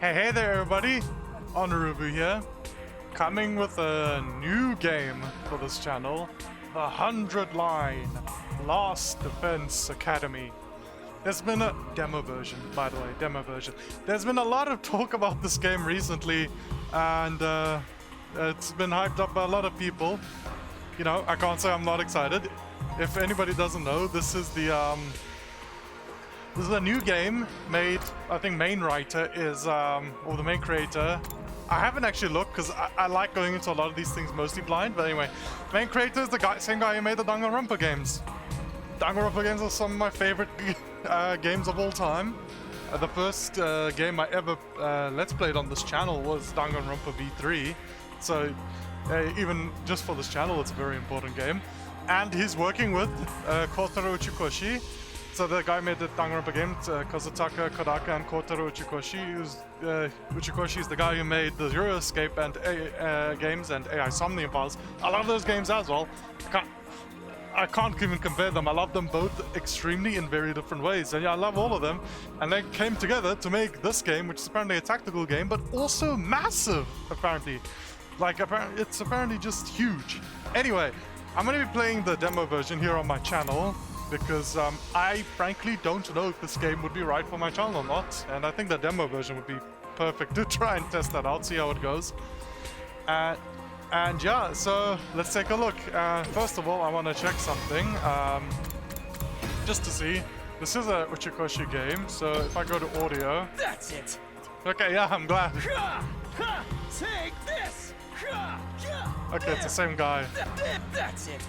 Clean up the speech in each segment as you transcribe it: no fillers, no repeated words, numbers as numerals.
Hey there everybody, Onurubu here, coming with a new game for this channel, the 100 Line Last Defense Academy. There's been a demo version, by the way, demo version. There's been a lot of talk about this game recently, and it's been hyped up by a lot of people. You know, I can't say I'm not excited. If anybody doesn't know, this is a new game made, I think main writer is, or the main creator. I haven't actually looked because I like going into a lot of these things mostly blind, but anyway. Main creator is the same guy who made the Danganronpa games. Danganronpa games are some of my favorite games of all time. The first game I ever Let's Played on this channel was Danganronpa V3. So even just for this channel, it's a very important game. And he's working with Kotaro Uchikoshi. So the guy made the Danganronpa games, Kazutaka Kodaka and Kotaro Uchikoshi is the guy who made the Zero Escape and games and AI Somnium Files. I love those games as well. I can't even compare them. I love them both extremely in very different ways. And yeah, I love all of them. And they came together to make this game, which is apparently a tactical game, but also massive, apparently. Like, it's apparently just huge. Anyway, I'm going to be playing the demo version here on my channel, because I frankly don't know if this game would be right for my channel or not, and I think the demo version would be perfect to try and test that out, see how it goes. And yeah, so let's take a look. First of all, I want to check something, just to see. This is a Uchikoshi game, so if I go to audio... That's it! Okay, yeah, I'm glad. Take this! Okay, it's the same guy. That's it!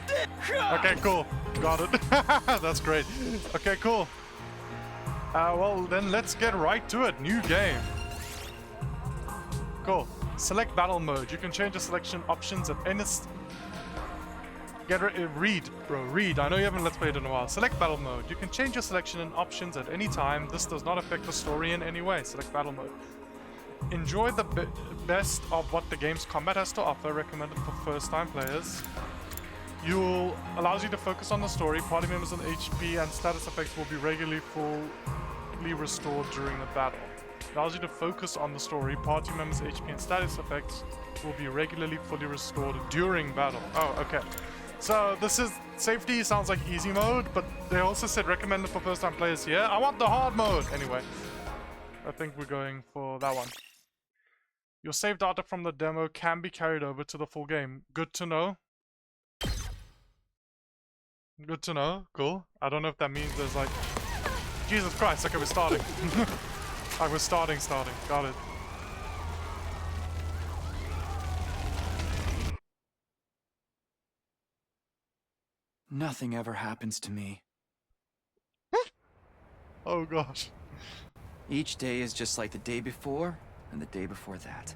Okay, cool. Got it. That's great. Okay, cool. Well, then let's get right to it. New game. Cool. Select battle mode. You can change the selection options at any... Read, bro. Read. I know you haven't Let's Played in a while. Select battle mode. You can change your selection and options at any time. This does not affect the story in any way. Select battle mode. Enjoy the best of what the game's combat has to offer. Recommended for first-time players. Allows you to focus on the story. Party members on HP and status effects will be regularly fully restored during the battle. Allows you to focus on the story. Party members' HP and status effects will be regularly fully restored during battle. Oh, okay. So this is safety. Sounds like easy mode, but they also said recommended for first-time players here. I want the hard mode. Anyway, I think we're going for that one. Your save data from the demo can be carried over to the full game. Good to know. Good to know. Cool. I don't know if that means there's like... Jesus Christ. Okay, we're starting. Like we're starting. Got it. Nothing ever happens to me. Oh gosh. Each day is just like the day before and the day before that.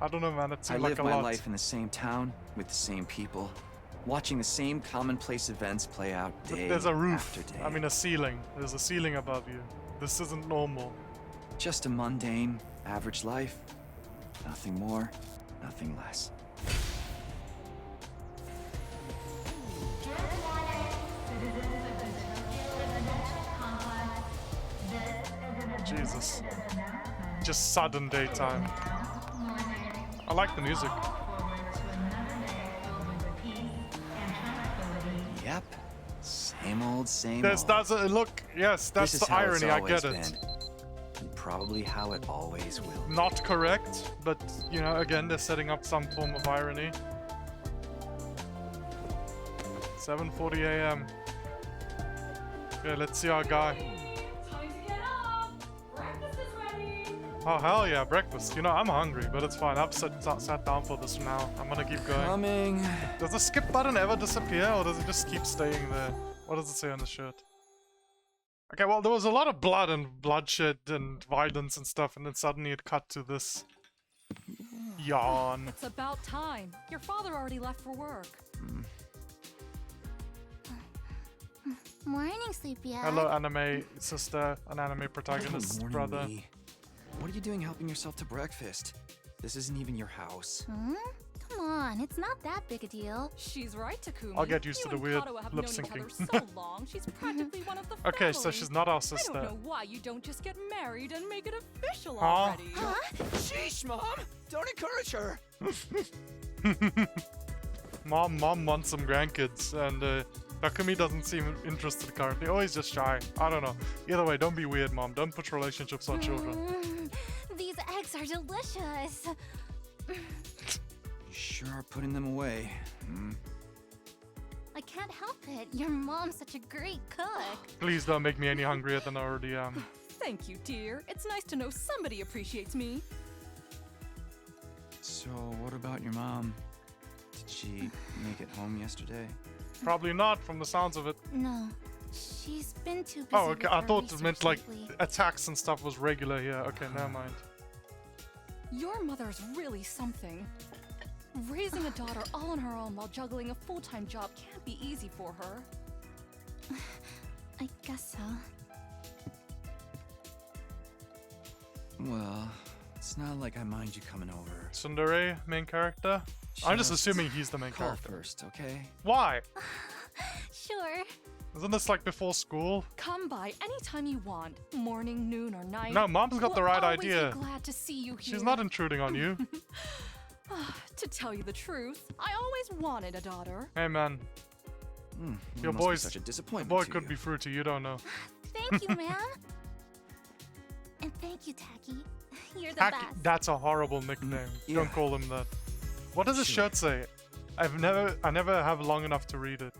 I don't know, man. It I seems live like a my lot. life in the same town with the same people, watching the same commonplace events play out day There's a roof. after day. I mean a ceiling. There's a ceiling above you. This isn't normal. Just a mundane, average life. Nothing more, nothing less. Jesus. Just sudden daytime. I like the music. Yep. Same old, same This old. doesn't look... Yes, that's This is the how it's irony. I always get it. been. And probably how it always will. Not correct, but, you know, again, they're setting up some form of irony. 7:40 a.m. Okay, let's see our guy. Time to get up! Breakfast is ready! Oh, hell yeah, breakfast. You know, I'm hungry, but it's fine. I've sat down for this now. I'm gonna keep going. Coming. Does the skip button ever disappear, or does it just keep staying there? What does it say on the shirt? Okay, well, there was a lot of blood and bloodshed and violence and stuff, and then suddenly it cut to this yawn. It's about time. Your father already left for work. Morning, sleepyhead. Hello, anime sister, an anime protagonist Good morning, brother. Lee. What are you doing helping yourself to breakfast? This isn't even your house. Come on, it's not that big a deal. She's right, Takumi. I'll get used to You the and weird Kato have lip known each other syncing. so long, she's practically one of the family. Okay, so she's not our I sister. don't know why you don't just get married and make it official Huh? already. Sheesh, Mom! Don't encourage her! Mom wants some grandkids, and Takumi doesn't seem interested currently. Oh, he's just shy. I don't know. Either way, don't be weird, Mom. Don't put relationships on children. These eggs are delicious. You sure are putting them away. I can't help it. Your mom's such a great cook. Please don't make me any hungrier than I already am. Thank you, dear. It's nice to know somebody appreciates me. So, what about your mom? Did she make it home yesterday? Probably not, from the sounds of it. No, she's been too busy. Oh, okay. with I her thought it research meant like lately. attacks and stuff was regular here. Okay, never mind. Your mother's really something. Raising a daughter all on her own while juggling a full-time job can't be easy for her. I guess so. Well, it's not like I mind you coming over. Tsundere, main character? I'm just assuming he's the main Call character. first, okay? Why? Sure. Isn't this like before school? Come by anytime you want, morning, noon, or night. No, Mom's got the We'll right always idea. Be glad to see you here. She's not intruding on you. To tell you the truth, I always wanted a daughter. Hey, man. Your Must be boy's such a the disappointment boy to could you. be fruity, you don't know. Thank you, man. And thank you, Taki. You're the Taki, best. that's a horrible nickname. Yeah. Don't call him that. What does his Sure. shirt say? I never have long enough to read it.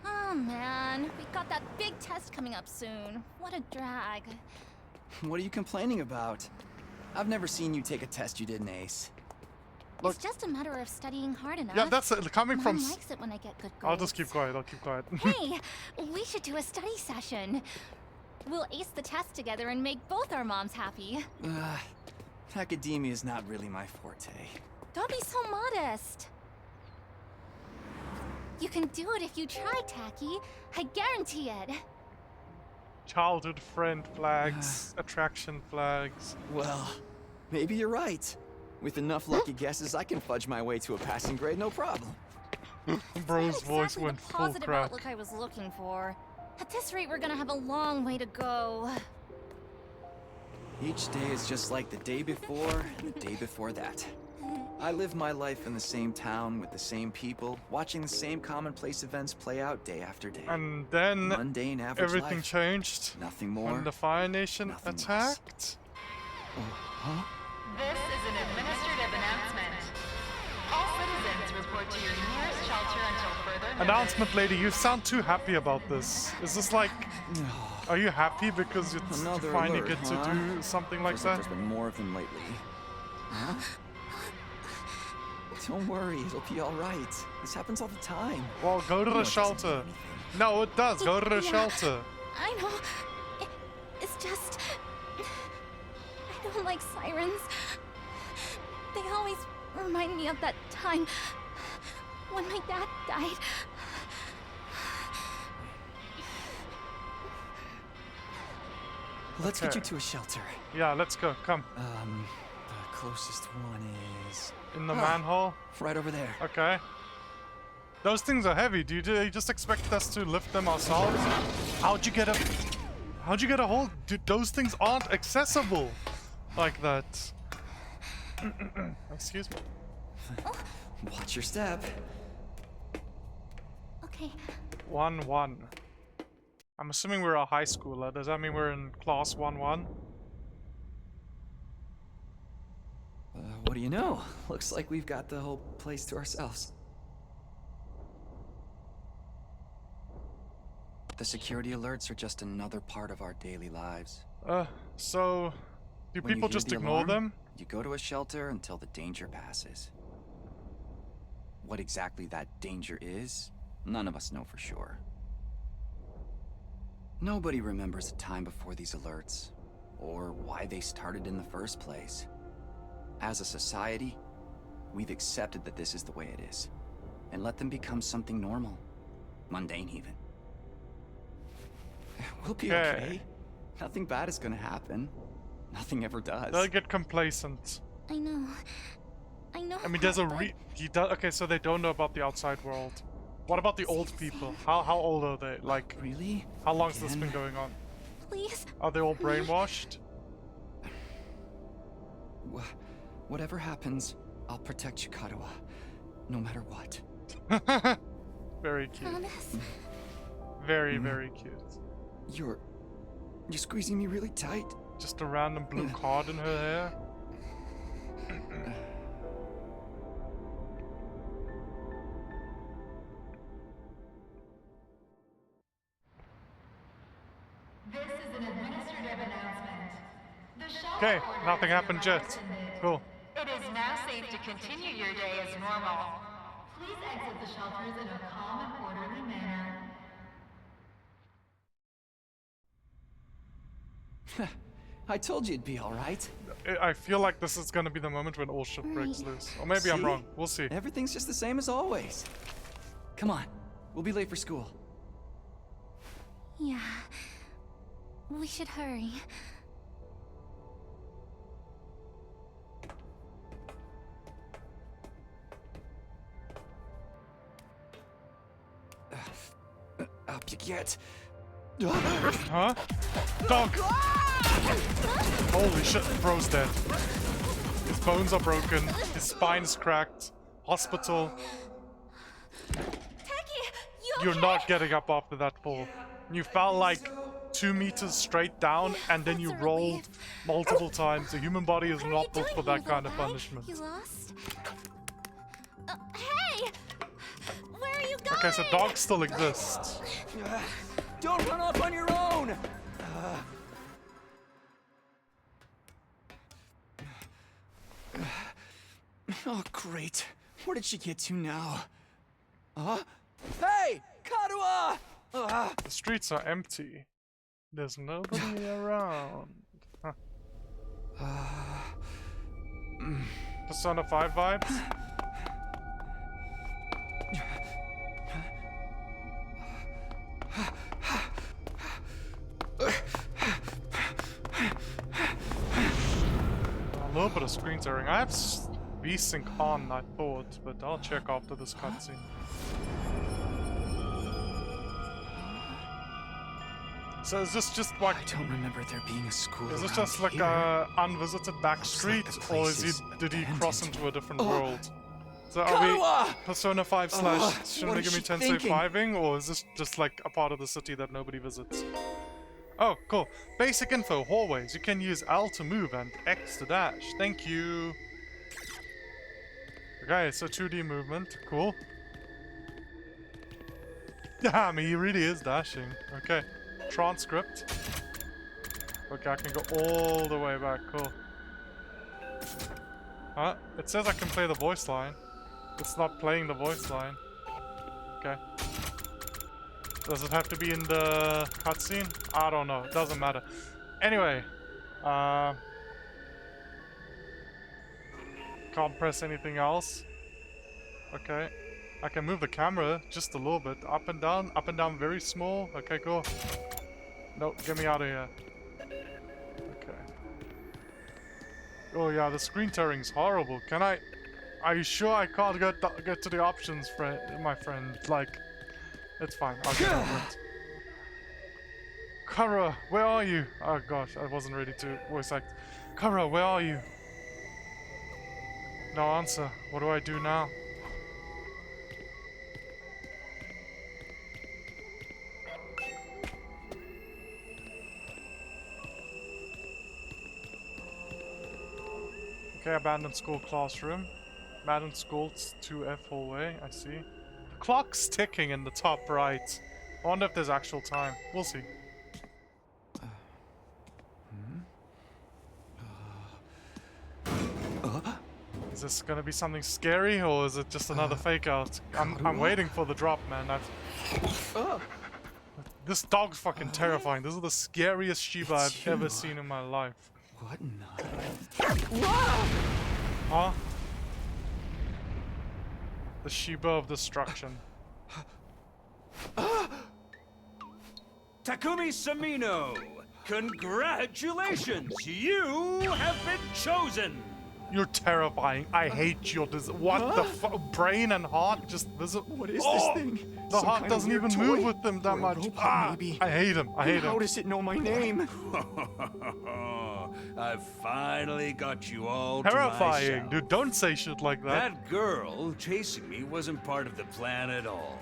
Oh man, we got that big test coming up soon. What a drag. What are you complaining about? I've never seen you take a test you didn't ace. Look- It's just a matter of studying hard enough. Yeah, that's coming Mom from. likes it when I get good grades. I'll just keep quiet. I'll keep quiet. Hey, we should do a study session. We'll ace the test together and make both our moms happy. Academia is not really my forte. Don't be so modest. You can do it if you try, Taki. I guarantee it. Childhood friend flags, attraction flags. Well, maybe you're right. With enough lucky guesses, I can fudge my way to a passing grade, no problem. Bro's Not voice exactly went the full positive crack. outlook I was looking for. At this rate, we're gonna have a long way to go. Each day is just like the day before and the day before that. I live my life in the same town with the same people, watching the same commonplace events play out day after day. And then Mundane average everything life. changed Nothing more. when the Fire Nation nothing less. attacked. Huh? This is an administrative announcement. All citizens report to your nearest shelter until further notice. Announcement lady, you sound too happy about this. Is this like, are you happy because you Another finally alert, get huh? to do something like Feels like that? there's been more of them lately. Huh? Don't worry, it'll be all right. This happens all the time. Well, go to You know the it doesn't mean shelter. anything. No, it does. Go to the Yeah. shelter. I know. It's just. I don't like sirens. They always remind me of that time when my dad died. Let's get Okay. you to a shelter. Yeah, let's go. Come. The closest one is In the Ah. manhole. right over there. Okay. Those things are heavy. Do you just expect us to lift them ourselves? How'd you get a hold? Dude, those things aren't accessible like that. Excuse me. Watch your step. Okay. 1-1. I'm assuming we're a high schooler. Does that mean we're in class 1-1? What do you know? Looks like we've got the whole place to ourselves. The security alerts are just another part of our daily lives. So do When you people hear just the ignore alarm, them? You go to a shelter until the danger passes. What exactly that danger is, none of us know for sure. Nobody remembers a time before these alerts, or why they started in the first place. As a society, we've accepted that this is the way it is, and let them become something normal, mundane even. We'll be Okay. okay. Nothing bad is gonna happen. Nothing ever does. They'll get complacent. I know. I know. I mean, there's a but he does. Okay, so they don't know about the outside world. What about the old people? How old are they? Like, Really? how long's this Again? been going on? Please. Are they all brainwashed? Whatever happens, I'll protect you, Kadoa. No matter what. Very cute. Promise. Very, very cute. You're squeezing me really tight. Just a random blue card in her hair. This is an administrative announcement. The shelter Okay, order nothing has happened been yet. rescinded. Cool. It is now safe to continue your day as normal. Please exit the shelters in a calm and orderly manner. I told you it'd be alright. I feel like this is gonna be the moment when all shit breaks Right. loose. Or maybe I'm See? wrong. We'll see. Everything's just the same as always. Come on, we'll be late for school. Yeah. We should hurry. Up you get. Huh? Dog! Holy shit, bro's dead. His bones are broken. His spine is cracked. Hospital. Taki, You're not getting up after that fall. You fell like 2 meters straight down and then you That's a rolled relief. multiple times. The human body is What are not you built doing for that here, kind of little guy? punishment. You lost? Hey! Where are you going? Okay, so dogs still exist. Don't run off on your own! Oh, great. Where did she get to now? Huh? Hey! Kadoa! The streets are empty. There's nobody around. Huh. Persona 5 vibes? A little bit of screen tearing. I have V-Sync on, I thought, but I'll check after this cutscene. So is this just like, I don't remember there being a school. is this around just like here. a unvisited back street, the or place is is did he cross abandoned. into a different world? So are we Kadoa! Persona 5 slash Shin what is Megami she Tensei thinking? 5ing, or is this just like a part of the city that nobody visits? Oh, cool. Basic info, hallways. You can use L to move and X to dash. Thank you. Okay, so 2D movement. Cool. Yeah, I mean, he really is dashing. Okay. Transcript. Okay, I can go all the way back. Cool. Huh? It says I can play the voice line. It's not playing the voice line. Okay. Does it have to be in the cutscene? I don't know. It doesn't matter. Anyway. Can't press anything else. Okay. I can move the camera just a little bit. Up and down very small. Okay, cool. Nope, get me out of here. Okay. Oh yeah, the screen tearing's horrible. Can I... Are you sure I can't get to the options, my friend? Like... It's fine, I'll get over it. Kara, where are you? Oh gosh, I wasn't ready to voice act. Kara, where are you? No answer. What do I do now? Okay, abandoned school classroom. Abandoned school 2F hallway, I see. The clock's ticking in the top right. I wonder if there's actual time. We'll see. Is this gonna be something scary, or is it just another fake out? I'm waiting for the drop, man. This dog's fucking terrifying. This is the scariest Shiba I've you. ever seen in my life. What in the... Huh? The Shiba of destruction. Takumi Sumino, congratulations! You have been chosen! You're terrifying. I hate your what the brain and heart just visit. What is this thing? The Some heart kind of doesn't weird even toy? move with them that Or a much. robot, maybe. I hate him. I hate How him. does it know my name? I've finally got you all Terrifying, to myself. dude. Don't say shit like that. That girl chasing me wasn't part of the plan at all.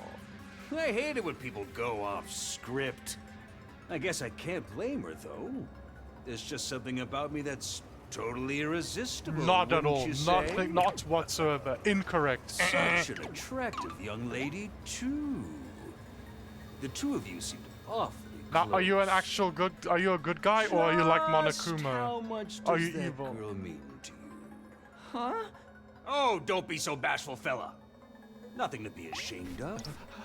I hate it when people go off script. I guess I can't blame her, though. There's just something about me that's totally irresistible. Not at wouldn't all. you say? Nothing. Not whatsoever. Incorrect. Such an attractive young lady, too. The two of you seem awfully Now, close. are you an actual good? Are you a good guy, or are you like Just How Monokuma? much Are does you that evil? girl mean to you? Huh? Oh, don't be so bashful, fella. Nothing to be ashamed of.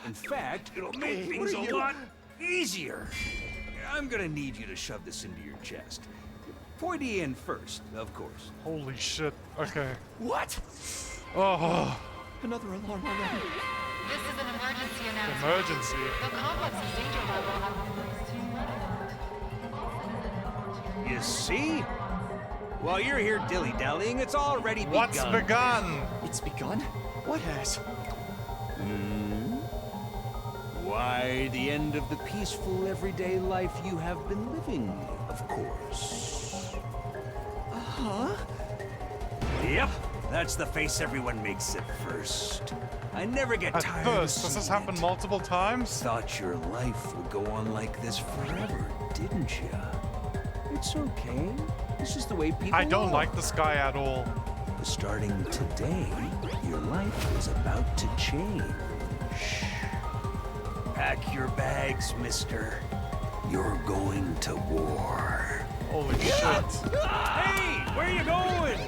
In fact, it'll make Hey, things what are a you- lot easier. I'm gonna need you to shove this into your chest. Pointy end first, of course. Holy shit. Okay. What? Oh, Another alarm already. This is an emergency announcement. emergency. The complex's danger level has been raised to You see? While you're here dilly-dallying, it's already begun. What's begun? It's begun? What has? Why, the end of the peaceful, everyday life you have been living, of course. Huh? Yep, that's the face everyone makes at first. I never get At tired first, of does this seeing happen it. multiple times? Thought your life would go on like this forever, didn't you? It's okay. This is the way people I don't are. like this guy at all. Starting today, your life is about to change. Pack your bags, mister. You're going to war. Holy shit. Hey, where you going?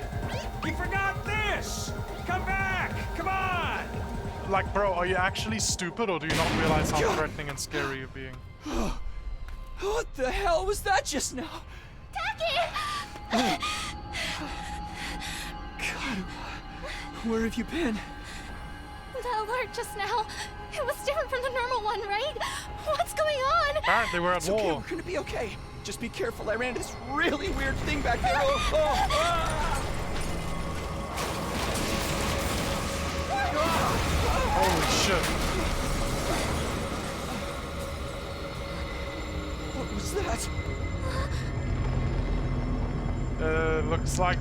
You forgot this! Come back! Come on! Like, bro, are you actually stupid, or do you not realize how threatening and scary you're being? What the hell was that just now? God, where have you been? The alert just now. It was different from the normal one, right? What's going on? Apparently, we're at It's okay, war. we're gonna be okay. Just be careful. I ran into this really weird thing back there. Oh. Holy shit. What was that? Looks like.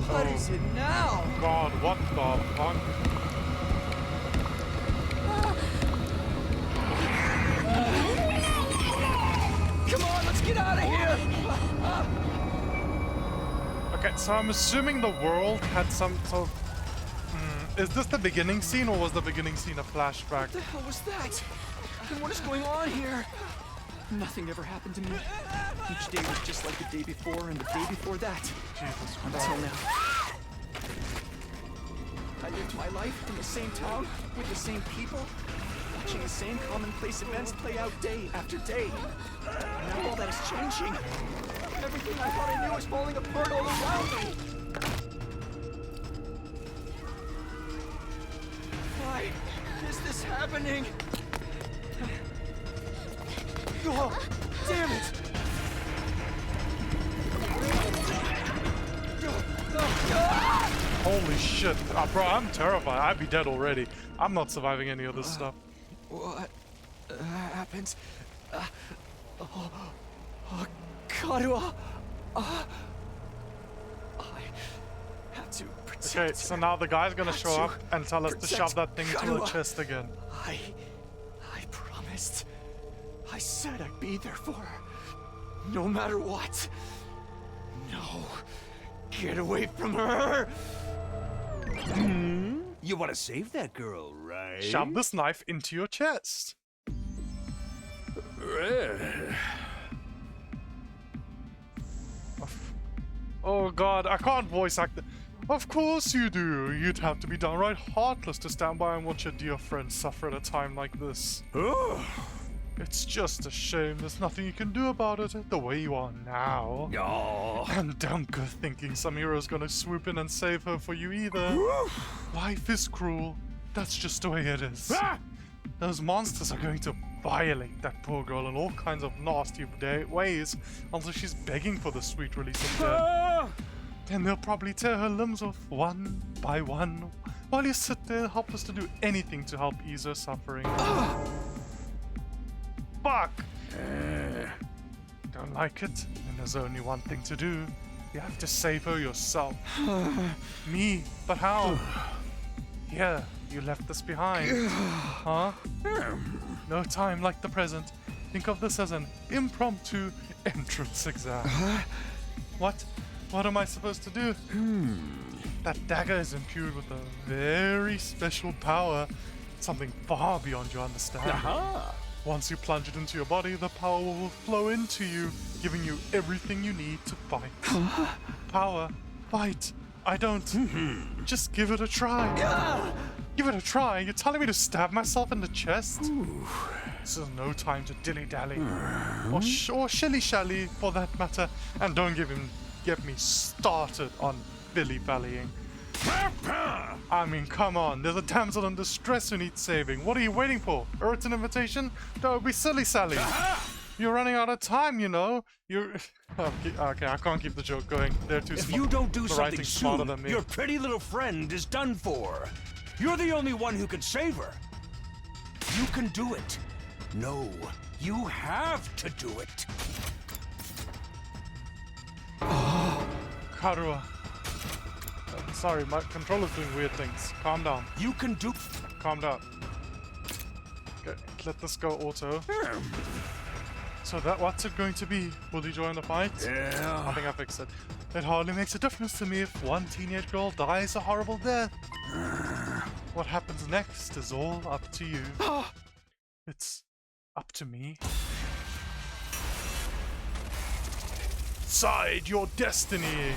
What is it now? God, what the fuck? Come on, let's get out of here. Okay, so I'm assuming the world had some sort of. Is this the beginning scene, or was the beginning scene a flashback? What the hell was that? And what is going on here? Nothing ever happened to me. Each day was just like the day before and the day before that. Jesus Until Christ. now. I lived my life in the same town, with the same people, watching the same commonplace events play out day after day. Now all that is changing. Everything I thought I knew is falling apart all around me. Why is this happening? Oh, damn it! Holy shit. Bro, I'm terrified. I'd be dead already. I'm not surviving any of this stuff. What happened? Karua. I have to protect. Okay, so now the guy's gonna show up and tell us to Protect shove that thing into the Karua. chest again. I promised. I said I'd be there for her, no matter what. No, get away from her. You want to save that girl, right? Shove this knife into your chest. Oh god, I can't voice act it. Of course you do. You'd have to be downright heartless to stand by and watch your dear friend suffer at a time like this. It's just a shame there's nothing you can do about it the way you are now. Oh. And don't go thinking some hero's gonna swoop in and save her for you either. Life is cruel. That's just the way it is. Those monsters are going to violate that poor girl in all kinds of nasty ways until she's begging for the sweet release of death. And they'll probably tear her limbs off one by one while you sit there helpless to do anything to help ease her suffering. Fuck! Don't like it, and there's only one thing to do. You have to save her yourself. Me? But how? Here, you left this behind. Huh? No time like the present. Think of this as an impromptu entrance exam. What? What am I supposed to do? That dagger is imbued with a very special power. Something far beyond your understanding. Once you plunge it into your body, the power will flow into you, giving you everything you need to fight. Power. Fight. I don't. Just give it a try. Give it a try? You're telling me to stab myself in the chest? This is no time to dilly-dally. Or shilly-shally, for that matter. And don't get me started on billy-ballying. I mean, come on, there's a damsel in distress who needs saving. What are you waiting for? Urgent invitation? Don't be silly, Sally. You're running out of time, you know. You're... Okay, I can't keep the joke going. They're too smart. If you don't do The something writing's smarter soon, than me. your pretty little friend is done for. You're the only one who can save her. You can do it. No, you have to do it. Karua. Sorry, my controller's doing weird things. Calm down. You can do... Calm down. Okay, let this go auto. So what's it going to be? Will you join the fight? Yeah. I think I fixed it. It hardly makes a difference to me if one teenage girl dies a horrible death. What happens next is all up to you. It's up to me. Decide your destiny.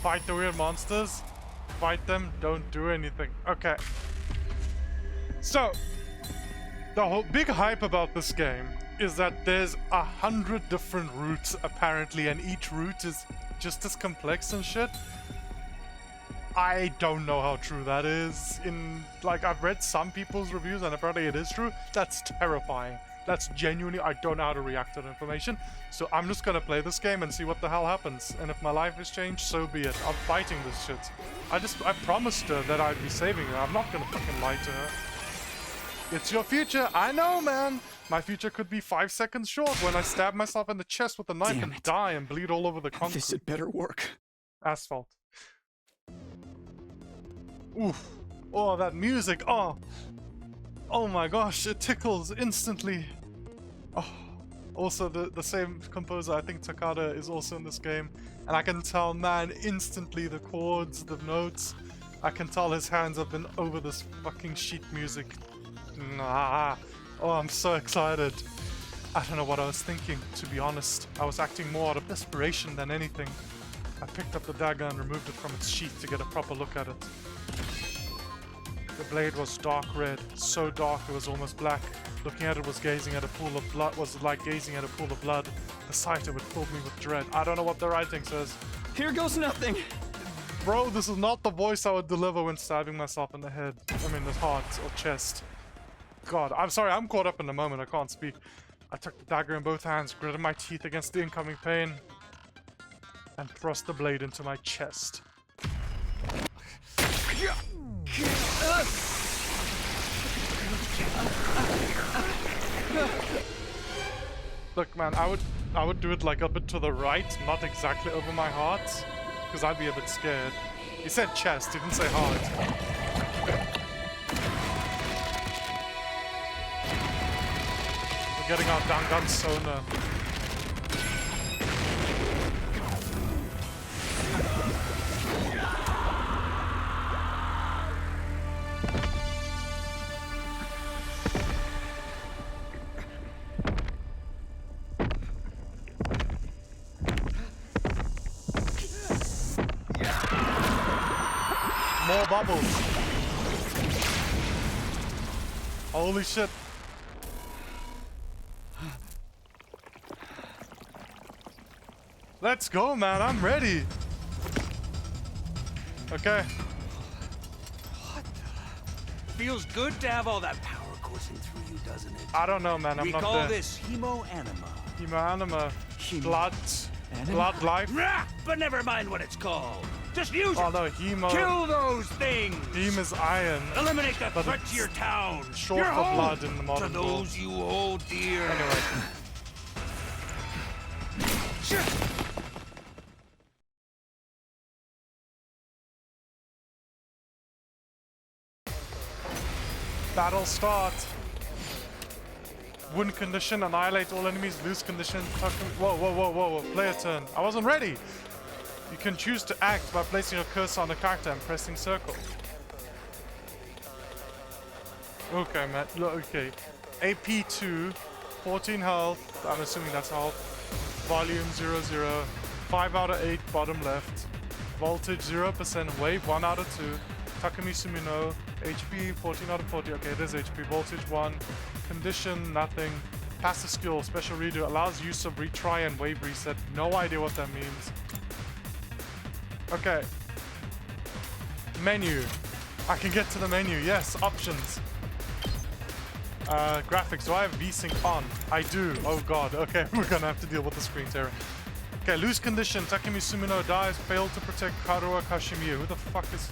Fight the weird monsters. Fight them, don't do anything. Okay. So, the whole big hype about this game is that there's 100 different routes apparently, and each route is just as complex and shit. I don't know how true that is. I've read some people's reviews and apparently it is true. That's terrifying. That's genuinely, I don't know how to react to that information. So I'm just gonna play this game and see what the hell happens. And if my life has changed, so be it. I'm fighting this shit. I promised her that I'd be saving her. I'm not gonna fucking lie to her. It's your future. I know, man. My future could be 5 seconds short when I stab myself in the chest with a knife Damn and it. die and bleed all over the concrete. This had better work. Asphalt. Oof. Oh, that music. Oh. Oh my gosh, it tickles instantly. Oh. Also, the same composer, I think Takada, is also in this game. And I can tell, man, instantly the chords, the notes. I can tell his hands have been over this fucking sheet music. Nah. Oh, I'm so excited. I don't know what I was thinking, to be honest. I was acting more out of desperation than anything. I picked up the dagger and removed it from its sheath to get a proper look at it. The blade was dark red, so dark it was almost black. Looking at it was gazing at a pool of blood. Was like gazing at a pool of blood. The sight of it filled me with dread. I don't know what the writing says. Here goes nothing. Bro, this is not the voice I would deliver when stabbing myself in the head. I mean, the heart or chest. God, I'm sorry, I'm caught up in the moment. I can't speak. I took the dagger in both hands, gritted my teeth against the incoming pain, and thrust the blade into my chest. Look, man, I would do it like a bit to the right, not exactly over my heart, because I'd be a bit scared. He said chest, he didn't say heart. We're getting our Dangan Sona. More bubbles. Holy shit. Let's go, man. I'm ready. Okay. Feels good to have all that power coursing through you, doesn't it? I don't know, man. I'm We not call there. this hemoanima. Hemoanima. Hemo- Blood. Anima? Blood life. Rah! But never mind what it's called. Just use Oh it. no, hemo. Kill those things. Heme is iron. Eliminate the But threat it's to your town. short your for home, blood in the to modern world. those you hold dear. Anyway. Shit. Battle start. Win condition, annihilate all enemies. Lose condition, whoa. Player turn. I wasn't ready. You can choose to act by placing your cursor on the character and pressing circle. Okay, man. Okay. AP 2, 14 health. I'm assuming that's health. Volume 0, 5 out of 8, bottom left. Voltage 0%, wave 1 out of 2. Takumi Sumino, HP 14 out of 40. Okay, it is HP. Voltage 1. Condition, nothing. Passive skill, special redo, allows use of retry and wave reset. No idea what that means. Okay. Menu. I can get to the menu. Yes, options. Graphics. Do I have VSync on? I do. Oh god. Okay, we're gonna have to deal with the screen tearing. Okay, lose condition. Takumi Sumino dies. Failed to protect Karuo Kashimiya. Who the fuck is...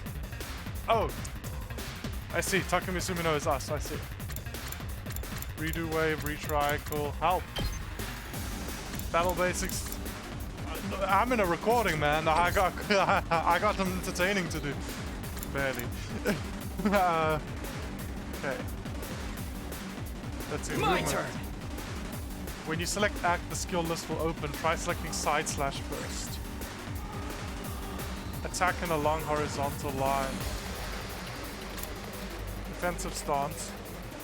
Oh. I see. Takumi Sumino is us. I see. Redo wave, retry, cool. Help. Battle basics. I'm in a recording, man. I got them entertaining to do. Barely. Okay. Let's see. My movement. turn. When you select act, the skill list will open. Try selecting side slash first. Attack in a long horizontal line. Defensive stance.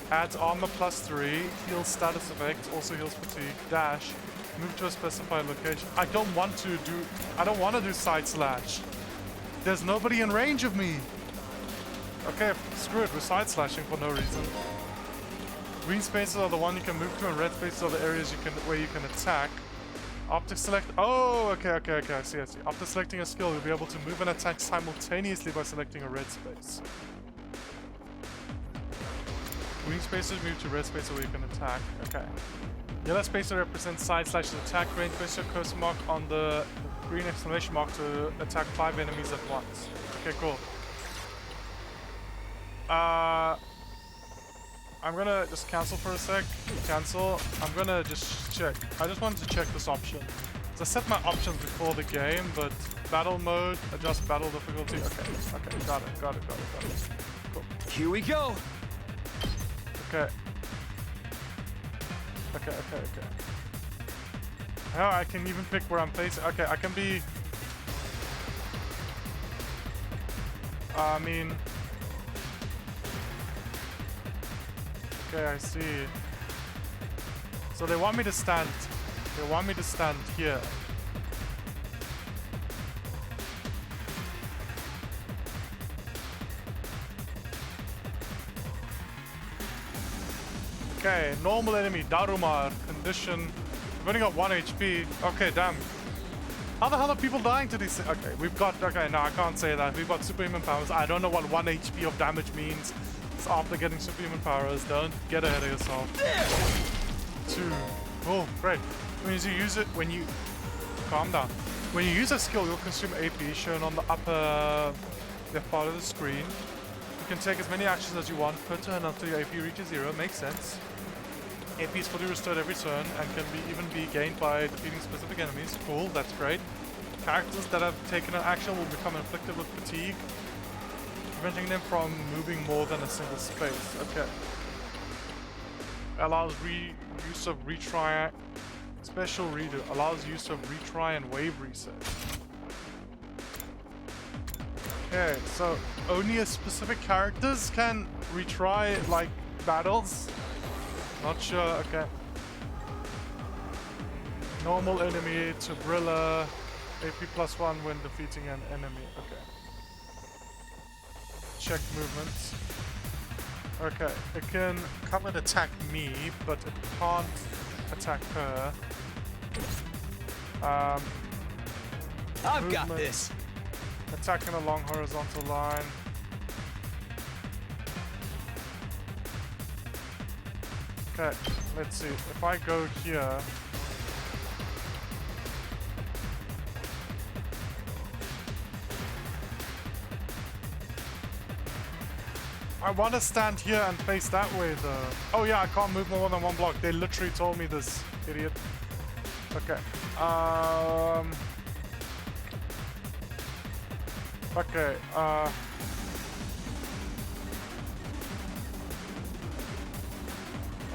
Adds armor +3. Heals status effect. Also heals fatigue. Dash. Move to a specified location. I don't want to do side slash. There's nobody in range of me. Okay, screw it. We're side slashing for no reason. Green spaces are the one you can move to, and red spaces are the areas where you can attack. After select, oh, okay, I see. After selecting a skill, you'll be able to move and attack simultaneously by selecting a red space. Green spaces move to red spaces where you can attack. Okay. Yellow spaces represent side slash to attack range. Place your cursor mark on the green exclamation mark to attack 5 enemies at once. Okay, cool. I'm gonna just cancel for a sec. Cancel. I'm gonna just check. I just wanted to check this option. So I set my options before the game, but battle mode, adjust battle difficulty. Okay, got it. Cool. Here we go. Okay. Oh, I can even pick where I'm facing. Okay, I can be... I mean... Okay, I see. So they want me to stand... They want me to stand here. Okay, normal enemy, Darumar, condition. I've only got 1 HP. Okay, damn. How the hell are people dying to these? Okay, we've got, okay, no, I can't say that. We've got superhuman powers. I don't know what 1 HP of damage means. It's after getting superhuman powers. Don't get ahead of yourself. 2. Oh, great. When you use it, when you... Calm down. When you use a skill, you'll consume AP, shown on the upper left part of the screen. You can take as many actions as you want per turn until your AP reaches 0. Makes sense. AP is fully restored every turn and can even be gained by defeating specific enemies. Cool, that's great. Characters that have taken an action will become inflicted with fatigue, preventing them from moving more than a single space. Okay. Allows use of retry. Special redo allows use of retry and wave reset. Okay, so only a specific characters can retry like battles. Not sure. Okay. Normal enemy to Brilla. AP +1 when defeating an enemy. Okay. Check movements. Okay, it can come and attack me, but it can't attack her. I've got this. Attacking along horizontal line. Okay, let's see. If I go here... I want to stand here and face that way though. Oh yeah, I can't move more than one block. They literally told me this, idiot. Okay. Okay,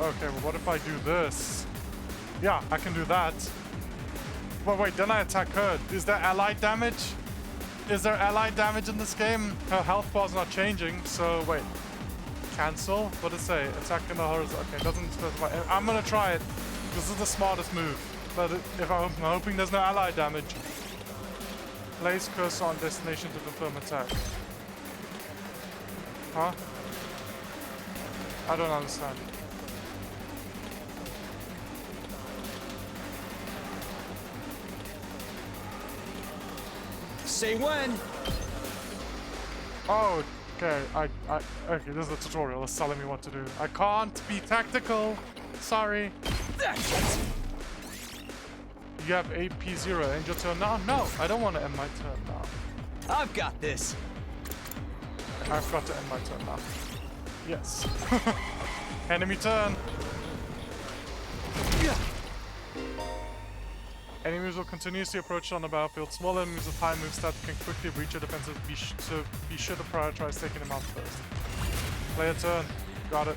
okay, well what if I do this? Yeah, I can do that. But wait, then I attack her. Is there allied damage? Is there allied damage in this game? Her health bar's not changing, so wait. Cancel? What does it say? Attack in the horizontal. Okay, it doesn't specify. I'm gonna try it. This is the smartest move. But if I'm hoping there's no allied damage. Place cursor on destination to confirm attack. Huh? I don't understand. Say when. Oh, okay. Okay, this is a tutorial. It's telling me what to do. I can't be tactical. Sorry. That's it. You have AP0. End your turn now? No, I don't want to end my turn now. I've got this. I've got to end my turn now. Yes. Enemy turn. Enemies will continuously approach on the battlefield. Small enemies with high move stats can quickly breach your defenses, so be sure to prioritize taking them out first. Player turn. Got it.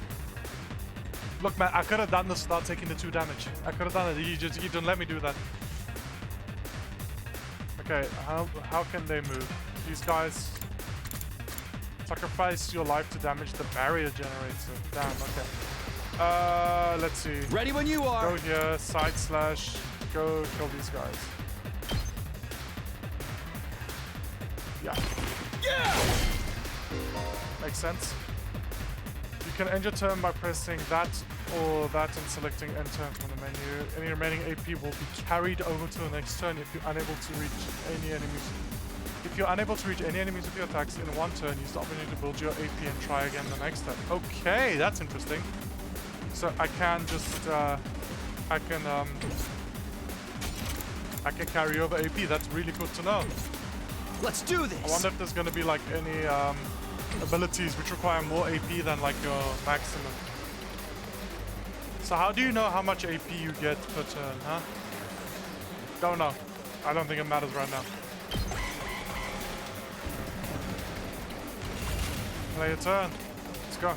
Look, man, I could have done this without taking the 2 damage. I could have done it. You didn't let me do that. Okay, how can they move? These guys sacrifice your life to damage the barrier generator. Damn, okay. Let's see. Ready when you are. Go here, side slash. Go kill these guys. Yeah. Yeah! Makes sense. You can end your turn by pressing that or that and selecting end turn from the menu. Any remaining AP will be carried over to the next turn if you're unable to reach any enemies. If you're unable to reach any enemies with your attacks in one turn, use the opportunity to build your AP and try again the next turn. Okay, that's interesting. So I can just I can carry over AP. That's really good to know. Let's do this. I wonder if there's going to be like any abilities which require more AP than like your maximum. So how do you know how much AP you get per turn, huh? Don't know. I don't think it matters right now. Play your turn. Let's go.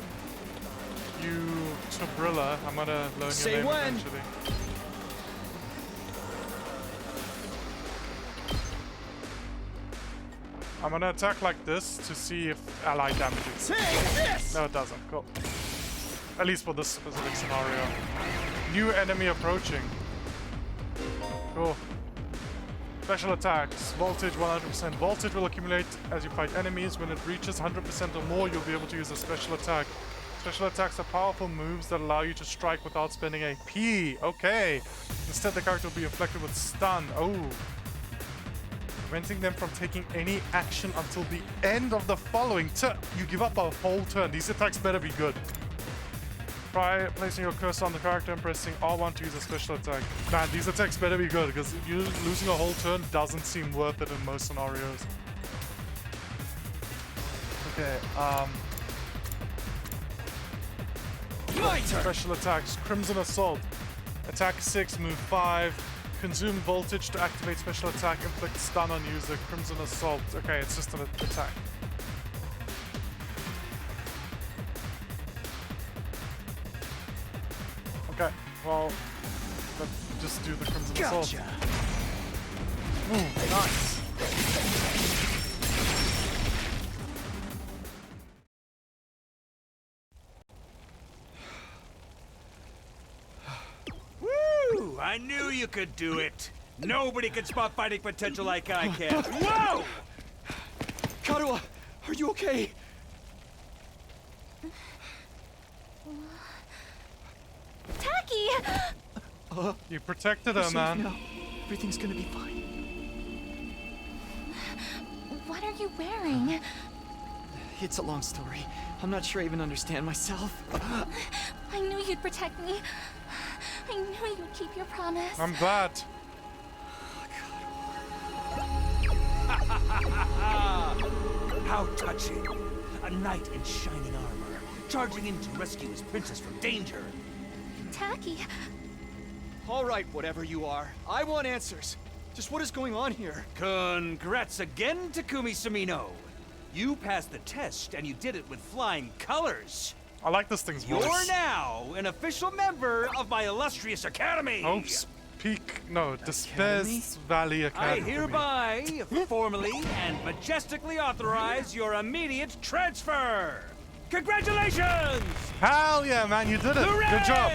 You Tubrilla. I'm gonna learn your name eventually. I'm gonna attack like this to see if allied damages. Take this! No, it doesn't. Cool. At least for this specific scenario. New enemy approaching. Cool. Special attacks. Voltage 100%. Voltage will accumulate as you fight enemies. When it reaches 100% or more, you'll be able to use a special attack. Special attacks are powerful moves that allow you to strike without spending AP. Okay. Instead, the character will be inflicted with stun. Oh. Preventing them from taking any action until the end of the following turn. You give up a whole turn. These attacks better be good. Try placing your cursor on the character and pressing R1 to use a special attack. Man, these attacks better be good, because you losing a whole turn doesn't seem worth it in most scenarios. Okay, My turn. special attacks. Crimson Assault. Attack 6, move 5. Consume voltage to activate special attack. Inflict stun on user. Crimson Assault. Okay, it's just an attack. Okay, well, let's just do the Crimson Assault. Gotcha. Ooh, nice. Woo! I knew you could do it. Nobody can spot fighting potential like I can. Whoa! Karuha, are you okay? Taki! You protected her, Safe man. now. Everything's gonna be fine. What are you wearing? It's a long story. I'm not sure I even understand myself. I knew you'd protect me. I knew you'd keep your promise. I'm glad. How touching! A knight in shining armor, charging in to rescue his princess from danger. Tacky. All right, whatever you are. I want answers. Just what is going on here? Congrats again, Takumi Sumino. You passed the test, and you did it with flying colors. I like this thing's voice. You're now an official member of my illustrious academy. Despairs Valley Academy. I hereby, formally and majestically authorize your immediate transfer. Congratulations! Hell yeah, man, you did it. Hooray! Good job.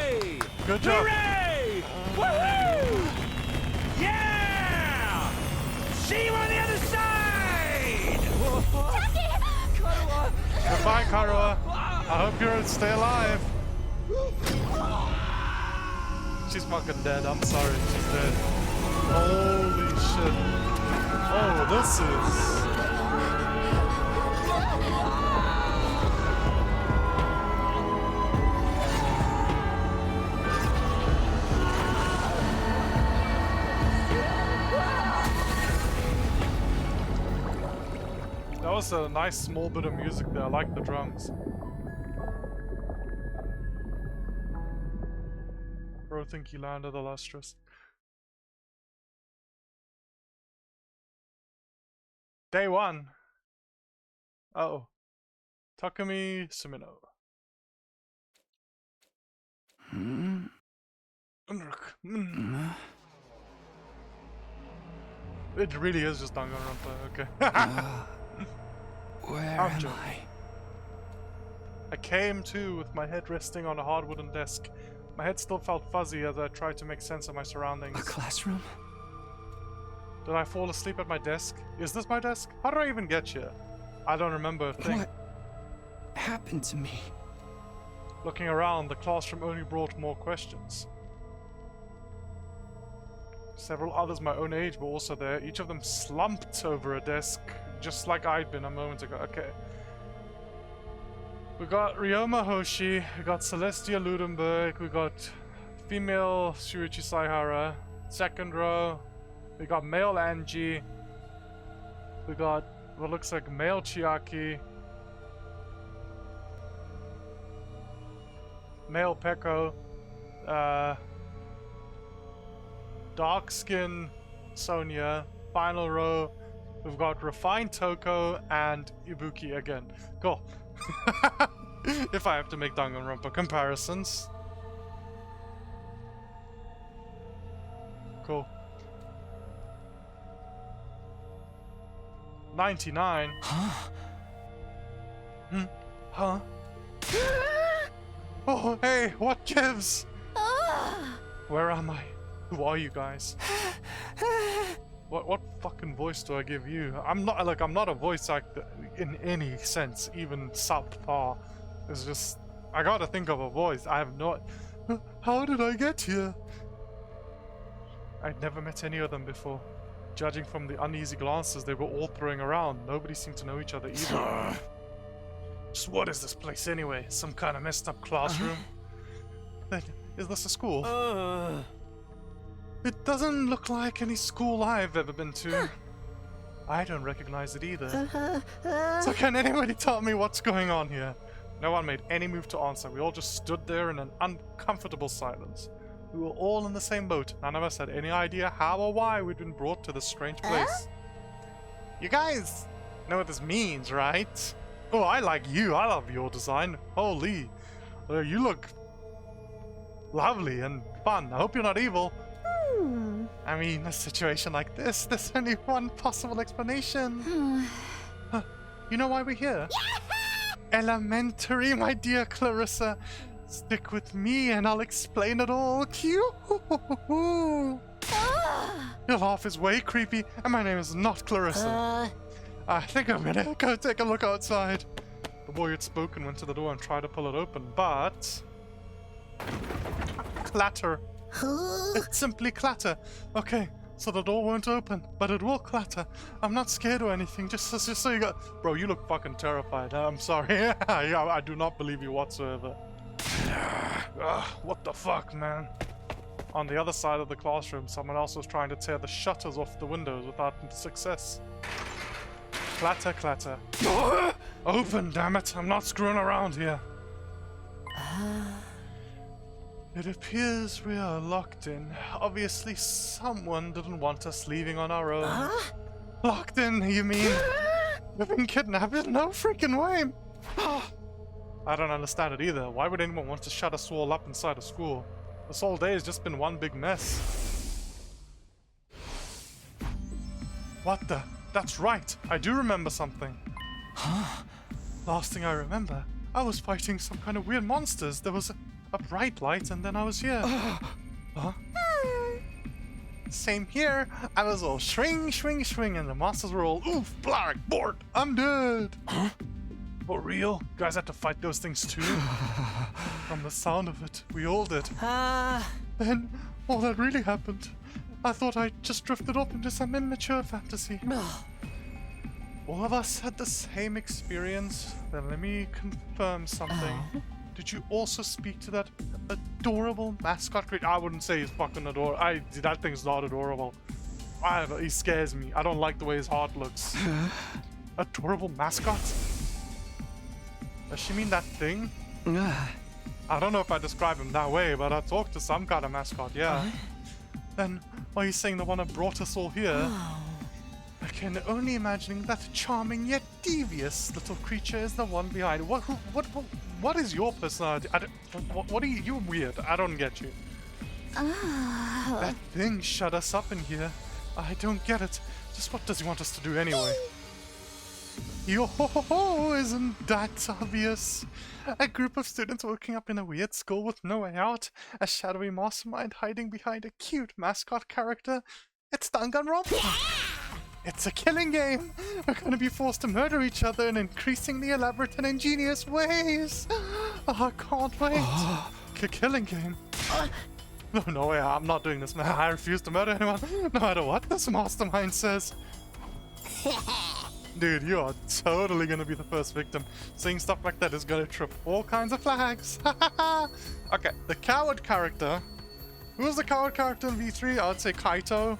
Good job. Hooray! Woohoo! Yeah! See you on the other side! Goodbye, Karuha. I hope you stay alive. She's fucking dead. I'm sorry. She's dead. Holy shit. Oh, this is... That was a nice small bit of music there. I like the drums. Bro, think he landed the lustrous. Day 1. Oh. Takumi Sumino. It really is just Danganronpa, okay. Where I'm am joking. I came to with my head resting on a hard wooden desk. My head still felt fuzzy as I tried to make sense of my surroundings. A classroom? Did I fall asleep at my desk? Is this my desk? How did I even get here? I don't remember a thing. What happened to me? Looking around, the classroom only brought more questions. Several others my own age were also there, each of them slumped over a desk, just like I'd been a moment ago. Okay. We got Ryoma Hoshi, we got Celestia Ludenberg, we got female Shuichi Saihara, second row, we got male Angie, we got what looks like male Chiaki, male Peko, dark skin Sonia, final row, we've got refined Toko and Ibuki again. Cool. If I have to make Danganronpa comparisons. Cool. 99. Huh? Huh? Oh, hey, what gives? Where am I? Who are you guys? What fucking voice do I give you? I'm not a voice actor in any sense, even subpar. It's just, I gotta think of a voice. I have not. How did I get here? I'd never met any of them before. Judging from the uneasy glances they were all throwing around, nobody seemed to know each other either. Just what is this place anyway? Some kind of messed up classroom? Is this a school? It doesn't look like any school I've ever been to. I don't recognize it either. So can anybody tell me what's going on here? No one made any move to answer. We all just stood there in an uncomfortable silence. We were all in the same boat. None of us had any idea how or why we'd been brought to this strange place. You guys know what this means, right? Oh, I like you. I love your design. Holy. You look lovely and fun. I hope you're not evil. I mean, a situation like this, there's only one possible explanation. You know why we're here? Elementary, my dear Clarissa. Stick with me and I'll explain it all. Cute. Your laugh is way creepy, and my name is not Clarissa. I think I'm gonna go take a look outside. The boy had spoken, went to the door and tried to pull it open, but... clatter. It's simply clatter. Okay, so the door won't open, but it will clatter. I'm not scared or anything, just so you got... Bro, you look fucking terrified. I'm sorry. I do not believe you whatsoever. What the fuck, man? On the other side of the classroom, someone else was trying to tear the shutters off the windows without success. Clatter, clatter. Open, damn it! I'm not screwing around here. It appears we are locked in. Obviously, someone didn't want us leaving on our own. Locked in, you mean? We've been kidnapped? No freaking way! I don't understand it either. Why would anyone want to shut us all up inside a school? This whole day has just been one big mess. What the? That's right. I do remember something. Last thing I remember, I was fighting some kind of weird monsters. There was a bright light and then I was here. Huh? Same here. I was all swing, swing, swing and the monsters were all oof, blarg, bored. I'm dead. For real? You guys had to fight those things too? From the sound of it, we all did. Then, all that really happened. I thought I just drifted off into some immature fantasy. All of us had the same experience. Then let me confirm something. Did you also speak to that adorable mascot creature? I wouldn't say he's fucking adorable. That thing's not adorable. He scares me. I don't like the way his heart looks. Adorable mascot? Does she mean that thing? I don't know if I describe him that way, but I talked to some kind of mascot, yeah. Then, are you saying the one that brought us all here? I can only imagine that charming yet devious little creature is the one behind. What is your personality? What are you? You're weird. I don't get you. That thing shut us up in here. I don't get it. Just what does he want us to do anyway? Yo-ho-ho-ho, isn't that obvious? A group of students working up in a weird school with no way out. A shadowy mastermind hiding behind a cute mascot character. It's Danganronpa. It's a killing game. We're gonna be forced to murder each other in increasingly elaborate and ingenious ways. I can't wait. Killing game. No way, I'm not doing this, man. I refuse to murder anyone, no matter what this mastermind says. Dude, you are totally gonna be the first victim. Saying stuff like that is gonna trip all kinds of flags. Okay, the coward character. Who was the coward character in V3? I would say Kaito.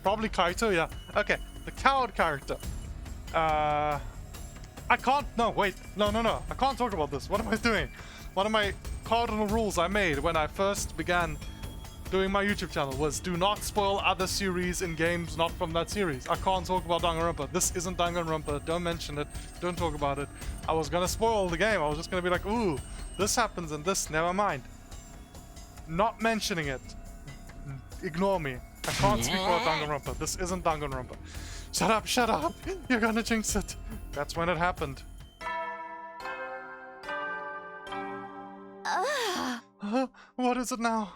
Probably Kaito, yeah. Okay, the coward character. I can't. No, wait. No. I can't talk about this. What am I doing? One of my cardinal rules I made when I first began doing my YouTube channel was do not spoil other series in games not from that series. I can't talk about Danganronpa. This isn't Danganronpa. Don't mention it. Don't talk about it. I was gonna spoil the game. I was just gonna be like, ooh, this happens and this. Never mind. Not mentioning it. Ignore me. I can't speak about Danganronpa. This isn't Danganronpa. Shut up. You're gonna jinx it. That's when it happened. What is it now?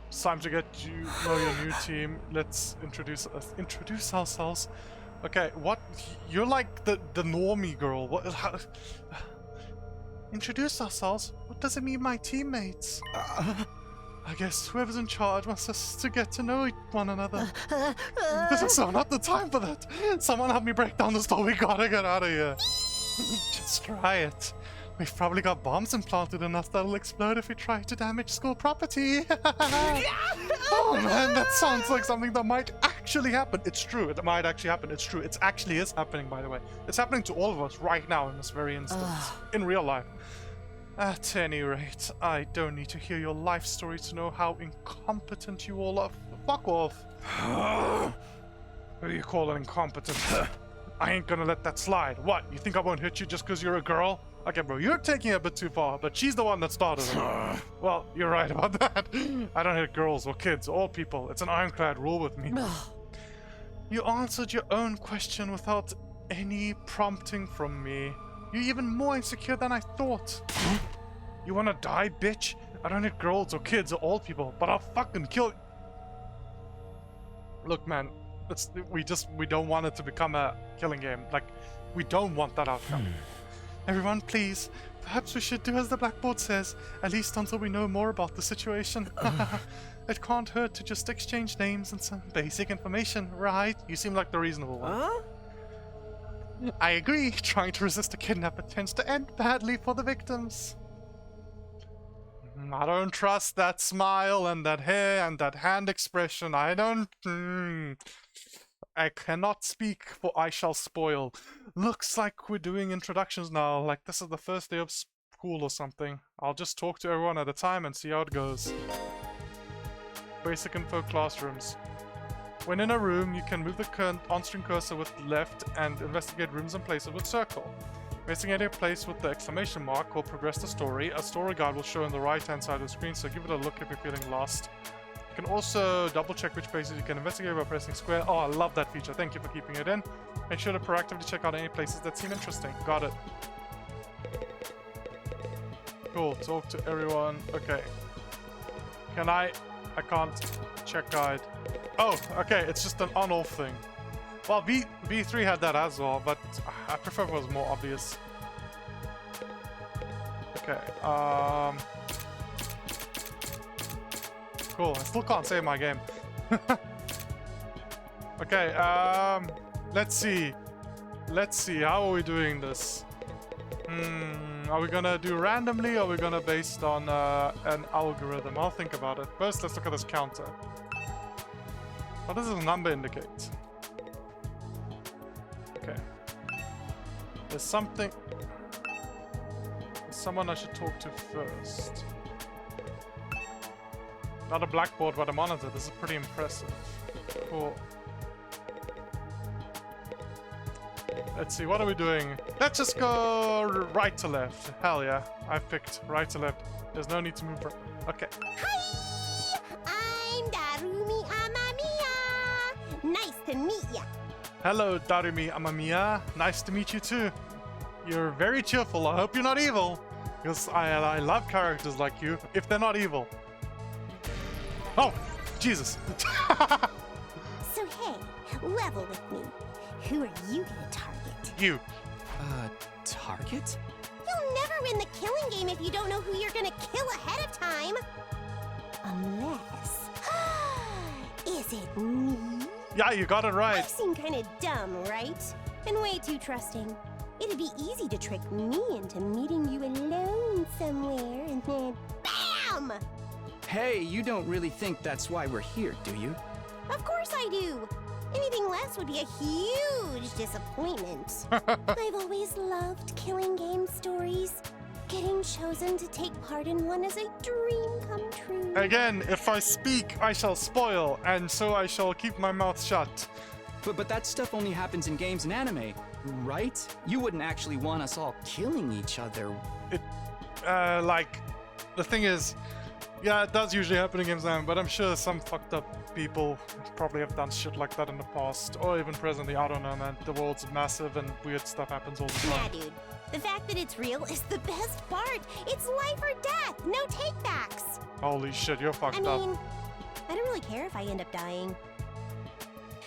It's time to get you know your new team. Let's introduce ourselves. Okay, what? You're like the normie girl. What? How, introduce ourselves? What does it mean, my teammates? I guess whoever's in charge wants us to get to know one another. This is so not the time for that. Someone help me break down this door. We gotta get out of here. Just try it. We've probably got bombs implanted in us that'll explode if we try to damage school property. Oh man, that sounds like something that might actually happen. It's true, it might actually happen. It's true, it actually is happening, by the way. It's happening to all of us right now in this very instance, in real life. At any rate, I don't need to hear your life story to know how incompetent you all are. Fuck off. What do you call it, incompetent? I ain't gonna let that slide. What, you think I won't hit you just because you're a girl? Okay, bro, you're taking it a bit too far, but she's the one that started it. Well, you're right about that. I don't hit girls or kids or people. It's an ironclad rule with me. You answered your own question without any prompting from me. You're even more insecure than I thought. You wanna die, bitch? I don't hit girls or kids or old people, but I'll fucking kill you. Look, man, we don't want it to become a killing game. Like, we don't want that outcome. Everyone, please. Perhaps we should do as the blackboard says, at least until we know more about the situation. It can't hurt to just exchange names and some basic information, right? You seem like the reasonable one. Huh? I agree. Trying to resist a kidnapper tends to end badly for the victims. I don't trust that smile and that hair and that hand expression. I don't... I cannot speak, for I shall spoil. Looks like we're doing introductions now, like this is the first day of school or something. I'll just talk to everyone at a time and see how it goes. Basic info classrooms. When in a room, you can move the on-screen cursor with left and investigate rooms and places with circle. Investigating a place with the exclamation mark will progress the story. A story guide will show on the right-hand side of the screen, so give it a look if you're feeling lost. You can also double-check which places you can investigate by pressing square. Oh, I love that feature. Thank you for keeping it in. Make sure to proactively check out any places that seem interesting. Got it. Cool. Talk to everyone. Okay. Can I can't check guide. Oh, okay. It's just an on-off thing. Well, V3 had that as well, but I prefer if it was more obvious. Okay. Cool. I still can't save my game. Okay. Let's see. How are we doing this? Are we gonna do randomly, or are we gonna based on an algorithm? I'll think about it. First, let's look at this counter. What does this number indicate? Okay. There's something... There's someone I should talk to first. Not a blackboard, but a monitor. This is pretty impressive. Cool. Let's see, what are we doing? Let's just go right to left. Hell yeah. I've picked right to left. There's no need to move. Okay. Hi! I'm Darumi Amamiya! Nice to meet ya! Hello, Darumi Amamiya. Nice to meet you too. You're very cheerful. I hope you're not evil. Because I love characters like you, if they're not evil. Oh, Jesus. So hey, level with me. Who are you gonna target? You. Target? You'll never win the killing game if you don't know who you're gonna kill ahead of time. Unless... Is it me? Yeah, you got it I right. seem kinda dumb, right? And way too trusting. It'd be easy to trick me into meeting you alone somewhere and then BAM! Hey, you don't really think that's why we're here, do you? Of course I do. Anything less would be a huge disappointment. I've always loved killing game stories. Getting chosen to take part in one is a dream come true. Again, if I speak, I shall spoil, and so I shall keep my mouth shut. But that stuff only happens in games and anime, right? You wouldn't actually want us all killing each other. Like, the thing is, yeah, it does usually happen in games now, but I'm sure some fucked up people probably have done shit like that in the past, or even presently, I don't know, man. The world's massive and weird stuff happens all the Yeah, time. dude. The fact that it's real is the best part. It's life or death, no takebacks. Holy shit, you're fucked I up. mean, I don't really care if I end up dying.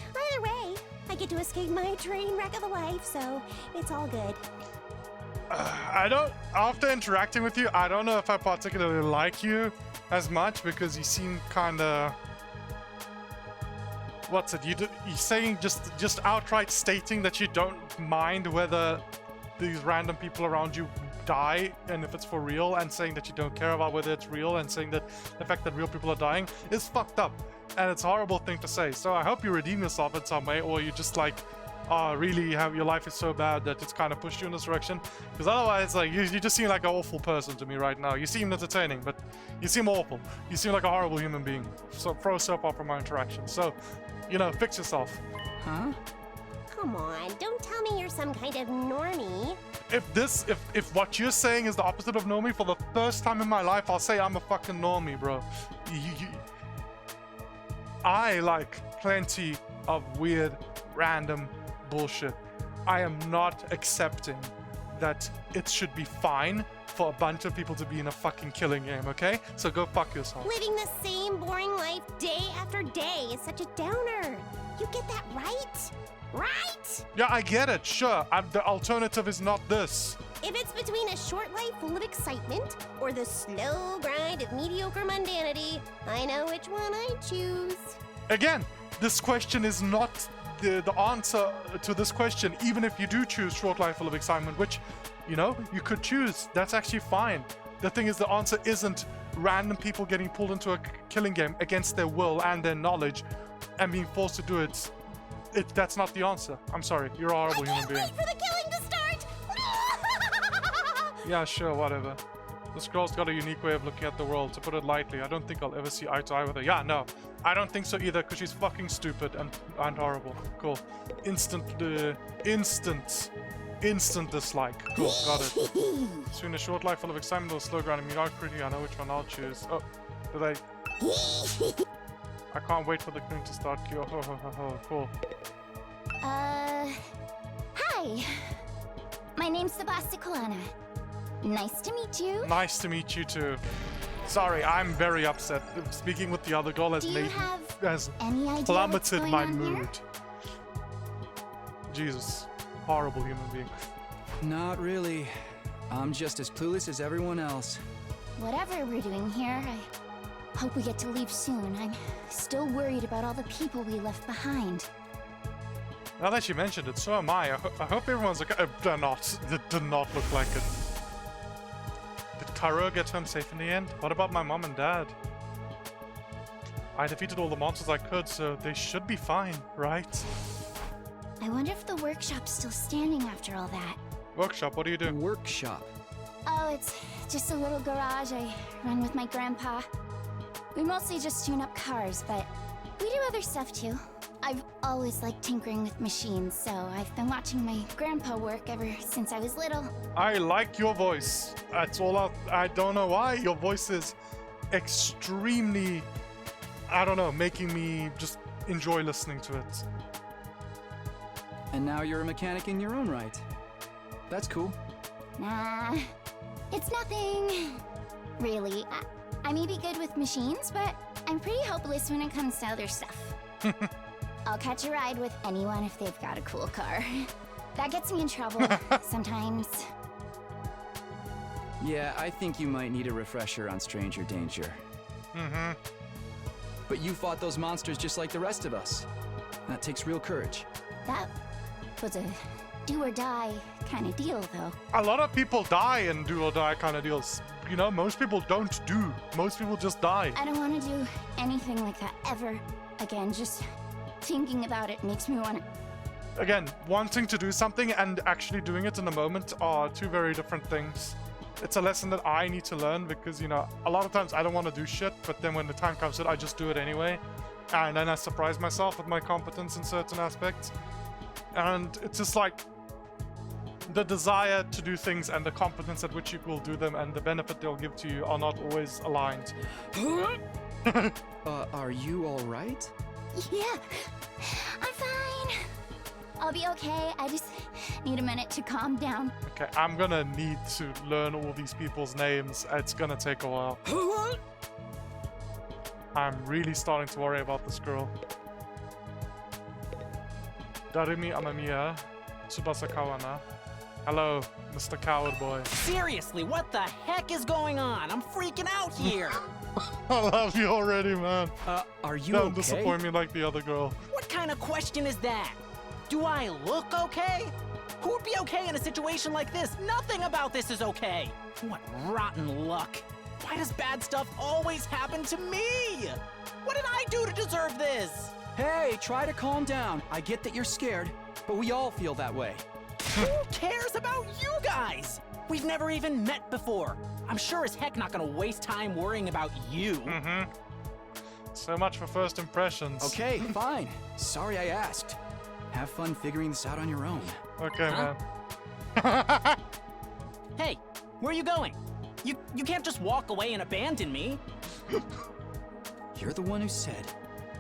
Either way, I get to escape my train wreck of a life, so it's all good. After interacting with you, I don't know if I particularly like you as much, because you seem kinda... What's it? You're saying just outright stating that you don't mind whether these random people around you die and if it's for real, and saying that you don't care about whether it's real, and saying that the fact that real people are dying is fucked up, and it's a horrible thing to say. So I hope you redeem yourself in some way, or you just like, really have your life is so bad that it's kind of pushed you in this direction. Because otherwise, like, you just seem like an awful person to me right now. You seem entertaining, but you seem awful. You seem like a horrible human being. So throw so far from our interaction. So, you know, fix yourself. Huh? Come on, don't tell me you're some kind of normie. If what you're saying is the opposite of normie, for the first time in my life, I'll say I'm a fucking normie, bro. I like plenty of weird, random bullshit. I am not accepting that it should be fine for a bunch of people to be in a fucking killing game, okay? So go fuck yourself. Living the same boring life day after day is such a downer. You get that right? Right? Yeah, I get it, sure. The alternative is not this. If it's between a short life full of excitement or the slow grind of mediocre mundanity, I know which one I choose. Again, this question is not the answer to this question, even if you do choose short life full of excitement, which, you know, you could choose. That's actually fine. The thing is, the answer isn't random people getting pulled into a killing game against their will and their knowledge and being forced to do it. That's not the answer. I'm sorry. You're a horrible human being. Wait for the killing to start! Yeah, sure, whatever. This girl's got a unique way of looking at the world, to put it lightly. I don't think I'll ever see eye to eye with her. Yeah, no. I don't think so either, because she's fucking stupid and horrible. Cool. Instant dislike. Cool, got it. Between a short life full of excitement or a slow grind of mediocrity, I know which one I'll choose. Oh, do they? I can't wait for the queen to start. Cool. Hi. My name's Sebastian. Nice to meet you. Nice to meet you too. Sorry, I'm very upset. Speaking with the other girl has Any idea plummeted what's my going on here? mood. Jesus. Horrible human being. Not really. I'm just as clueless as everyone else. Whatever we're doing here, I hope we get to leave soon. I'm still worried about all the people we left behind. Now that you mentioned it, so am I. I hope everyone's okay. They're not. They did not look like it. Did Karo get home safe in the end? What about my mom and dad? I defeated all the monsters I could, so they should be fine, right? I wonder if the workshop's still standing after all that. Workshop, what do you do? Workshop. Oh, it's just a little garage I run with my grandpa. We mostly just tune up cars, but we do other stuff too. I've always liked tinkering with machines, so I've been watching my grandpa work ever since I was little. I like your voice. That's all I don't know why. Your voice is extremely, I don't know, making me just enjoy listening to it. And now you're a mechanic in your own right. That's cool. Nah, it's nothing. Really, I may be good with machines, but I'm pretty hopeless when it comes to other stuff. I'll catch a ride with anyone if they've got a cool car. That gets me in trouble sometimes. Yeah, I think you might need a refresher on stranger danger. Mm-hmm. But you fought those monsters just like the rest of us. That takes real courage. That was a do or die kind of deal, though. A lot of people die in do or die kind of deals. You know, most people don't do. Most people just die. I don't want to do anything like that ever again. Just thinking about it makes me want to... Again, wanting to do something and actually doing it in the moment are two very different things. It's a lesson that I need to learn because, you know, a lot of times I don't want to do shit, but then when the time comes I just do it anyway. And then I surprise myself with my competence in certain aspects. And it's just like the desire to do things and the competence at which you will do them and the benefit they'll give to you are not always aligned. Are you all right? Yeah, I'm fine. I'll be okay. I just need a minute to calm down. Okay, I'm gonna need to learn all these people's names. It's gonna take a while. I'm really starting to worry about this girl. Darumi Amamiya, Tsubasa Kawana. Hello, Mr. Coward Boy. Seriously, what the heck is going on? I'm freaking out here. I love you already, man. Are you Don't okay? disappoint me like the other girl. What kind of question is that? Do I look okay? Who would be okay in a situation like this? Nothing about this is okay. What rotten luck. Why does bad stuff always happen to me? What did I do to deserve this? Hey, try to calm down. I get that you're scared, but we all feel that way. Who cares about you guys? We've never even met before. I'm sure as heck not gonna waste time worrying about you. Mm-hmm. So much for first impressions. Okay, fine. Sorry I asked. Have fun figuring this out on your own. Okay, Huh? man. Hey, where are you going? You can't just walk away and abandon me. You're the one who said.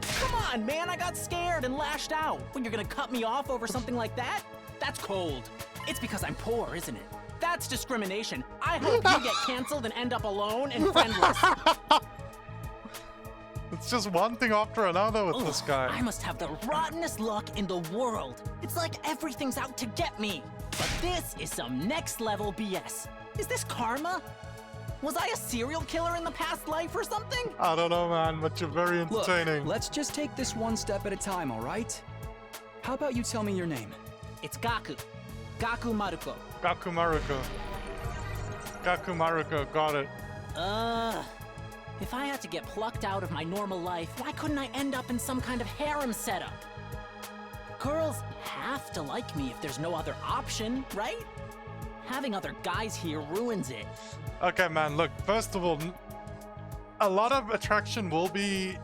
Come on, man, I got scared and lashed out. When you're gonna cut me off over something like that? That's cold. It's because I'm poor, isn't it? That's discrimination. I hope you get canceled and end up alone and friendless. It's just one thing after another with this guy. I must have the rottenest luck in the world. It's like everything's out to get me. But this is some next level BS. Is this karma? Was I a serial killer in the past life or something? I don't know, man, but you're very Look, entertaining. let's just take this one step at a time, all right? How about you tell me your name? It's Gaku. Gaku Maruko. Gaku Maruko. Gaku Maruko, got it. If I had to get plucked out of my normal life, why couldn't I end up in some kind of harem setup? Girls have to like me if there's no other option, right? Having other guys here ruins it. Okay, man, look, first of all, a lot of attraction will be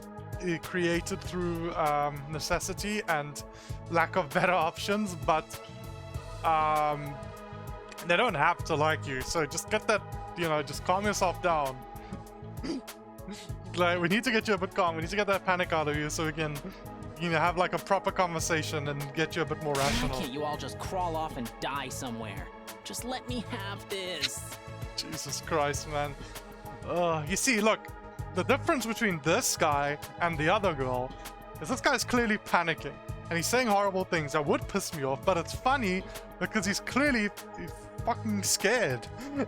created through necessity and lack of better options, but they don't have to like you, so just get that, you know, just calm yourself down. Like, we need to get you a bit calm, we need to get that panic out of you so we can, you know, have like a proper conversation and get you a bit more Why rational. can't you all just crawl off and die somewhere? Just let me have this. Jesus Christ, man. You see, look, the difference between this guy and the other girl is this guy's clearly panicking and he's saying horrible things that would piss me off, but it's funny because he's clearly fucking scared.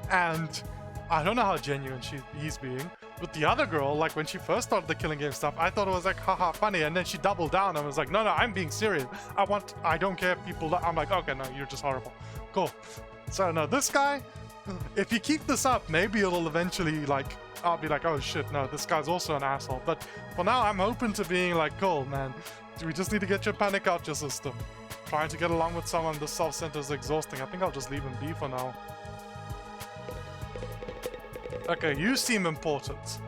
And I don't know how genuine he's being. With the other girl, like when she first started the killing game stuff, I thought it was like haha funny, and then she doubled down and was like, no, I'm being serious. I don't care if people, I'm like, okay, no, you're just horrible. Cool. So no, this guy, if you keep this up, maybe it'll eventually, like, I'll be like, oh shit, no, this guy's also an asshole. But for now, I'm open to being like, cool, man, we just need to get your panic out your system. Trying to get along with someone this self-centered is exhausting. I think I'll just leave him be for now. Okay, you seem important.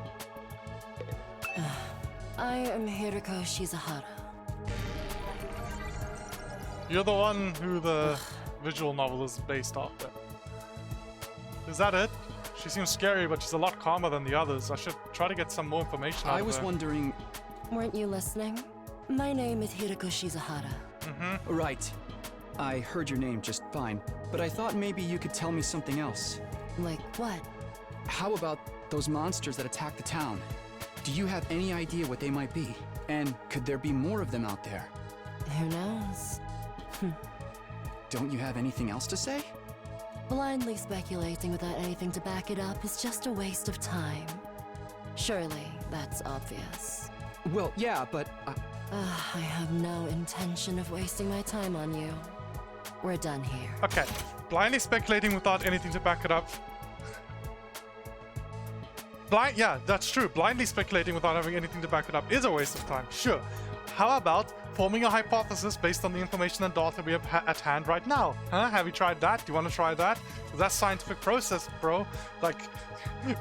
I am Hiriko Shizahara. You're the one who the visual novel is based after. Is that it? She seems scary, but she's a lot calmer than the others. I should try to get some more information out of her. I was wondering... Weren't you listening? My name is Hiriko Shizahara. Right. I heard your name just fine, but I thought maybe you could tell me something else. Like what? How about those monsters that attacked the town? Do you have any idea what they might be? And could there be more of them out there? Who knows? Don't you have anything else to say? Blindly speculating without anything to back it up is just a waste of time. Surely, that's obvious. Well, yeah, but... I have no intention of wasting my time on you. We're done here. Okay, blindly speculating without anything to back it up. Yeah, that's true. Blindly speculating without having anything to back it up is a waste of time. Sure. How about forming a hypothesis based on the information and data we have at hand right now? Huh? Have you tried that? Do you want to try that? That's scientific process, bro. Like,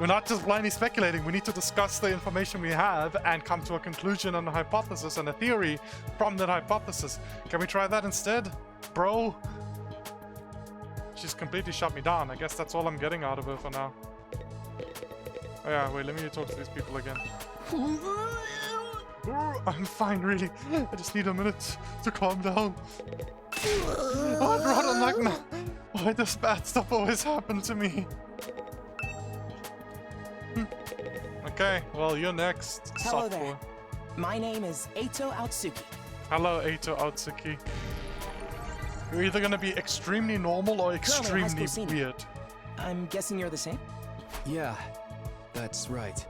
we're not just blindly speculating. We need to discuss the information we have and come to a conclusion and a hypothesis and a theory from that hypothesis. Can we try that instead, bro? She's completely shut me down. I guess that's all I'm getting out of her for now. Oh yeah, wait, let me talk to these people again. I'm fine, really. I just need a minute to calm down. Oh, rotten nightmare. Why does bad stuff always happen to me? Okay, well, you're next. Hello software. there. My name is Eito Aotsuki. Hello, Eito Aotsuki. You're either gonna be extremely normal or Currently a high school extremely senior. weird. I'm guessing you're the same? Yeah, that's right.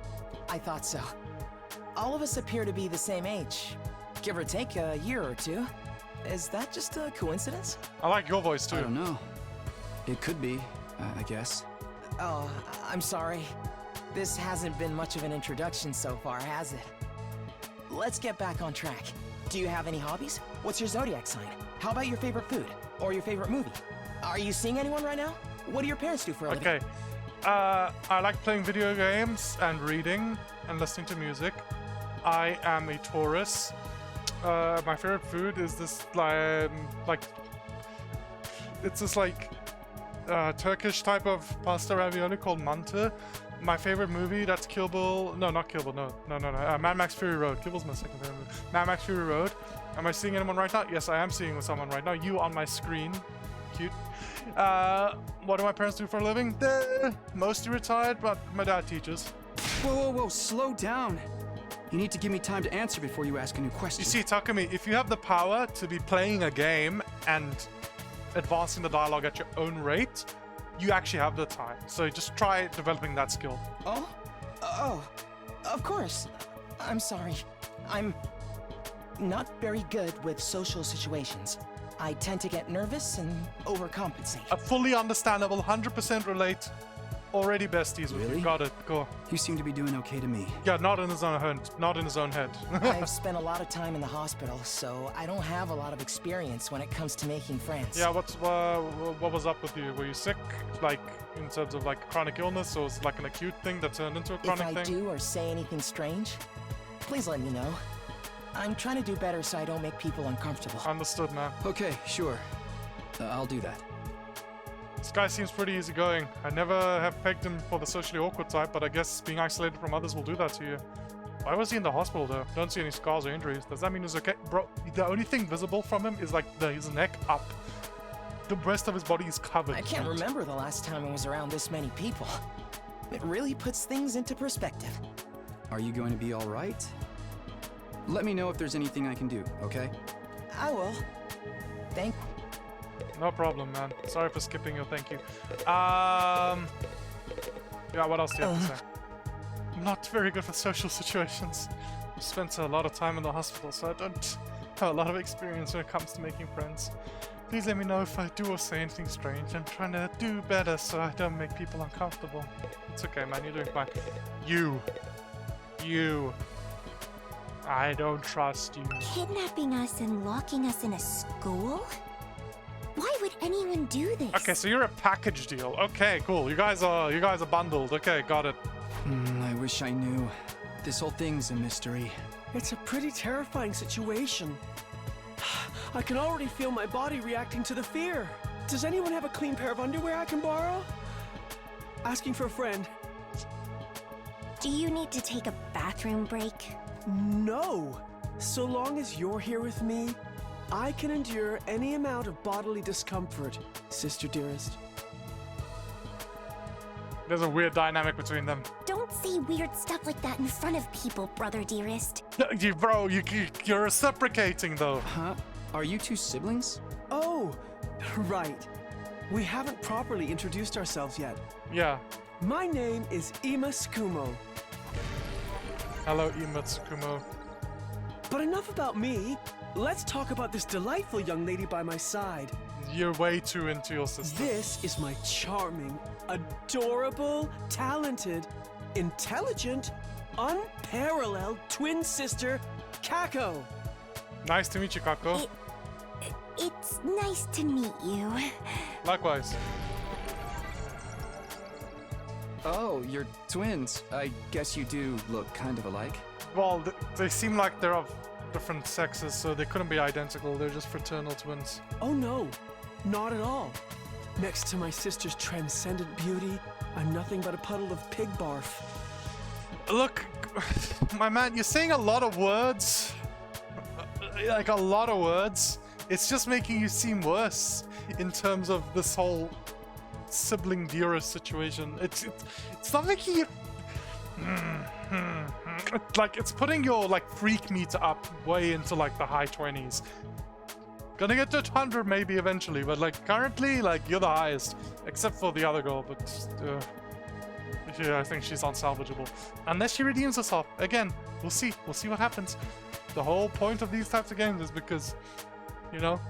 I thought so. All of us appear to be the same age. Give or take a year or two. Is that just a coincidence? I like your voice too. I don't know. It could be, I guess. Oh, I'm sorry. This hasn't been much of an introduction so far, has it? Let's get back on track. Do you have any hobbies? What's your zodiac sign? How about your favorite food? Or your favorite movie? Are you seeing anyone right now? What do your parents do for a living? Okay. I like playing video games and reading and listening to music. I am a Taurus. My favorite food is this like it's this like Turkish type of pasta ravioli called mantı. My favorite movie, that's Kill Bill. No, not Kill Bill. No. Mad Max Fury Road. Kill Bill's my second favorite movie. Mad Max Fury Road. Am I seeing anyone right now? Yes, I am seeing someone right now. You on my screen. Cute. What do my parents do for a living? They're mostly retired, but my dad teaches. Whoa, slow down. You need to give me time to answer before you ask a new question. You see, Takumi, if you have the power to be playing a game and advancing the dialogue at your own rate, you actually have the time. So just try developing that skill. Oh, of course. I'm sorry. I'm not very good with social situations. I tend to get nervous and overcompensate. A fully understandable, 100% relate. Already besties with Really? you. Got it. Go. You seem to be doing okay to me. Yeah, not in his own head. Not in his own head. I've spent a lot of time in the hospital, so I don't have a lot of experience when it comes to making friends. Yeah, what was up with you? Were you sick? Like, in terms of like chronic illness, or was it like an acute thing that turned into a chronic If I thing? do or say anything strange, please let me know. I'm trying to do better so I don't make people uncomfortable. Understood, man. Okay, sure. I'll do that. This guy seems pretty easygoing. I never have pegged him for the socially awkward type, but I guess being isolated from others will do that to you. Why was he in the hospital though? Don't see any scars or injuries. Does that mean he's okay? Bro, the only thing visible from him is like his neck up. The rest of his body is covered. I can't remember the last time I was around this many people. It really puts things into perspective. Are you going to be all right? Let me know if there's anything I can do, okay? I will. Thank you. No problem, man. Sorry for skipping your thank you. Yeah, what else do you have to say? I'm not very good with social situations. I've spent a lot of time in the hospital, so I don't have a lot of experience when it comes to making friends. Please let me know if I do or say anything strange. I'm trying to do better so I don't make people uncomfortable. It's okay, man. You're doing fine. You. I don't trust you. Kidnapping us and locking us in a school? Why would anyone do this? Okay, so you're a package deal. Okay, cool. You guys are bundled. Okay, got it. I wish I knew. This whole thing's a mystery. It's a pretty terrifying situation. I can already feel my body reacting to the fear. Does anyone have a clean pair of underwear I can borrow? Asking for a friend. Do you need to take a bathroom break? No. So long as you're here with me, I can endure any amount of bodily discomfort, sister dearest. There's a weird dynamic between them. Don't say weird stuff like that in front of people, brother dearest. You're reciprocating though. Huh? Are you two siblings? Oh, right. We haven't properly introduced ourselves yet. Yeah. My name is Ima Tsukumo. Hello, Ima Tsukumo. But enough about me. Let's talk about this delightful young lady by my side. You're way too into your sister. This is my charming, adorable, talented, intelligent, unparalleled twin sister, Kako. Nice to meet you, Kako. It's nice to meet you. Likewise. Oh, you're twins. I guess you do look kind of alike. Well, they seem like they're of different sexes, so they couldn't be identical. They're just fraternal twins. Oh no, not at all. Next to my sister's transcendent beauty, I'm nothing but a puddle of pig barf. Look, my man, you're saying a lot of words. Like, a lot of words. It's just making you seem worse in terms of this whole sibling dearest situation. It's not making you... Like, it's putting your, like, freak meter up way into, like, the high 20s. Gonna get to 100 maybe eventually, but, like, currently, like, you're the highest. Except for the other girl, but, yeah, I think she's unsalvageable. Unless she redeems herself. Again, we'll see. We'll see what happens. The whole point of these types of games is because, you know,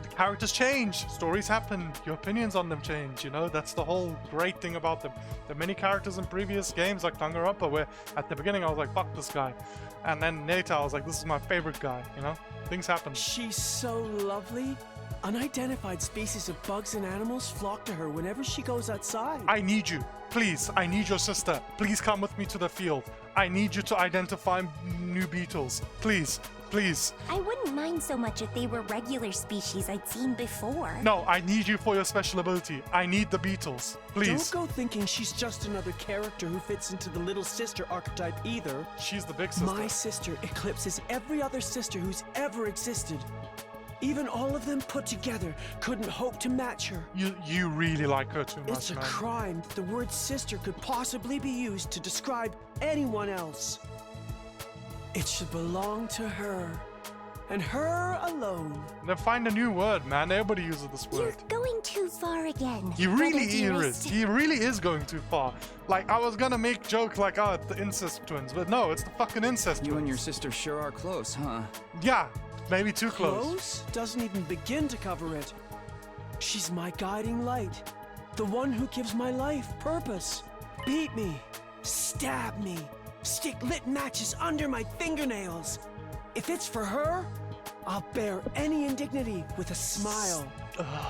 the characters change, stories happen, your opinions on them change, you know? That's the whole great thing about them. There are many characters in previous games like Danganronpa where at the beginning I was like, fuck this guy. And then later I was like, this is my favorite guy, you know? Things happen. She's so lovely. Unidentified species of bugs and animals flock to her whenever she goes outside. I need you. Please, I need your sister. Please come with me to the field. I need you to identify new beetles. Please, please. I wouldn't mind so much if they were regular species I'd seen before. No, I need you for your special ability. I need the beetles. Please. Don't go thinking she's just another character who fits into the little sister archetype either. She's the big sister. My sister eclipses every other sister who's ever existed. Even all of them put together couldn't hope to match her. You really like her too much, It's a man. crime that the word sister could possibly be used to describe anyone else. It should belong to her. and her alone. Then find a new word, man. Everybody uses this You're word. going too far again. He really Brother is. dearest. He really is going too far. Like, I was gonna make joke like, oh, it's the incest twins, but no, it's the fucking incest twins. You and your sister sure are close, huh? Yeah, maybe too close. Close doesn't even begin to cover it. She's my guiding light, the one who gives my life purpose. Beat me, stab me, stick lit matches under my fingernails. If it's for her, I'll bear any indignity with a smile.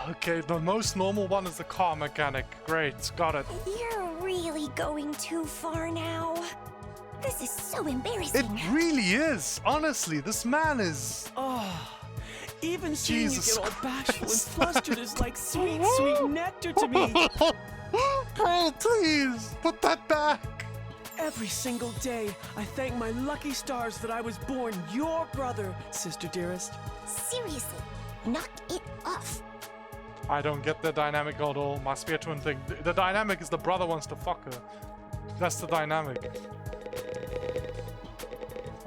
Okay, the most normal one is the car mechanic. Great, got it. You're really going too far now. This is so It embarrassing. really is. Honestly, this man is. Oh, even seeing Jesus you get all bashful and Christ. flustered is like sweet, sweet nectar to me. Bro, please put that back. Every single day, I thank my lucky stars that I was born your brother, sister dearest. Seriously, knock it off. I don't get the dynamic at all. My spear twin thing. The dynamic is the brother wants to fuck her. That's the dynamic.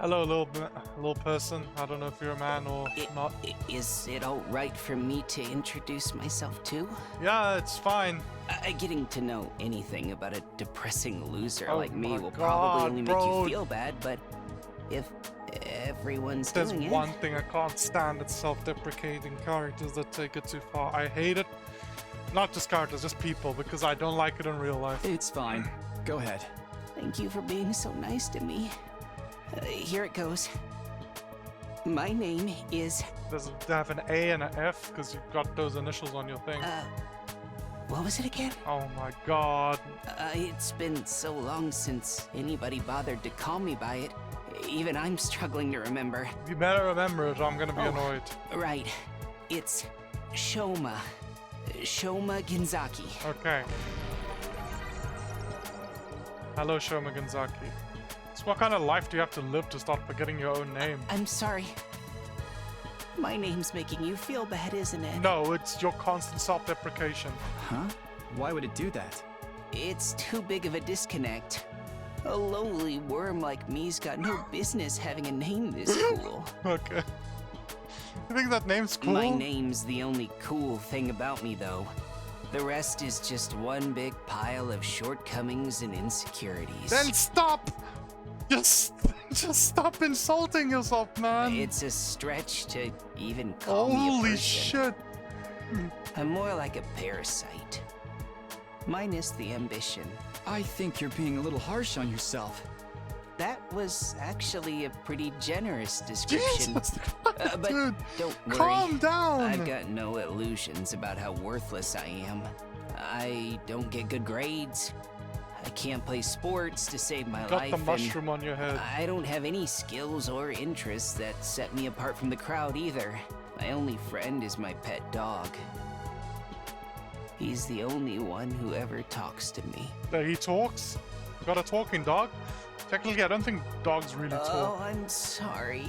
Hello, little person. I don't know if you're a man or not. Is it alright for me to introduce myself too? Yeah, it's fine. Getting to know anything about a depressing loser Oh like me my will God, probably only make bro. you feel bad, but if everyone's There's doing one it... thing I can't stand. It's self-deprecating characters that take it too far. I hate it. Not just characters, just people, because I don't like it in real life. It's fine. Go ahead. Thank you for being so nice to me. Here it goes. My name is... Does it have an A and an F? Because you've got those initials on your thing. What was it again? Oh my god. It's been so long since anybody bothered to call me by it. Even I'm struggling to remember. You better remember it or I'm gonna be annoyed. Right. It's Shoma. Shoma Genzaki. Okay. Hello, Shoma Genzaki. So what kind of life do you have to live to start forgetting your own name? I'm sorry. My name's making you feel bad, isn't it? No, it's your constant self-deprecation. Huh? Why would it do that? It's too big of a disconnect. A lowly worm like me's got no business having a name this cool. Okay. You think that name's cool? My name's the only cool thing about me, though. The rest is just one big pile of shortcomings and insecurities. Then stop! Just stop insulting yourself, man. It's a stretch to even call me a Holy person. shit. I'm more like a parasite. Minus the ambition. I think you're being a little harsh on yourself. That was actually a pretty generous description. Jesus, but dude, don't worry. calm down. I've got no illusions about how worthless I am. I don't get good grades. I can't play sports to save my Got life. the mushroom on your head. I don't have any skills or interests that set me apart from the crowd either. My only friend is my pet dog. He's the only one who ever talks to me. He talks? Got a talking dog? Technically, I don't think dogs really Oh, talk. I'm sorry.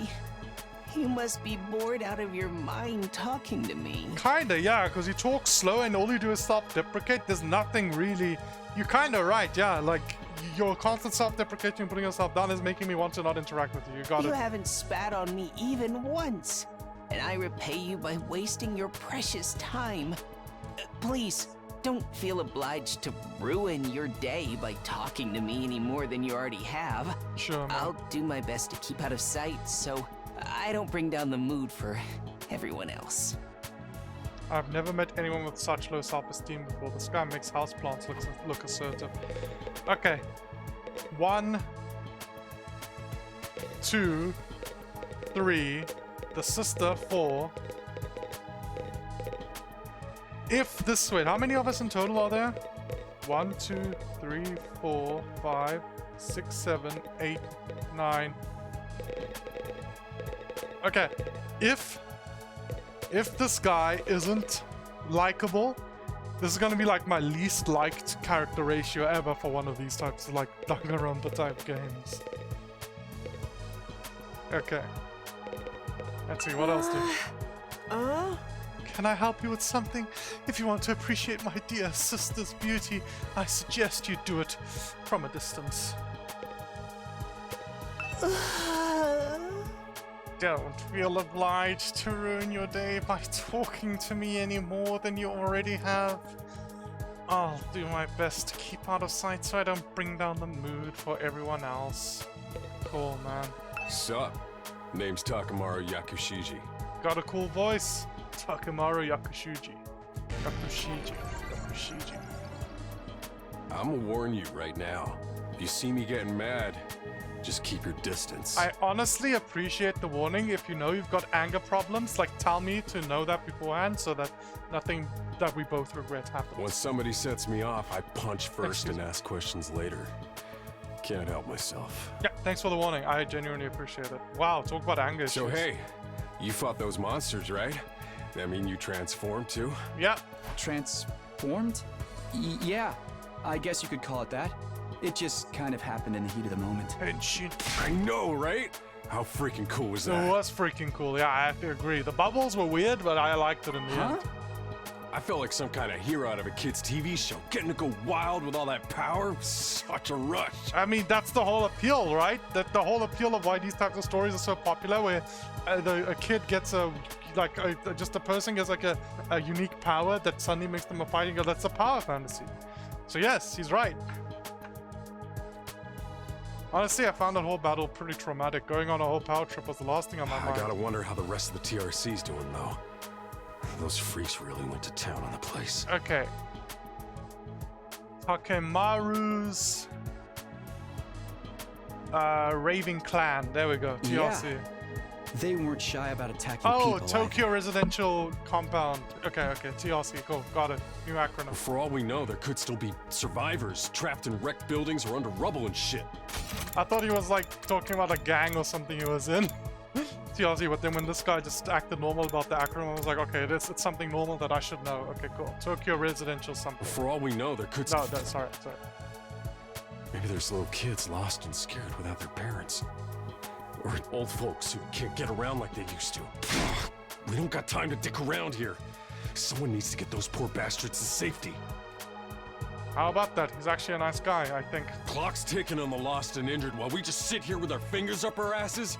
You must be bored out of your mind talking to me. Kinda, yeah, because you talk slow and all you do is self-deprecate. There's nothing really... You're kinda right, yeah, like, your constant self-deprecating and putting yourself down is making me want to not interact with you. You got You it. haven't spat on me even once, and I repay you by wasting your precious time. Please, don't feel obliged to ruin your day by talking to me any more than you already have. Sure, man. I'll do my best to keep out of sight so I don't bring down the mood for everyone else. I've never met anyone with such low self-esteem before. This guy makes houseplants look assertive. Okay. 1, 2, 3, the sister 4. If this... Wait, how many of us in total are there? 1, 2, 3, 4, 5, 6, 7, 8, 9. Okay. If this guy isn't likable, this is gonna be like my least liked character ratio ever for one of these types of like Danganronpa type games. Okay. Let's see, what else do? Can I help you with something? If you want to appreciate my dear sister's beauty, I suggest you do it from a distance. don't feel obliged to ruin your day by talking to me any more than you already have. I'll do my best to keep out of sight so I don't bring down the mood for everyone else. Cool, man. Sup? Name's Takamaru Yakushiji. Got a cool voice? Takamaru Yakushiji. Yakushiji. I'ma warn you right now. If you see me getting mad, just keep your distance. I honestly appreciate the warning. If you know you've got anger problems, like tell me to know that beforehand so that nothing that we both regret happens. When somebody sets me off, I punch first and ask questions later. Can't help myself. Yeah, thanks for the warning. I genuinely appreciate it. Wow, talk about anger So issues. hey, you fought those monsters, right? That mean you transformed too? Yeah. Transformed? Yeah, I guess you could call it that. It just kind of happened in the heat of the moment. I know, right? How freaking cool was that? It was freaking cool. Yeah, I have to agree. The bubbles were weird, but I liked it in the end. I felt like some kind of hero out of a kid's TV show. Getting to go wild with all that power, such a rush. I mean, that's the whole appeal, right? That the whole appeal of why these types of stories are so popular, where a kid gets just a person gets like a unique power that suddenly makes them a fighting god. That's a power fantasy. So yes, he's right. Honestly, I found that whole battle pretty traumatic. Going on a whole power trip was the last thing on my mind. I gotta wonder how the rest of the TRC's doing, though. Those freaks really went to town on the place. Okay. Takemaru's Raving Clan. There we go. TRC. Yeah. They weren't shy about attacking people. Oh, Tokyo Residential Compound. Okay. TRC. Cool. Got it. New acronym. For all we know, there could still be survivors trapped in wrecked buildings or under rubble and shit. I thought he was like talking about a gang or something he was in. TRC, but then when this guy just acted normal about the acronym, I was like, okay, it's something normal that I should know. Okay, cool. Tokyo Residential something. For all we know, there could No, sorry. Maybe there's little kids lost and scared without their parents. Or old folks who can't get around like they used to. We don't got time to dick around here. Someone needs to get those poor bastards to safety. How about that? He's actually a nice guy, I think. Clock's ticking on the lost and injured while we just sit here with our fingers up our asses?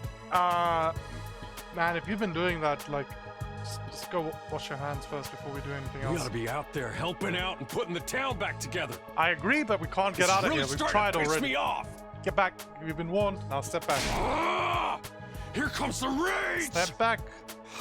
Man, if you've been doing that, like, just go wash your hands first before we do anything else. We gotta be out there helping out and putting the town back together. I agree, but we can't get out of here. We've tried already. Piss me off. Get back. You've been warned. Now step back. Here comes the rage! Step back.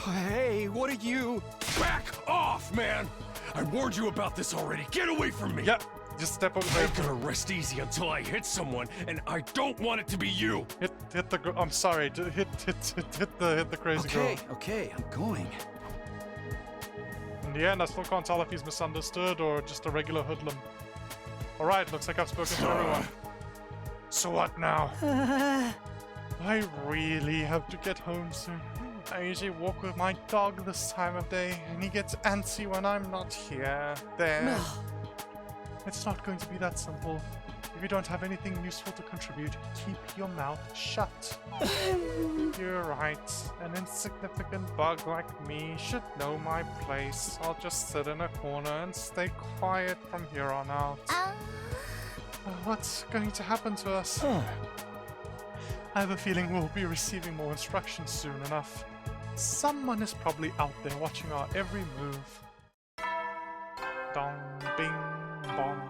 Hey, what are you? Back off, man! I warned you about this already. Get away from me! Yep. Just step over I there. ain't gonna rest easy until I hit someone, and I don't want it to be you. Hit the. I'm sorry. Hit the crazy girl. Okay, I'm going. In the end, I still can't tell if he's misunderstood or just a regular hoodlum. All right, looks like I've spoken to everyone. So what now? I really have to get home soon. I usually walk with my dog this time of day, and he gets antsy when I'm not here. There. It's not going to be that simple. If you don't have anything useful to contribute, keep your mouth shut. You're right. An insignificant bug like me should know my place. I'll just sit in a corner and stay quiet from here on out. What's going to happen to us? I have a feeling we'll be receiving more instructions soon enough. Someone is probably out there watching our every move. Dong, bing, bong.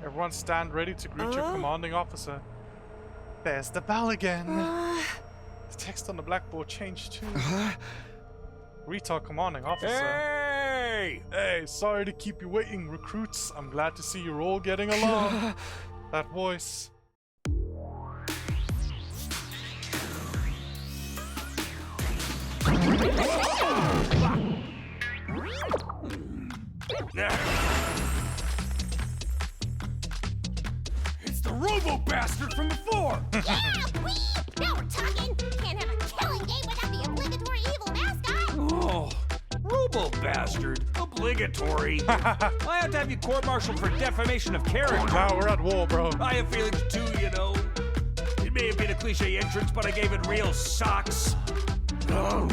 Everyone stand ready to greet your commanding officer. There's the bell again. The text on the blackboard changed too. Greet our commanding officer. Hey! Hey, sorry to keep you waiting, recruits. I'm glad to see you're all getting along. That voice. It's the robo-bastard from before! Yeah, whee! Now we're talking! Can't have a killing game without the obligatory evil mascot! Oh, robo-bastard. Obligatory. I have to have you court-martialed for defamation of character. Now we're at war, bro. I have feelings too, you know. It may have been a cliche entrance, but I gave it real socks. Oh.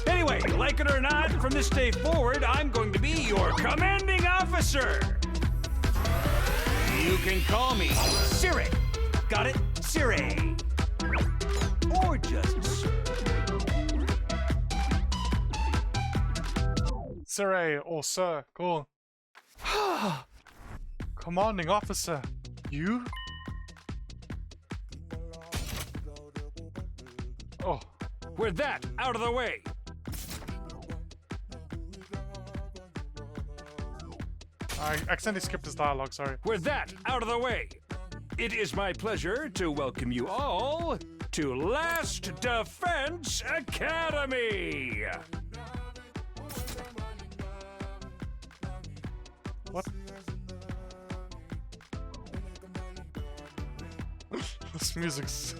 Anyway, like it or not, from this day forward, I'm going to be your commanding officer. You can call me Siri. Got it? Siri. or just Sir or sir, cool. Commanding officer, you? Oh. With that out of the way. I accidentally skipped his dialogue, sorry. With that out of the way, it is my pleasure to welcome you all to Last Defense Academy. What? This music's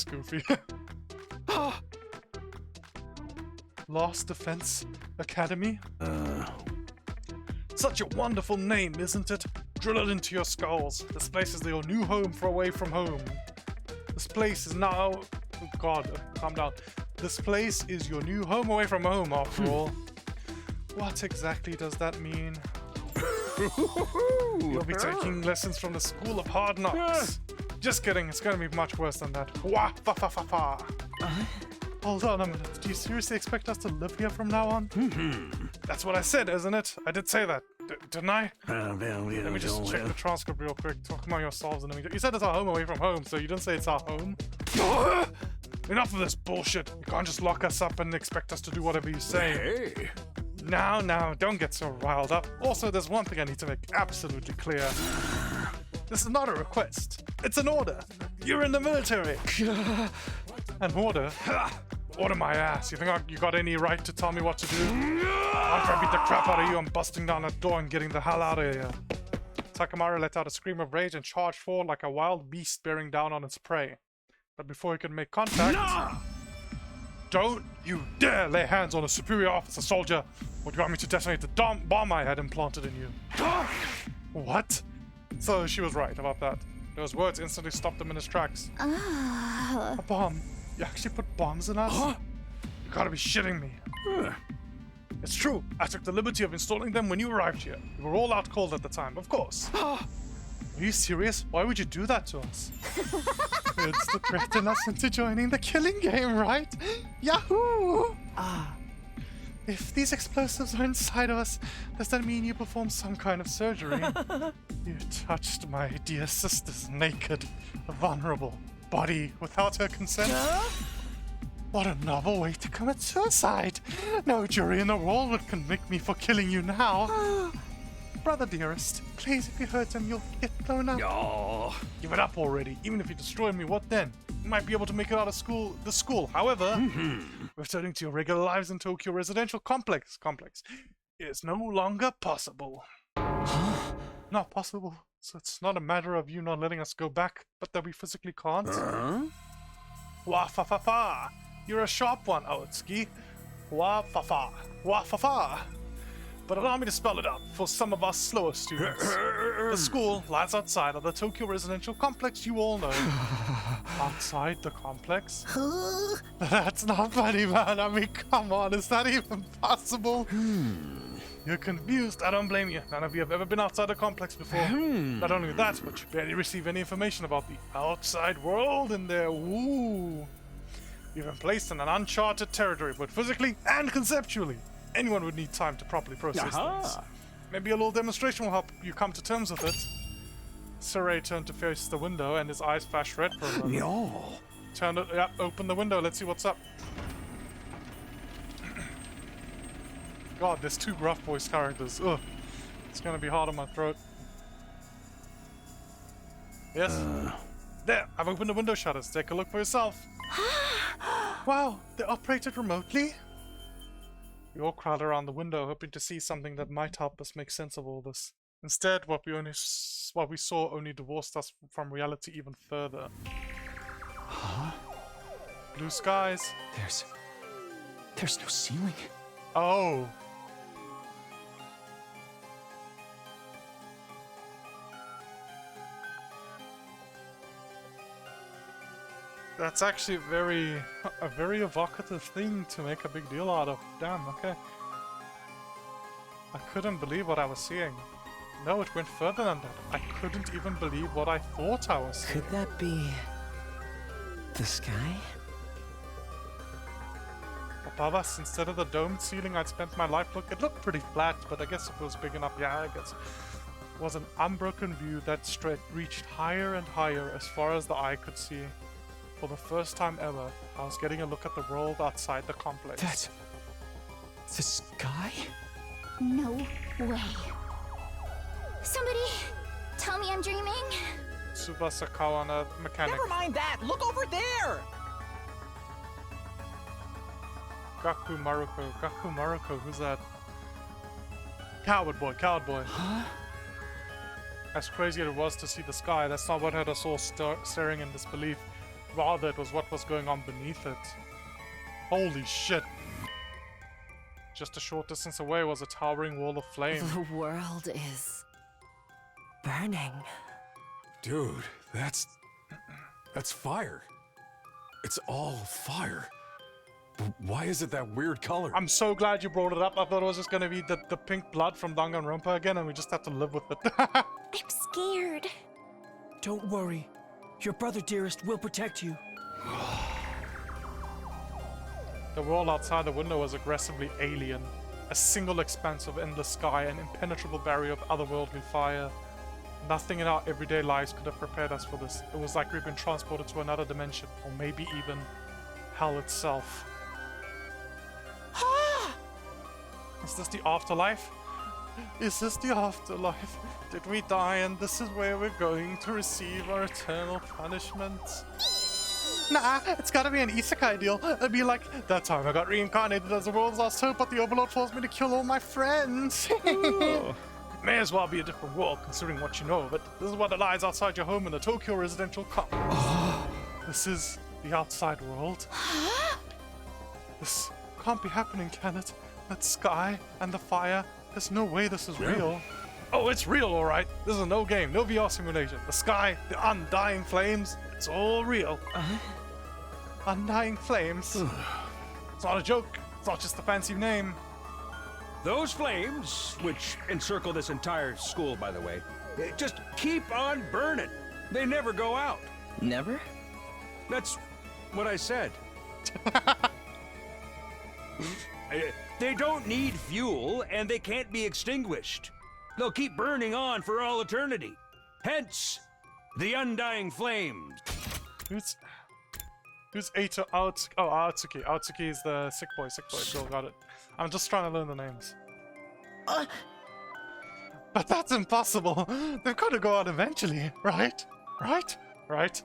goofy. Last Defense Academy? Such a wonderful name, isn't it? Drill it into your skulls. This place is your new home for away from home. This place is now... Oh God, calm down. This place is your new home away from home, after all. What exactly does that mean? You'll be taking lessons from the School of Hard Knocks. Just kidding, it's gonna be much worse than that. Wah, fa, fa, fa, fa. Hold on a minute. Do you seriously expect us to live here from now on? That's what I said, isn't it? I did say that, didn't I? Let me just check the transcript real quick. Talk among yourselves and you said it's our home away from home, so you didn't say it's our home? Enough of this bullshit. You can't just lock us up and expect us to do whatever you say. Hey. Now, don't get so riled up. Also, there's one thing I need to make absolutely clear. This is not a request. It's an order. You're in the military. An order? Order my ass. You think you got any right to tell me what to do? After I beat the crap out of you, I'm busting down that door and getting the hell out of here. Takamaru let out a scream of rage and charged forward like a wild beast bearing down on its prey. But before he could make contact... No! Don't you dare lay hands on a superior officer, soldier! Or do you want me to detonate the bomb I had implanted in you? What? So she was right about that. Those words instantly stopped him in his tracks. A bomb? You actually put bombs in us? You gotta be shitting me. It's true. I took the liberty of installing them when you arrived here. We were all out cold at the time, of course. Are you serious? Why would you do that to us? It's to threaten us into joining the killing game, right? Yahoo! If these explosives are inside of us, does that mean you performed some kind of surgery? You touched my dear sister's naked, vulnerable body without her consent? What a novel way to commit suicide! No jury in the world would convict me for killing you now. Brother dearest, please, if you hurt him, you'll get blown up. No. Give it up already. Even if you destroy me, what then? You might be able to make it out of the school. However, returning to your regular lives in Tokyo Residential Complex is no longer possible. Not possible. So it's not a matter of you not letting us go back, but that we physically can't? Wah fa fa fa. You're a sharp one, Aotsuki. Wah fa fa. Wah fa fa. But allow me to spell it out for some of us slower students. The school lies outside of the Tokyo Residential Complex you all know. Outside the complex? That's not funny, man. I mean, come on, is that even possible? You're confused. I don't blame you. None of you have ever been outside the complex before. Not only that, but you barely receive any information about the outside world in there. Ooh. You've been placed in an uncharted territory, both physically and conceptually. Anyone would need time to properly process things. Maybe a little demonstration will help you come to terms with it. Saray turned to face the window and his eyes flashed red for a moment. Open the window, let's see what's up. God, there's two rough voice characters. Ugh. It's gonna be hard on my throat. Yes? There, I've opened the window shutters. Take a look for yourself. Wow, they're operated remotely? We all crowd around the window, hoping to see something that might help us make sense of all this. Instead, what we saw only divorced us from reality even further. Blue skies. There's no ceiling. Oh. That's actually a very evocative thing to make a big deal out of. Damn, okay. I couldn't believe what I was seeing. No, it went further than that. I couldn't even believe what I thought I was seeing. Could that be the sky? Above us, instead of the domed ceiling I'd spent my life looking, it looked pretty flat, but I guess if it was big enough, yeah, I guess. Was an unbroken view that reached higher and higher as far as the eye could see. For the first time ever, I was getting a look at the world outside the complex. That's the sky? No way. Somebody tell me I'm dreaming. Tsubasa Kawana, mechanic. Never mind that! Look over there! Gaku Maruko, who's that? Coward boy. Huh? As crazy as it was to see the sky, that's not what had us all staring in disbelief. Rather, it was what was going on beneath it. Holy shit. Just a short distance away was a towering wall of flame. The world is burning. Dude, that's fire. It's all fire. But why is it that weird color? I'm so glad you brought it up. I thought it was just gonna be the pink blood from Danganronpa again, and we just have to live with it. I'm scared. Don't worry. Your brother, dearest, will protect you. The world outside the window was aggressively alien. A single expanse of endless sky, an impenetrable barrier of otherworldly fire. Nothing in our everyday lives could have prepared us for this. It was like we'd been transported to another dimension, or maybe even hell itself. Is this the afterlife? Is this the afterlife? Did we die and this is where we're going to receive our eternal punishment? Nah, it's gotta be an isekai deal. It'd be like, that time I got reincarnated as the world's last hope, but the Overlord forced me to kill all my friends. May as well be a different world, considering what you know of it. This is what lies outside your home in the Tokyo residential complex. This is the outside world. This can't be happening, can it? That sky and the fire. There's no way this is real. Oh, it's real, alright. This is no game, no VR simulation. The sky, the undying flames, it's all real. Undying flames. It's not a joke. It's not just a fancy name. Those flames, which encircle this entire school, by the way, just keep on burning. They never go out. Never? That's what I said. They don't need fuel, and they can't be extinguished. They'll keep burning on for all eternity. Hence, the undying flames. Who's Eito Aotsuki? Oh, Aotsuki. Aotsuki is the sick boy. Still got it. I'm just trying to learn the names. But that's impossible. They've got to go out eventually, right? Right?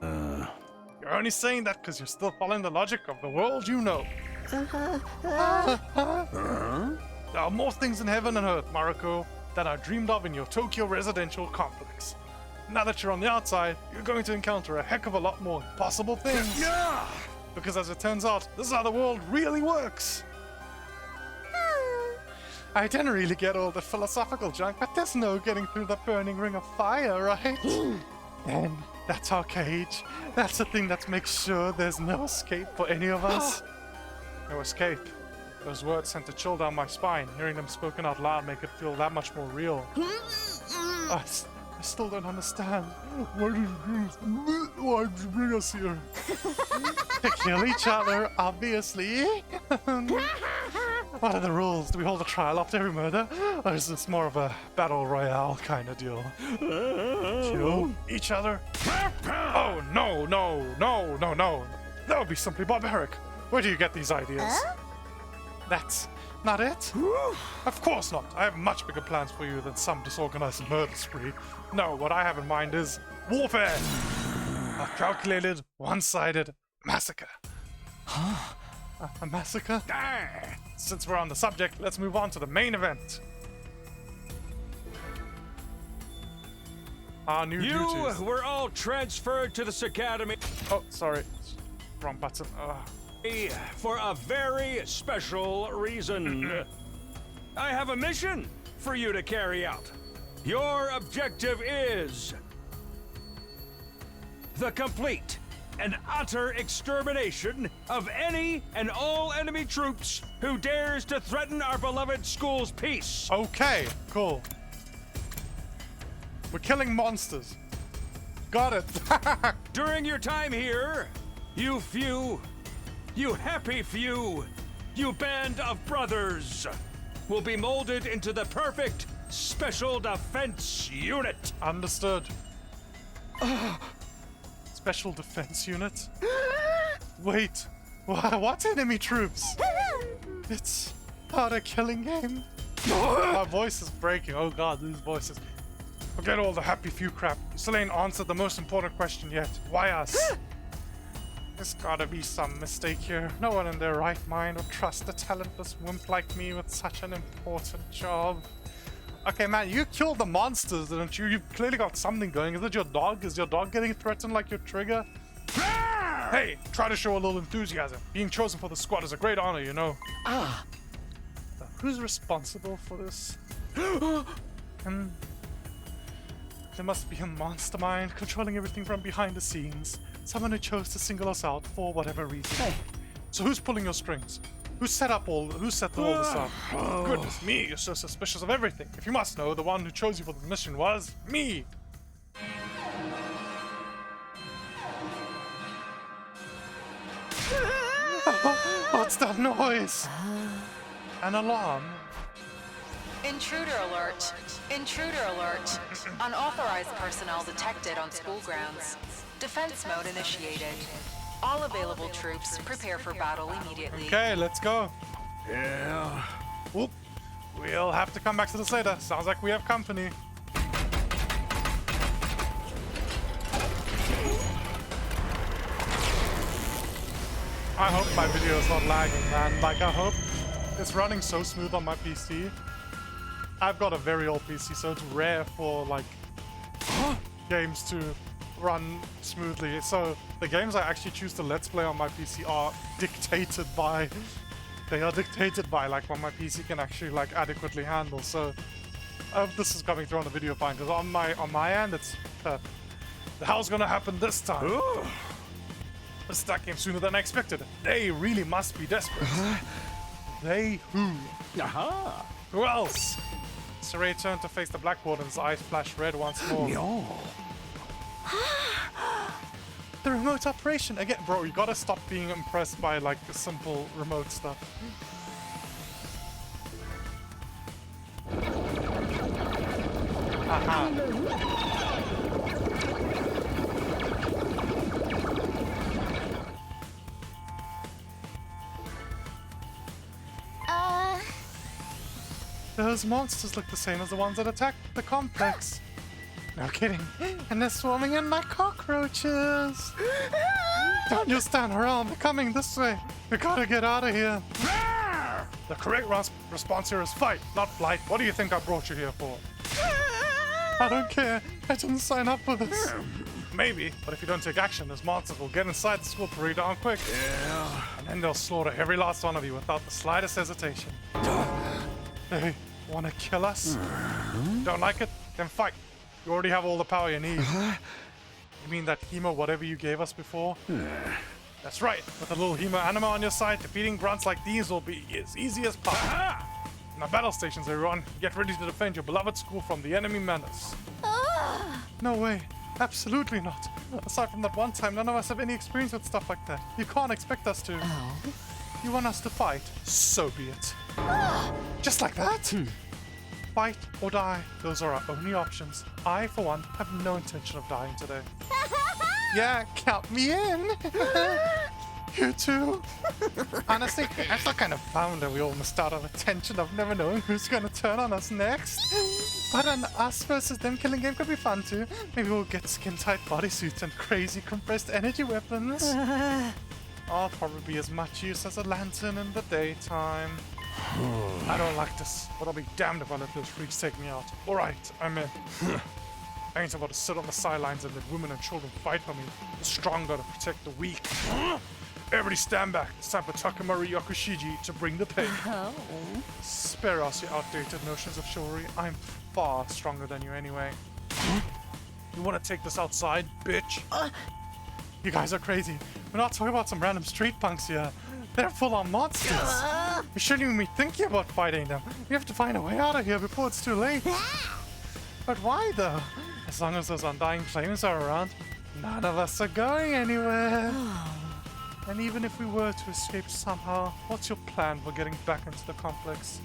You're only saying that because you're still following the logic of the world you know. There are more things in heaven and earth, Maruko, than are dreamed of in your Tokyo residential complex. Now that you're on the outside, you're going to encounter a heck of a lot more impossible things. Yeah! Because as it turns out, this is how the world really works. I didn't really get all the philosophical junk, but there's no getting through the burning ring of fire, right? And that's our cage. That's the thing that makes sure there's no escape for any of us. No escape. Those words sent a chill down my spine. Hearing them spoken out loud make it feel that much more real. I still don't understand. Why did you bring us here? To kill each other, obviously. What are the rules? Do we hold a trial after every murder? Or is this more of a battle royale kind of deal? Kill each other? Oh, no. That would be simply barbaric. Where do you get these ideas? That's not it? Of course not. I have much bigger plans for you than some disorganized murder spree. No, what I have in mind is warfare. A calculated, one-sided massacre. A massacre? Since we're on the subject, let's move on to the main event. Our new duties. You were all transferred to this academy. Oh, sorry. Wrong button. For a very special reason. I have a mission for you to carry out. Your objective is the complete and utter extermination of any and all enemy troops who dares to threaten our beloved school's peace. Okay, cool. We're killing monsters. Got it. During your time here, You few, you happy few, you band of brothers, will be molded into the perfect Special Defense Unit. Understood. Special Defense Unit? Wait, what enemy troops? It's not a killing game. My voice is breaking. Oh god, these voices. Forget all the happy few crap. You still ain't answered the most important question yet. Why us? There's gotta be some mistake here. No one in their right mind would trust a talentless wimp like me with such an important job. Okay, man, you killed the monsters, didn't you? You've clearly got something going. Is it your dog? Is your dog getting threatened like your trigger? Hey, try to show a little enthusiasm. Being chosen for the squad is a great honor, you know. Who's responsible for this? There must be a monster mind controlling everything from behind the scenes. Someone who chose to single us out for whatever reason. Hey. So who's pulling your strings? Who set all this up? Goodness me, you're so suspicious of everything. If you must know, the one who chose you for the mission was me. What's that noise? An alarm. Intruder alert. Intruder alert. Unauthorized personnel detected on school grounds. Defense mode initiated. All available troops prepare for battle immediately. Okay, let's go. Yeah. Oop. We'll have to come back to this later. Sounds like we have company. I hope my video is not lagging, man. Like, I hope it's running so smooth on my PC. I've got a very old PC, so it's rare for, like, games to run smoothly. So the games I actually choose to let's play on my PC are dictated by... They are dictated by, like, what my PC can actually, like, adequately handle. So I hope this is coming through on the video fine, because on my end, it's perfect. The hell's gonna happen this time? That came sooner than I expected. They really must be desperate. They who? Aha! Who else? Saray turned to face the Blackboard and his eyes flashed red once more. No. The remote operation again, bro. You gotta stop being impressed by like the simple remote stuff. Aha. Those monsters look the same as the ones that attacked the complex. No kidding. And they're swarming in like cockroaches. Don't just stand around. They're coming this way. We gotta get out of here. The correct response here is fight, not flight. What do you think I brought you here for? I don't care. I didn't sign up for this. Maybe, but if you don't take action, those monsters will get inside the school pretty darn quick. Yeah. And then they'll slaughter every last one of you without the slightest hesitation. They want to kill us? Don't like it? Then fight. You already have all the power you need. You mean that Hemo whatever you gave us before? That's right. With a little Hemo anima on your side, defeating grunts like these will be as easy as pie. Now battle stations, everyone. Get ready to defend your beloved school from the enemy menace. No way. Absolutely not. Aside from that one time, none of us have any experience with stuff like that. You can't expect us to. You want us to fight? So be it. Just like that? Fight or die. Those are our only options. I, for one, have no intention of dying today. Yeah, count me in. You too. Honestly, I'm still kind of bummed that we all missed out on the tension of never knowing who's gonna turn on us next. But an us versus them killing game could be fun too. Maybe we'll get skin-tight bodysuits and crazy compressed energy weapons. I'll probably be as much use as a lantern in the daytime. I don't like this, but I'll be damned if I let those freaks take me out. Alright, I'm in. I ain't about to sit on the sidelines and let women and children fight for me. The strong gotta protect the weak. Everybody stand back. It's time for Takamori Yakushiji to bring the pain. Spare us your outdated notions of chivalry. I'm far stronger than you anyway. You wanna take this outside, bitch? You guys are crazy. We're not talking about some random street punks here. They're full-on monsters. We shouldn't even be thinking about fighting them. We have to find a way out of here before it's too late. But why though? As long as those undying flames are around, none of us are going anywhere. And even if we were to escape somehow, what's your plan for getting back into the complex?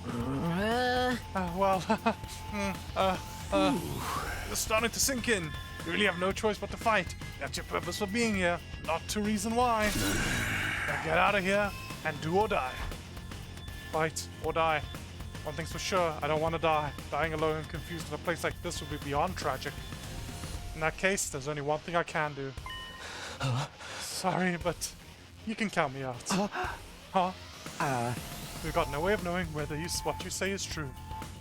It's starting to sink in. You really have no choice but to fight. That's your purpose for being here, not to reason why. Now get out of here and do or die. Fight or die. One thing's for sure, I don't want to die. Dying alone and confused in a place like this would be beyond tragic. In that case, there's only one thing I can do. Sorry, but you can count me out. We've got no way of knowing whether what you say is true.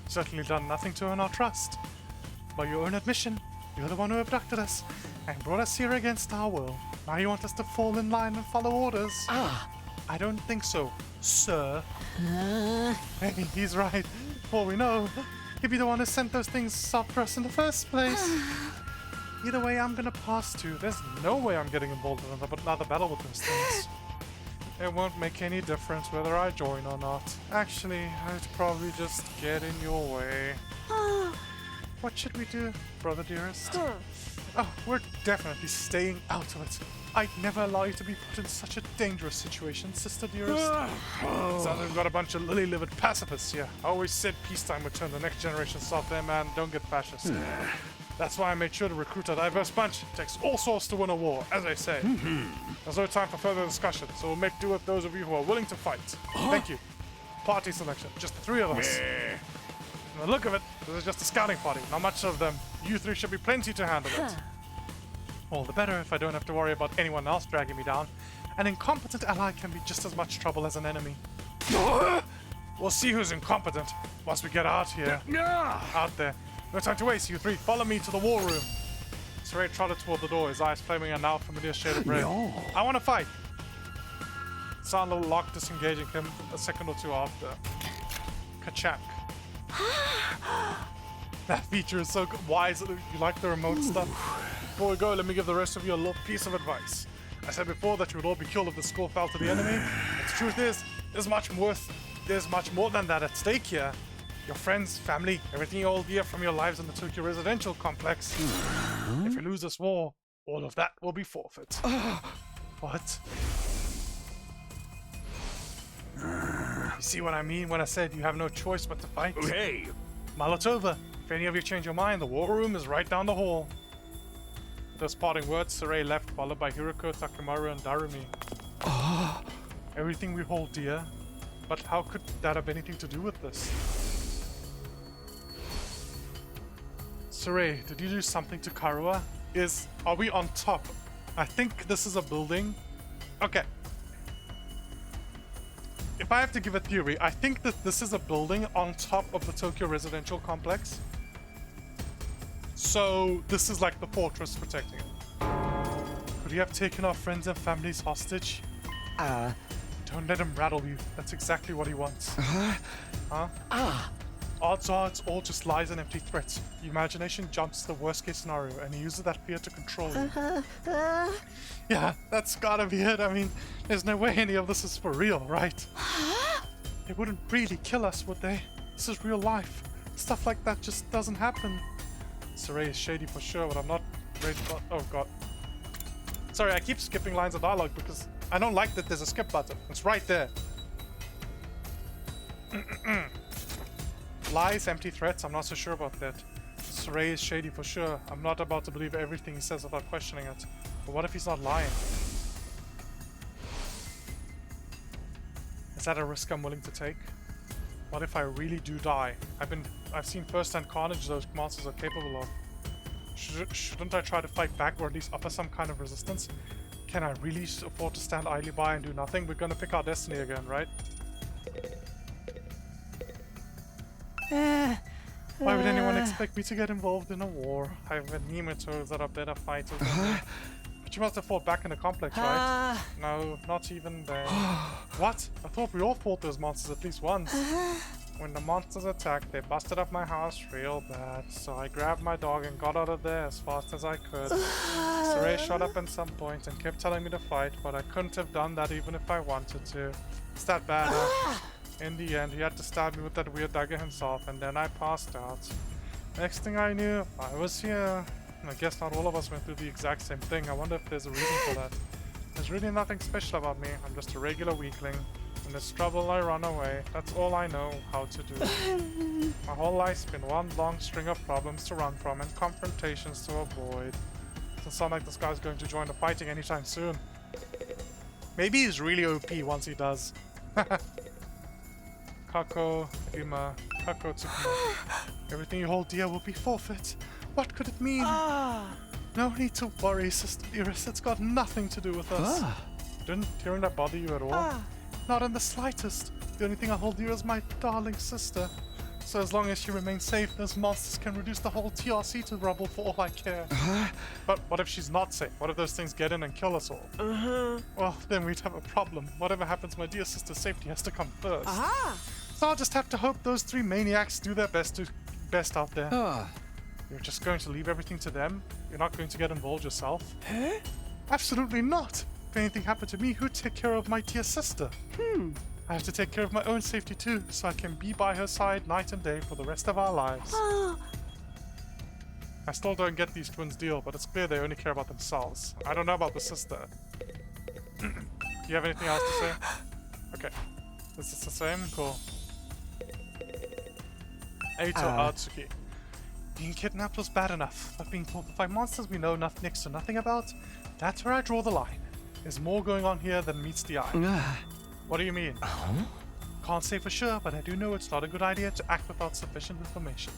Certainly done nothing to earn our trust. By your own admission, you're the one who abducted us and brought us here against our will. Now you want us to fall in line and follow orders? I don't think so, sir. Maybe he's right. For all we know, he'd be the one who sent those things after us in the first place. Either way, I'm gonna pass too. There's no way I'm getting involved in another battle with those things. It won't make any difference whether I join or not. Actually, I'd probably just get in your way. What should we do, brother dearest? Oh, we're definitely staying out of it. I'd never allow you to be put in such a dangerous situation, sister dearest. Sounds like we've got a bunch of lily-livered pacifists here. I always said peacetime would turn the next generation soft there, man. Don't get fascist. That's why I made sure to recruit a diverse bunch. It takes all sorts to win a war, as I say. There's no time for further discussion, so we'll make do with those of you who are willing to fight. Thank you. Party selection, just the three of us. From the look of it, this is just a scouting party, not much of them. You three should be plenty to handle it. All the better if I don't have to worry about anyone else dragging me down. An incompetent ally can be just as much trouble as an enemy. We'll see who's incompetent once we get out here. Out there. No time to waste, you three. Follow me to the war room. Saray trotted toward the door, his eyes flaming a now familiar shade of red. I want to fight. Sound a little locked, disengaging him a second or two after. Kachak. That feature is so good. Why is it you like the remote stuff? Before we go, let me give the rest of you a little piece of advice. I said before that you would all be killed if the score fell to the enemy. But the truth is, there's much more than that at stake here. Your friends, family, everything you hold dear from your lives in the Tokyo residential complex. If you lose this war, all of that will be forfeit. What? You see what I mean when I said you have no choice but to fight? Hey! Molotova, if any of you change your mind, the war room is right down the hall. With those parting words, Saray left, followed by Hiroko, Takumaru, and Darumi. Everything we hold dear, but how could that have anything to do with this? Saray, did you do something to Karua? Are we on top? I think this is a building. Okay. If I have to give a theory, I think that this is a building on top of the Tokyo residential complex. So this is like the fortress protecting it. Could he have taken our friends and families hostage? Don't let him rattle you. That's exactly what he wants. Odds are it's all just lies and empty threats. The imagination jumps to the worst case scenario and he uses that fear to control you. Yeah, that's gotta be it. I mean, there's no way any of this is for real, right? They wouldn't really kill us, would they? This is real life. Stuff like that just doesn't happen. Saray is shady for sure, but I'm not ready for... Oh god. Sorry, I keep skipping lines of dialogue because I don't like that there's a skip button. It's right there. Lies, empty threats, I'm not so sure about that. Saray is shady for sure. I'm not about to believe everything he says without questioning it. But what if he's not lying? Is that a risk I'm willing to take? What if I really do die? I've seen first-hand carnage those monsters are capable of. Shouldn't I try to fight back or at least offer some kind of resistance? Can I really afford to stand idly by and do nothing? We're gonna pick our destiny again, right? Why would anyone expect me to get involved in a war? I have nematodes that are better fighters than me. But you must have fought back in the complex, right? No, not even then. What? I thought we all fought those monsters at least once. When the monsters attacked, they busted up my house real bad. So I grabbed my dog and got out of there as fast as I could. Saray shot up at some point and kept telling me to fight, but I couldn't have done that even if I wanted to. It's that bad, huh? In the end, he had to stab me with that weird dagger himself, and then I passed out. Next thing I knew, I was here. I guess not all of us went through the exact same thing. I wonder if there's a reason for that. There's really nothing special about me. I'm just a regular weakling. When there's trouble, I run away. That's all I know how to do. My whole life's been one long string of problems to run from and confrontations to avoid. Doesn't sound like this guy's going to join the fighting anytime soon. Maybe he's really OP once he does. Kako, Rima, Kako, Tsukuma. Everything you hold dear will be forfeit. What could it mean? No need to worry, Sister Dearest. It's got nothing to do with us. Didn't hearing that bother you at all? Not in the slightest. The only thing I hold dear is my darling sister. So as long as she remains safe, those monsters can reduce the whole TRC to rubble for all I care. But what if she's not safe? What if those things get in and kill us all? Well, then we'd have a problem. Whatever happens, my dear sister's safety has to come first. So I'll just have to hope those three maniacs do their best out there. You're just going to leave everything to them? You're not going to get involved yourself? Absolutely not! If anything happened to me, who'd take care of my dear sister? I have to take care of my own safety too, so I can be by her side night and day for the rest of our lives. I still don't get these twins' deal, but it's clear they only care about themselves. I don't know about the sister. Do you have anything else to say? Okay. Is this the same? Cool. Eito Atsuki. Being kidnapped was bad enough, but being pulled by monsters we know next to nothing about, that's where I draw the line. There's more going on here than meets the eye. What do you mean? Can't say for sure, but I do know it's not a good idea to act without sufficient information.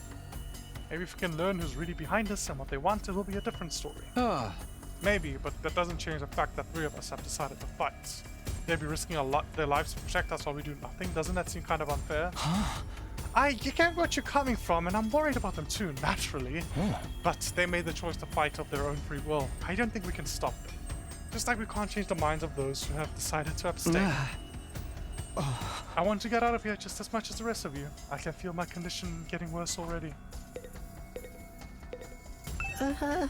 Maybe if we can learn who's really behind this and what they want, it'll be a different story. Maybe, but that doesn't change the fact that three of us have decided to fight. They'd be risking their lives to protect us while we do nothing. Doesn't that seem kind of unfair? I get what you're coming from, and I'm worried about them too, naturally. But they made the choice to fight of their own free will. I don't think we can stop them. Just like we can't change the minds of those who have decided to abstain. I want to get out of here just as much as the rest of you. I can feel my condition getting worse already. Hey,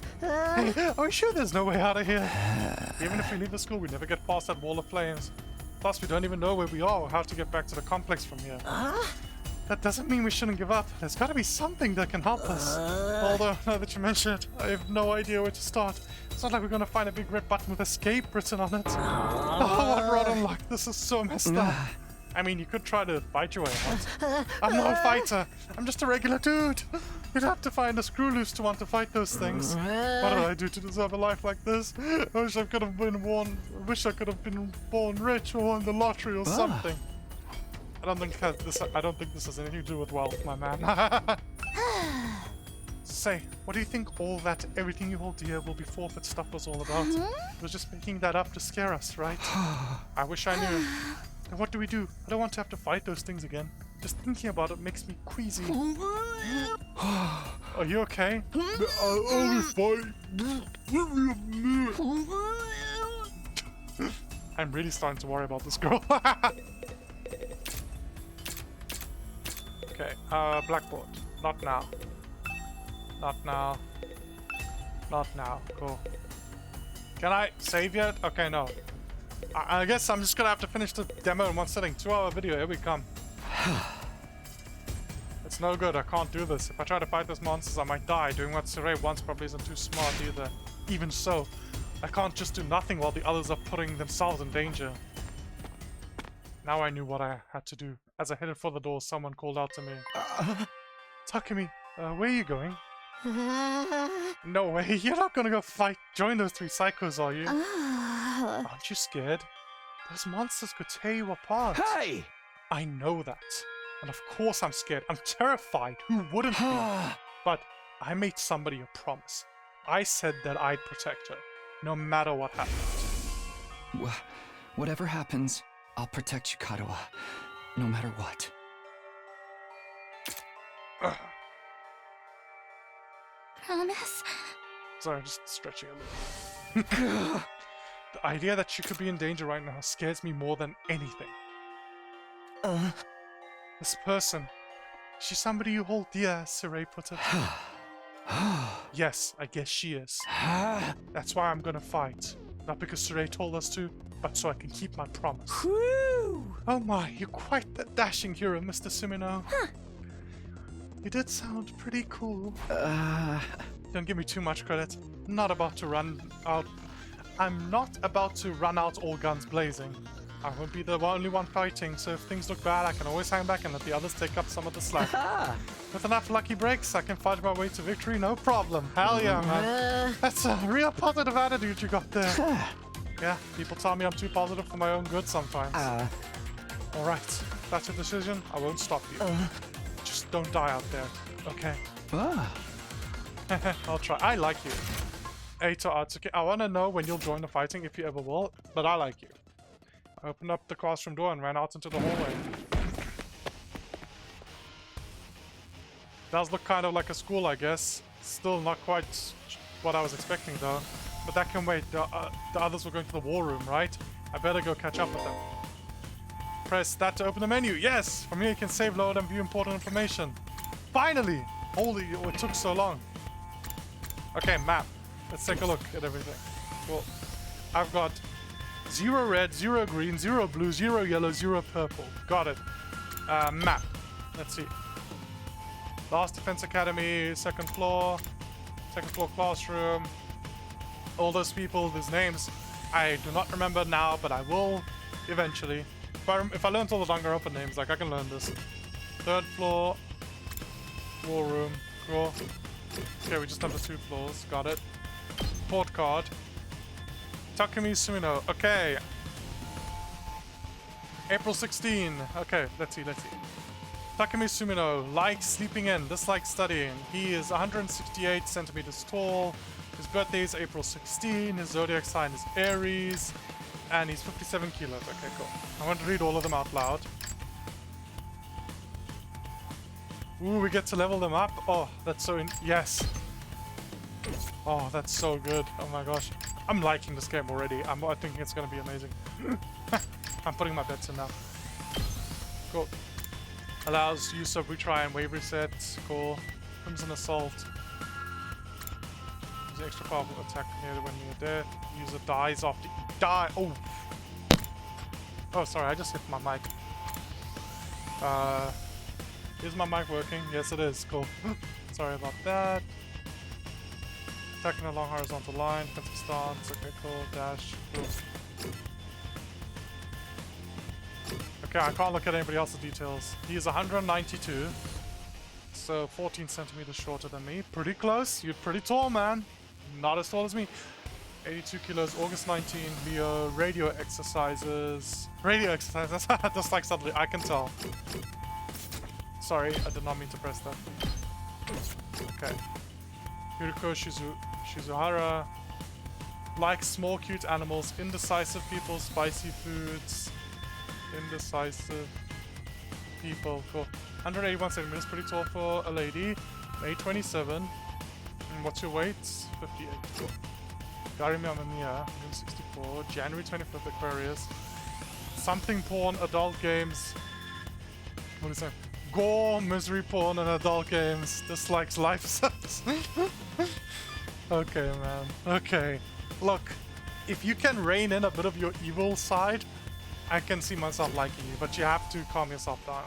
are you sure there's no way out of here? Even if we leave the school, we never get past that wall of flames. Plus, we don't even know where we are or how to get back to the complex from here. That doesn't mean we shouldn't give up. There's got to be something that can help us. Although, now that you mention it, I have no idea where to start. It's not like we're going to find a big red button with escape written on it. Oh, what rotten luck. This is so messed up. I mean, you could try to fight your way out. I'm no fighter. I'm just a regular dude. You'd have to find a screw loose to want to fight those things. What did I do to deserve a life like this? I wish I could have been born. I wish I could have been born rich or won the lottery or something. I don't think this has anything to do with wealth, my man. Say, what do you think all that everything you hold dear will be forfeit stuff was all about? It was just making that up to scare us, right? I wish I knew. Then what do we do? I don't want to have to fight those things again. Just thinking about it makes me queasy. Are you okay? I always fight. I'm really starting to worry about this girl. Okay, blackboard. Not now. Not now. Not now. Cool. Can I save yet? Okay, no. I guess I'm just gonna have to finish the demo in one sitting. 2-hour video, here we come. It's no good, I can't do this. If I try to fight those monsters, I might die. Doing what Saray wants probably isn't too smart either. Even so, I can't just do nothing while the others are putting themselves in danger. Now I knew what I had to do. As I headed for the door, someone called out to me. Takumi, where are you going? No way, you're not gonna go join those three psychos, are you? Aren't you scared? Those monsters could tear you apart. Hey! I know that. And of course I'm scared. I'm terrified. Who wouldn't be? But I made somebody a promise. I said that I'd protect her, no matter what happened. Whatever happens, I'll protect you, Katawa. No matter what. Promise? Sorry, I'm just stretching a little. The idea that she could be in danger right now scares me more than anything. This person, she's somebody you hold dear, as Saray put it. Yes, I guess she is. That's why I'm gonna fight. Not because Saray told us to, but so I can keep my promise. Oh my, you're quite the dashing hero, Mr. Sumino. You did sound pretty cool. Don't give me too much credit. I'm not about to run out. I'm not about to run out all guns blazing. I won't be the only one fighting, so if things look bad, I can always hang back and let the others take up some of the slack. With enough lucky breaks, I can fight my way to victory, no problem. Hell yeah, man. That's a real positive attitude you got there. Yeah, people tell me I'm too positive for my own good sometimes. Alright, that's your decision. I won't stop you. Just don't die out there, okay? I'll try. I like you. Eito Atsuki. I want to know when you'll join the fighting, if you ever will, but I like you. I opened up the classroom door and ran out into the hallway. Does look kind of like a school, I guess. Still not quite what I was expecting, though. But that can wait. The others were going to the war room, right? I better go catch up with them. Press that to open the menu. Yes! From here you can save, load, and view important information. Finally! Holy, it took so long. Okay, map. Let's take a look at everything. Well, I've got 0 red, 0 green, 0 blue, 0 yellow, 0 purple. Got it. Map. Let's see. Last Defense Academy, second floor classroom. All those people, these names, I do not remember now, but I will eventually. If I learned all the Danganronpa names, like I can learn this. Third floor, war room, cool. Okay, we just have the 2 floors, got it. Port card. Takumi Sumino, okay. April 16, okay, let's see. Takumi Sumino likes sleeping in, dislikes studying. He is 168 centimeters tall. His birthday is April 16. His zodiac sign is Aries. And he's 57 kilos. Okay, cool. I want to read all of them out loud. Ooh, we get to level them up. Oh, that's so yes. Oh, that's so good. Oh my gosh. I'm liking this game already. I'm thinking it's going to be amazing. I'm putting my bets in now. Cool. Allows use of retry and wave resets. Cool. Crimson Assault. Use an extra powerful attack near when near death. User dies after you die. Oh. Oh, sorry. I just hit my mic. Is my mic working? Yes, it is. Cool. Sorry about that. Attacking along horizontal line. Defensive stance. Okay, cool. Dash. Cool. Okay, I can't look at anybody else's details. He is 192. So 14 centimeters shorter than me. Pretty close. You're pretty tall, man. Not as tall as me. 82 kilos, August 19, Leo, radio exercises. Just like suddenly, I can tell. Sorry, I did not mean to press that. Okay. Yuriko Shizuhara. Likes small cute animals, indecisive people, spicy foods. Indecisive people, cool. 181 centimeters, pretty tall for a lady. May 27. And what's your weight? 58, cool. Gary Mamamiya, 164. January 25th, Aquarius. Something porn, adult games. What is that? Gore, misery porn, and adult games. Dislikes life sucks. Okay, man. Okay. Look, if you can rein in a bit of your evil side, I can see myself liking you, but you have to calm yourself down.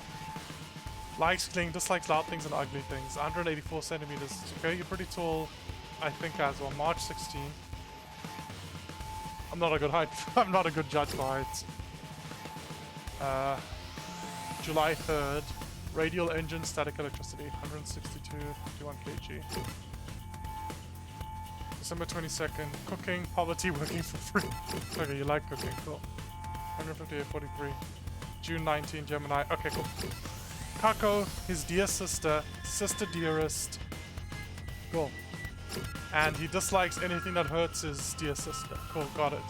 Likes cling, dislikes loud things and ugly things. 184 centimeters. Okay, you're pretty tall, I think, as well. March 16. I'm not a good height. I'm not a good judge for heights. July 3rd. Radial engine, static electricity. 162, 51 kg. December 22nd. Cooking, poverty, working for free. Okay, you like cooking, cool. 158, 43. June 19, Gemini. Okay, cool. Kako, his dear sister, sister dearest. Cool. And he dislikes anything that hurts his dear sister. Cool, got it.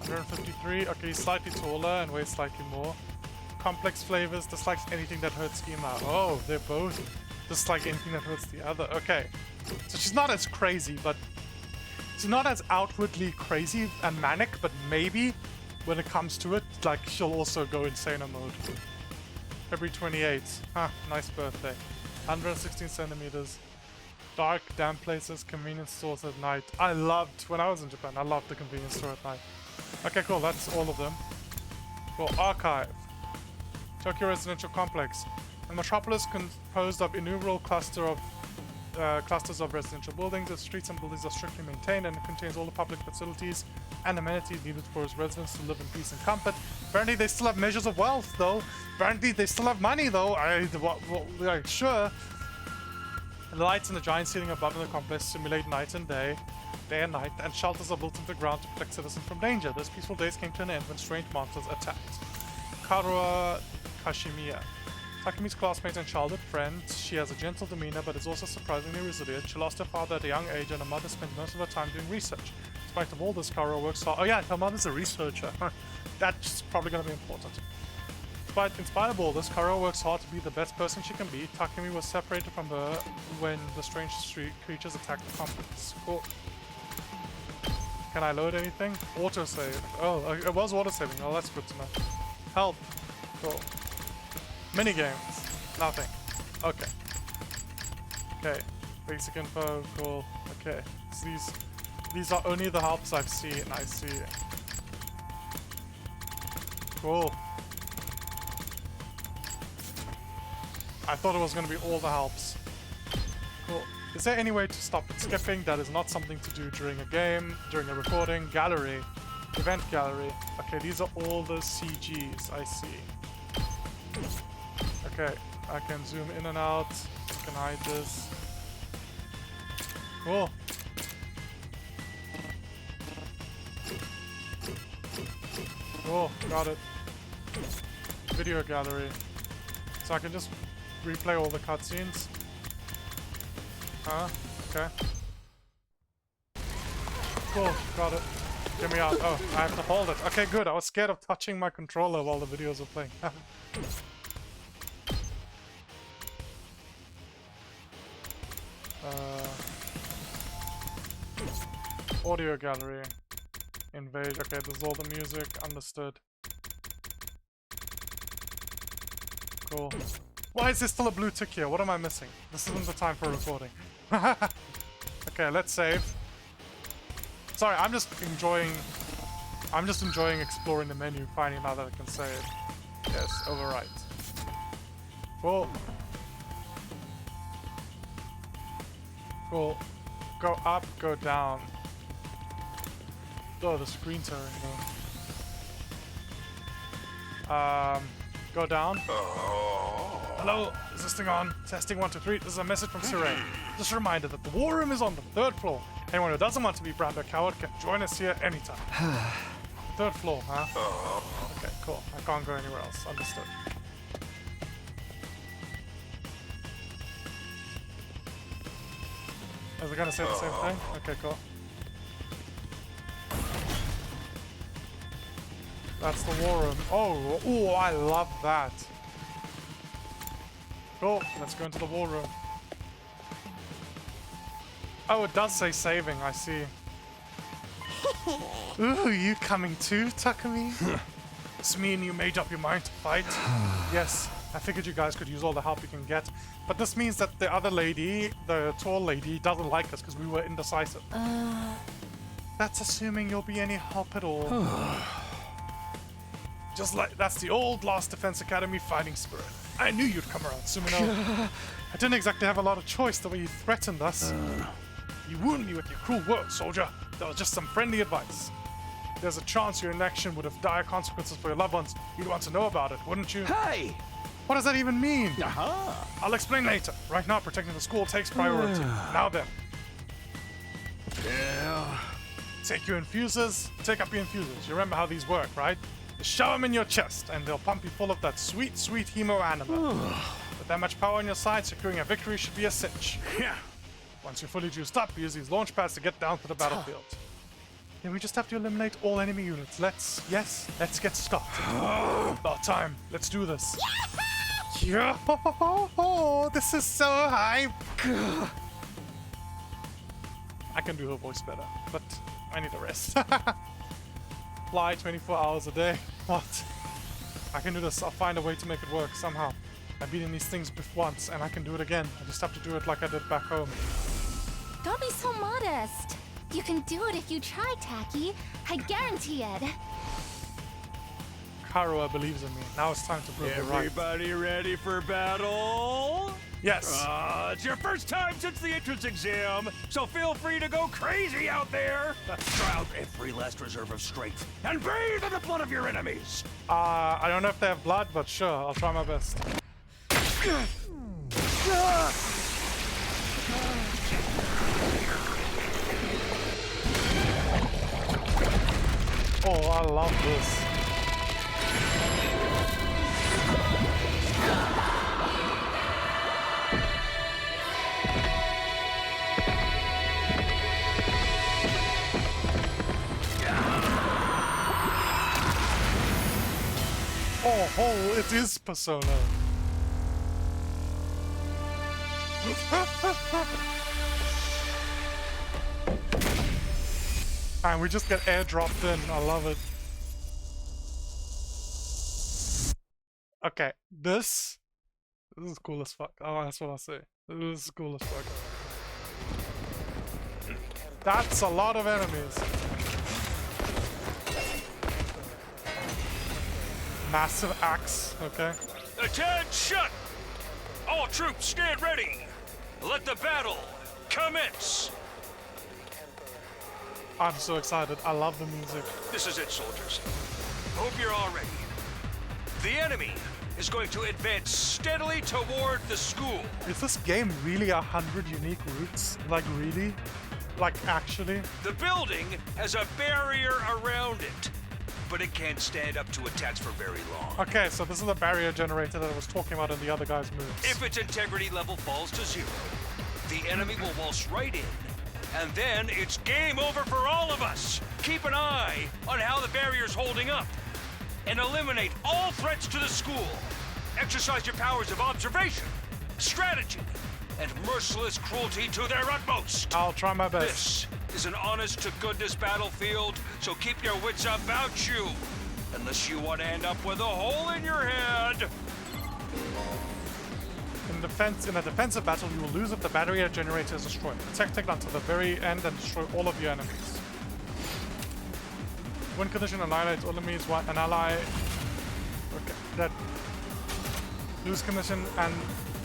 153. Okay, he's slightly taller and weighs slightly more. Complex flavors, dislikes anything that hurts Ima. Oh, they're both dislike anything that hurts the other. Okay. So she's not as crazy, but she's not as outwardly crazy and manic, but maybe when it comes to it, like, she'll also go insane mode. February 28th. Huh, nice birthday. 116 centimeters. Dark, damp places, convenience stores at night. I loved, when I was in Japan, I loved the convenience store at night. Okay, cool, that's all of them. Cool, archive. Tokyo Residential Complex. A metropolis composed of innumerable cluster of clusters of residential buildings. Its streets and buildings are strictly maintained and it contains all the public facilities and amenities needed for its residents to live in peace and comfort. Apparently they still have measures of wealth though. Apparently they still have money though. Like, sure. The lights in the giant ceiling above in the complex simulate night and day and night, and shelters are built into the ground to protect citizens from danger. Those peaceful days came to an end when strange monsters attacked. Karua Kashimiya. Takumi's classmate and childhood friend. She has a gentle demeanor but is also surprisingly resilient. She lost her father at a young age and her mother spent most of her time doing research. Despite of all this, Karua works hard. Oh yeah, her mother's a researcher. That's probably going to be important. In spite of all this, Karua works hard to be the best person she can be. Takumi was separated from her when the strange street creatures attacked the complex. Cool. Can I load anything? Autosave. Oh, it was autosaving. Oh, that's good to know. Help. Cool. Minigames. Nothing. Okay. Okay. Basic info. Cool. Okay. So these are only the helps I've seen. I see. Cool. I thought it was going to be all the helps. Cool. Is there any way to stop it skipping? That is not something to do during a game, during a recording. Gallery. Event gallery. Okay, these are all the CGs. I see. Okay, I can zoom in and out. I can hide this. Cool. Cool, got it. Video gallery. So I can just replay all the cutscenes. Okay. Cool, got it. Get me out. Oh, I have to hold it. Okay, good. I was scared of touching my controller while the videos were playing. Audio gallery. Invade. Okay, there's all the music. Understood. Cool. Why is there still a blue tick here? What am I missing? This isn't the time for recording. Okay, let's save. Sorry, I'm just enjoying exploring the menu, finding out that I can save. Yes, overwrite. Cool. Cool. Go up, go down. Oh, the screen tearing though. Go down. Hello, is this thing on? Testing 1, 2, 3. This is a message from Siren. Just a reminder that the war room is on the 3rd floor. Anyone who doesn't want to be branded a coward can join us here anytime. 3rd floor, huh? Okay, cool. I can't go anywhere else. Understood. Is it gonna say the same thing? Okay, cool. That's the war room. Oh, I love that. Cool, let's go into the war room. Oh, it does say saving, I see. Ooh, you coming too, Takumi? Does this mean you made up your mind to fight? Yes, I figured you guys could use all the help you can get. But this means that the other lady, the tall lady, doesn't like us because we were indecisive. That's assuming you'll be any help at all. Just like, that's the old Last Defense Academy fighting spirit. I knew you'd come around, Sumino. I didn't exactly have a lot of choice the way you threatened us. You wounded me with your cruel words, soldier. That was just some friendly advice. There's a chance your inaction would have dire consequences for your loved ones. You'd want to know about it, wouldn't you? Hey! What does that even mean? I'll explain later. Right now, protecting the school takes priority. Now then. Yeah. Take your infusers. Take up your infusers. You remember how these work, right? Just shove them in your chest, and they'll pump you full of that sweet, sweet hemo anima. With that much power on your side, securing a victory should be a cinch. Yeah. Once you're fully juiced up, use these launch pads to get down to the battlefield. Then we just have to eliminate all enemy units. Let's get started. About time. Let's do this. Yeah! This is so hype. I can do her voice better, but I need a rest. Fly 24 hours a day. What? I can do this. I'll find a way to make it work somehow. I've beaten these things once, and I can do it again. I just have to do it like I did back home. Don't be so modest. You can do it if you try, Taki. I guarantee it. Karua believes in me. Now it's time to prove it right. Everybody ready for battle? Yes. It's your first time since the entrance exam, so feel free to go crazy out there. Try out every last reserve of strength and bathe in the blood of your enemies. I don't know if they have blood, but sure, I'll try my best. Oh, I love this. Oh, it is Persona. And we just get airdropped in. I love it. Okay, this is cool as fuck. Oh, that's what I say. This is cool as fuck. That's a lot of enemies. Massive axe, okay. Attention! All troops stand ready. Let the battle commence. I'm so excited. I love the music. This is it, soldiers. Hope you're all ready. The enemy is going to advance steadily toward the school. Is this game really 100 unique routes? Like really? Like actually? The building has a barrier around it, but it can't stand up to attacks for very long. Okay, so this is the barrier generator that I was talking about in the other guy's moves. If its integrity level falls to 0, the enemy will waltz right in, and then it's game over for all of us. Keep an eye on how the barrier's holding up, and eliminate all threats to the school. Exercise your powers of observation, strategy, and merciless cruelty to their utmost. I'll try my best. This is an honest-to-goodness battlefield, so keep your wits about you. Unless you want to end up with a hole in your head. In a defensive battle, you will lose if the barrier generator is destroyed. Protect it until the very end and destroy all of your enemies. Win condition annihilates all enemies while an ally... Okay, dead. Lose condition and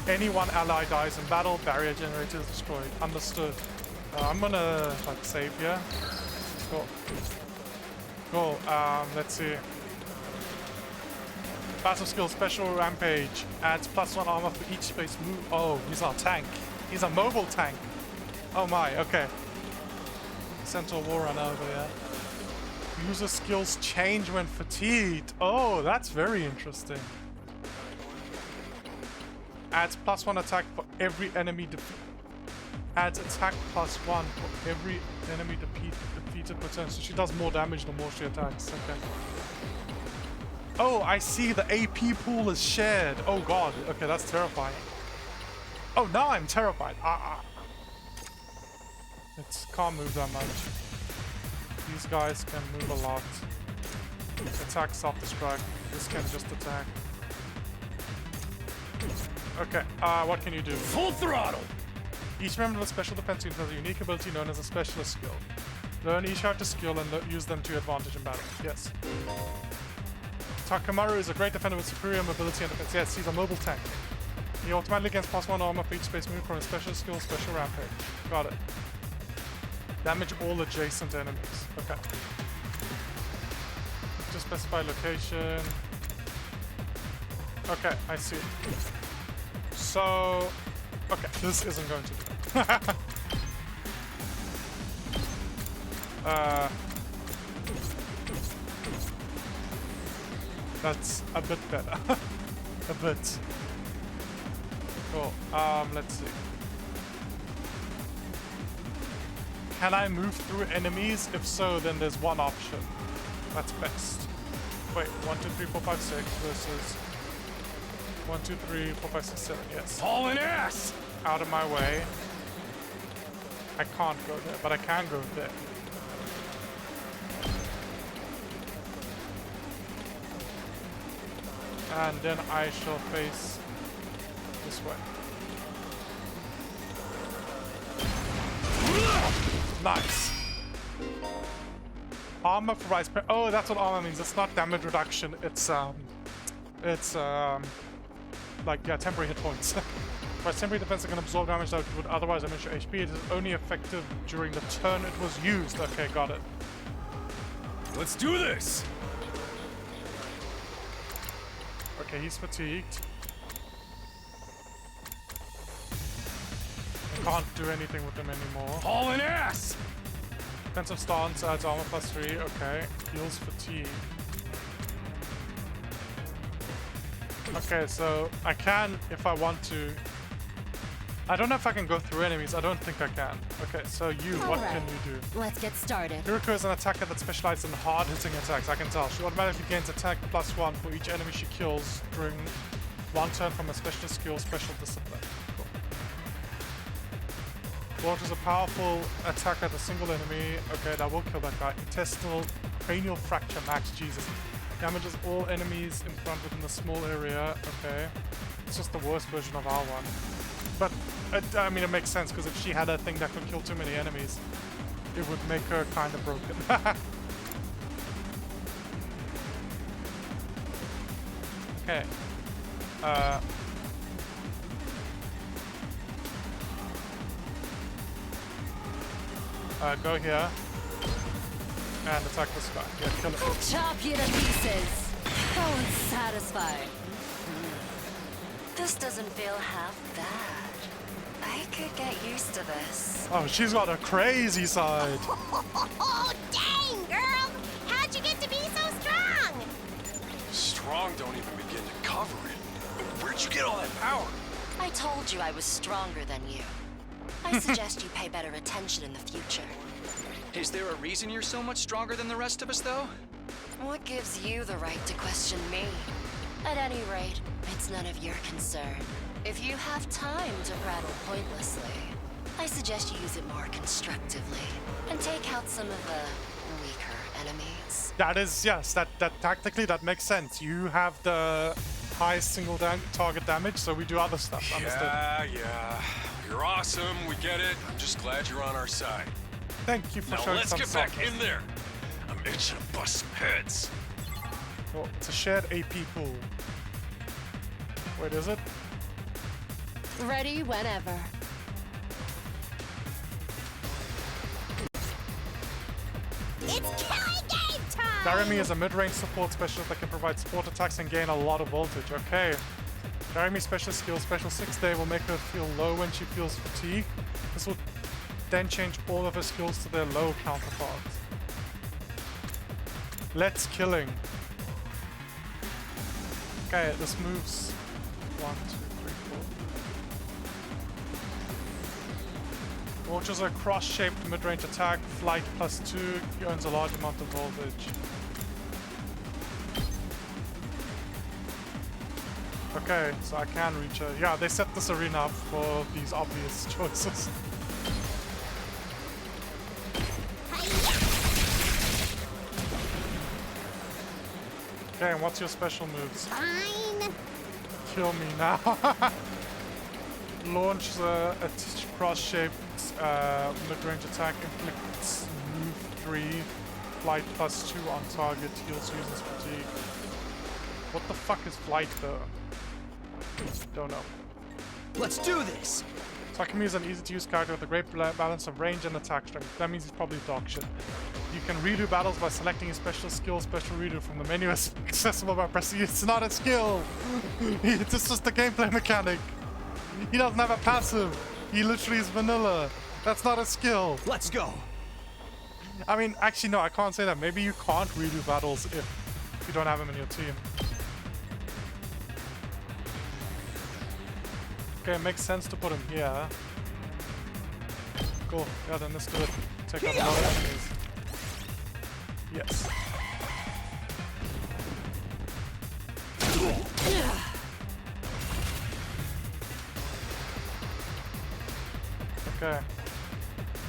any one ally dies in battle, barrier generator is destroyed. Understood. I'm gonna like save here. Cool. Cool. Let's see. Passive skill special rampage adds +1 armor for each space move. Oh, he's our tank. He's a mobile tank. Oh my. Okay. Centaur War Runner over here. User skills change when fatigued. Oh, that's very interesting. Adds +1 attack for every enemy defeat. Adds attack +1 for every enemy defeated per turn. So she does more damage the more she attacks. Okay. Oh, I see. The AP pool is shared. Oh god. Okay, that's terrifying. Oh, now I'm terrified. It can't move that much. These guys can move a lot. Attack, self-destruct. This can just attack. Okay, what can you do? Full throttle! Each member of the special defense unit has a unique ability known as a specialist skill. Learn each character's skill and use them to your advantage in battle. Yes. Takamaru is a great defender with superior mobility and defense. Yes, he's a mobile tank. He automatically gains +1 armor for each space move from his special skill, special rampage. Got it. Damage all adjacent enemies. Okay. Just specify location. Okay, I see. So, okay, this isn't going to do. That's a bit better. A bit. Cool. Let's see. Can I move through enemies? If so, then there's one option. That's best. Wait, 1, 2, 3, 4, 5, 6 versus 1, 2, 3, 4, 5, 6, 7. Yes. Hauling ass! Out of my way. I can't go there, but I can go there. And then I shall face this way. Nice. Armor for rise. Oh, that's what armor means. It's not damage reduction. It's like, yeah, temporary hit points. By temporary defense, it can absorb damage that would otherwise diminish your HP. It is only effective during the turn it was used. Okay, got it. Let's do this! Okay, he's fatigued. Can't do anything with him anymore. Hauling ass! Defensive stance adds armor +3. Okay, heals fatigue. Okay, so I can, if I want to. I don't know if I can go through enemies. I don't think I can. Okay, so you, what can you do? Let's get started. Hiriko is an attacker that specializes in hard-hitting attacks. I can tell. She automatically gains attack +1 for each enemy she kills during one turn from a special skill, special discipline. Cool. Launches a powerful attack at a single enemy. Okay, that will kill that guy. Intestinal cranial fracture max. Jesus. Damages all enemies in front within a small area. Okay. It's just the worst version of our one. But, I mean, it makes sense, because if she had a thing that could kill too many enemies, it would make her kind of broken. Okay. Go here. And attack this guy. Yeah, kill him. I'll chop you to pieces. Go unsatisfied. This doesn't feel half bad. I could get used to this. Oh, she's got a crazy side. Oh, dang, girl! How'd you get to be so strong? Strong don't even begin to cover it. Where'd you get all that power? I told you I was stronger than you. I suggest you pay better attention in the future. Is there a reason you're so much stronger than the rest of us, though? What gives you the right to question me? At any rate, it's none of your concern. If you have time to prattle pointlessly, I suggest you use it more constructively and take out some of the weaker enemies. That is, yes, that tactically that makes sense. You have the highest single target damage, so we do other stuff. Understood. Yeah. You're awesome, we get it. I'm just glad you're on our side. Thank you for showing some Now let's get back softness. in there. I'm itching to bust some heads. Oh, it's a shared AP pool. Wait, is it? Ready whenever. It's killing game time! Jeremy is a mid-range support specialist that can provide support attacks and gain a lot of voltage. Okay. Jeremy's special skill, Special 6 Day, will make her feel low when she feels fatigue. This will then change all of her skills to their low counterparts. Let's killing. Okay, this moves 1, 2, 3, 4. Launches a cross-shaped mid-range attack, flight +2, he earns a large amount of voltage. Okay, so I can reach her. Yeah, they set this arena up for these obvious choices. Okay, and what's your special moves? Fine. Kill me now. Launch a cross-shaped mid-range attack, inflicts move 3, flight +2 on target, heals users fatigue. What the fuck is flight though? Don't know. Let's do this! Takumi is an easy-to-use character with a great balance of range and attack strength. That means he's probably dog shit. You can redo battles by selecting a special skill, special redo from the menu accessible by pressing. It's not a skill! It's just a gameplay mechanic! He doesn't have a passive! He literally is vanilla! That's not a skill! Let's go! I mean, actually no, I can't say that. Maybe you can't redo battles if you don't have him in your team. Okay, it makes sense to put him here. Cool. Yeah, then let's do it. Take out a lot of enemies. Yes. Okay.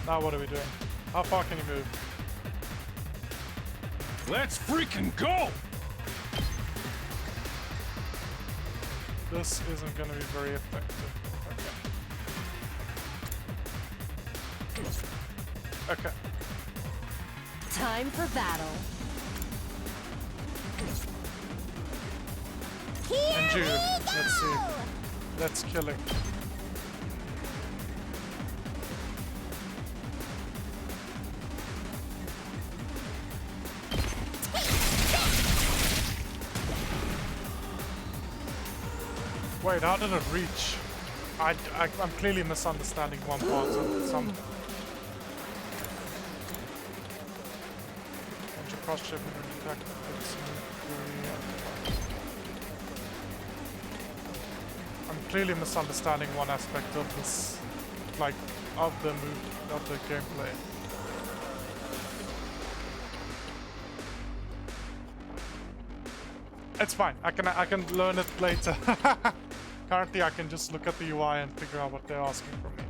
Now what are we doing? How far can you move? Let's freaking go! This isn't going to be very effective. Okay. Okay. Time for battle. And you, let's see. Let's kill him. Wait, how did it reach? I'm clearly misunderstanding one part of some. Cross shipment and attack. I'm clearly misunderstanding one aspect of this, like, of the gameplay. It's fine. I can learn it later. Currently, I can just look at the UI and figure out what they're asking from me.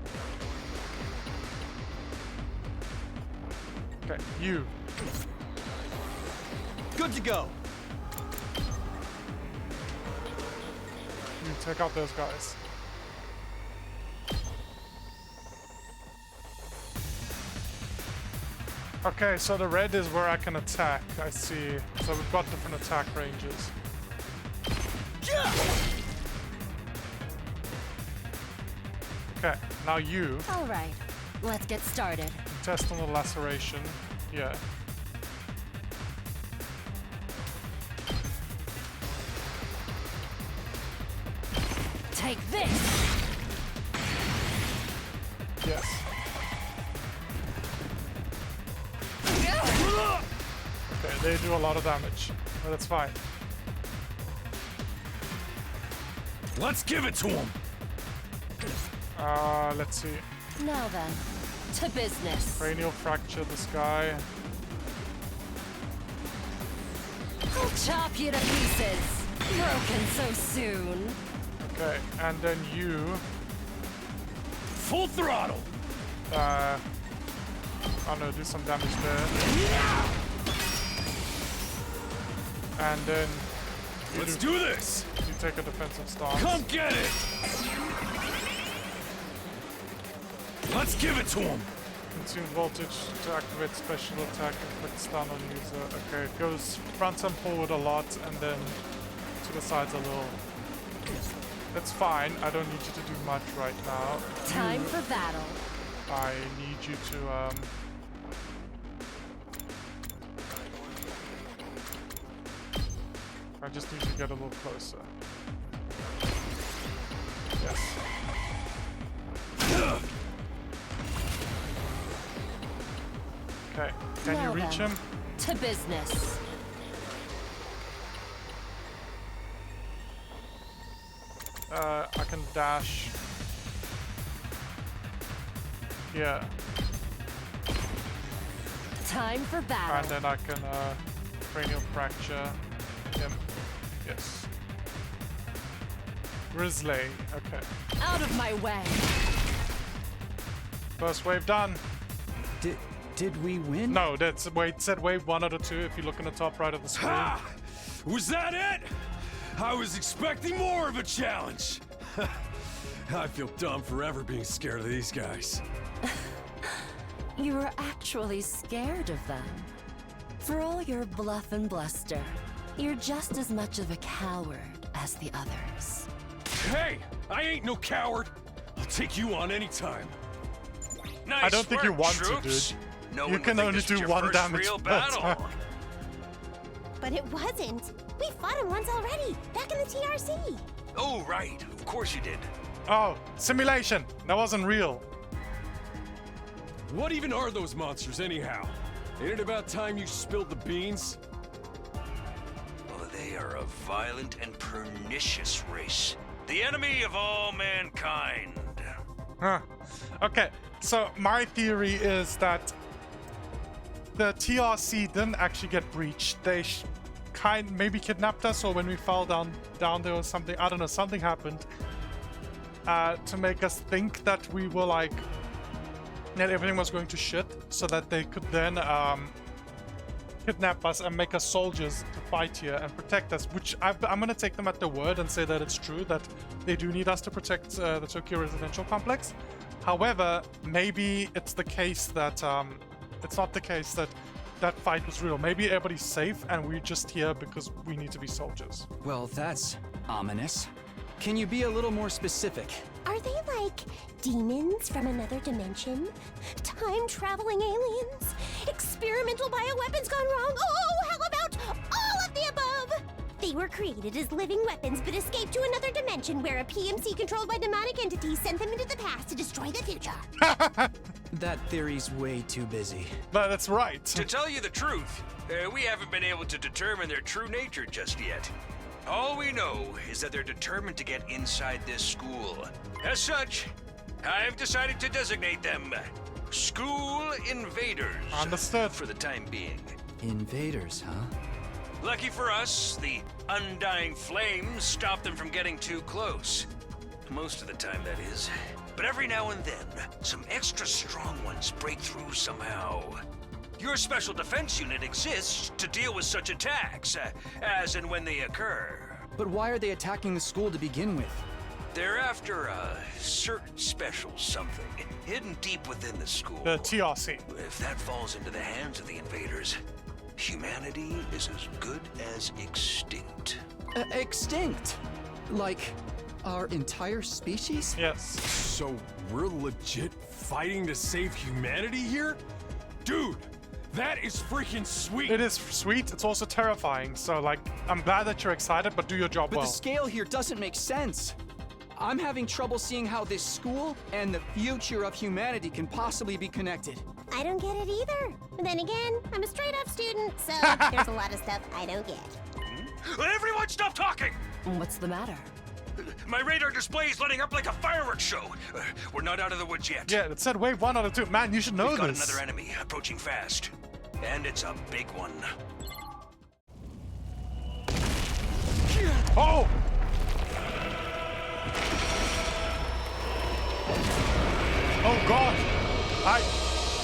Okay, you. Good to go. You take out those guys. Okay, so the red is where I can attack. I see. So we've got different attack ranges. Okay, now you. All right, let's get started. Intestinal laceration. Yeah. Take this! Yes. Okay, they do a lot of damage, but that's fine. Let's give it to him! Let's see. Now then, to business. Cranial fracture this guy. I'll chop you to pieces. Broken so soon. Okay, and then you. Full throttle! I don't know, do some damage there. And then let's do this! You take a defensive stance. Come get it! Let's give it to him! Consume voltage to activate special attack, inflict stun on user. Okay, it goes front and forward a lot and then to the sides a little. That's fine. I don't need you to do much right now. Time for battle. I need you to I just need to get a little closer. Yes. Okay. Can Now you reach then, him? To business. I can dash. Yeah. Time for battle. And then I can cranial fracture him. Yes. Grizzly. Okay. Out of my way. First wave done. Did we win? No, that's wait. Said wave 1 out of 2. If you look in the top right of the screen. Ha! Was that it? I was expecting more of a challenge. I feel dumb forever being scared of these guys. You were actually scared of them. For all your bluff and bluster, you're just as much of a coward as the others. Hey, I ain't no coward. I'll take you on anytime. Nice I don't think you work, want troops. to, dude. No You one can would think only this was do your one first damage real per battle. time. But it wasn't. We fought him once already, back in the TRC. Oh, right. Of course you did. Oh, simulation. That wasn't real. What even are those monsters anyhow? Ain't it about time you spilled the beans? Oh, they are a violent and pernicious race. The enemy of all mankind. Huh. Okay, so my theory is that the TRC didn't actually get breached. They maybe kidnapped us, or when we fell down there or something. I don't know. Something happened to make us think that we were like that everything was going to shit, so that they could then kidnap us and make us soldiers to fight here and protect us. Which I'm gonna take them at their word and say that it's true that they do need us to protect the Tokyo residential complex. However, maybe it's the case that it's not the case that that fight was real. Maybe everybody's safe and we're just here because we need to be soldiers. Well, that's ominous. Can you be a little more specific? Are they like demons from another dimension? Time-traveling aliens? Experimental bioweapons gone wrong? Oh, how about all of the above? They were created as living weapons but escaped to another dimension where a PMC controlled by demonic entities sent them into the past to destroy the future. That theory's way too busy. But that's right. To tell you the truth, we haven't been able to determine their true nature just yet. All we know is that they're determined to get inside this school. As such, I've decided to designate them School Invaders. Understood. For the time being. Invaders, huh? Lucky for us, the undying flames stop them from getting too close. Most of the time, that is. But every now and then, some extra strong ones break through somehow. Your special defense unit exists to deal with such attacks, as and when they occur. But why are they attacking the school to begin with? They're after a certain special something, hidden deep within the school. The TRC. If that falls into the hands of the invaders, humanity is as good as extinct. Extinct? Like, our entire species? Yes. So we're legit fighting to save humanity here? Dude, that is freaking sweet! It is sweet, it's also terrifying, so like, I'm glad that you're excited, but do your job But well. the scale here doesn't make sense. I'm having trouble seeing how this school and the future of humanity can possibly be connected. I don't get it either. But then again, I'm a straight-up student, so there's a lot of stuff I don't get. Everyone stop talking! What's the matter? My radar display is lighting up like a fireworks show. We're not out of the woods yet. Yeah, it said wave 1 out of 2. Man, you should know We've got this. another enemy approaching fast. And it's a big one. Oh! Oh god!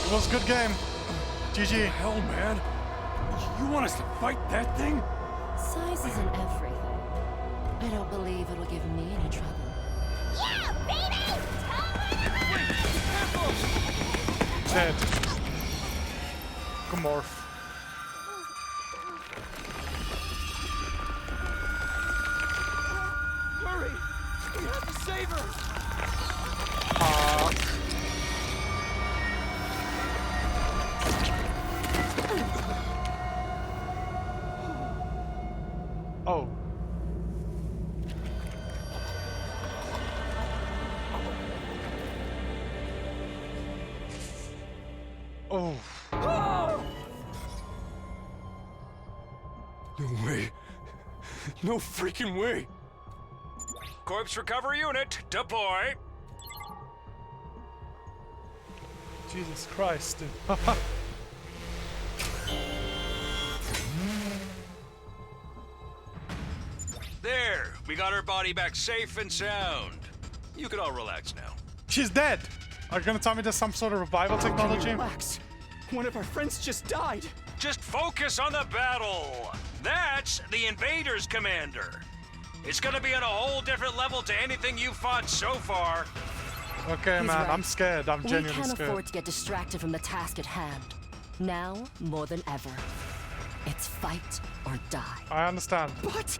It was a good game. GG. Hell, man. You want us to fight that thing? Size isn't everything. I don't believe it'll give me any trouble. Yeah, baby! Dead. Gomorph. Hurry! We have to save her! Oh. Oh. No way. No freaking way. Corpse recovery unit, deploy. Jesus Christ, dude. There, we got her body back safe and sound. You can all relax now. She's dead! Are you gonna tell me there's some sort of revival technology? Relax. One of our friends just died. Just focus on the battle. That's the invaders, Commander. It's gonna be on a whole different level to anything you've fought so far. Okay, He's man, right. I'm scared. I'm We genuinely can't scared. afford to get distracted from the task at hand. Now, more than ever, it's fight or die. I understand. But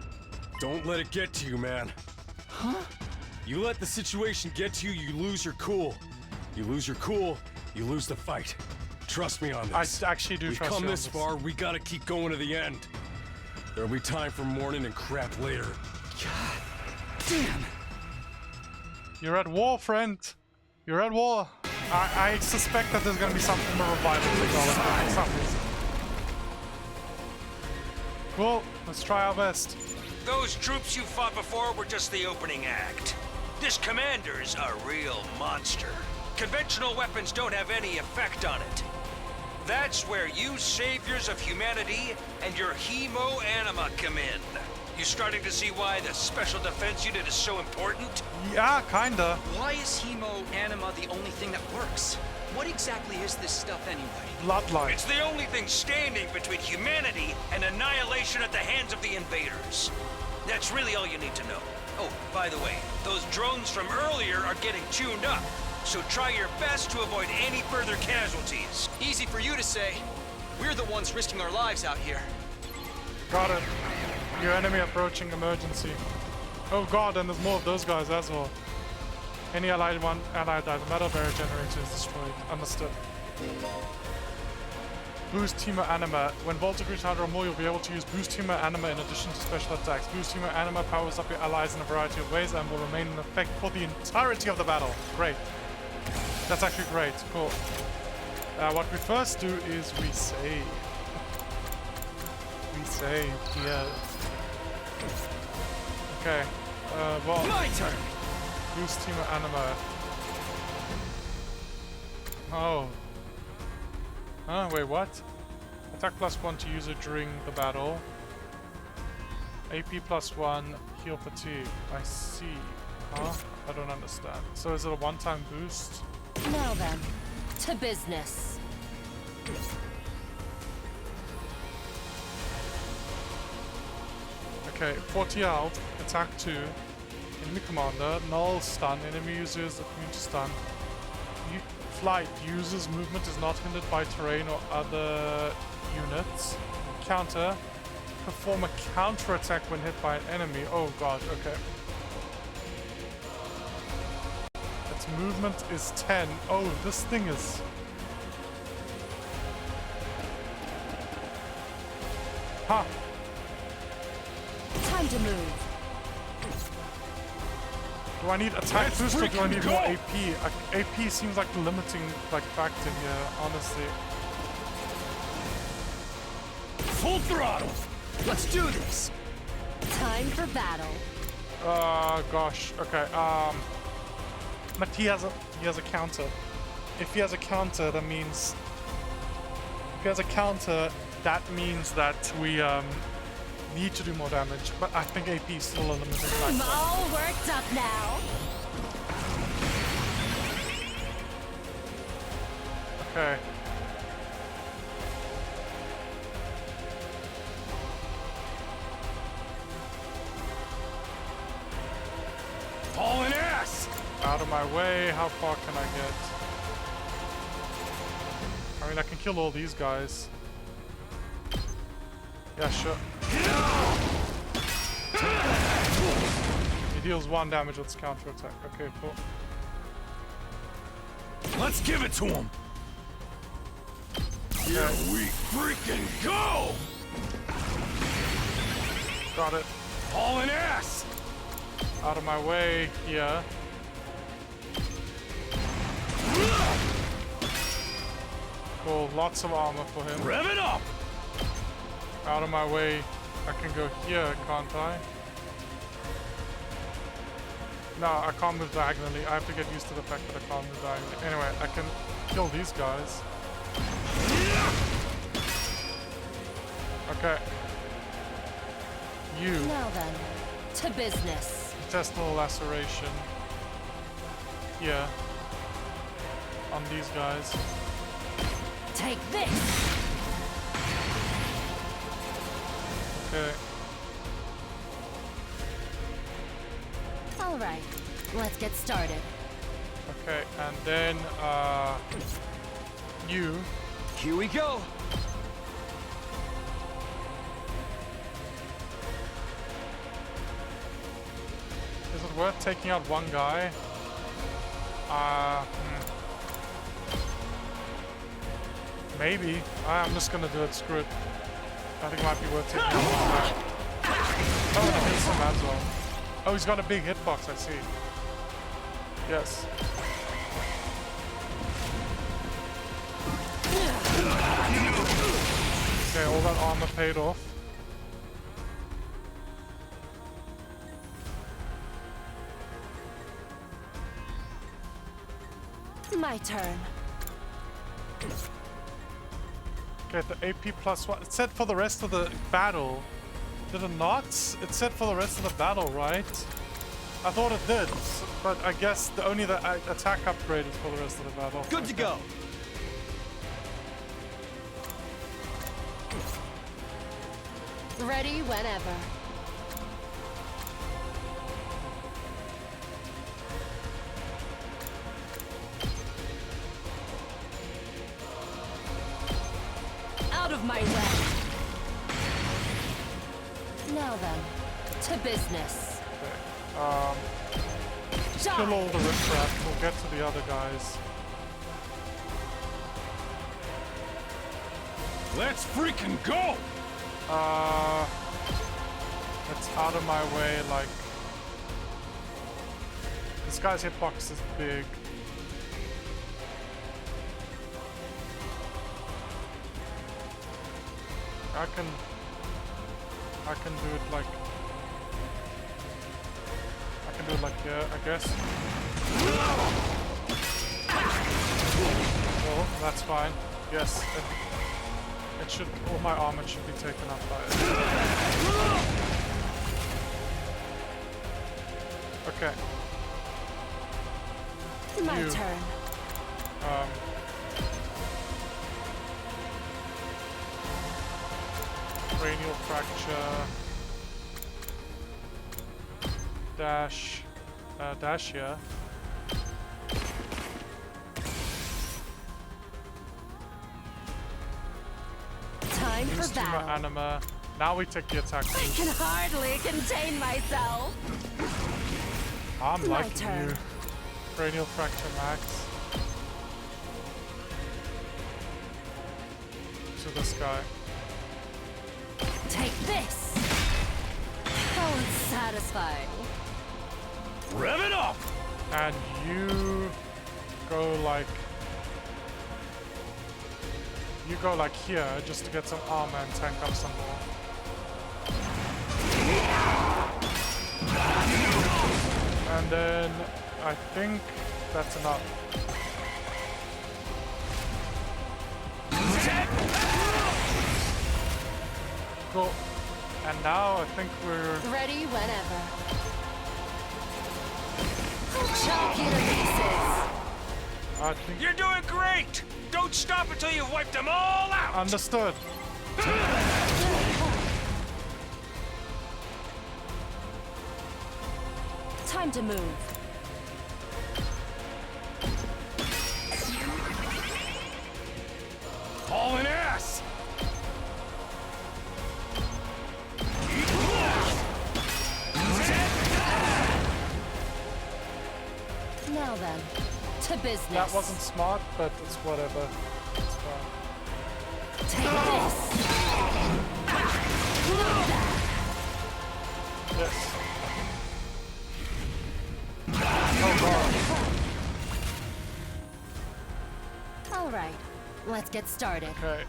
Don't let it get to you, man. Huh? You let the situation get to you, you lose your cool. You lose your cool, you lose the fight. Trust me on this. I actually do We've trust come you on this this. far, we gotta keep going to the end. There'll be time for mourning and crap later. God damn. You're at war, friend. You're at war. I suspect that there's gonna be something of a revival technology for some reason. Cool. Let's try our best. Those troops you fought before were just the opening act. This commander's a real monster. Conventional weapons don't have any effect on it. That's where you saviors of humanity and your hemo-anima come in. You starting to see why the Special Defense Unit is so important? Yeah, kinda. Why is hemo-anima the only thing that works? What exactly is this stuff anyway? Bloodline. It's the only thing standing between humanity and annihilation at the hands of the invaders. That's really all you need to know. Oh, by the way, those drones from earlier are getting tuned up, so try your best to avoid any further casualties. Easy for you to say. We're the ones risking our lives out here. Got it. Your enemy approaching emergency. Oh god, and there's more of those guys as well. Any allied metal barrier generator is destroyed. Understood. Boost Teamer Anima. When Volta greets harder or more, you'll be able to use Boost Teamer Anima in addition to special attacks. Boost Teamer Anima powers up your allies in a variety of ways and will remain in effect for the entirety of the battle. Great. That's actually great. Cool. What we first do is we save. We save here. Okay. Well. My turn! Boost Teamer Anima. Oh. Huh? Wait, what? Attack +1 to user during the battle. AP +1, heal fatigue. I see. Huh? I don't understand. So is it a one-time boost? Now then, to business. Okay, 40 out, attack 2. Enemy commander, null stun, enemy users immune to stun. Flight, user's movement is not hindered by terrain or other units. Counter, perform a counter attack when hit by an enemy. Oh god, okay. Its movement is 10. Oh, this thing is... Huh. Time to move. Do I need attack boost or do I need more AP? AP seems like the limiting factor here, honestly. Full throttle! Let's do this! Time for battle. Gosh. Okay. But he has a counter. If he has a counter, that means... If he has a counter, that means that we need to do more damage. But I think AP is still a limiting factor. I'm all worked up now. Okay. Hauling ass! Out of my way. How far can I get? I mean, I can kill all these guys. Yeah, sure. He deals 1 damage with his counter attack. Okay, cool. Let's give it to him! Here we freaking go! Got it. Hauling ass! Out of my way here. Cool, lots of armor for him. Rev it up! Out of my way. I can go here, can't I? No, I can't move diagonally. I have to get used to the fact that I can't move diagonally. Anyway, I can kill these guys. Okay. You. Now then, to business. Intestinal laceration. Here. On these guys. Take this! Okay. All right, let's get started. Okay, and then, you. Here we go! Is it worth taking out one guy? Maybe. I'm just gonna do it. Screw it. I think it might be worth taking out one guy. Oh, and it hits him as well. Oh, he's got a big hitbox, I see. Yes. Okay, all that armor paid off. My turn. Okay, the AP +1. It said for the rest of the battle. Did it not? It said for the rest of the battle, right? I thought it did, but I guess only the attack upgrade is for the rest of the battle. Good to go! Ready whenever. Out of my way. Now then, to business. Okay. Just kill all the riffraff. We'll get to the other guys. Let's freaking go! It's out of my way, like... This guy's hitbox is big. I can do it like... I can do it like here, I guess. Oh, that's fine. Yes, it should... All my armor should be taken up by it. Okay. My turn. Cranial fracture. Dash. Dash here. Time for battle. Anima. Now we take the attack. I can hardly contain myself. I'm My liking turn. you. Cranial fracture max. To this guy. Take this. Oh, it's satisfying. Rev it up! And you go like... You go like here just to get some armor and tank up some more. And then I think that's enough. Cool. And now I think we're... Ready whenever. Chop you to pieces. I think... You're doing great! Don't stop until you've wiped them all out! Understood. Time to move. Hauling ass! Now then, to business. That wasn't smart, but it's whatever. It's fine. Take this. Yes. Oh god. All right, let's get started. Okay,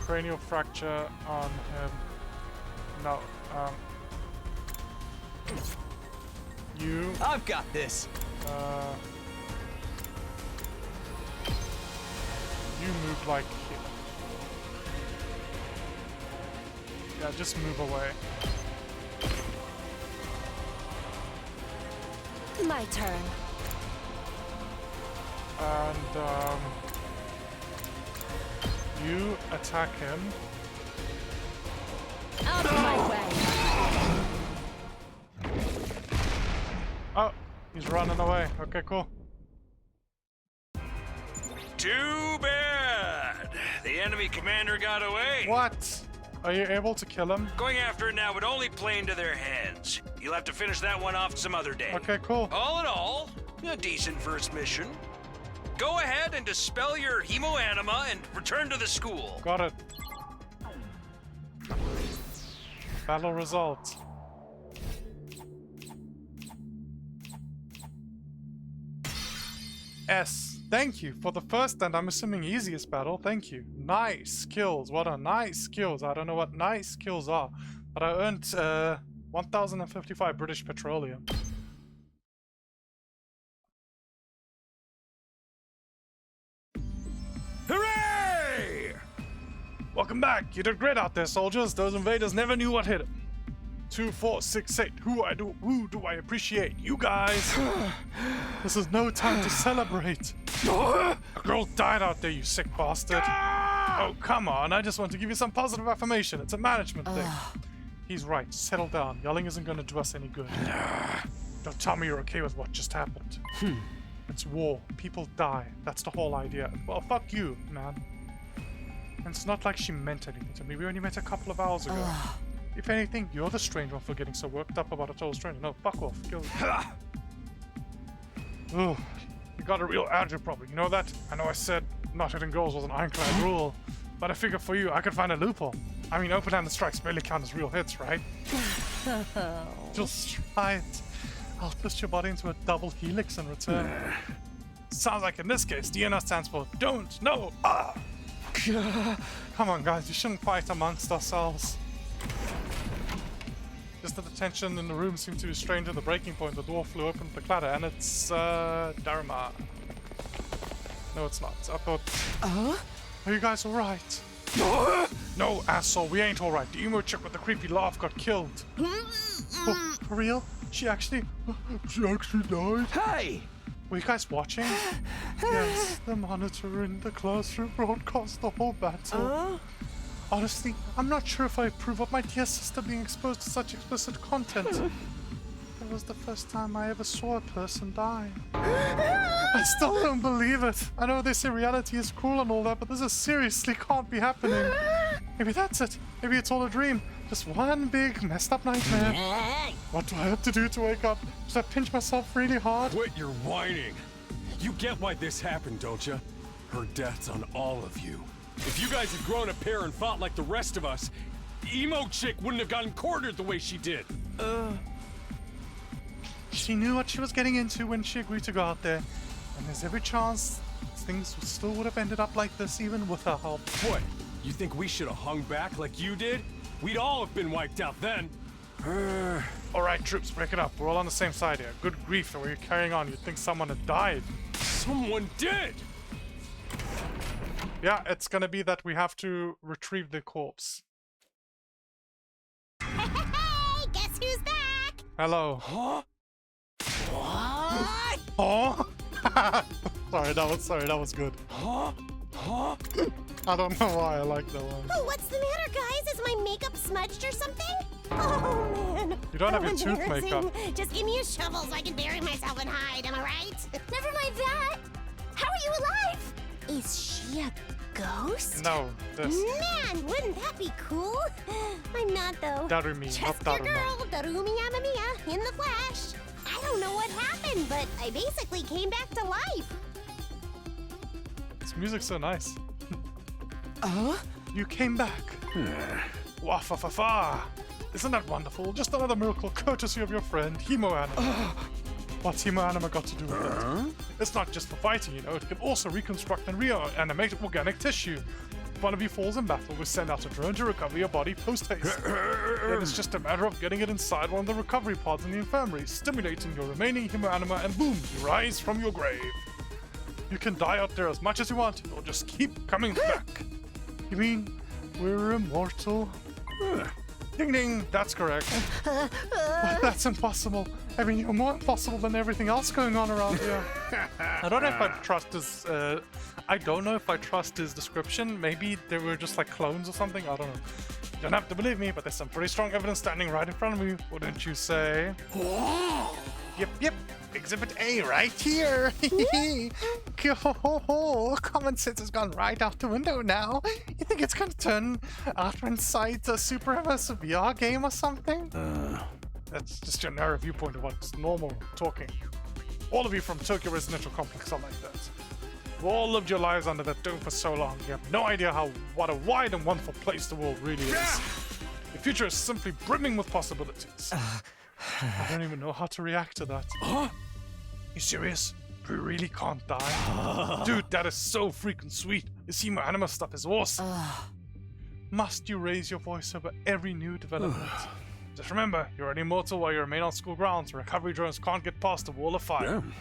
cranial fracture on him. No, you. I've got this. You move like here. Yeah, just move away. My turn. And you attack him. Out of my way. Oh, he's running away. Okay, cool. Too bad! The enemy commander got away! What? Are you able to kill him? Going after it now would only play into their hands. You'll have to finish that one off some other day. Okay, cool. All in all, a decent first mission. Go ahead and dispel your hemoanima and return to the school. Got it. Battle results. S. Thank you for the first and I'm assuming easiest battle. Thank you. Nice kills. What a nice kills. I don't know what nice kills are, but I earned 1,055 British petroleum. Hooray! Welcome back. You did great out there, soldiers. Those invaders never knew what hit them. 2, 4, 6, 8. Who do I appreciate? You guys. This is no time to celebrate. A girl died out there, you sick bastard. Oh, come on. I just want to give you some positive affirmation. It's a management thing. He's right. Settle down. Yelling isn't going to do us any good. Don't tell me you're okay with what just happened. It's war. People die. That's the whole idea. Well, fuck you, man. And it's not like she meant anything to me. We only met a couple of hours ago. If anything, you're the strange one for getting so worked up about a total stranger. No, fuck off. Kill Ugh. You got a real attitude problem. You know that? I know I said not hitting goals was an ironclad rule, But I figure for you, I could find a loophole. I mean, open-handed strikes barely count as real hits, right? Just try it. I'll twist your body into a double helix in return. Sounds like in this case, DNR stands for don't, no, ah! Come on, guys, you shouldn't fight amongst ourselves. Just that the tension in the room seemed to be strained to the breaking point. The door flew open with the clatter, and it's, Dharma. No, it's not. I thought... Are you guys alright? No, asshole, we ain't alright. The emo chick with the creepy laugh got killed. Oh, for real? She actually died? Hey! Were you guys watching? Yes, the monitor in the classroom broadcast the whole battle. Honestly, I'm not sure if I approve of my dear sister being exposed to such explicit content. It was the first time I ever saw a person die. I still don't believe it. I know they say reality is cruel and all that, but this seriously can't be happening. Maybe that's it. Maybe it's all a dream. Just one big messed up nightmare. What do I have to do to wake up? Should I pinch myself really hard? Quit your whining. You get why this happened, don't you? Her death's on all of you. If you guys had grown a pair and fought like the rest of us, emo chick wouldn't have gotten cornered the way she did. She knew what she was getting into when she agreed to go out there, and there's every chance things still would have ended up like this even with her help. What? You think we should have hung back like you did? We'd all have been wiped out then. Alright, troops, break it up. We're all on the same side here. Good grief, the way you're carrying on, you'd think someone had died. Someone did! Yeah, it's gonna be that we have to retrieve the corpse. Hey, guess who's back? Hello. Huh? What? Oh? sorry, that was good. Huh? Huh? I don't know why I like that one. Oh, what's the matter, guys? Is my makeup smudged or something? Oh, man. You don't have your How tooth embarrassing. makeup. Just give me a shovel so I can bury myself and hide, am I right? Never mind that. How are you alive? Is she a ghost? No, this. Man, wouldn't that be cool? I'm not, though. Darumi, Just not your Daruma. girl, Darumi Yamamiya, in the flesh. I don't know what happened, but I basically came back to life. This music's so nice. You came back. Wah fa fa fa. Isn't that wonderful? Just another miracle courtesy of your friend, Himo Anima. What's Himo Anima got to do with it? It's not just for fighting, you know. It can also reconstruct and reanimate organic tissue. If one of you falls in battle, we send out a drone to recover your body post-haste. Then it's just a matter of getting it inside one of the recovery pods in the infirmary, stimulating your remaining Himo Anima, and boom, you rise from your grave. You can die out there as much as you want, it'll just keep coming back. You mean we're immortal? Ding ding, that's correct. But that's impossible. I mean, you're more impossible than everything else going on around here. I don't know if I trust his, I don't know if I trust his description. Maybe they were just like clones or something, I don't know. You don't have to believe me, but there's some pretty strong evidence standing right in front of me, wouldn't you say? Yep. Exhibit A right here. Common sense has gone right out the window now. You think it's gonna turn out inside a super immersive VR game or something? That's just your narrow viewpoint of what's normal talking. All of you from Tokyo Residential Complex are like that. You've all lived your lives under that dome for so long. You have no idea what a wide and wonderful place the world really is. The future is simply brimming with possibilities. I don't even know how to react to that. You serious? We really can't die? Dude, that is so freaking sweet. This Himo Anima stuff is awesome. Must you raise your voice over every new development? Just remember, you're an immortal while you remain on school grounds. Recovery drones can't get past the wall of fire. And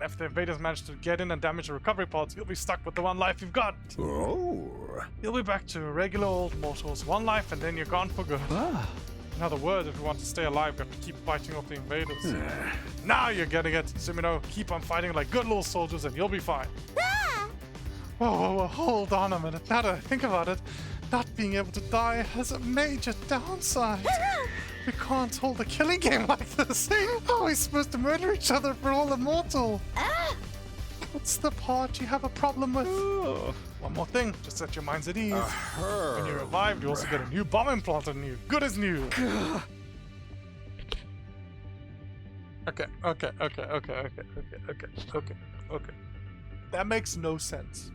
if the invaders manage to get in and damage the recovery pods, you'll be stuck with the one life you've got. You'll be back to regular old mortals. One life and then you're gone for good. In other words, if you want to stay alive, you have to keep fighting off the invaders. Now you're getting it, Sumino. Keep on fighting like good little soldiers and you'll be fine. Whoa, hold on a minute. Now that I think about it, not being able to die has a major downside. We can't hold a killing game like this. How are we supposed to murder each other if we're all immortal? What's the part you have a problem with? One more thing, just set your minds at ease. When you're revived, you also get a new bomb implanted in you. Good as new. Okay. That makes no sense.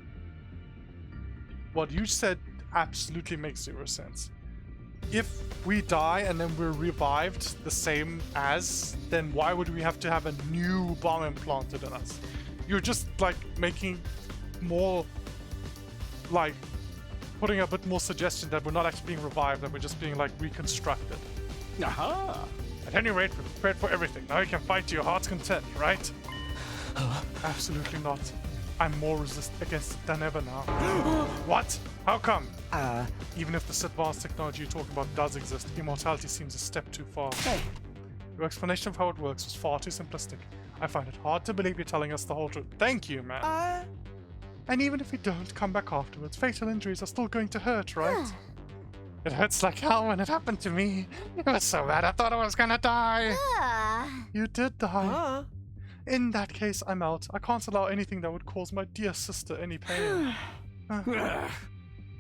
What you said absolutely makes zero sense. If we die and then we're revived the same as, then why would we have to have a new bomb implanted in us? You're just like making more, like putting a bit more suggestion that we're not actually being revived, that we're just being like reconstructed. Aha! At any rate, we're prepared for everything. Now you can fight to your heart's content, right? Absolutely not. I'm more resistant against it than ever now. What? How come? Even if this advanced technology you're talking about does exist, immortality seems a step too far. Hey. Your explanation of how it works was far too simplistic. I find it hard to believe you're telling us the whole truth. Thank you, man. And even if we don't come back afterwards, fatal injuries are still going to hurt, right? It hurts like hell when it happened to me. It was so bad I thought I was gonna die. You did die. In that case, I'm out. I can't allow anything that would cause my dear sister any pain.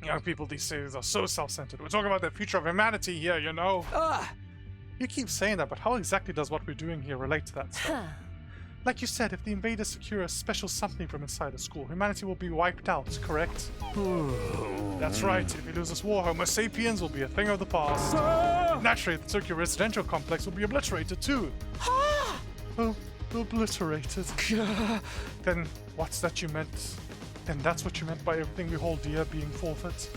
Young people these days are so self-centered. We're talking about the future of humanity here, you know? You keep saying that, but how exactly does what we're doing here relate to that stuff? Like you said, if the invaders secure a special something from inside the school, humanity will be wiped out, correct? That's right. If we lose this war, Homo sapiens will be a thing of the past. Naturally, the Tokyo residential complex will be obliterated too. Oh, obliterated. Then what's that you meant? Then that's what you meant by everything we hold dear being forfeit?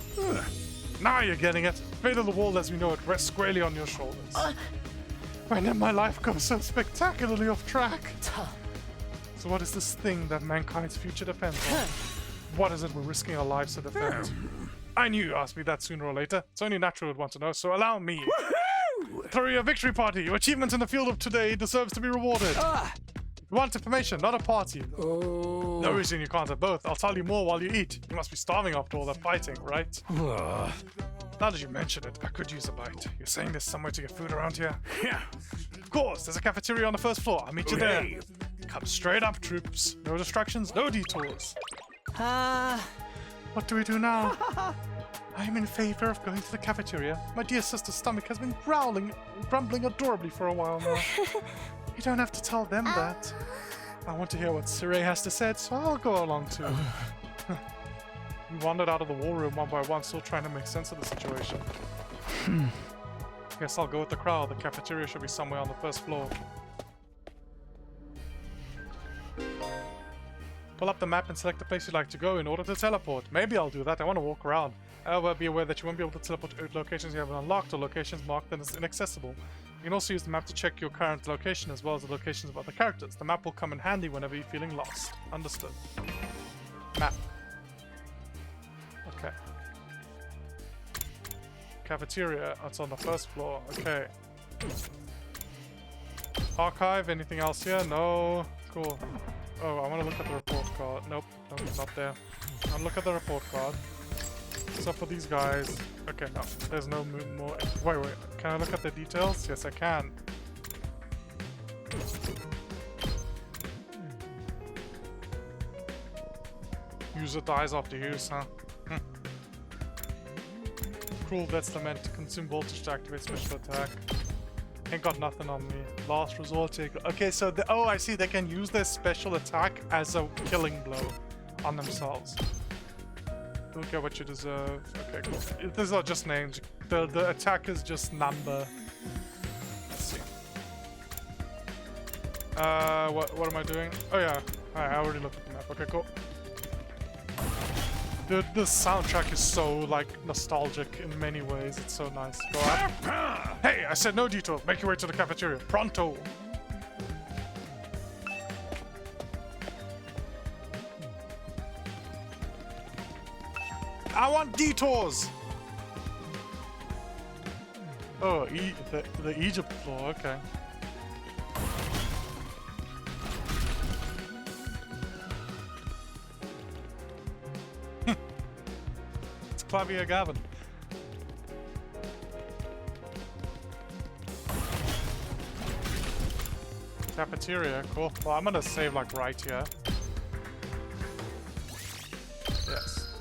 Now you're getting it. Fate of the world as we know it rests squarely on your shoulders. When did my life go so spectacularly off track? So what is this thing that mankind's future depends on? What is it we're risking our lives to defend? I knew you asked me that sooner or later. It's only natural I'd want to know, so allow me. Throw your victory party. Your achievement in the field of today deserves to be rewarded. You want information, not a party. No reason you can't have both. I'll tell you more while you eat. You must be starving after all that fighting, right? Now that you mention it, I could use a bite. You're saying there's somewhere to get food around here? Yeah. Of course, there's a cafeteria on the first floor. I'll meet you there. Come straight up, troops. No distractions, no detours. What do we do now? I'm in favor of going to the cafeteria. My dear sister's stomach has been grumbling adorably for a while now. You don't have to tell them that. I want to hear what Sirei has to say, so I'll go along too. We wandered out of the war room one by one, still trying to make sense of the situation. Guess I'll go with the crowd. The cafeteria should be somewhere on the first floor. Pull up the map and select the place you'd like to go in order to teleport. Maybe I'll do that. I want to walk around. However, be aware that you won't be able to teleport to locations you haven't unlocked or locations marked as inaccessible. You can also use the map to check your current location as well as the locations of other characters. The map will come in handy whenever you're feeling lost. Understood. Map. Okay. Cafeteria, it's on the first floor. Okay. Archive, anything else here? No. Cool. Oh, I want to look at the report card. Nope, not there. I'll look at the report card. So for these guys... Okay, no, there's no more... Wait, can I look at the details? Yes, I can. User dies after use, huh? Cruel Vet's Lament. Consume voltage to activate special attack. Ain't got nothing on me. Last resort take. Okay, so I see. They can use their special attack as a killing blow on themselves. Don't get what you deserve. Okay, cool. These are just names. The attack is just number. Let's see. What am I doing? Oh yeah, I already looked at the map. Okay, cool. The soundtrack is so, like, nostalgic in many ways. It's so nice. Go up. Hey, I said no detour. Make your way to the cafeteria. Pronto. I want detours. Oh, the Egypt floor. Okay. Flavia Gavin. Cafeteria, cool. Well, I'm gonna save like right here. Yes.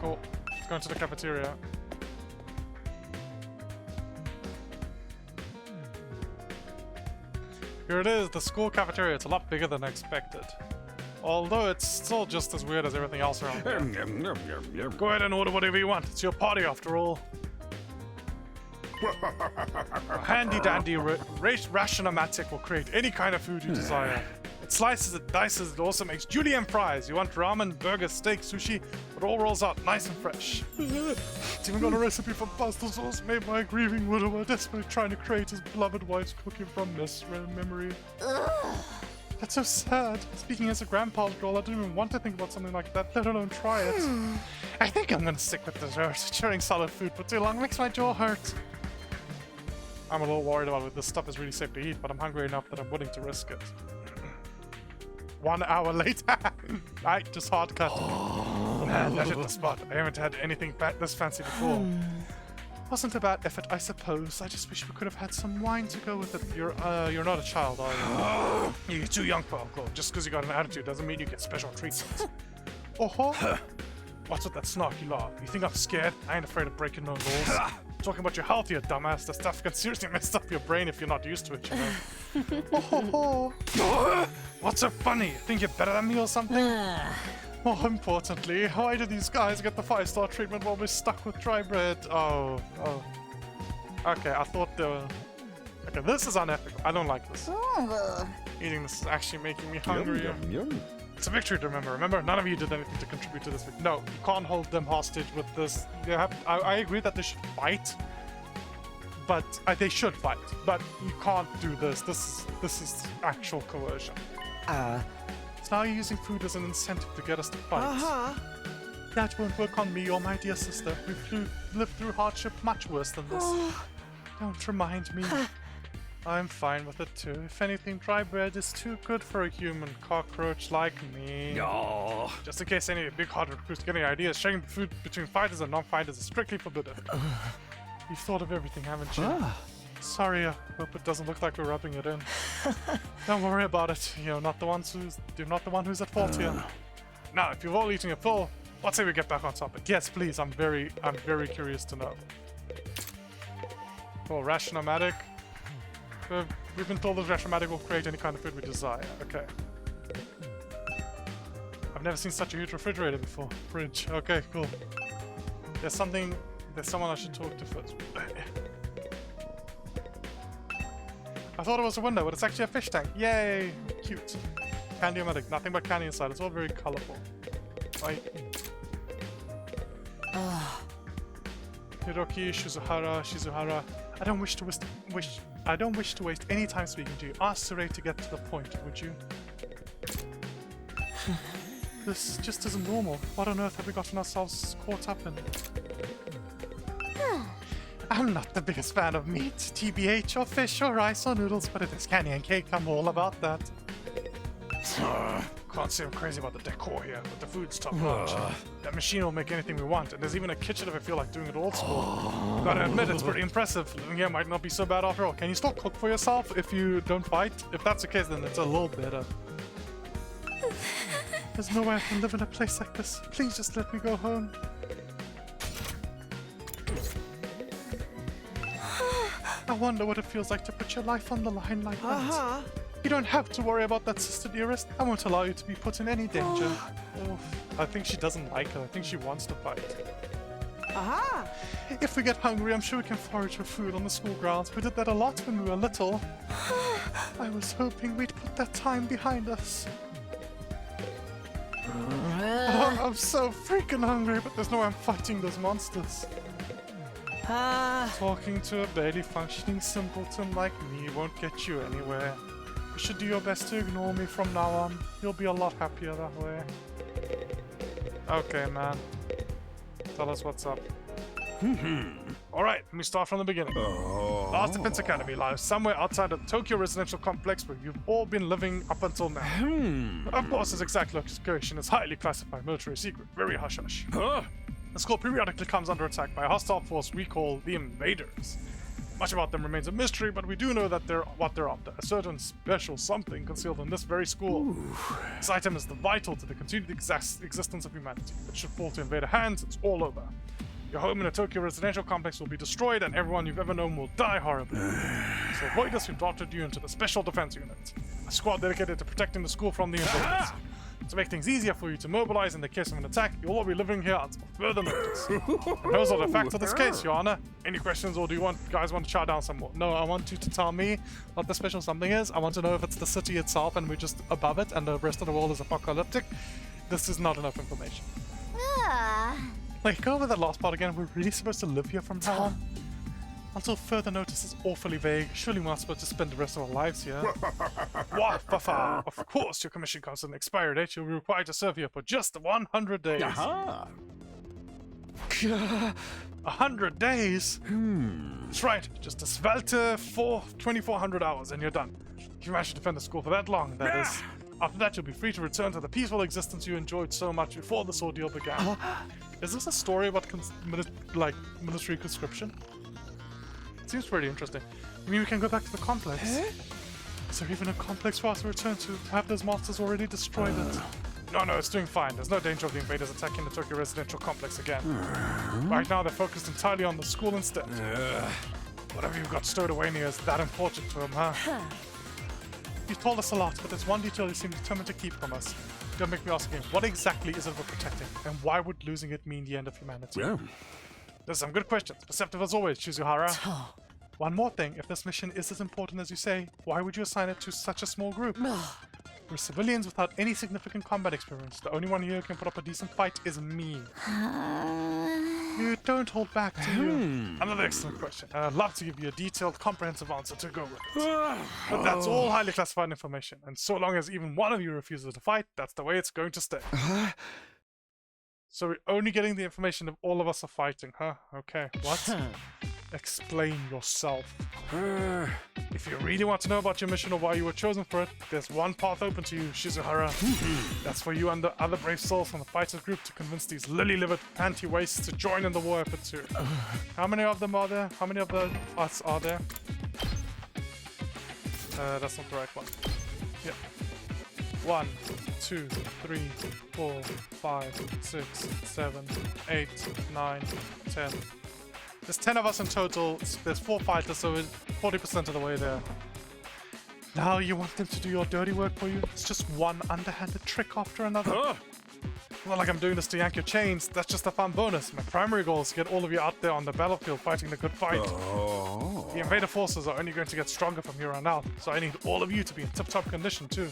Cool. Let's go into the cafeteria. Here it is, the school cafeteria. It's a lot bigger than I expected. Although it's still just as weird as everything else around here. Go ahead and order whatever you want. It's your party after all. A handy-dandy ration-o-matic will create any kind of food you desire. It slices, it dices, it also makes julienne fries. You want ramen, burger, steak, sushi? It all rolls out nice and fresh. It's even got a recipe for pasta sauce made by a grieving widower desperately trying to create his beloved wife's cooking from misread memory. That's so sad. Speaking as a grandpa's girl, I don't even want to think about something like that, let alone try it. I think I'm gonna stick with dessert. Chewing solid food for too long makes my jaw hurt. I'm a little worried about it. This stuff is really safe to eat, but I'm hungry enough that I'm willing to risk it. 1 hour later. Right, just hard cut. Man, that hit the spot. I haven't had anything this fancy before. Wasn't a bad effort, I suppose. I just wish we could have had some wine to go with it. You're not a child, are you? You're too young for alcohol. Just because you got an attitude doesn't mean you get special treatment. Oh-ho! What's with that snarky laugh? You think I'm scared? I ain't afraid of breaking no laws. Talking about your health, you dumbass. The stuff can seriously mess up your brain if you're not used to it, you know. Oh-ho-ho! What's so funny? You think you're better than me or something? More importantly, why do these guys get the 5-star treatment while we're stuck with dry bread? Oh. Okay, I thought they were... Okay, this is unethical. I don't like this. Eating this is actually making me hungry. Yum. It's a victory to remember. Remember, none of you did anything to contribute to this. No, you can't hold them hostage with this. You have, I agree that they should fight, but they should fight. But you can't do this. This is actual coercion. So now you're using food as an incentive to get us to fight. That won't work on me or my dear sister. We've lived through hardship much worse than this. Don't remind me. I'm fine with it too. If anything, dry bread is too good for a human cockroach like me. Oh. Just in case any big-hearted recruits get any ideas, sharing food between fighters and non-fighters is strictly forbidden. You've thought of everything, haven't you? Sorry, I hope it doesn't look like we're rubbing it in. Don't worry about it. You're not the one who's at fault here. Now, if you've all eaten your full, let's say we get back on topic. Yes, please. I'm very curious to know. Oh, ration-o-matic. We've been told that ration-o-matic will create any kind of food we desire. Okay. I've never seen such a huge refrigerator before. Fridge. Okay, cool. There's someone I should talk to first. I thought it was a window, but it's actually a fish tank. Yay! Cute. Candy-o-matic. Nothing but candy inside. It's all very colorful. Right. Hiroki, Shizuhara. I don't wish to waste any time speaking to you. Ask Saray to get to the point, would you? This just isn't normal. What on earth have we gotten ourselves caught up in? I'm not the biggest fan of meat, TBH, or fish, or rice, or noodles, but if it's candy and cake, I'm all about that. Can't say I'm crazy about the decor here, but the food's top notch. That machine will make anything we want, and there's even a kitchen if I feel like doing it old school. Gotta admit, it's pretty impressive. Living here might not be so bad after all. Can you still cook for yourself if you don't fight? If that's the case, then it's a little better. There's no way I can live in a place like this. Please just let me go home. I wonder what it feels like to put your life on the line like that. You don't have to worry about that, sister dearest. I won't allow you to be put in any danger. I think she doesn't like her. I think she wants to fight. If we get hungry, I'm sure we can forage for food on the school grounds. We did that a lot when we were little. I was hoping we'd put that time behind us. I'm so freaking hungry, but there's no way I'm fighting those monsters. Talking to a barely functioning simpleton like me won't get you anywhere. You should do your best to ignore me from now on. You'll be a lot happier that way. Okay, man. Tell us what's up. Alright, let me start from the beginning. Last Defense Academy lies somewhere outside of the Tokyo residential complex where you've all been living up until now. Of course, this exact location is highly classified military secret, very hush-hush. The school periodically comes under attack by a hostile force we call the Invaders. Much about them remains a mystery, but we do know that they're after. A certain special something concealed in this very school. This item is vital to the continued existence of humanity. If it should fall to Invader hands, it's all over. Your home in a Tokyo residential complex will be destroyed, and everyone you've ever known will die horribly. So avoid us, we've drafted you into the Special Defense Unit, a squad dedicated to protecting the school from the invaders. To make things easier for you to mobilize in the case of an attack, you'll all be living here until further notice. And those are the facts of this case, Your Honor. Any questions, or do you guys want to chat down some more? No, I want you to tell me what the special something is. I want to know if it's the city itself and we're just above it and the rest of the world is apocalyptic. This is not enough information. Like, go over that last part again. We're really supposed to live here from now on? Until further notice is awfully vague. Surely we're not supposed to spend the rest of our lives here. Of course, your commission comes to an expiry date. You'll be required to serve here for just 100 days. 100 days? That's right. Just a svelte 2,400 hours and you're done. If you manage to defend the school for that long, that is. After that, you'll be free to return to the peaceful existence you enjoyed so much before this ordeal began. Is this a story about military conscription? Seems pretty interesting. You mean we can go back to the complex? Is there even a complex for us to return to? Have those monsters already destroyed it? No, it's doing fine. There's no danger of the invaders attacking the Tokyo residential complex again. Right now, they're focused entirely on the school instead. Whatever you've got stowed away near is that important to them, huh? You've told us a lot, but there's one detail you seem determined to keep from us. Don't make me ask again, what exactly is it we're protecting? And why would losing it mean the end of humanity? There's some good questions. Perceptive as always, Shizuhara. One more thing, if this mission is as important as you say, why would you assign it to such a small group? We're civilians without any significant combat experience. The only one here who can put up a decent fight is me. You don't hold back, do you? Another excellent question. I'd love to give you a detailed, comprehensive answer to go with it. But that's all highly classified information, and so long as even one of you refuses to fight, that's the way it's going to stay. So we're only getting the information if all of us are fighting, huh? Okay, what? Explain yourself. If you really want to know about your mission or why you were chosen for it, there's one path open to you, Shizuhara. That's for you and the other brave souls from the fighters group to convince these lily-livered anti-wastes to join in the war effort too. How many of them are there? How many of us are there? That's not the right one. Yep. 1, 2, 3, 4, 5, 6, 7, 8, 9, 10. There's 10 of us in total. There's 4 fighters, so we're 40% of the way there. Now you want them to do your dirty work for you? It's just one underhanded trick after another. Not like I'm doing this to yank your chains. That's just a fun bonus. My primary goal is to get all of you out there on the battlefield fighting the good fight. The invader forces are only going to get stronger from here on out, so I need all of you to be in tip-top condition too.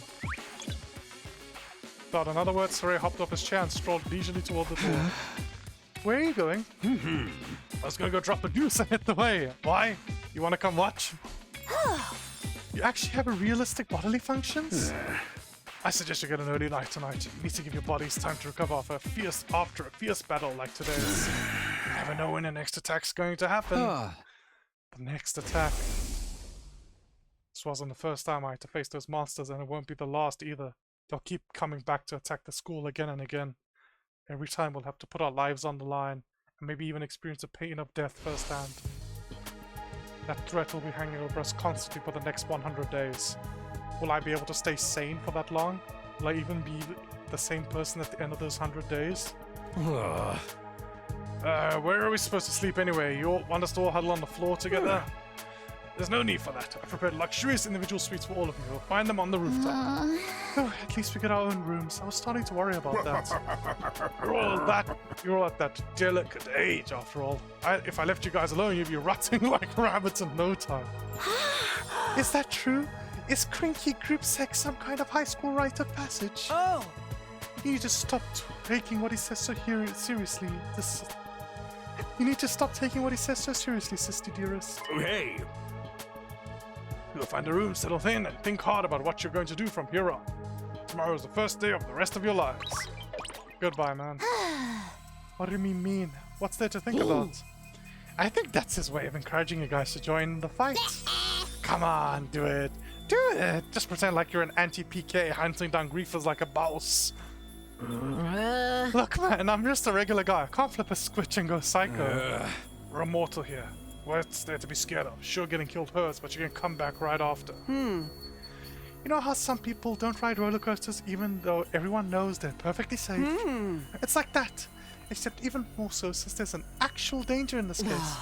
Without another word, Saray hopped off his chair and strolled leisurely toward the door. Where are you going? I was gonna go drop a deuce and hit the way. Why? You wanna come watch? You actually have a realistic bodily functions? I suggest you get an early night tonight. You need to give your bodies time to recover after a fierce battle like today's. You never know when the next attack's going to happen. The next attack. This wasn't the first time I had to face those monsters, and it won't be the last either. They'll keep coming back to attack the school again and again. Every time we'll have to put our lives on the line, and maybe even experience the pain of death firsthand. That threat will be hanging over us constantly for the next 100 days. Will I be able to stay sane for that long? Will I even be the same person at the end of those 100 days? Where are we supposed to sleep anyway? You all want us to all huddle on the floor together? There's no need for that. I've prepared luxurious individual suites for all of you. We'll find them on the rooftop. Oh, at least we get our own rooms. I was starting to worry about that. You're all at that delicate age, after all. If I left you guys alone, you'd be rotting like rabbits in no time. Is that true? Is crinky group sex some kind of high school rite of passage? Oh! You need to stop taking what he says so seriously. You need to stop taking what he says so seriously, sister dearest. Oh, hey! You'll find a room, settle in, and think hard about what you're going to do from here on. Tomorrow is the first day of the rest of your lives. Goodbye, man. What do you mean? What's there to think about? I think that's his way of encouraging you guys to join the fight. Come on, do it. Do it! Just pretend like you're an anti-PK hunting down griefers like a boss. Look, man, I'm just a regular guy. I can't flip a switch and go psycho. We're immortal here. What's there to be scared of? Sure, getting killed hurts, but you can come back right after. You know how some people don't ride roller coasters even though everyone knows they're perfectly safe? It's like that, except even more so since there's an actual danger in this case.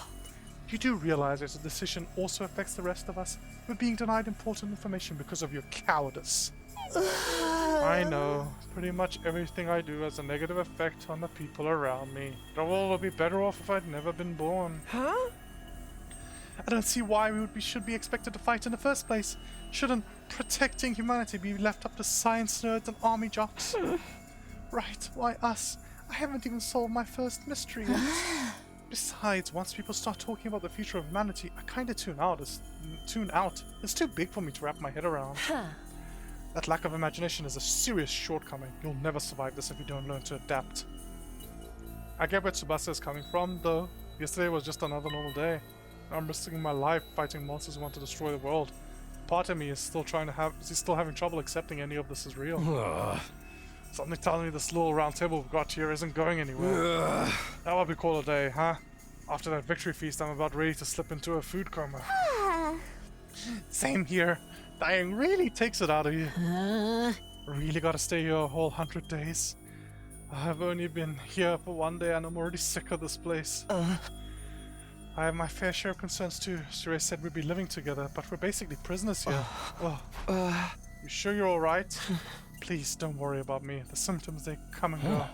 You do realize that the decision also affects the rest of us. We're being denied important information because of your cowardice. I know. Pretty much everything I do has a negative effect on the people around me. The world would be better off if I'd never been born. Huh? I don't see why should be expected to fight in the first place. Shouldn't protecting humanity be left up to science nerds and army jocks? Right, why us? I haven't even solved my first mystery yet. Besides, once people start talking about the future of humanity, I kinda tune out. It's too big for me to wrap my head around. That lack of imagination is a serious shortcoming. You'll never survive this if you don't learn to adapt. I get where Tsubasa is coming from, though. Yesterday was just another normal day. I'm risking my life fighting monsters who want to destroy the world. Part of me is still having trouble accepting any of this is real. Something telling me this little round table we've got here isn't going anywhere. That what we call a day, huh? After that victory feast, I'm about ready to slip into a food coma. Same here. Dying really takes it out of you. Really gotta stay here a whole 100 days. I've only been here for 1 day and I'm already sick of this place. I have my fair share of concerns too. Sure said we'd be living together, but we're basically prisoners here. You sure you're alright? Please don't worry about me. The symptoms, they come and go.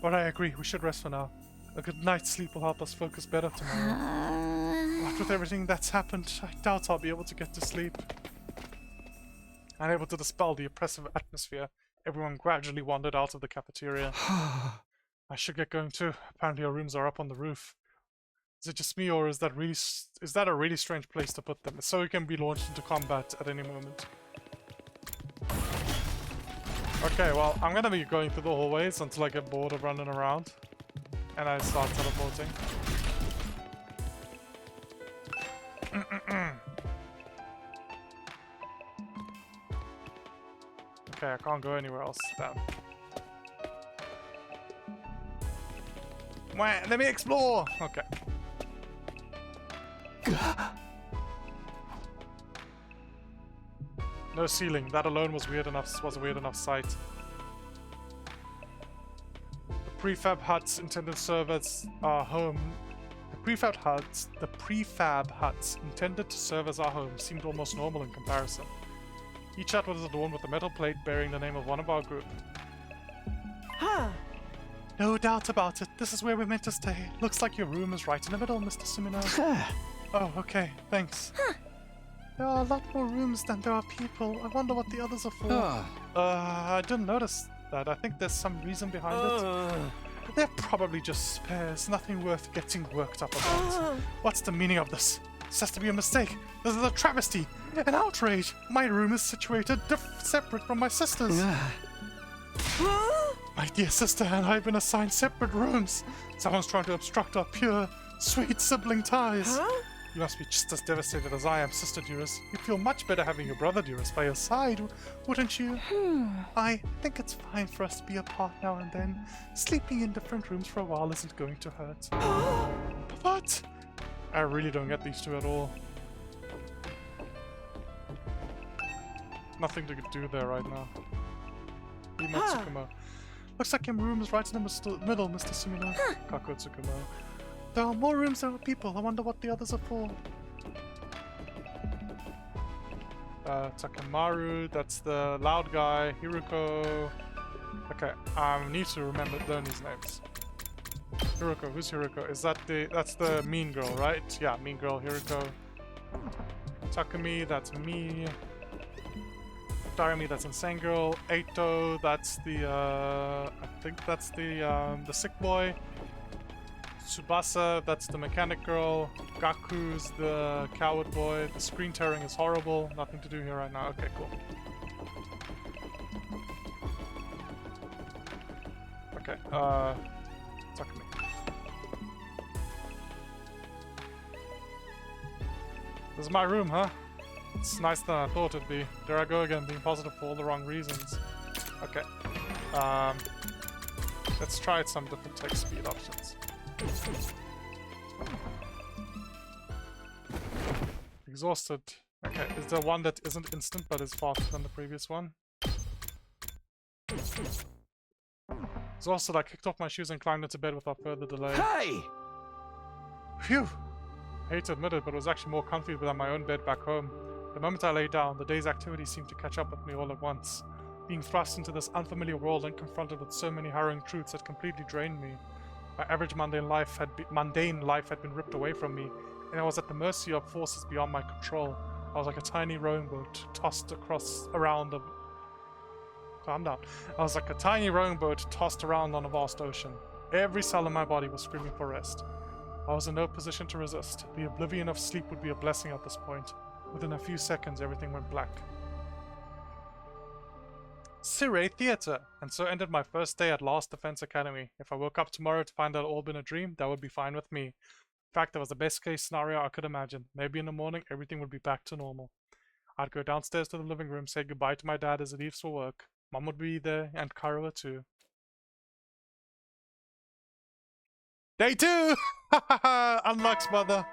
But I agree, we should rest for now. A good night's sleep will help us focus better tomorrow. What with everything that's happened, I doubt I'll be able to get to sleep. Unable to dispel the oppressive atmosphere, everyone gradually wandered out of the cafeteria. I should get going too. Apparently our rooms are up on the roof. Is it just me, or is that a really strange place to put them? So we can be launched into combat at any moment. Okay, well, I'm gonna be going through the hallways until I get bored of running around. And I start teleporting. Okay, I can't go anywhere else. Damn. Let me explore! Okay. No ceiling. That alone was a weird enough sight. The prefab huts intended to serve as our home. The prefab huts intended to serve as our home seemed almost normal in comparison. Each hut was adorned with a metal plate bearing the name of one of our group. No doubt about it. This is where we're meant to stay. Looks like your room is right in the middle, Mr. Sumino. Oh, okay. Thanks. There are a lot more rooms than there are people. I wonder what the others are for. I didn't notice that. I think there's some reason behind it. They're probably just spares. Nothing worth getting worked up about. What's the meaning of this? This has to be a mistake. This is a travesty. An outrage. My room is situated separate from my sister's. My dear sister and I have been assigned separate rooms. Someone's trying to obstruct our pure, sweet sibling ties. You must be just as devastated as I am, sister dearest. You'd feel much better having your brother dearest by your side, wouldn't you? I think it's fine for us to be apart now and then. Sleeping in different rooms for a while isn't going to hurt. What? I really don't get these two at all. Nothing to do there right now. Tsukumo. Looks like your room is right in the middle, Mr. Sumino. Kako Tsukumo. There are more rooms than people. I wonder what the others are for. Takemaru, that's the loud guy. Hiruko. Okay, I need to learn these names. Hiruko, who's Hiruko? That's the mean girl, right? Yeah, mean girl, Hiruko. Takumi, that's me. Darami, that's Insane Girl. Eito, that's the I think that's the sick boy. Tsubasa, that's the mechanic girl. Gaku's the coward boy. The screen tearing is horrible. Nothing to do here right now. Okay, cool. Okay, Takumi. This is my room, huh? It's nicer than I thought it'd be. There I go again, being positive for all the wrong reasons. Okay. Let's try some different text speed options. Exhausted. Okay, is there one that isn't instant but is faster than the previous one? Exhausted, I kicked off my shoes and climbed into bed without further delay. Hey! Phew! I hate to admit it, but it was actually more comfy than my own bed back home. The moment I lay down, the day's activities seemed to catch up with me all at once. being thrust into this unfamiliar world and confronted with so many harrowing truths had completely drained me. My average mundane life had been ripped away from me, and I was at the mercy of forces beyond my control. I was like a tiny rowing boat tossed around I was like a tiny rowing boat tossed around on a vast ocean. Every cell in my body was screaming for rest. I was in no position to resist. The oblivion of sleep would be a blessing at this point. Within a few seconds, everything went black. Sirei Theatre! And so ended my first day at Last Defense Academy. If I woke up tomorrow to find out it all been a dream, that would be fine with me. In fact, that was the best case scenario I could imagine. Maybe in the morning, everything would be back to normal. I'd go downstairs to the living room, say goodbye to my dad as he leaves for work. Mom would be there, and Karuha too. Day 2! Unlocks, mother.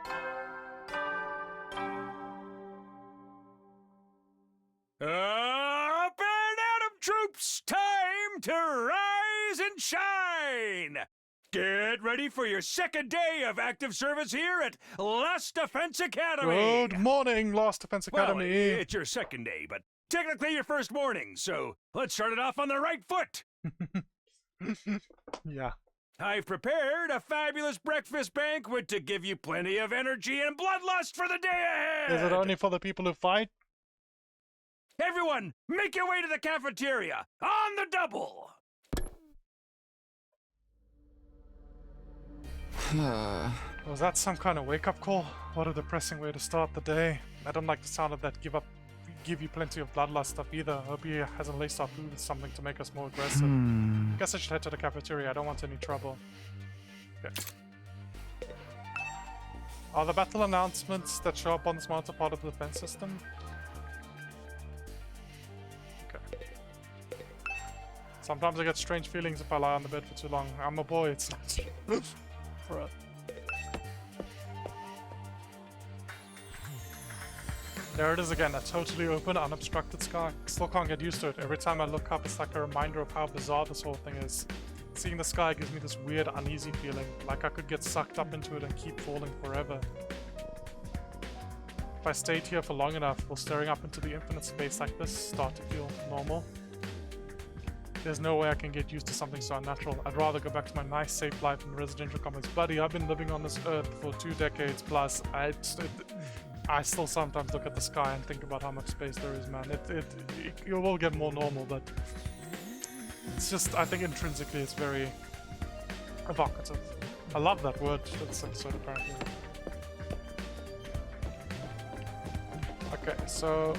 Up and Adam troops! Time to rise and shine! Get ready for your second day of active service here at Last Defense Academy! Good morning, Last Defense Academy! Well, it's your second day, but technically your first morning, so let's start it off on the right foot! Yeah. I've prepared a fabulous breakfast banquet to give you plenty of energy and bloodlust for the day ahead! Is it only for the people who fight? Everyone, make your way to the cafeteria! On the double! Was that some kind of wake-up call? What a depressing way to start the day. I don't like the sound of that give you plenty of bloodlust stuff either. Hope he hasn't laced our food with something to make us more aggressive. Guess I should head to the cafeteria. I don't want any trouble. Okay. Are the battle announcements that show up on this monitor part of the defense system? Okay. Sometimes I get strange feelings if I lie on the bed for too long. I'm a boy, it's not. For There it is again, a totally open, unobstructed sky. Still can't get used to it. Every time I look up, it's like a reminder of how bizarre this whole thing is. Seeing the sky gives me this weird, uneasy feeling, like I could get sucked up into it and keep falling forever. If I stayed here for long enough, will staring up into the infinite space like this start to feel normal? There's no way I can get used to something so unnatural. I'd rather go back to my nice, safe life in residential comments. Buddy, I've been living on this earth for 2 decades plus. I still sometimes look at the sky and think about how much space there is, man. You will get more normal, but it's just, I think intrinsically it's very evocative. I love that word that's episode apparently. Okay, so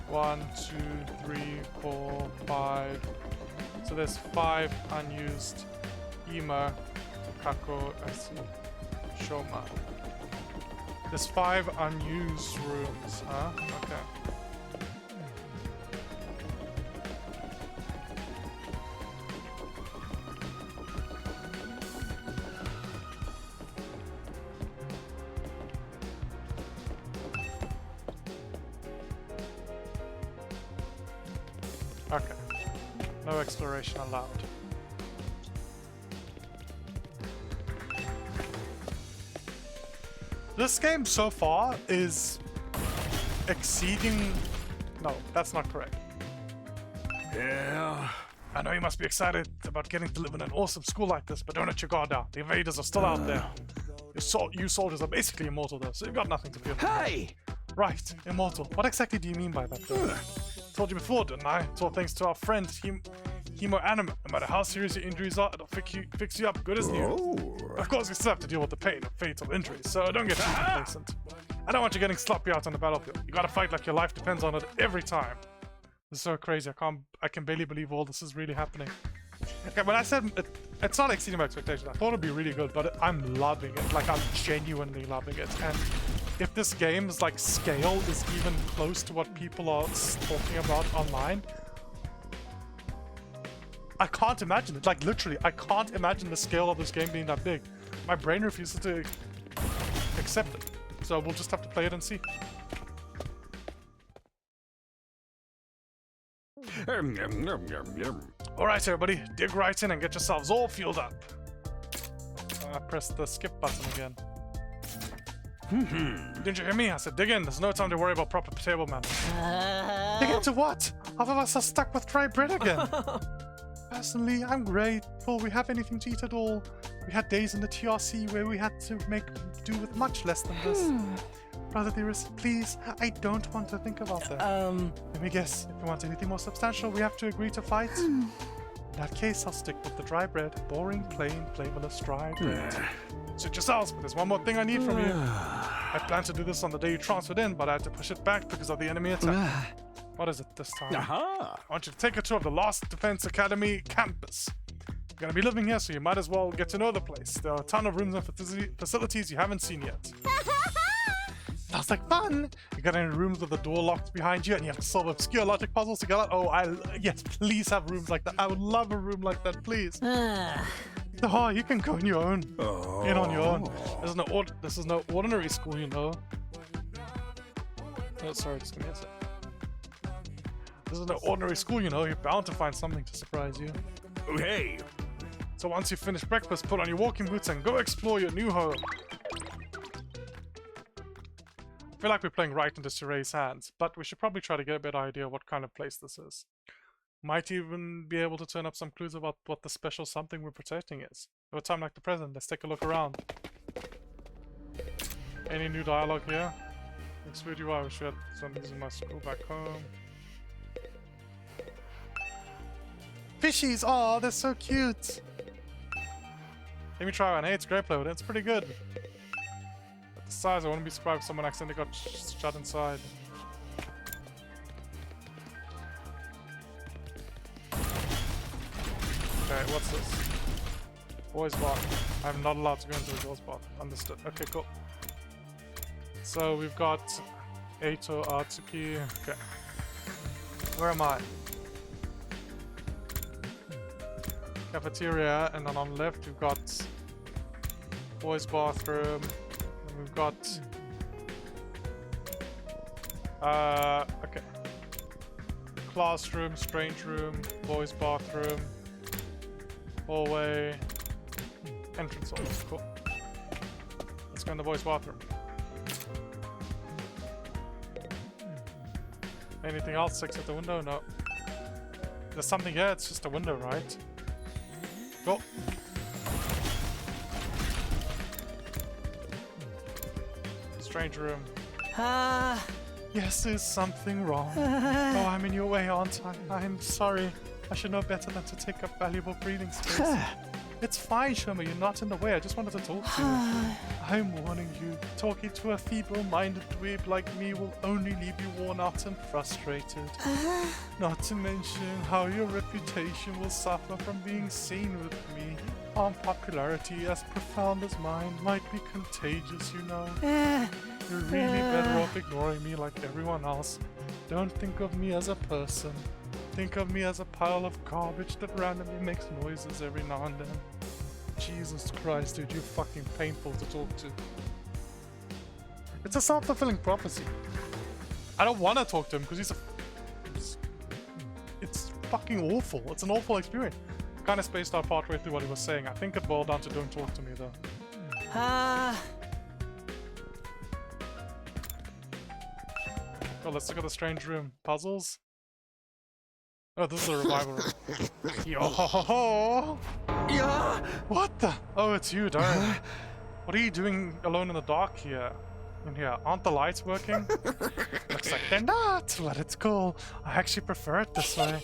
1, 2, 3, 4, 5. So there's 5 unused Ima, Kako, Shoma. There's 5 unused rooms, huh? Okay. Okay. No exploration allowed. This game so far is exceeding... No, that's not correct. Yeah. I know you must be excited about getting to live in an awesome school like this, but don't let your guard down. The invaders are still out there. You soldiers are basically immortal though, so you've got nothing to fear. Hey! Right, immortal. What exactly do you mean by that though? Told you before, didn't I? It's all thanks to our friend, Hemo Anima. No matter how serious your injuries are, it'll fix you up good as new. Of course, we still have to deal with the pain of fatal injuries, so don't get too complacent. I don't want you getting sloppy out on the battlefield. You gotta fight like your life depends on it every time. This is so crazy. I can barely believe all this is really happening. Okay, when I said it's not exceeding my expectations, I thought it'd be really good, but I'm loving it. Like, I'm genuinely loving it. And if this game's like scale is even close to what people are talking about online, I can't imagine it. Like, literally, I can't imagine the scale of this game being that big. My brain refuses to accept it. So we'll just have to play it and see. Alright everybody, dig right in and get yourselves all fueled up. I pressed the skip button again. Didn't you hear me? I said dig in. There's no time to worry about proper table manners. Dig into what? Half of us are stuck with dry bread again. Personally, I'm grateful we have anything to eat at all. We had days in the TRC where we had to make do with much less than this. Brother dearest, please, I don't want to think about that. Let me guess, if you want anything more substantial, we have to agree to fight? In that case, I'll stick with the dry bread. Boring, plain, flavorless dry bread. Suit yourselves, but there's one more thing I need from you. I planned to do this on the day you transferred in, but I had to push it back because of the enemy attack. What is it this time? I want you to take a tour of the Last Defense Academy campus. You're gonna be living here, so you might as well get to know the place. There are a ton of rooms and facilities you haven't seen yet. Sounds like fun! You got any rooms with the door locked behind you and you have to solve obscure logic puzzles to get out? Oh, yes, please have rooms like that. I would love a room like that, please. Oh, you can go on your own. In on your own. This is no ordinary school, you know. Oh, sorry, just give me a sec. This is no ordinary school, you know. You're bound to find something to surprise you. Oh, hey! So once you finish breakfast, put on your walking boots and go explore your new home. I feel like we're playing right into Suray's hands, but we should probably try to get a better idea what kind of place this is. Might even be able to turn up some clues about what the special something we're protecting is. At a time like the present, let's take a look around. Any new dialogue here? Exclude you, I wish I had some using my school back home. Fishies! Aw, they're so cute! Let me try one. Hey, it's grape load. It's pretty good. At the size, I wouldn't be surprised if someone accidentally got shut inside. Okay, what's this? Boys bar. I'm not allowed to go into the girls bar. Understood. Okay, cool. So we've got Eito, Atsuki. Okay. Where am I? Cafeteria, and then on the left we've got boys bathroom, and we've got okay, classroom, strange room, boys bathroom, hallway, entrance hall. Cool. Let's go in the boys bathroom. Anything else except the window? No. There's something here, it's just a window, right? Go. Strange room. Yes, there's something wrong. Oh, I'm in your way, aren't I? I'm sorry. I should know better than to take up valuable breathing space. It's fine, Shoma. You're not in the way. I just wanted to talk to you. I'm warning you. Talking to a feeble-minded dweeb like me will only leave you worn out and frustrated. Not to mention how your reputation will suffer from being seen with me. Unpopularity as profound as mine might be contagious, you know. You're really better off ignoring me like everyone else. Don't think of me as a person. Think of me as a pile of garbage that randomly makes noises every now and then. Jesus Christ, dude, you're fucking painful to talk to. It's a self-fulfilling prophecy. I don't want to talk to him because he's a... It's fucking awful. It's an awful experience. Kind of spaced out partway through what he was saying. I think it boiled down to don't talk to me though. Oh, let's look at the strange room. Puzzles? Oh, this is a revival room. Yo ho ho ho! Yeah! What the? Oh, it's you, darn. What are you doing alone in the dark here? In here, aren't the lights working? Looks like they're not, but it's cool. I actually prefer it this way.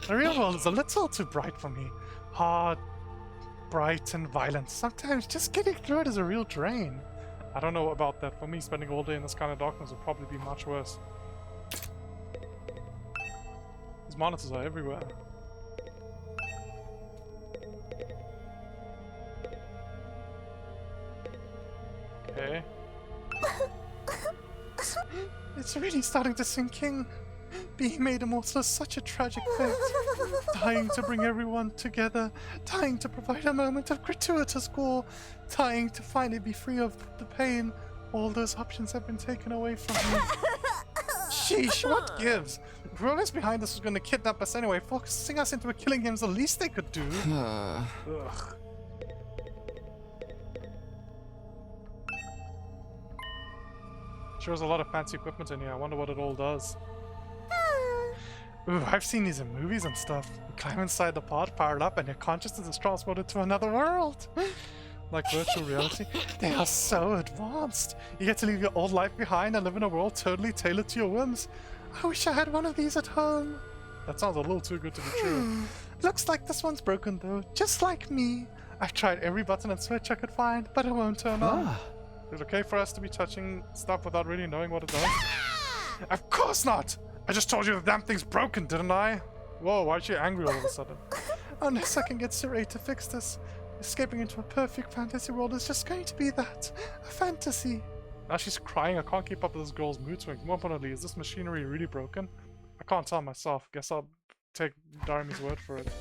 The real world is a little too bright for me. Hard, bright, and violent. Sometimes just getting through it is a real drain. I don't know about that. For me, spending all day in this kind of darkness would probably be much worse. These monitors are everywhere. Okay. It's really starting to sink in. Being made immortal is such a tragic fate. Dying to bring everyone together. Dying to provide a moment of gratuitous gore. Dying to finally be free of the pain. All those options have been taken away from me. Sheesh, what gives? Whoever's behind this was going to kidnap us anyway. Forcing us into a killing game is the least they could do. Ugh. Sure is a lot of fancy equipment in here. I wonder what it all does. Ooh, I've seen these in movies and stuff. You climb inside the pod, power it up, and your consciousness is transported to another world. Like virtual reality. They are so advanced. You get to leave your old life behind and live in a world totally tailored to your whims. I wish I had one of these at home. That sounds a little too good to be true. Looks like this one's broken though, just like me. I've tried every button and switch I could find, but it won't turn on. Is it okay for us to be touching stuff without really knowing what it does? Of course not! I just told you the damn thing's broken, didn't I? Whoa, why is she angry all of a sudden? Unless I can get Saray to fix this. Escaping into a perfect fantasy world is just going to be that. A fantasy. Now she's crying. I can't keep up with this girl's mood swings. More importantly, is this machinery really broken? I can't tell myself. Guess I'll take Darimi's word for it.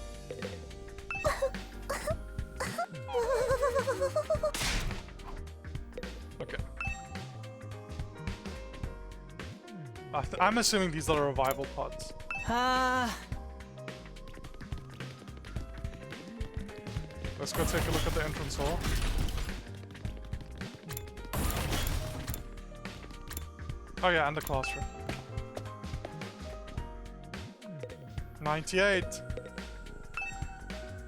Okay. I'm assuming these are revival pods. Let's go take a look at the entrance hall. Oh yeah, and the classroom. 98.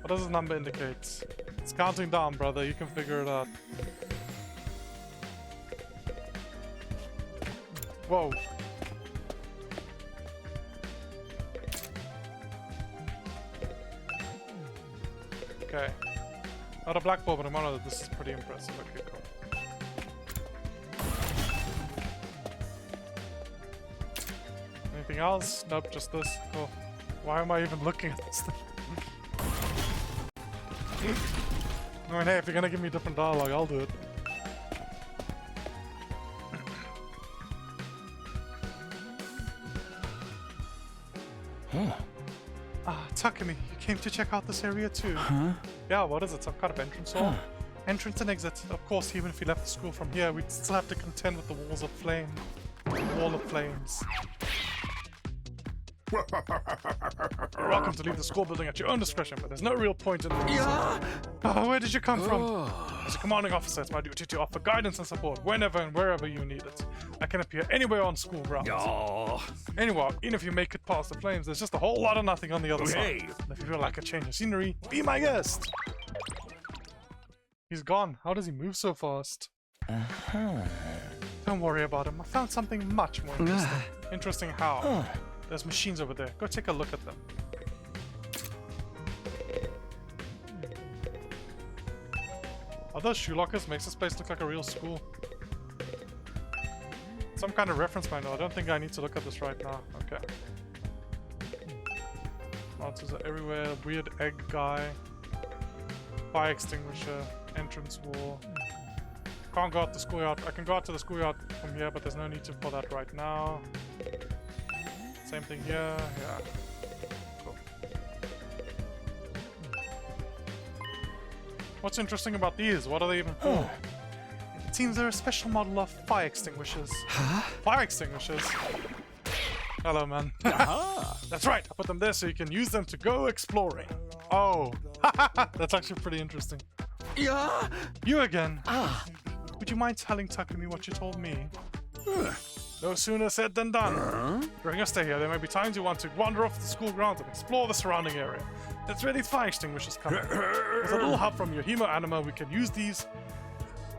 What does this number indicate? It's counting down, brother. You can figure it out. Whoa. Okay. Not a blackboard, but a monitor. This is pretty impressive. Okay, cool. Anything else? Nope, just this. Cool. Why am I even looking at this thing? I mean, hey, if you're gonna give me different dialogue, I'll do it. Takumi, you came to check out this area too? Huh? Yeah, what is it? Some kind of entrance hall? Entrance and exit. Of course, even if we left the school from here, we'd still have to contend with the walls of flame. Wall of flames. You're welcome to leave the school building at your own discretion, but there's no real point in doing so. Where did you come from? As a commanding officer, it's my duty to offer guidance and support whenever and wherever you need it. I can appear anywhere on school grounds. Anywhere, even if you make it past the flames, there's just a whole lot of nothing on the other side. And if you feel like a change of scenery, be my guest. He's gone. How does he move so fast? Don't worry about him. I found something much more interesting. Interesting how? There's machines over there. Go take a look at them. Are those shoe lockers? Makes this place look like a real school. Some kind of reference manual. I don't think I need to look at this right now. Okay. Answers are everywhere. Weird egg guy. Fire extinguisher. Entrance wall. Can't go out the schoolyard. I can go out to the schoolyard from here, but there's no need for that right now. Same thing here, yeah. Cool. What's interesting about these? What are they even for? It seems they're a special model of fire extinguishers. Huh? Fire extinguishers? Hello, man. That's right, I put them there so you can use them to go exploring. Oh, that's actually pretty interesting. Yeah. You again. Would you mind telling Takumi what you told me? No sooner said than done. During your stay here, there may be times you want to wander off the school grounds and explore the surrounding area. That's where these fire extinguishers come in. With a little help from your Hemo Anima, we can use these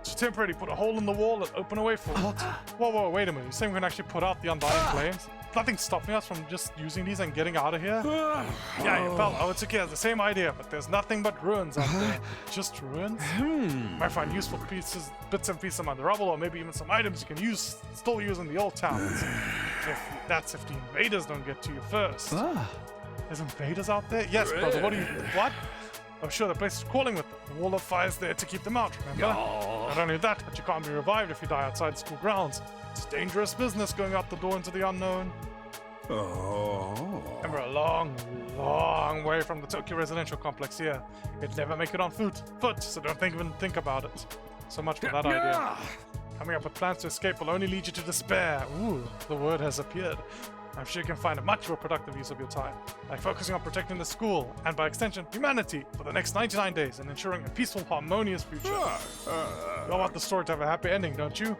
to temporarily put a hole in the wall and open a way forward. Whoa, wait a minute. You're saying we can actually put out the undying flames? Nothing's stopping us from just using these and getting out of here? Yeah, you felt Otsuki has the same idea, but there's nothing but ruins out there. Just ruins? Might find useful pieces, bits and pieces among the rubble, or maybe even some items you can still use in the old towns. That's if the invaders don't get to you first. There's invaders out there? Yes, brother, what? Oh sure, the place is crawling with them. The wall of fire's there to keep them out, remember? Not only that, but you can't be revived if you die outside school grounds. It's dangerous business going out the door into the unknown. And we're a long, long way from the Tokyo residential complex here. You'd never make it on foot, so don't even think about it. So much for that idea. Coming up with plans to escape will only lead you to despair. Ooh, the word has appeared. I'm sure you can find a much more productive use of your time, like focusing on protecting the school, and by extension, humanity, for the next 99 days and ensuring a peaceful, harmonious future. You all want the story to have a happy ending, don't you?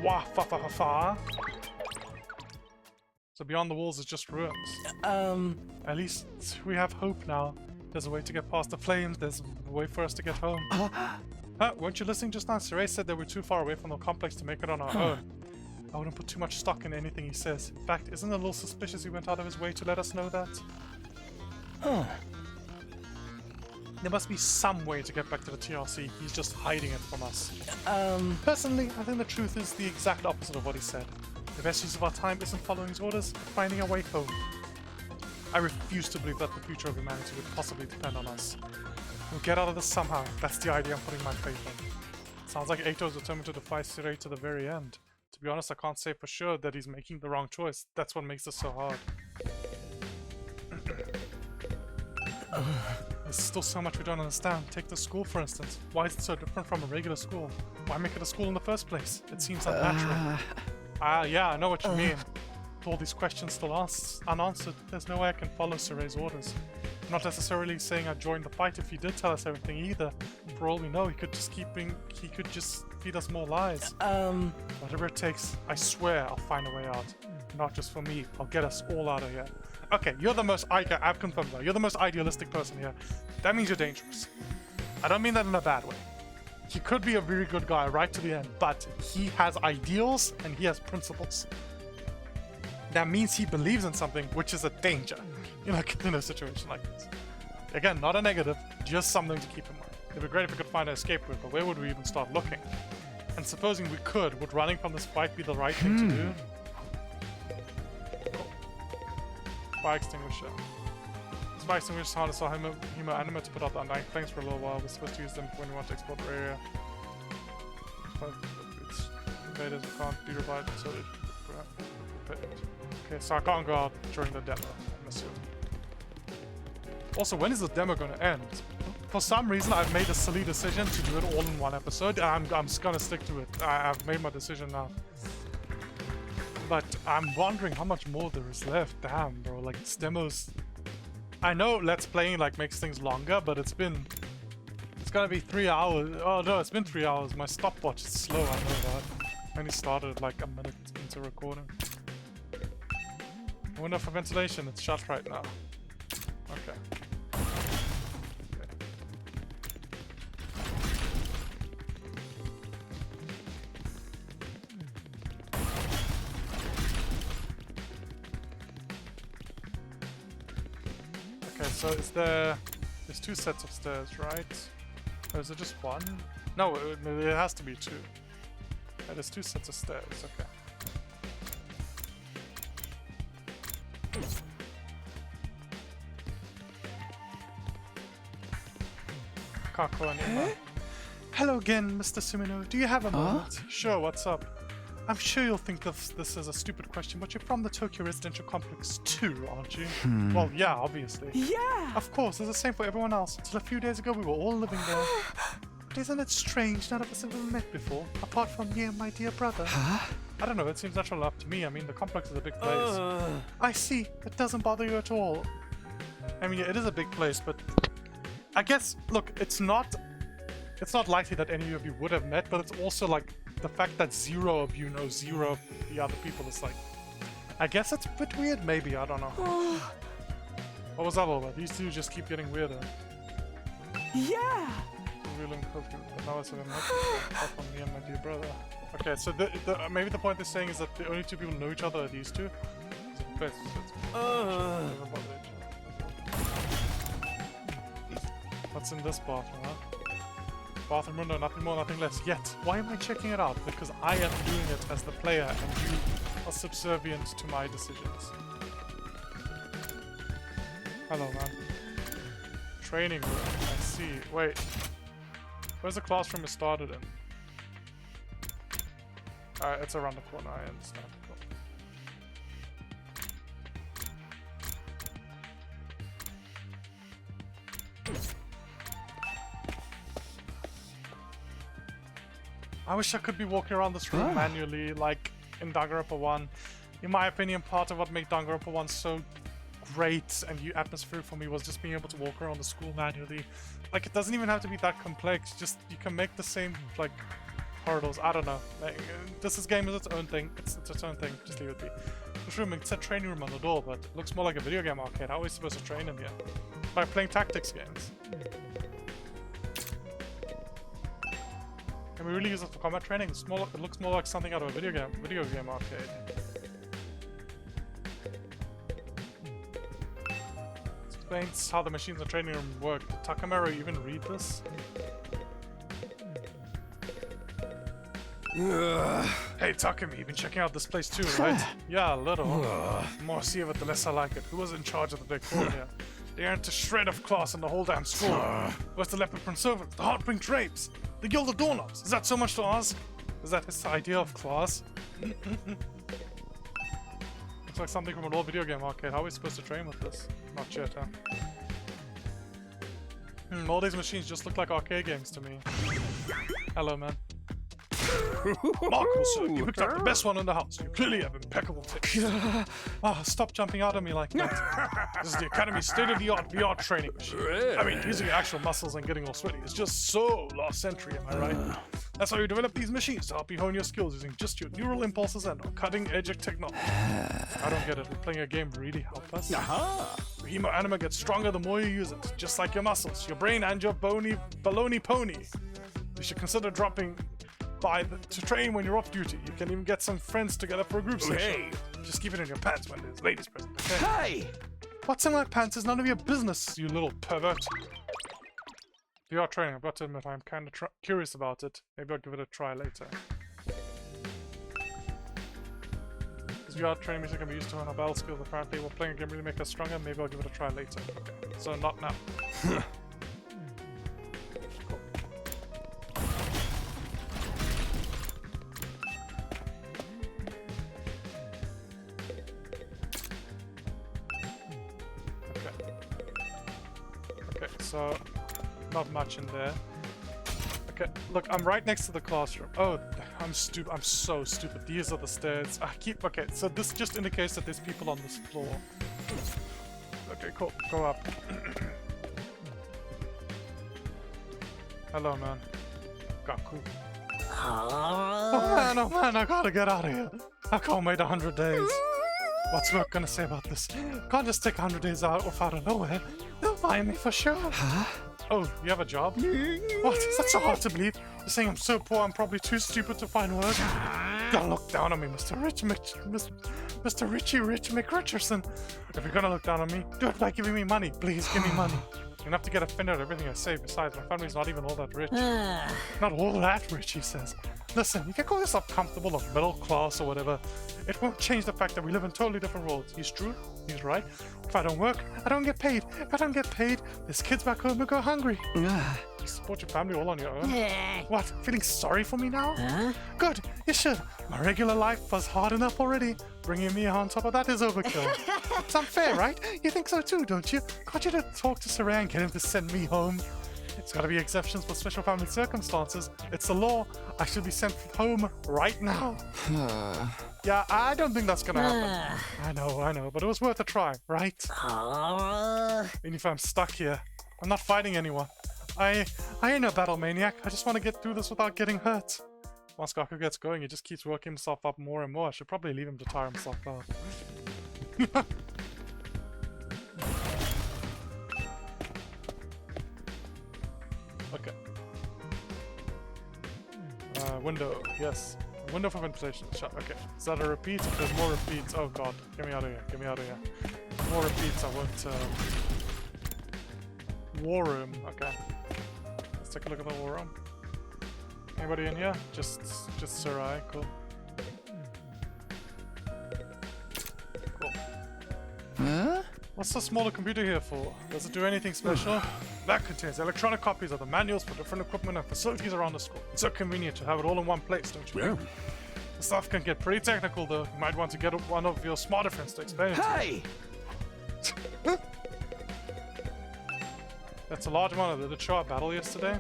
Wah fa fa fa fa. So beyond the walls is just ruins. At least we have hope now. There's a way to get past the flames. There's a way for us to get home. Weren't you listening just now? Saray said that we're too far away from the complex to make it on our own. I wouldn't put too much stock in anything he says. In fact, isn't it a little suspicious he went out of his way to let us know that? There must be some way to get back to the TRC. He's just hiding it from us. Personally, I think the truth is the exact opposite of what he said. The best use of our time isn't following his orders, but finding our way home. I refuse to believe that the future of humanity would possibly depend on us. We'll get out of this somehow. That's the idea I'm putting my faith in. Sounds like Eito is determined to defy Saray to the very end. To be honest, I can't say for sure that he's making the wrong choice. That's what makes this so hard. There's still so much we don't understand. Take the school, for instance. Why is it so different from a regular school? Why make it a school in the first place? It seems unnatural. Yeah, I know what you mean. With all these questions still unanswered, there's no way I can follow Saray's orders. I'm not necessarily saying I'd join the fight if he did tell us everything either. For all we know, he could just feed us more lies. Whatever it takes, I swear I'll find a way out. Not just for me, I'll get us all out of here. Okay, you're the most, I've confirmed that. You're the most idealistic person here. That means you're dangerous. I don't mean that in a bad way. He could be a very good guy right to the end, but he has ideals and he has principles. That means he believes in something, which is a danger in a situation like this. Again, not a negative, just something to keep in mind. It'd be great if we could find an escape route, but where would we even start looking? And supposing we could, would running from this fight be the right thing to do? Fire extinguisher. This fire extinguisher harness our human anima to put out the undying flames for a little while. We're supposed to use them when we want to explore the area. Invaders can't be revived until it. Okay, so I can't go out during the demo, I'm assuming. Also, when is the demo going to end? For some reason, I've made a silly decision to do it all in one episode, and I'm just going to stick to it. I've made my decision now. But I'm wondering how much more there is left. Damn, bro, like, this demo's... I know Let's Playing, like, makes things longer, but it's been... It's gonna be 3 hours. Oh, no, it's been 3 hours. My stopwatch is slow, I know that. I only started, like, a minute into recording. Window for ventilation, it's shut right now. Okay. Okay, so there's two sets of stairs, right? Or is it just one? No, it has to be two. Yeah, there's two sets of stairs, okay. Kako and Emma. Hello again, Mr. Sumino. Do you have a moment? Sure, what's up? I'm sure you'll think this is a stupid question, but you're from the Tokyo Residential Complex too, aren't you? Well, yeah, obviously. Yeah! Of course, it's the same for everyone else. Until a few days ago, we were all living there. But isn't it strange none of us have ever met before, apart from me and my dear brother? I don't know, it seems natural enough to me. I mean, the complex is a big place. I see. It doesn't bother you at all. I mean, yeah, it is a big place, but... I guess, look, it's not likely that any of you would have met, but it's also like the fact that zero of you know zero of the other people is like... I guess it's a bit weird, maybe, I don't know. What was that all about? These two just keep getting weirder. Yeah! From me and my dear brother. Okay, so maybe the point they're saying is that the only two people who know each other are these two. What's in this bathroom, huh? Bathroom window, nothing more, nothing less. Yet, why am I checking it out? Because I am doing it as the player and you are subservient to my decisions. Hello, man. Training room, I see. Wait. Where's the classroom it started in? It's around the corner, I understand. Cool. I wish I could be walking around this room manually, like in Danganronpa 1. In my opinion, part of what made Danganronpa 1 so great and atmospheric for me was just being able to walk around the school manually. Like, it doesn't even have to be that complex, just you can make the same, like, corridors. I don't know. Like, this game is its own thing. It's its own thing. Just leave it be. This room, it said training room on the door, but it looks more like a video game arcade. How are we supposed to train in here? By playing tactics games. Can we really use it for combat training? It looks more like something out of a video game arcade. Explains how the machines in the training room work. Did Takamaru even read this? Hey Takumi, you've been checking out this place too, right? Yeah, a little. The more I see of it, the less I like it. Who was in charge of the decor here? They aren't a shred of class in the whole damn school. Where's the leopard print servants, the heartbreak drapes, the gilded doorknobs? Is that so much to ask? Is that his idea of class? Looks like something from an old video game arcade. How are we supposed to train with this? Not yet, huh? All these machines just look like arcade games to me. Hello, man. Marco, sir, you picked up the best one in the house. You clearly have impeccable taste. Stop jumping out at me like that. This is the Academy's state-of-the-art VR training machine. I mean, using your actual muscles and getting all sweaty is just so last century, am I right? That's why we develop these machines, to help you hone your skills using just your neural impulses and cutting-edge technology. I don't get it. Will playing a game really help us? Your hemo anima gets stronger the more you use it, just like your muscles, your brain, and your baloney pony. You should consider dropping to train when you're off duty. You can even get some friends together for a group session. Just keep it in your pants when there's ladies present. Okay? Hey! What's in my pants is none of your business, you little pervert. VR training, I've got to admit, I'm kind of curious about it. Maybe I'll give it a try later. This VR training machine can be used to hone our battle skills. Apparently, will playing a game really make us stronger? Maybe I'll give it a try later. Okay, so not now. So, not much in there. Okay, look, I'm right next to the classroom. Oh, I'm stupid. I'm so stupid. These are the stairs. Okay, so this just indicates that there's people on this floor. Okay, cool. Go up. Hello, man. Gaku. Oh man, I gotta get out of here. I can't wait 100 days. What's work gonna say about this? Can't just take 100 days off out of nowhere. They'll find me for sure. Huh? Oh, you have a job? What? Is that so hard to believe? You're saying I'm so poor I'm probably too stupid to find work? Don't look down on me, Mr. Richie Rich McRicherson. If you're gonna look down on me, do it by giving me money. Please give me money. You're gonna have to get offended at everything I say. Besides, my family's not even all that rich. Not all that rich, he says. Listen, you can call yourself comfortable or middle class or whatever. It won't change the fact that we live in totally different worlds. He's true. He's right. If I don't work, I don't get paid. If I don't get paid, there's kids back home who go hungry. You support your family all on your own. What? Feeling sorry for me now? Good. You should. My regular life was hard enough already. Bringing me on top of that is overkill. It's unfair, right? You think so too, don't you? Can't you just talk to Saran and get him to send me home? It's gotta be exceptions for special family circumstances. It's the law. I should be sent home right now. Yeah, I don't think that's gonna happen. I know, but it was worth a try, right? Even if I'm stuck here, I'm not fighting anyone. I ain't a battle maniac. I just want to get through this without getting hurt. Once Gaku gets going, he just keeps working himself up more and more. I should probably leave him to tire himself out. Okay. Window, yes. Window for ventilation. Shut. Okay. Is that a repeat? There's more repeats. Oh god. Get me out of here. Get me out of here. More repeats. I won't. War room. Okay. Let's take a look at the war room. Anybody in here? Just Sarai. Cool. Cool. Huh? What's the smaller computer here for? Does it do anything special? That contains electronic copies of the manuals for different equipment and facilities around the school. It's so convenient to have it all in one place, don't you? Yeah. The stuff can get pretty technical though. You might want to get one of your smarter friends to explain it to you. That's a large amount. Did it show our battle yesterday?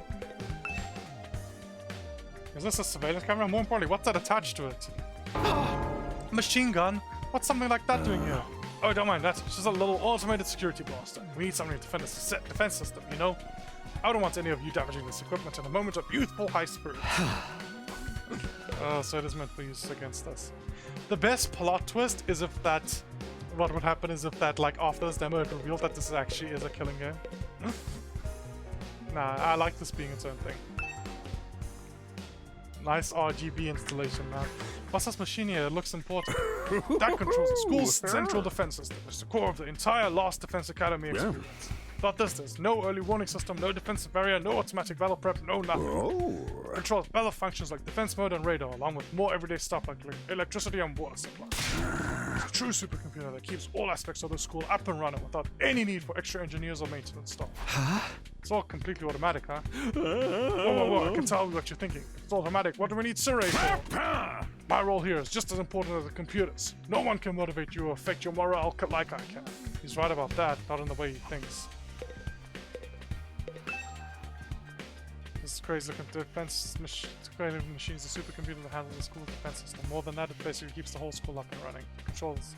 Is this a surveillance camera? More importantly, what's that attached to it? Machine gun? What's something like that doing here? Oh, don't mind that. It's just a little automated security blaster. We need something to defend this defense system, you know? I don't want any of you damaging this equipment in a moment of youthful high spirit. So it is meant for use against us. The best plot twist is if that... What would happen is if that, like, after this demo, it revealed that this actually is a killing game. Nah, I like this being its own thing. Nice RGB installation, man. What's this machine here? It looks important. That controls the school's central defense system. It's the core of the entire Last Defense Academy experience. Without this, there's no early warning system, no defensive barrier, no automatic battle prep, no nothing. Controls battle functions like defense mode and radar, along with more everyday stuff like electricity and water supply. It's a true supercomputer that keeps all aspects of the school up and running without any need for extra engineers or maintenance staff. It's all completely automatic, huh? Whoa, I can tell what you're thinking. If it's automatic, what do we need Surrey for? My role here is just as important as the computers. No one can motivate you or affect your morale like I can. He's right about that, not in the way he thinks. This crazy looking defense machine is a supercomputer that handles the school's defense system. More than that, it basically keeps the whole school up and running. Controls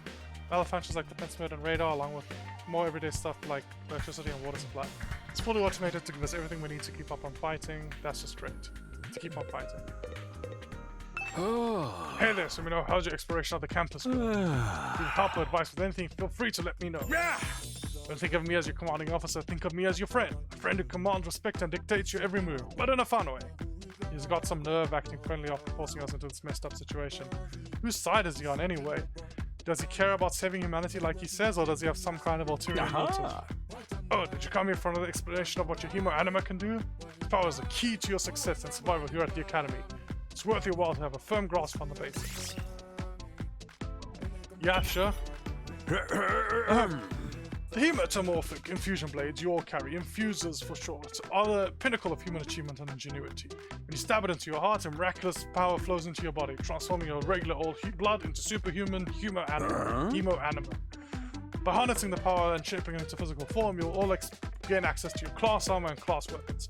battle functions like defense mode and radar, along with more everyday stuff like electricity and water supply. It's fully automated to give us everything we need to keep up on fighting. That's just great. To keep on fighting. Hey there, Sumino. How's your exploration of the campus going? If you need help or advice with anything, feel free to let me know. Don't think of me as your commanding officer, think of me as your friend. A friend who commands respect and dictates your every move, but in a fun way. He's got some nerve acting friendly after forcing us into this messed up situation. Whose side is he on anyway? Does he care about saving humanity like he says, or does he have some kind of ulterior motive? Oh, did you come here for another explanation of what your hemo anima can do? Its power is the key to your success and survival here at the Academy. It's worth your while to have a firm grasp on the basics. Yeah, sure. The hemetomorphic infusion blades you all carry, infusers for short, are the pinnacle of human achievement and ingenuity. When you stab it into your heart, a miraculous power flows into your body, transforming your regular old blood into superhuman hemo anima. By harnessing the power and shaping it into physical form, you'll all gain access to your class armor and class weapons.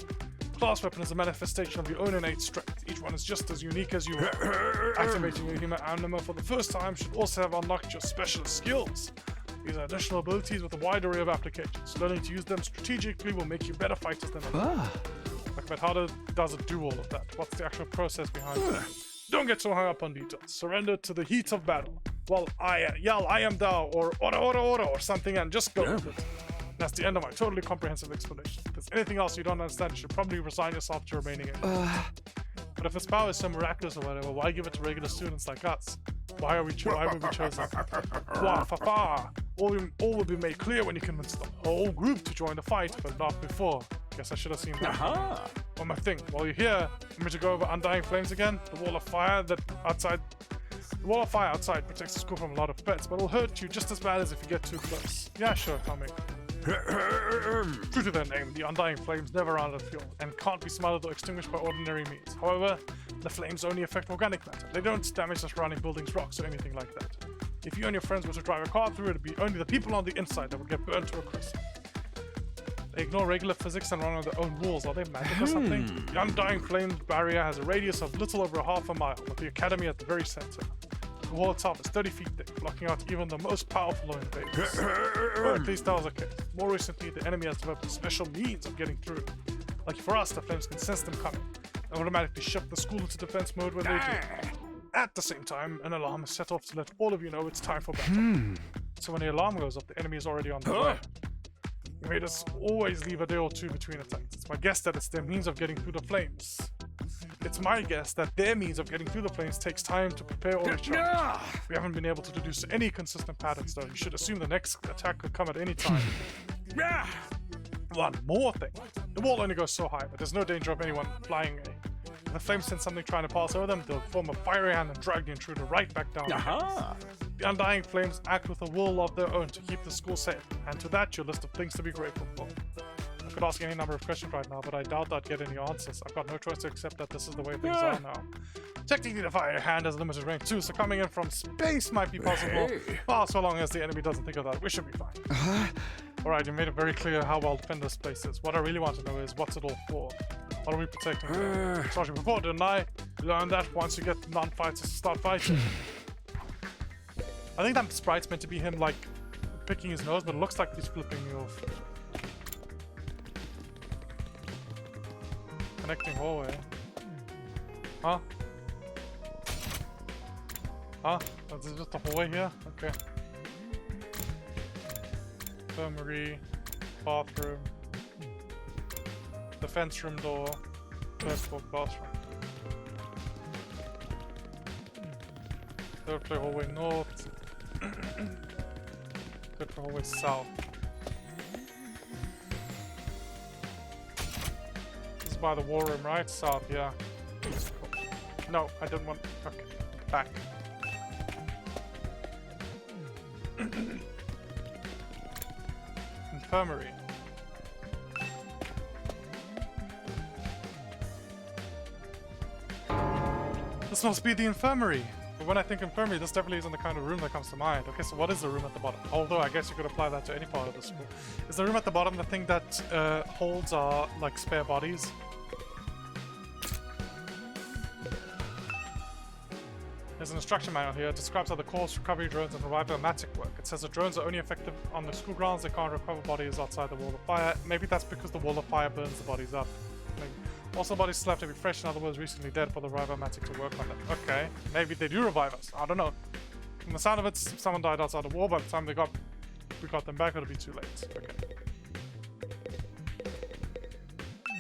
Class weapon is a manifestation of your own innate strength. Each one is just as unique as you are. Activating your hemo anima for the first time should also have unlocked your specialist skills. These are additional abilities with a wide array of applications. Learning to use them strategically will make you better fighters than others. But how does it do all of that? What's the actual process behind it? Don't get so hung up on details. Surrender to the heat of battle. While I yell, I am thou, or ora or something, and just go with it. That's the end of my totally comprehensive explanation. If there's anything else you don't understand, you should probably resign yourself to remaining in. But if its power is so miraculous or whatever, why give it to regular students like us? Why would we chosen? All will be made clear when you convince the whole group to join the fight, but not before. Guess I should have seen that. One more thing, while you're here, want me to go over Undying Flames again? The wall of fire outside protects the school from a lot of threats, but it'll hurt you just as bad as if you get too close. Yeah, sure, tell me. True to their name, the Undying Flames never run out of fuel and can't be smothered or extinguished by ordinary means. However, the flames only affect organic matter. They don't damage the surrounding buildings, rocks, or anything like that. If you and your friends were to drive a car through, it'd be only the people on the inside that would get burned to a crisp. They ignore regular physics and run on their own rules. Are they magic or something? The Undying Flames barrier has a radius of little over half a mile, with the Academy at the very center. The wall itself is 30 feet thick, blocking out even the most powerful invaders. Or at least that was the case. More recently, the enemy has developed special means of getting through. Lucky for us, the flames can sense them coming and automatically shift the school into defense mode when they do. At the same time, an alarm is set off to let all of you know it's time for battle. So when the alarm goes off, the enemy is already on the way. You made us always leave a day or two between attacks. It's my guess that it's their means of getting through the flames. It's my guess that their means of getting through the flames takes time to prepare or recharge. We haven't been able to deduce any consistent patterns though. You should assume the next attack could come at any time. One more thing. The wall only goes so high, but there's no danger of anyone flying in. If the flames sense something trying to pass over them, they'll form a fiery hand and drag the intruder right back down. The Undying Flames act with a will of their own to keep the school safe, and to that your list of things to be grateful for. I could ask any number of questions right now, but I doubt I'd get any answers. I've got no choice to accept that this is the way things are now. Technically, the fire hand has limited range too, so coming in from space might be possible. Well, so long as the enemy doesn't think of that, we should be fine. Alright, you made it very clear how well defended this place is. What I really want to know is, what's it all for? What are we protecting there? Sergeant before, didn't I? Learn that once you get non-fighters to start fighting. I think that sprite's meant to be him, like, picking his nose, but it looks like he's flipping me off. Connecting hallway. Huh? Huh? Is it just a hallway here? Okay. Infirmary, bathroom, defense room door, first floor classroom. Third floor hallway north. Third floor hallway south. This is by the war room, right? South, yeah. No, I didn't want. Okay, back. Infirmary. This must be the infirmary. But when I think infirmary, this definitely isn't the kind of room that comes to mind. Okay, so what is the room at the bottom? Although I guess you could apply that to any part of the school. Is the room at the bottom the thing that holds our like spare bodies? There's an instruction manual here. It describes how the corpse recovery drones and revivomatic work. It says the drones are only effective on the school grounds. They can't recover bodies outside the wall of fire. Maybe that's because the wall of fire burns the bodies up. Maybe. Also, bodies still have to be fresh, in other words, recently dead for the revivomatic to work on them. Okay, maybe they do revive us. I don't know. From the sound of it, someone died outside the wall. By the time we got them back, it'll be too late. Okay.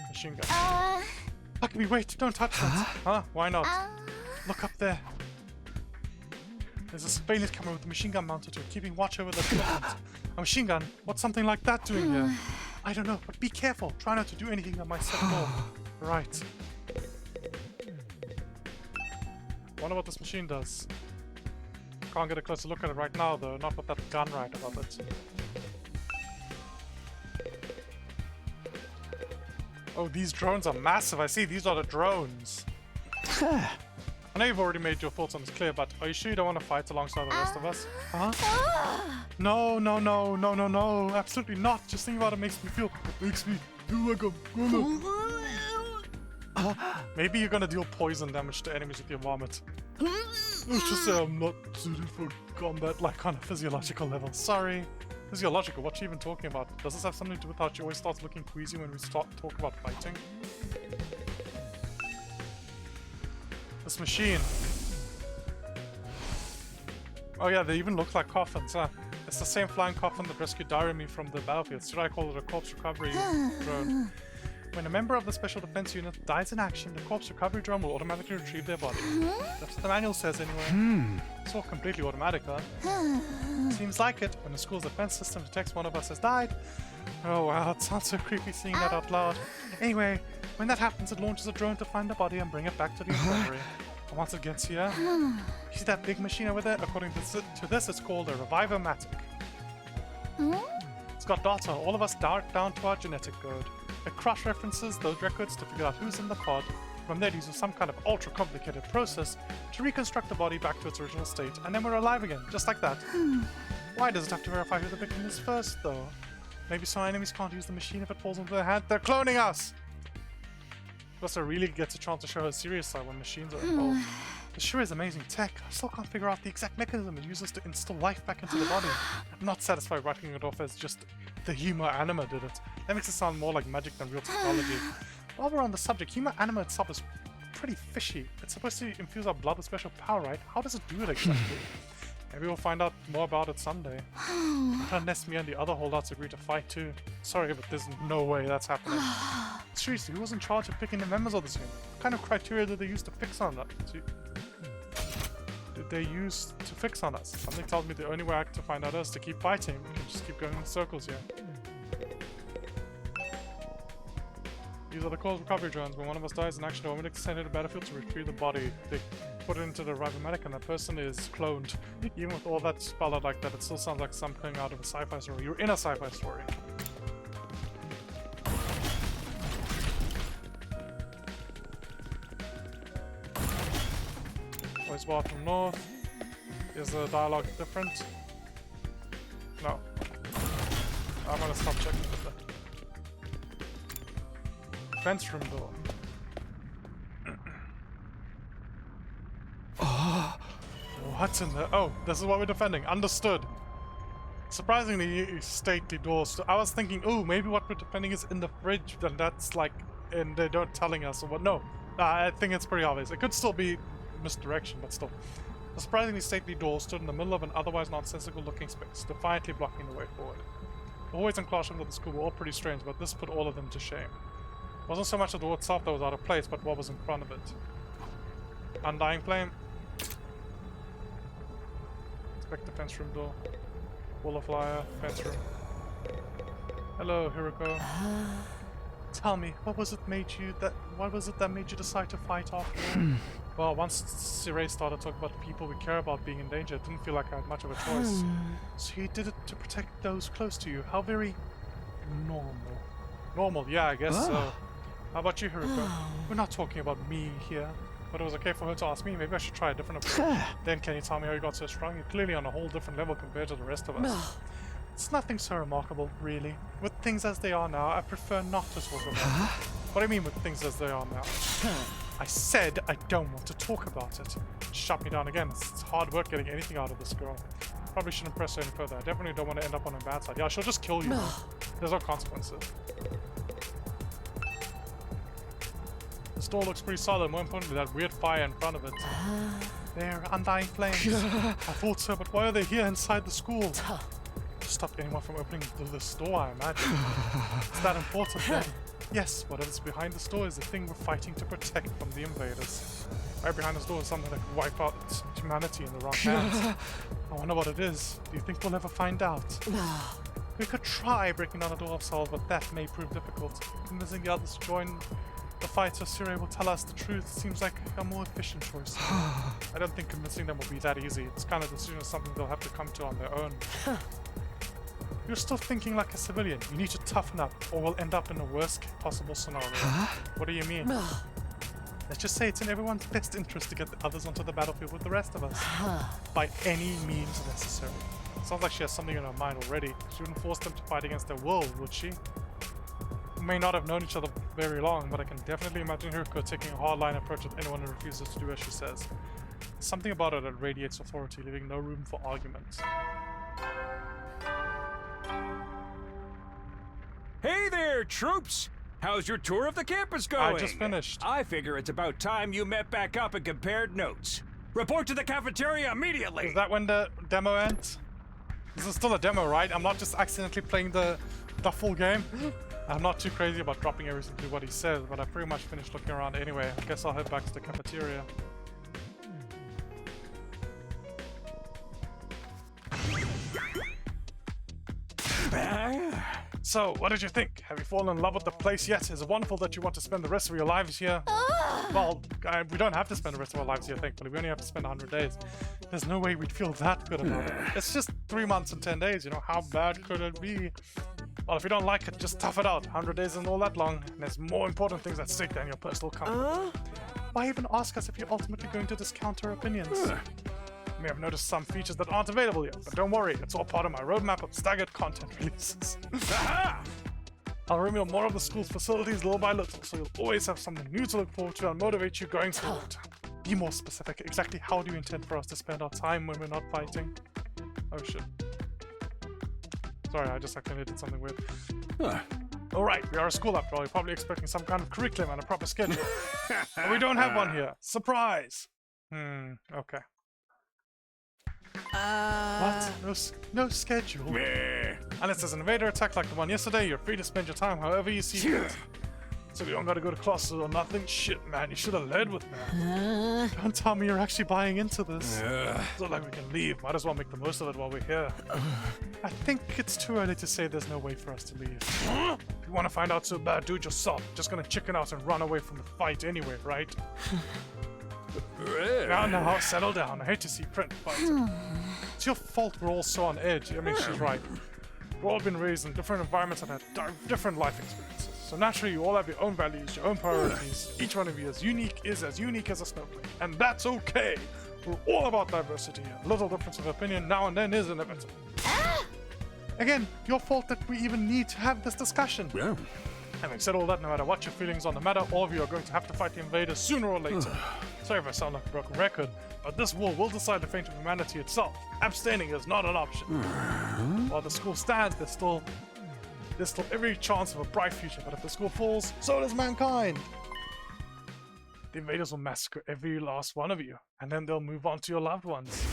Machine gun. Takumi, wait! Don't touch that. Huh? Why not? Look up there. There's a surveillance camera with a machine gun mounted to it, keeping watch over the development. A machine gun? What's something like that doing here? I don't know, but be careful. Try not to do anything that might set it off. Right. Wonder what this machine does. Can't get a closer look at it right now, though. Not with that gun right above it. Oh, these drones are massive. I see. These are the drones. I know you've already made your thoughts on this clear, but are you sure you don't want to fight alongside the rest of us? Huh? No, no, no, no, no, no. Absolutely not. Just thinking about it makes me feel like a... Maybe you're gonna deal poison damage to enemies with your vomit. Let's just say I'm not suited for combat, like on a physiological level. Sorry. Physiological? What are you even talking about? Does this have something to do with how she always starts looking queasy when we talk about fighting? This machine. Oh yeah, they even look like coffins, huh? It's the same flying coffin that rescued Dairumi from the battlefield. Should I call it a corpse recovery drone? When a member of the Special Defense Unit dies in action, the corpse recovery drone will automatically retrieve their body. That's what the manual says anyway. It's all completely automatic, huh? Seems like it. When the school's defense system detects one of us has died. Oh wow, it sounds so creepy seeing that out loud. Anyway, when that happens, it launches a drone to find the body and bring it back to the infirmary. And once it gets here, you see that big machine over there? According to this, it's called a revivomatic. It's got data, all of us down to our genetic code. It cross-references those records to figure out who's in the pod. From there, it uses some kind of ultra-complicated process to reconstruct the body back to its original state, and then we're alive again, just like that. Why does it have to verify who the victim is first, though? Maybe so enemies can't use the machine if it falls into their hand. They're cloning us! Buster really gets a chance to show her serious side when machines are involved. It sure is amazing tech. I still can't figure out the exact mechanism it uses to instill life back into the body. I'm not satisfied writing it off as just the humor anima did it. That makes it sound more like magic than real technology. While we're on the subject, humor anima itself is pretty fishy. It's supposed to infuse our blood with special power, right? How does it do it exactly? Maybe we'll find out more about it someday. Unless me and the other holdouts agree to fight too. Sorry, but there's no way that's happening. Seriously, who was in charge of picking the members of this unit? What kind of criteria did they use to fix on that? Did they use to fix on us? Something tells me the only way to find out is to keep fighting. We can just keep going in circles here. These are the corpse recovery drones. When one of us dies in action, we're sent to the battlefield to retrieve the body. They put it into the revivomatic and that person is cloned. Even with all that spelled out like that, it still sounds like something out of a sci-fi story. You're in a sci-fi story. Voice bar from north. Is the dialogue different? No. I'm gonna stop checking with that. Defense room door. What's in there? Oh, this is what we're defending. Understood. Surprisingly stately doors. I was thinking, oh, maybe what we're defending is in the fridge, then that's like, and they don't telling us or what. No, I think it's pretty obvious. It could still be misdirection, but still. The surprisingly stately door stood in the middle of an otherwise nonsensical-looking space, defiantly blocking the way forward. The hallways and classrooms of the school were all pretty strange, but this put all of them to shame. It wasn't so much the door itself that was out of place, but what was in front of it. Undying flame. Inspect the fence room door. Wall of fire, fence room. Hello, Hiroko. Tell me, what was it that made you decide to fight after all? Well, once Sirei started talking about the people we care about being in danger, it didn't feel like I had much of a choice. So you did it to protect those close to you. How very normal. Normal, yeah, I guess so. How about you, Hiroko? We're not talking about me here. But it was okay for her to ask me. Maybe I should try a different approach. Then can you tell me how you got so strong? You're clearly on a whole different level compared to the rest of us. It's nothing so remarkable, really. With things as they are now, I prefer not to talk about it. What do you mean with things as they are now? I said I don't want to talk about it. Shut me down again. It's hard work getting anything out of this girl. Probably shouldn't press her any further. I definitely don't want to end up on her bad side. Yeah, she'll just kill you. There's no consequences. This door looks pretty solid. More importantly, that weird fire in front of it. They're undying flames. I thought so, but why are they here inside the school? Stop anyone from opening this door, I imagine. Is that important then? Yes, whatever's behind this door is the thing we're fighting to protect from the invaders. Right behind this door is something that could wipe out humanity in the wrong hands. I wonder what it is. Do you think we'll ever find out? We could try breaking down the door ourselves, but that may prove difficult. Convincing the others to join the fight so Sirei will tell us the truth seems like a more efficient choice. I don't think convincing them will be that easy. It's kind of a decision of something they'll have to come to on their own. You're still thinking like a civilian. You need to toughen up, or we'll end up in the worst possible scenario. What do you mean? Let's just say it's in everyone's best interest to get the others onto the battlefield with the rest of us. By any means necessary. Sounds like she has something in her mind already. She wouldn't force them to fight against their will, would she? We may not have known each other very long, but I can definitely imagine Hiroko taking a hardline approach with anyone who refuses to do as she says. Something about her that radiates authority, leaving no room for arguments. Hey there, troops! How's your tour of the campus going? I just finished. I figure it's about time you met back up and compared notes. Report to the cafeteria immediately! Is that when the demo ends? This is still a demo, right? I'm not just accidentally playing the full game. I'm not too crazy about dropping everything to what he says, but I pretty much finished looking around anyway. I guess I'll head back to the cafeteria. So, what did you think? Have you fallen in love with the place yet? Is it wonderful that you want to spend the rest of your lives here? Well, we don't have to spend the rest of our lives here, thankfully. We only have to spend 100 days. There's no way we'd feel that good about it. It's just 3 months and 10 days, you know? How bad could it be? Well, if you don't like it, just tough it out. 100 days isn't all that long, and there's more important things at stake than your personal comfort. Why even ask us if you're ultimately going to discount our opinions? You may have noticed some features that aren't available yet, but don't worry, it's all part of my roadmap of staggered content releases. I'll reveal more of the school's facilities little by little, so you'll always have something new to look forward to and motivate you going forward. Be more specific. Exactly how do you intend for us to spend our time when we're not fighting? Oh shit. Sorry, I just accidentally did something weird. Alright, we are a school after all. You're probably expecting some kind of curriculum and a proper schedule. But we don't have one here. Surprise! Okay. What? No schedule? Unless there's an invader attack like the one yesterday, you're free to spend your time however you see fit. So you don't gotta go to classes or nothing? Shit, man, you should have led with me. Don't tell me you're actually buying into this. It's not like we can leave. Might as well make the most of it while we're here. I think it's too early to say there's no way for us to leave. If you want to find out so bad, do it yourself. Just gonna chicken out and run away from the fight anyway, right? Now, settle down. I hate to see Print fight. It's your fault we're all so on edge. I mean, she's right. We've all been raised in different environments and had different life experiences. So naturally, you all have your own values, your own priorities. Each one of you is as unique as a snowflake. And that's okay. We're all about diversity. A little difference of opinion now and then is inevitable. Again, your fault that we even need to have this discussion. Having said all that, no matter what your feelings on the matter, all of you are going to have to fight the invaders sooner or later. Sorry if I sound like a broken record, but this war will decide the fate of humanity itself. Abstaining is not an option. While the school stands, there's still every chance of a bright future, but if the school falls, so does mankind. The invaders will massacre every last one of you, and then they'll move on to your loved ones.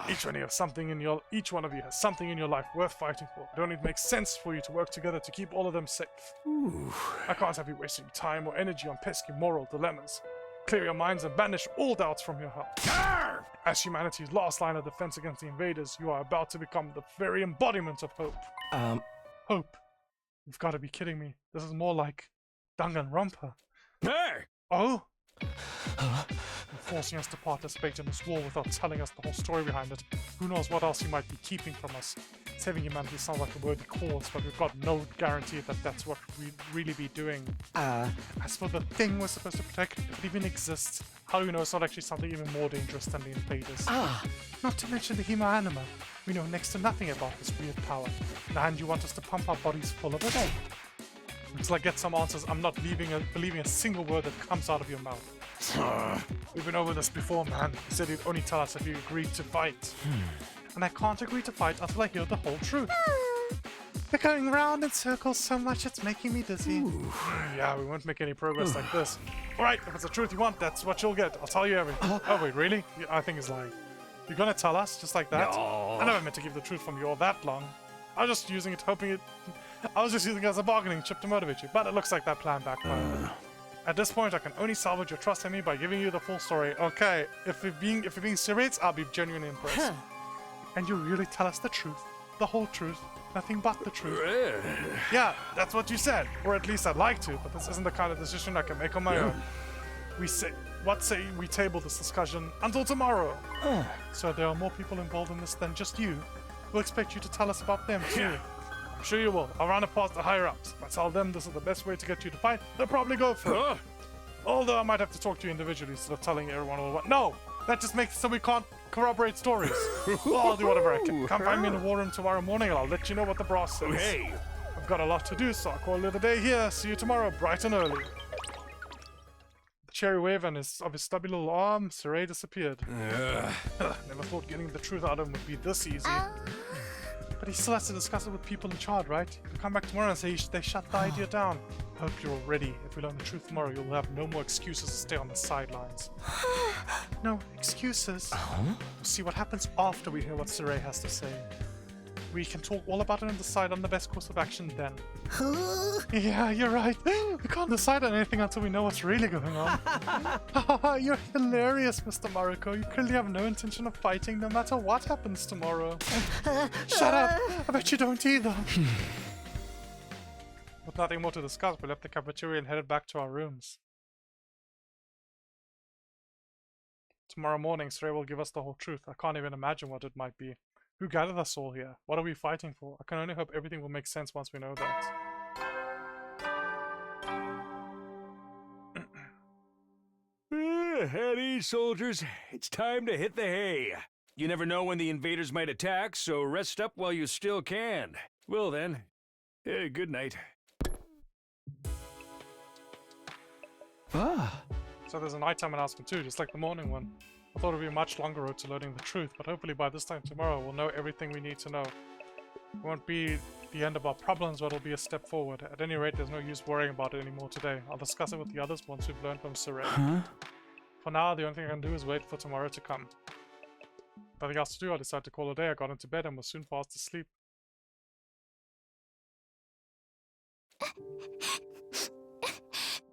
Each one of you has something in your life worth fighting for. It only makes sense for you to work together to keep all of them safe. I can't have you wasting time or energy on pesky moral dilemmas. Clear your minds and banish all doubts from your heart. As humanity's last line of defense against the invaders, you are about to become the very embodiment of hope. Hope? You've got to be kidding me. This is more like Danganronpa. Hey! Oh? You're forcing us to participate in this war without telling us the whole story behind it. Who knows what else you might be keeping from us. Saving humanity sounds like a worthy cause, but we've got no guarantee that that's what we'd really be doing. As for the thing we're supposed to protect, if it even exists, how do we know it's not actually something even more dangerous than the invaders? Not to mention the Hema Anima. We know next to nothing about this weird power. And you want us to pump our bodies full of it? Until I get some answers, I'm not believing a single word that comes out of your mouth. We've been over this before, man. You said you'd only tell us if you agreed to fight. And I can't agree to fight until I hear the whole truth. They're going round in circles so much it's making me dizzy. Yeah, we won't make any progress like this. Alright, if it's the truth you want, that's what you'll get. I'll tell you everything. Oh wait, really? I think he's lying. You're gonna tell us, just like that? No. I never meant to keep the truth from you all that long. I was just using it, I was just using it as a bargaining chip to motivate you, but it looks like that plan backfired. At this point, I can only salvage your trust in me by giving you the full story. Okay, if you're being serious, I'll be genuinely impressed. And you really tell us the truth, the whole truth, nothing but the truth. Yeah, that's what you said, or at least I'd like to, but this isn't the kind of decision I can make on my own. What say we table this discussion until tomorrow? So there are more people involved in this than just you. We'll expect you to tell us about them too. I'm sure you will. I'll run it past the higher-ups. If I tell them this is the best way to get you to fight, they'll probably go for it. Although I might have to talk to you individually instead of telling everyone all at once. No! That just makes it so we can't corroborate stories. Well, I'll do whatever I can. Come find me in the war room tomorrow morning and I'll let you know what the brass says. Hey! I've got a lot to do, so I'll call it a day here. See you tomorrow, bright and early. The cherry wave and of his stubby little arm, Saray disappeared. Never thought getting the truth out of him would be this easy. But he still has to discuss it with people in charge, right? He'll come back tomorrow and say they shut the idea down. Hope you're all ready. If we learn the truth tomorrow, you'll have no more excuses to stay on the sidelines. No excuses. We'll see what happens after we hear what Saray has to say. We can talk all about it and decide on the best course of action then. Yeah, you're right. We can't decide on anything until we know what's really going on. You're hilarious, Mr. Mariko. You clearly have no intention of fighting no matter what happens tomorrow. Shut up! I bet you don't either. With nothing more to discuss, we left the cafeteria and headed back to our rooms. Tomorrow morning, Saray will give us the whole truth. I can't even imagine what it might be. Who gathered us all here? What are we fighting for? I can only hope everything will make sense once we know that. At ease, soldiers. It's time to hit the hay. You never know when the invaders might attack, so rest up while you still can. Well then, good night. So there's a nighttime announcement too, just like the morning one. I thought it would be a much longer road to learning the truth, but hopefully by this time tomorrow we'll know everything we need to know. It won't be the end of our problems, but it'll be a step forward. At any rate, there's no use worrying about it anymore today. I'll discuss it with the others once we've learned from Saray. For now, the only thing I can do is wait for tomorrow to come. Nothing else to do, I decided to call it a day. I got into bed and was soon fast asleep.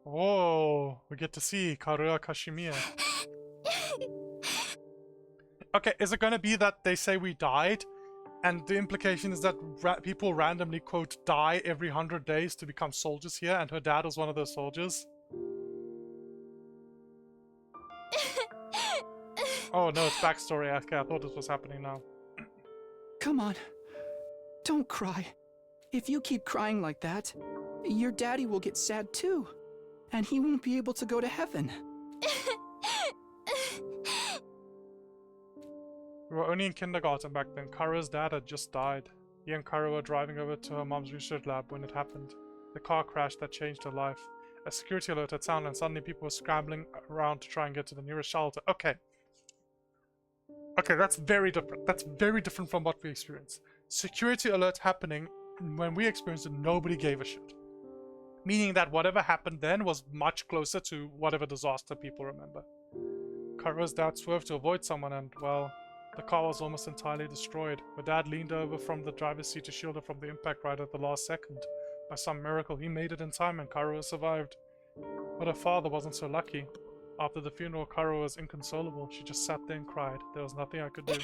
Whoa, we get to see Karua Kashimiya. Okay, is it gonna be that they say we died? And the implication is that people randomly, quote, die every 100 days to become soldiers here, and her dad was one of those soldiers? Oh no, it's backstory. Okay, I thought this was happening now. Come on. Don't cry. If you keep crying like that, your daddy will get sad too. And he won't be able to go to heaven. We were only in kindergarten back then. Karua's dad had just died. He and Karua were driving over to her mom's research lab when it happened. The car crash that changed her life. A security alert had sounded and suddenly people were scrambling around to try and get to the nearest shelter. Okay. Okay, that's very different. That's very different from what we experienced. Security alert happening, when we experienced it, nobody gave a shit. Meaning that whatever happened then was much closer to whatever disaster people remember. Karua's dad swerved to avoid someone and, well, the car was almost entirely destroyed. Her dad leaned over from the driver's seat to shield her from the impact right at the last second. By some miracle, he made it in time and Karua survived. But her father wasn't so lucky. After the funeral, Karua was inconsolable. She just sat there and cried. There was nothing I could do.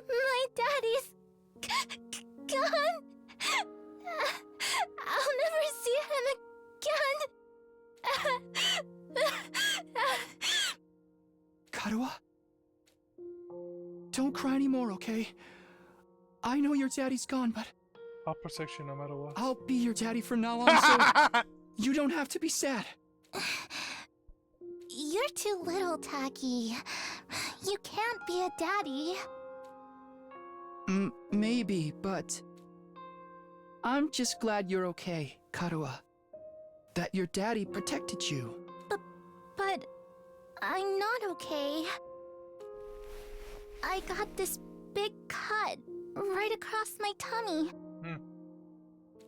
My daddy's gone. I'll never see him again. Karua? Don't cry anymore, okay? I know your daddy's gone, but I'll protect you no matter what. I'll be your daddy from now on, so you don't have to be sad. You're too little, Taki. You can't be a daddy. Maybe, but I'm just glad you're okay, Karua. That your daddy protected you. But I'm not okay. I got this big cut right across my tummy.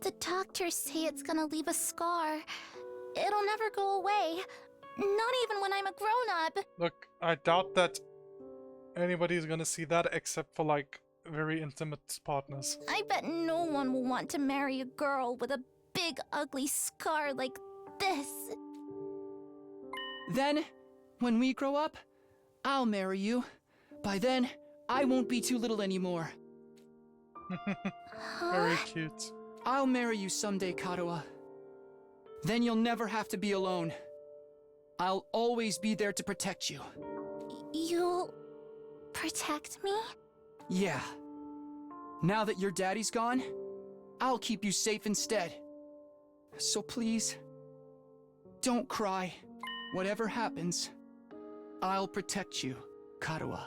The doctors say it's gonna leave a scar. It'll never go away. Not even when I'm a grown-up. Look, I doubt that anybody's gonna see that except for, like, very intimate partners. I bet no one will want to marry a girl with a big ugly scar like this. Then, when we grow up, I'll marry you. By then, I won't be too little anymore. Very cute. I'll marry you someday, Karua. Then you'll never have to be alone. I'll always be there to protect you. You'll protect me? Yeah. Now that your daddy's gone, I'll keep you safe instead. So please, don't cry. Whatever happens, I'll protect you, Karua.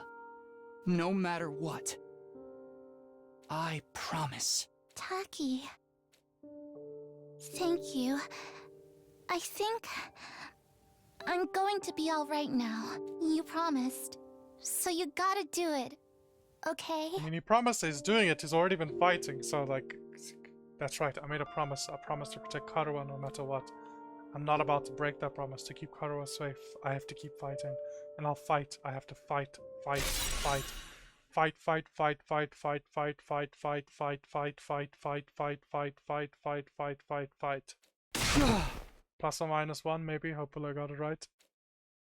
No matter what. I promise. Taki. Thank you. I think I'm going to be all right now. You promised. So you gotta do it. Okay? I mean, he promised he's doing it. He's already been fighting, so, like, that's right. I made a promise. I promised to protect Karua no matter what. I'm not about to break that promise. To keep Karua safe, I have to keep fighting. And I'll fight. I have to fight, fight, fight. Fight, fight, fight, fight, fight, fight, fight, fight, fight, fight, fight, fight, fight, fight, fight, fight, fight, fight, fight. Plus or minus one, maybe. Hopefully I got it right.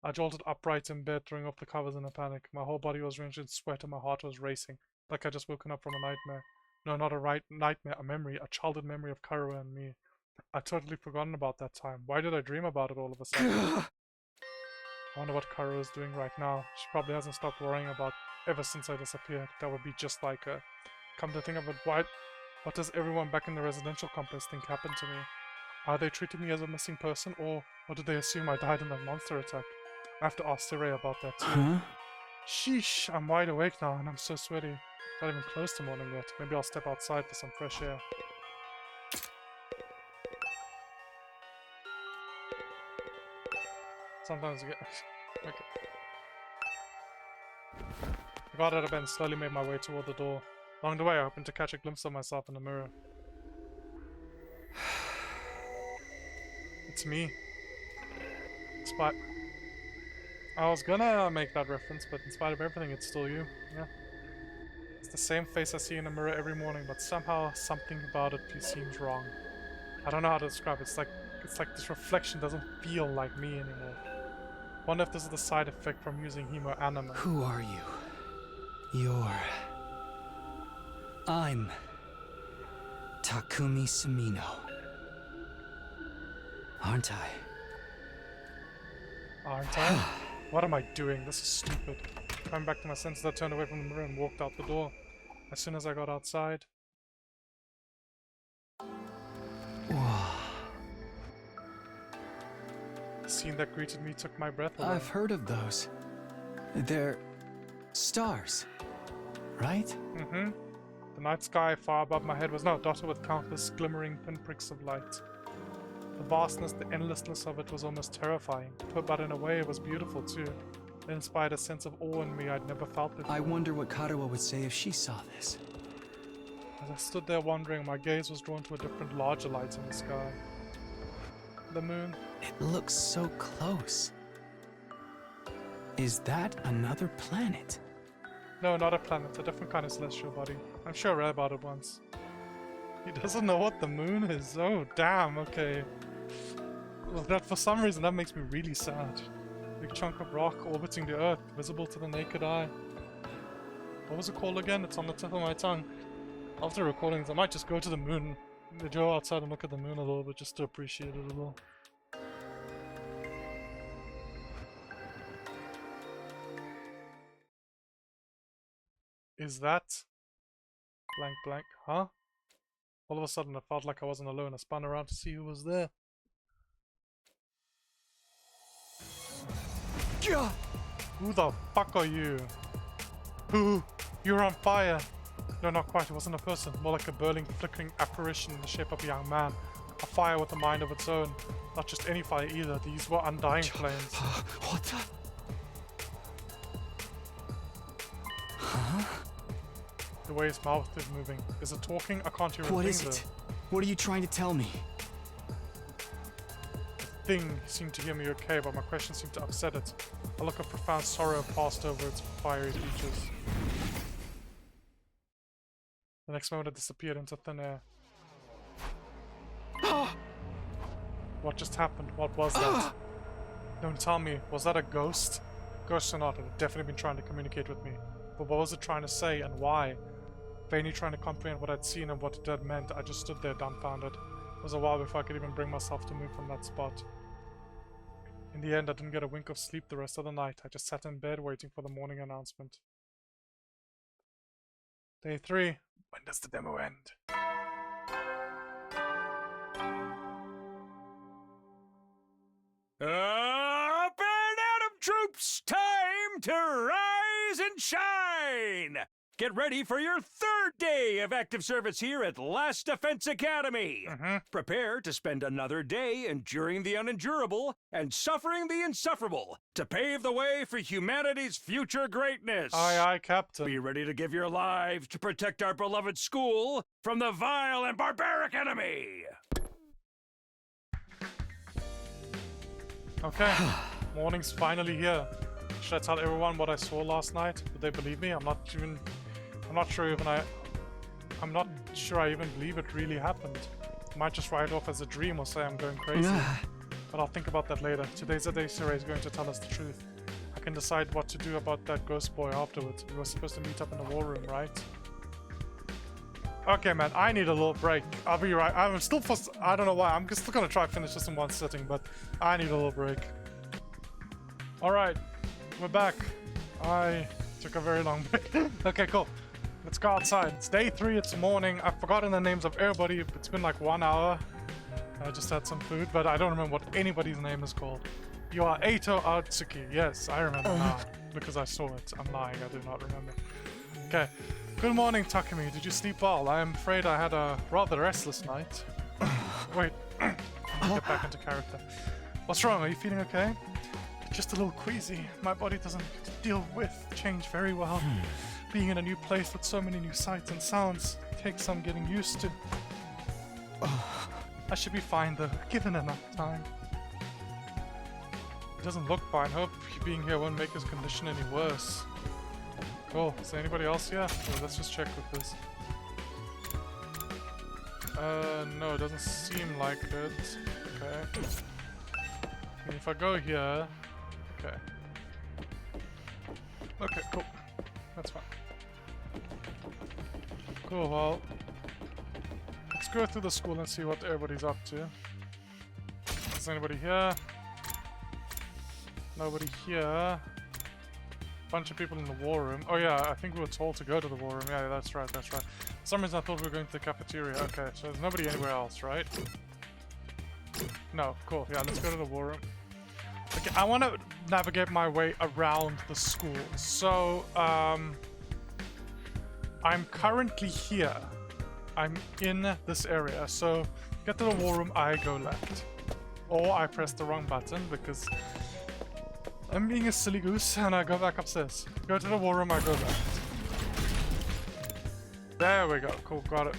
I jolted upright in bed, throwing off the covers in a panic. My whole body was drenched in sweat and my heart was racing. Like I just woken up from a nightmare. No, not a nightmare, a memory. A childhood memory of Karua and me. I'd totally forgotten about that time. Why did I dream about it all of a sudden? I wonder what Karua is doing right now. She probably hasn't stopped worrying about ever since I disappeared. That would be just like her. Come to think of it, what does everyone back in the residential complex think happened to me? Are they treating me as a missing person, or did they assume I died in that monster attack? I have to ask Sirei about that too. Huh? Sheesh, I'm wide awake now and I'm so sweaty. Not even close to morning yet. Maybe I'll step outside for some fresh air. Sometimes you get... okay. I got out of bed and slowly made my way toward the door. Along the way, I happened to catch a glimpse of myself in the mirror. It's me. I was gonna make that reference, but in spite of everything, it's still you. Yeah. It's the same face I see in the mirror every morning, but somehow something about it seems wrong. I don't know how to describe it. It's like this reflection doesn't feel like me anymore. Wonder if this is the side effect from using hemo anime. Who are you? I'm Takumi Sumino. Aren't I? Aren't I? What am I doing? This is stupid. Coming back to my senses, I turned away from the mirror and walked out the door. As soon as I got outside... The scene that greeted me took my breath away. I've heard of those. They're stars, right? Mm-hmm. The night sky far above my head was now dotted with countless glimmering pinpricks of light. The vastness, the endlessness of it was almost terrifying, but in a way it was beautiful too. It inspired a sense of awe in me I'd never felt before. I wonder what Karua would say if she saw this. As I stood there wondering, my gaze was drawn to a different, larger light in the sky. The moon. It looks so close. Is that another planet? No, not a planet. A different kind of celestial body. I'm sure I read about it once. He doesn't know what the moon is. Oh, damn. Okay. Well, that for some reason that makes me really sad. Big chunk of rock orbiting the Earth, visible to the naked eye. What was it called again? It's on the tip of my tongue. After recordings, I might just go to the moon, go outside and look at the moon a little bit, just to appreciate it a little. Is that blank blank? Huh? All of a sudden I felt like I wasn't alone. I spun around to see who was there. Who the fuck are you? Who? You're on fire! No, not quite. It wasn't a person. More like a burning, flickering apparition in the shape of a young man. A fire with a mind of its own. Not just any fire either. These were undying flames. What the? Huh? The way his mouth is moving. Is it talking? I can't hear a thing. What is it? What are you trying to tell me? The thing seemed to hear me okay, but my question seemed to upset it. A look of profound sorrow passed over its fiery features. The next moment it disappeared into thin air. What just happened? What was that? Don't tell me. Was that a ghost? Ghost or not, it had definitely been trying to communicate with me. But what was it trying to say and why? Vainly trying to comprehend what I'd seen and what it had meant, I just stood there dumbfounded. It was a while before I could even bring myself to move from that spot. In the end, I didn't get a wink of sleep the rest of the night. I just sat in bed waiting for the morning announcement. Day 3. When does the demo end? Up and Atom troops! Time to rise and shine! Get ready for your 3rd day of active service here at Last Defense Academy. Prepare to spend another day enduring the unendurable and suffering the insufferable to pave the way for humanity's future greatness. Aye, aye, Captain. Be ready to give your lives to protect our beloved school from the vile and barbaric enemy. Okay, morning's finally here. Should I tell everyone what I saw last night? Would they believe me? I'm not sure I even believe it really happened. I might just write it off as a dream or say I'm going crazy. But I'll think about that later. Today's the day Sirei is going to tell us the truth. I can decide what to do about that ghost boy afterwards. We were supposed to meet up in the war room, right? Okay, man, I need a little break. I'll be right. I'm still I don't know why. I'm still gonna try to finish this in one sitting, but I need a little break. Alright, we're back. I took a very long break. Okay, cool. Let's go outside. It's day 3, it's morning. I've forgotten the names of everybody. It's been like 1 hour. I just had some food, but I don't remember what anybody's name is called. You are Eito Atsuki. Yes, I remember now. Because I saw it. I'm lying, I do not remember. Okay. Good morning, Takumi. Did you sleep well? I am afraid I had a rather restless night. Wait. Get back into character. What's wrong? Are you feeling okay? Just a little queasy. My body doesn't deal with change very well. Being in a new place with so many new sights and sounds takes some getting used to. I should be fine though, given enough time. He doesn't look fine. Hope being here won't make his condition any worse. Cool. Is there anybody else here? Oh, let's just check with this. No, it doesn't seem like it. Okay. And if I go here... Okay. Okay, cool. That's fine. Cool, well... Let's go through the school and see what everybody's up to. Is anybody here? Nobody here. Bunch of people in the war room. Oh yeah, I think we were told to go to the war room. Yeah, that's right, that's right. For some reason I thought we were going to the cafeteria. Okay, so there's nobody anywhere else, right? No, cool. Yeah, let's go to the war room. Okay, I want to navigate my way around the school. So, I'm currently here. I'm in this area. So, get to the war room, I go left. Or I press the wrong button because I'm being a silly goose and I go back upstairs. Go to the war room, I go left. There we go. Cool, got it.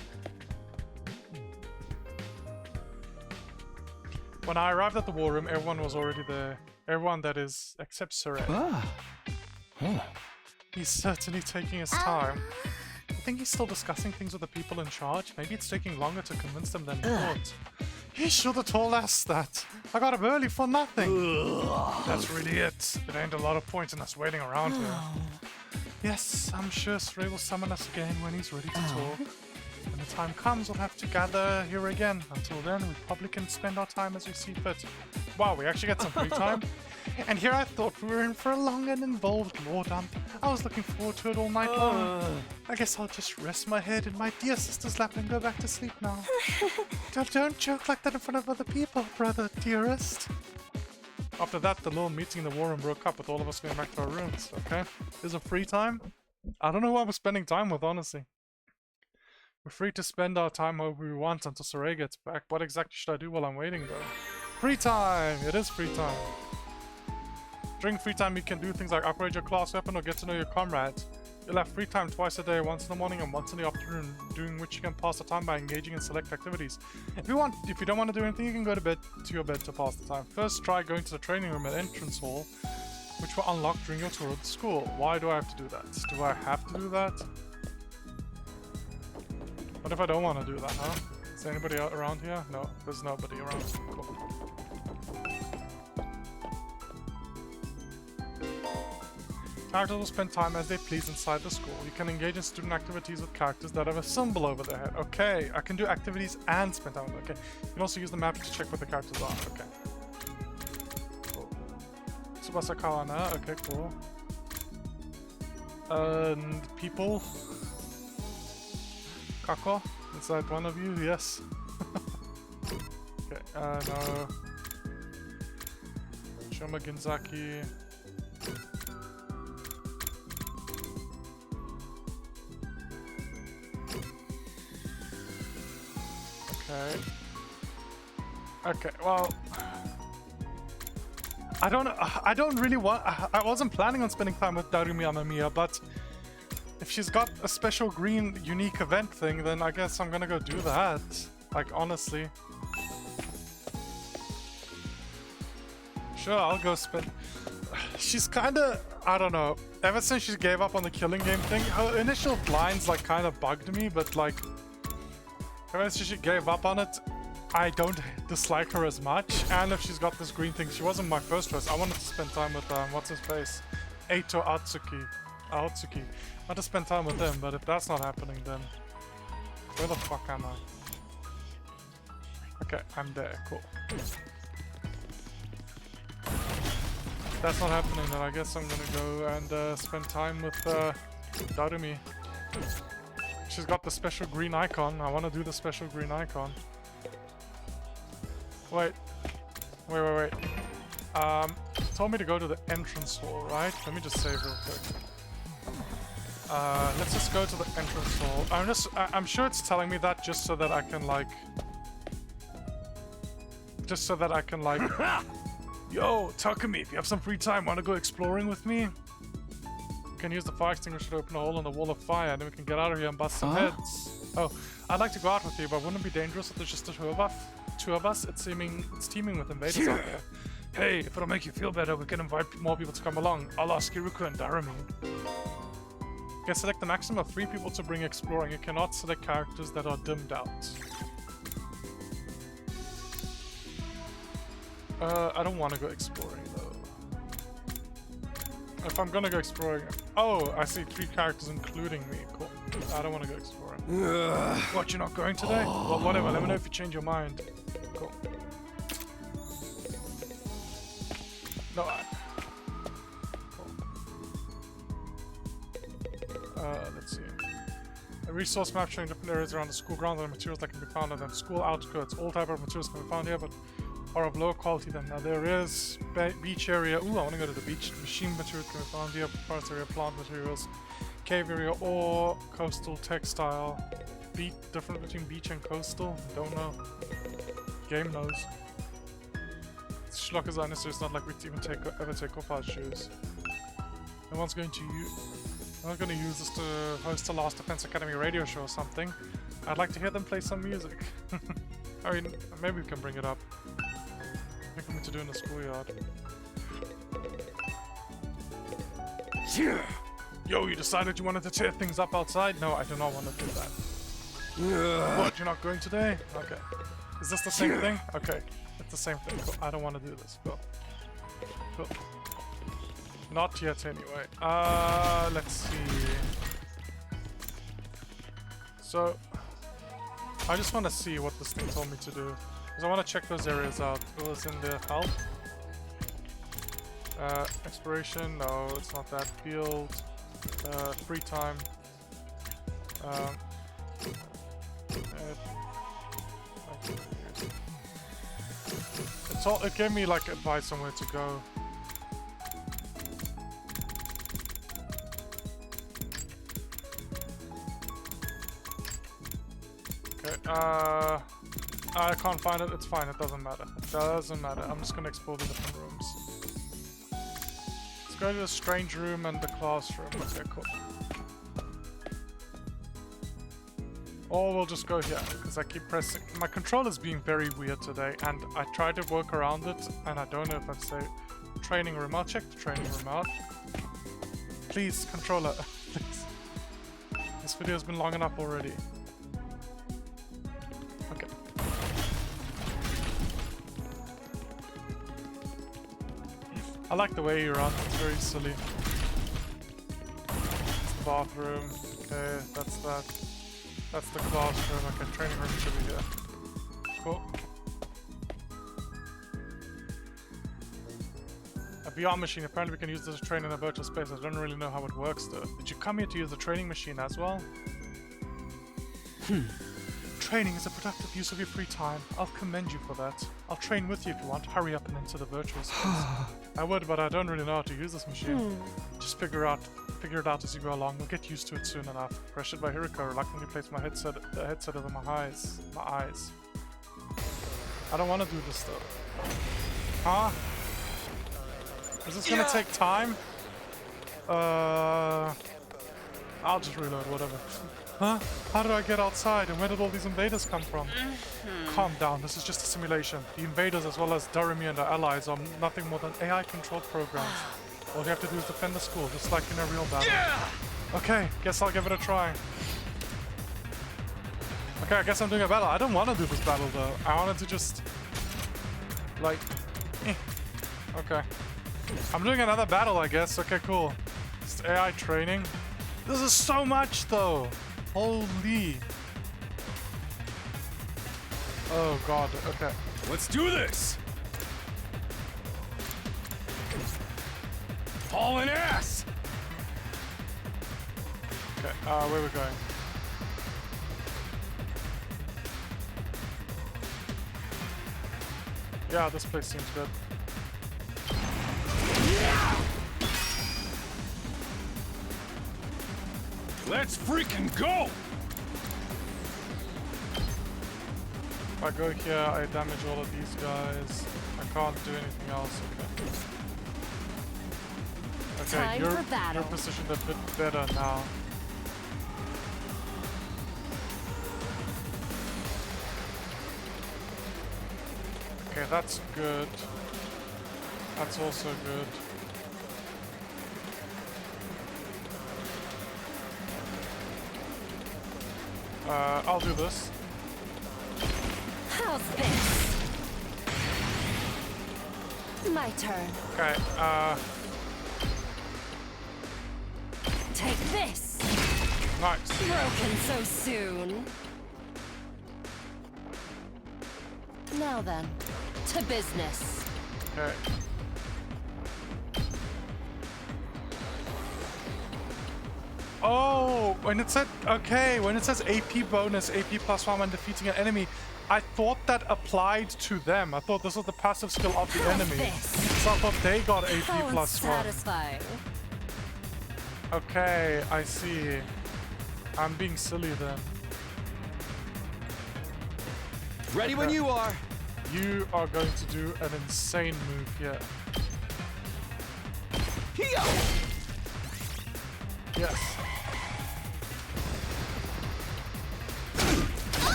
When I arrived at the war room, everyone was already there. Everyone, that is, except Sir Ed. He's certainly taking his time. I think he's still discussing things with the people in charge. Maybe it's taking longer to convince them than he thought. He should have told us that. I got up early for nothing. That's really it. There ain't a lot of point in us waiting around here. Yes, I'm sure Sray will summon us again when he's ready to talk. When the time comes, we'll have to gather here again. Until then, we probably can spend our time as we see fit. Wow, we actually get some free time. And here I thought we were in for a long and involved lore dump. I was looking forward to it all night long. I guess I'll just rest my head in my dear sister's lap and go back to sleep now. Don't joke like that in front of other people, brother dearest. After that, the little meeting in the war room broke up with all of us going back to our rooms, okay? There's a free time? I don't know who I was spending time with, honestly. We're free to spend our time however we want until Saray gets back. What exactly should I do while I'm waiting, though? Free time! It is free time. During free time, you can do things like upgrade your class weapon or get to know your comrades. You'll have free time twice a day, once in the morning and once in the afternoon, during which you can pass the time by engaging in select activities. If you don't want to do anything, you can go to your bed to pass the time. First, try going to the training room at entrance hall, which will unlock during your tour of the school. Why do I have to do that? Do I have to do that? What if I don't want to do that, huh? Is there anybody around here? No, there's nobody around. Cool. Characters will spend time as they please inside the school. You can engage in student activities with characters that have a symbol over their head. Okay, I can do activities and spend time with them. Okay, you can also use the map to check what the characters are. Okay. Cool. Tsubasa Kawana. Okay, cool. And people. Kako? Is that one of you? Yes. Okay, no. Shoma Ginzaki. Okay. Okay, well, I don't really want, I wasn't planning on spending time with Darumi Amamiya, but if she's got a special green unique event thing, then I guess I'm gonna go do that. Like, honestly. Sure, I'll go spend... She's kinda, I don't know, ever since she gave up on the killing game thing, her initial blinds like kinda bugged me, but like, ever since she gave up on it, I don't dislike her as much. And if she's got this green thing, she wasn't my first choice. I wanted to spend time with, what's his face? Eito Aotsuki. I want to spend time with him, but if that's not happening, then where the fuck am I? Okay, I'm there, cool. If that's not happening, then I guess I'm gonna go and spend time with Darumi. She's got the special green icon. I want to do the special green icon. Wait. Told me to go to the entrance hall, right? Let me just save real quick. Let's just go to the entrance hall. I'm sure it's telling me that just so that I can like... Yo, Takumi, if you have some free time, want to go exploring with me? We can use the fire extinguisher to open a hole in the wall of fire, and then we can get out of here and bust some heads. Oh, I'd like to go out with you, but wouldn't it be dangerous if there's just the two of us? It's teeming with invaders out there. Hey, if it'll make you feel better, we can invite more people to come along. I'll ask Kiruku and Darumi. You can select the maximum of 3 people to bring exploring. You cannot select characters that are dimmed out. I don't want to go exploring though. If I'm gonna go exploring... Oh, I see 3 characters including me. Cool. I don't want to go exploring. What, you're not going today? Well, whatever. Let me know if you change your mind. Cool. No, let's see. A resource map showing different areas around the school grounds and materials that can be found on the school outskirts. All type of materials can be found here, but are of lower quality than now. There is beach area. Ooh, I want to go to the beach. Machine materials can be found here. Forest area, plant materials, cave area, or coastal textile. Difference between beach and coastal? Don't know. Game knows. Schlock is unnecessary. It's not like we'd even ever take off our shoes. No one's going to use. I'm not gonna use this to host a Last Defense Academy radio show or something. I'd like to hear them play some music. I mean, maybe we can bring it up. Nothing for me to do in the schoolyard. Yeah. Yo, you decided you wanted to tear things up outside? No, I do not want to do that. What, you're not going today? Okay. Is this the same thing? Okay. It's the same thing. Cool. I don't want to do this. Cool. Cool. Not yet anyway. Let's see. So, I just want to see what this thing told me to do. Because I want to check those areas out. It was in the help. Exploration, no, it's not that. Field, free time. It gave me like advice on where to go. Okay, I can't find it, it's fine, it doesn't matter. It doesn't matter, I'm just gonna explore the different rooms. Let's go to the strange room and the classroom. Okay, cool. Or we'll just go here, because I keep pressing. My controller's being very weird today, and I tried to work around it, and I don't know if I'd say training room. I'll check the training room out. Please, controller, please. This video's been long enough already. Okay. I like the way you run, it's very silly. It's the bathroom. Okay, that's that. That's the classroom. Okay, training room should be here. Cool. A VR machine. Apparently we can use this to train in a virtual space. I don't really know how it works though. Did you come here to use the training machine as well? Training is a productive use of your free time. I'll commend you for that. I'll train with you if you want. Hurry up and into the virtual space. I would, but I don't really know how to use this machine. Just figure it out as you go along. We'll get used to it soon enough. Pressured by Hiriko, reluctantly placed the headset over my eyes. I don't want to do this though. Huh? Is this gonna take time? I'll just reload, whatever. Huh? How did I get outside, and where did all these invaders come from? Calm down, this is just a simulation. The invaders, as well as Darumi and her allies, are nothing more than AI-controlled programs. All you have to do is defend the school, just like in a real battle. Okay, guess I'll give it a try. Okay, I guess I'm doing a battle. I don't want to do this battle though. I wanted to just... like... Okay. I'm doing another battle, I guess. Okay, cool. Just AI training. This is so much though! Holy... Oh god, okay. Let's do this! Hauling ass! Okay, where we're going? Yeah, this place seems good. Let's freaking go! If I go here, I damage all of these guys. I can't do anything else. Okay, you're positioned a bit better now. Okay, that's good. That's also good. I'll do this. How's this? My turn. Okay, Take this! Nice. Broken so soon. Now then, to business. Okay. Oh, when it said, okay, when it says AP bonus, AP plus 1 when defeating an enemy, I thought that applied to them. I thought this was the passive skill of the enemy. So I thought they got AP plus 1. Satisfying. Okay, I see. I'm being silly then. Ready when you are. You are going to do an insane move here. Yes.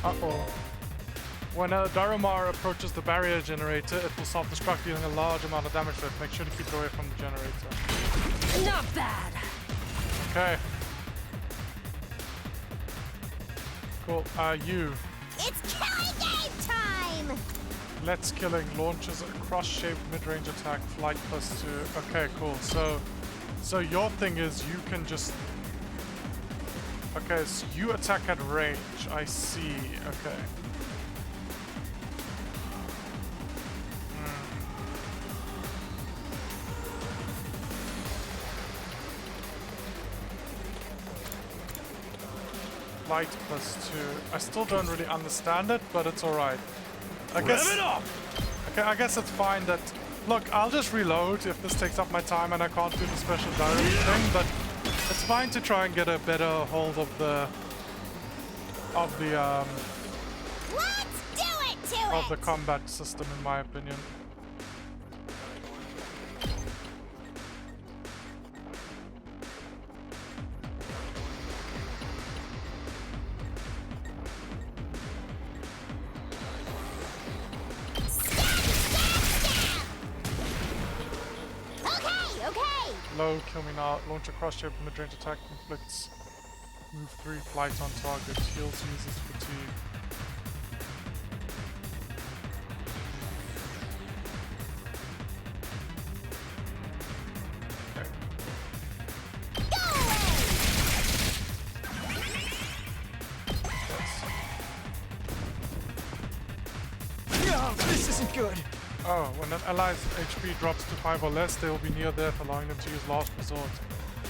Uh-oh. When a Darumar approaches the barrier generator, it will self-destruct, dealing a large amount of damage to it. Make sure to keep it away from the generator. Not bad. Okay. Cool. You. It's killing game time! Let's Killing launches a cross-shaped mid-range attack, flight +2. Okay, cool. So your thing is you can just... Okay, so you attack at range. I see. Okay. Light +2. I still don't really understand it, but it's alright. I guess. Rev it up! Okay, I guess it's fine that. Look, I'll just reload if this takes up my time and I can't do the special direct thing, but it's fine to try and get a better hold of the. Let's do it to of the combat system, in my opinion. Low, kill me now. Launch a cross-shaped mid-range attack, inflicts move 3 flight on target, heals users fatigue. Okay. No, this isn't good. Oh, when an ally's HP drops to 5 or less, they will be near death, allowing them to use last resort.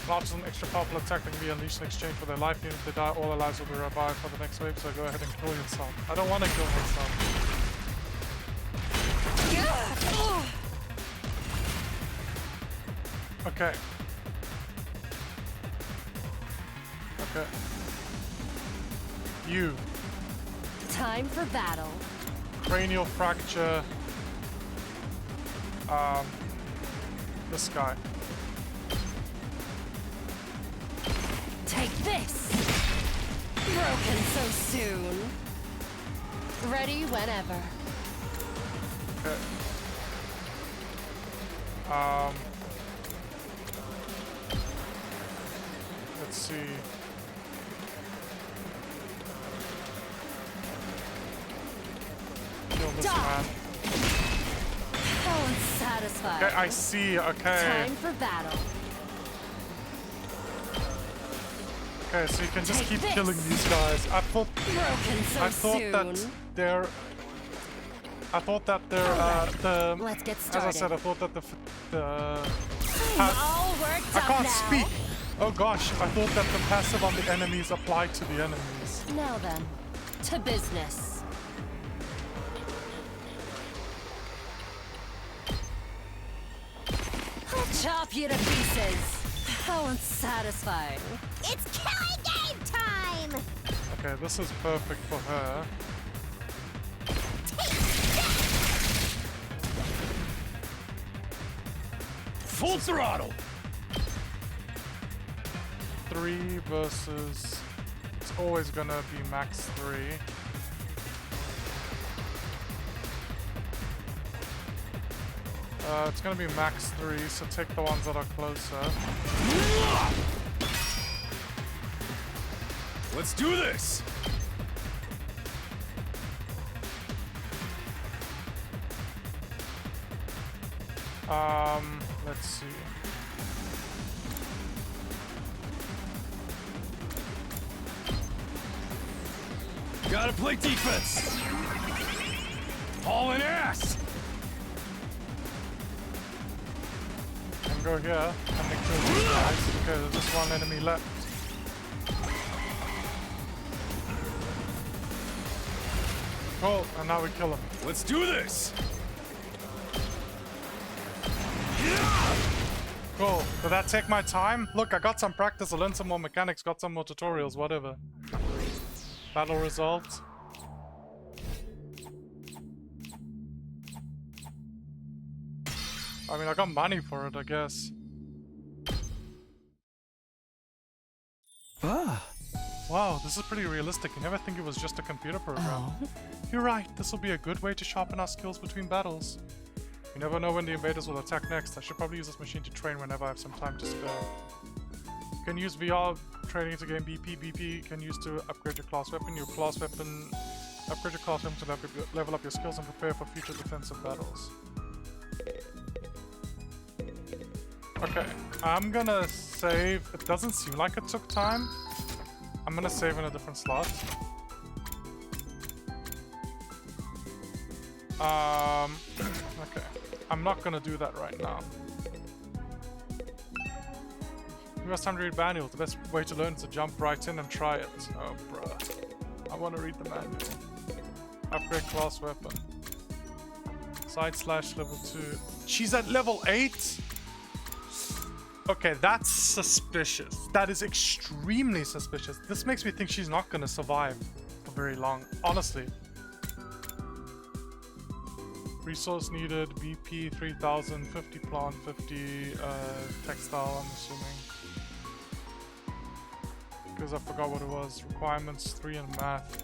Launches an extra powerful attack that can be unleashed in exchange for their life. Even if they die, all allies will be revived for the next wave, so go ahead and kill yourself. I don't want to kill myself. Okay. Okay. You. Time for battle. Cranial fracture. This guy. Take this! Broken so soon. Ready whenever. Okay. Let's see. Kill this man. How unsatisfied. Okay, I see. Okay. Time for battle. Okay, so you can just Take keep this. killing these guys. I thought soon. that they're. I thought that they're the. Let's get As I started. said, I thought that the. I'm all worked I up can't now. speak. Oh gosh, I thought that the passive on the enemies applied to the enemies. Now then, to business. I'll chop you to pieces. How unsatisfying. It's killing game time! Okay, this is perfect for her. Full throttle! 3 versus. It's always gonna be max 3. It's gonna be max 3, so take the ones that are closer. Let's do this! Let's see. Gotta play defense! Hauling ass! And go here and then kill these guys. Okay, there's just one enemy left. Cool, and now we kill him. Let's do this! Cool. Did that take my time? Look, I got some practice, I learned some more mechanics, got some more tutorials, whatever. Battle results. I mean, I got money for it, I guess. Ah. Wow, this is pretty realistic. You never think it was just a computer program. You're right, this will be a good way to sharpen our skills between battles. You never know when the invaders will attack next. I should probably use this machine to train whenever I have some time to spare. You can use VR training to gain BP. BP you can use to upgrade your class weapon. Your class weapon... Upgrade your class weapon to level up your skills and prepare for future defensive battles. Okay, I'm gonna save. It doesn't seem like it took time. I'm gonna save in a different slot. Okay. I'm not gonna do that right now. You must time to read manual. The best way to learn is to jump right in and try it. Oh, bruh. I want to read the manual. Upgrade class weapon. Side slash level 2. She's at level 8? Okay, that's suspicious. That is extremely suspicious. This makes me think she's not gonna survive for very long, honestly. Resource needed, BP 3000, 50 plant, 50 textile, I'm assuming. Because I forgot what it was. Requirements 3 in math.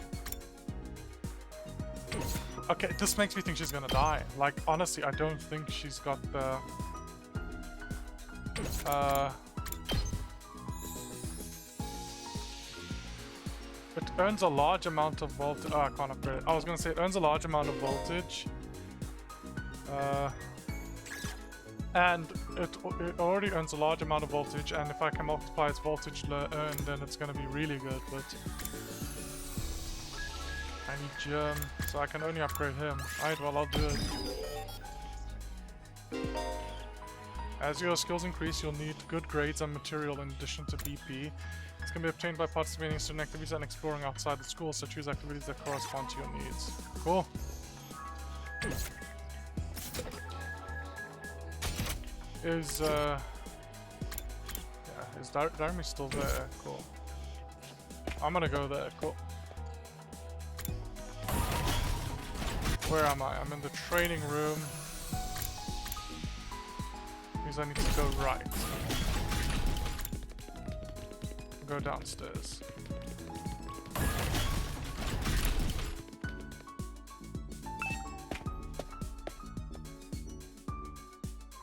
Okay, this makes me think she's gonna die. Like, honestly, I don't think she's got the... it earns a large amount of voltage. Oh, I can't upgrade it. I was gonna say it earns a large amount of voltage. And it already earns a large amount of voltage, and if I can multiply its voltage earned, then it's gonna be really good, but... I need Germ, so I can only upgrade him. Alright, well, I'll do it. As your skills increase, you'll need good grades and material in addition to BP. It's can be obtained by participating in student activities and exploring outside the school, so choose activities that correspond to your needs. Cool. Is Darmy still there? Cool. I'm gonna go there. Cool. Where am I? I'm in the training room. Means I need to go right. Go downstairs.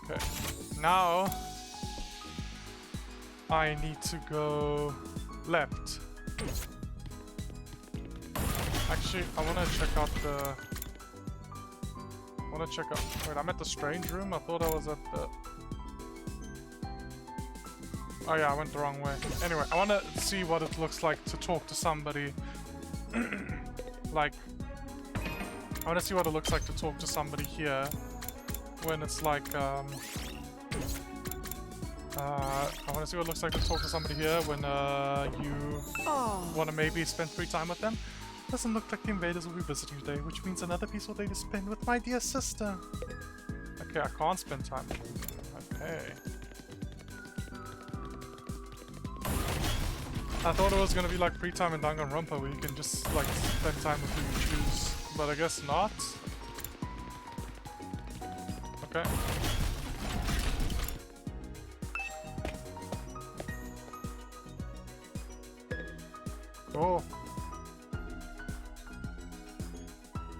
Okay. Now I need to go left. Actually, I want to check out the... Wait, I'm at the strange room? I thought I was at the... Oh yeah, I went the wrong way. Anyway, I want to see what it looks like to talk to somebody. Like... I want to see what it looks like to talk to somebody here. When it's like, I want to see what it looks like to talk to somebody here when, you want to maybe spend free time with them. Doesn't look like the invaders will be visiting today, which means another peaceful day to spend with my dear sister. Okay, I can't spend time with them. Okay. I thought it was gonna be like free time in Danganronpa where you can just like spend time with who you choose, but I guess not. Okay. Oh.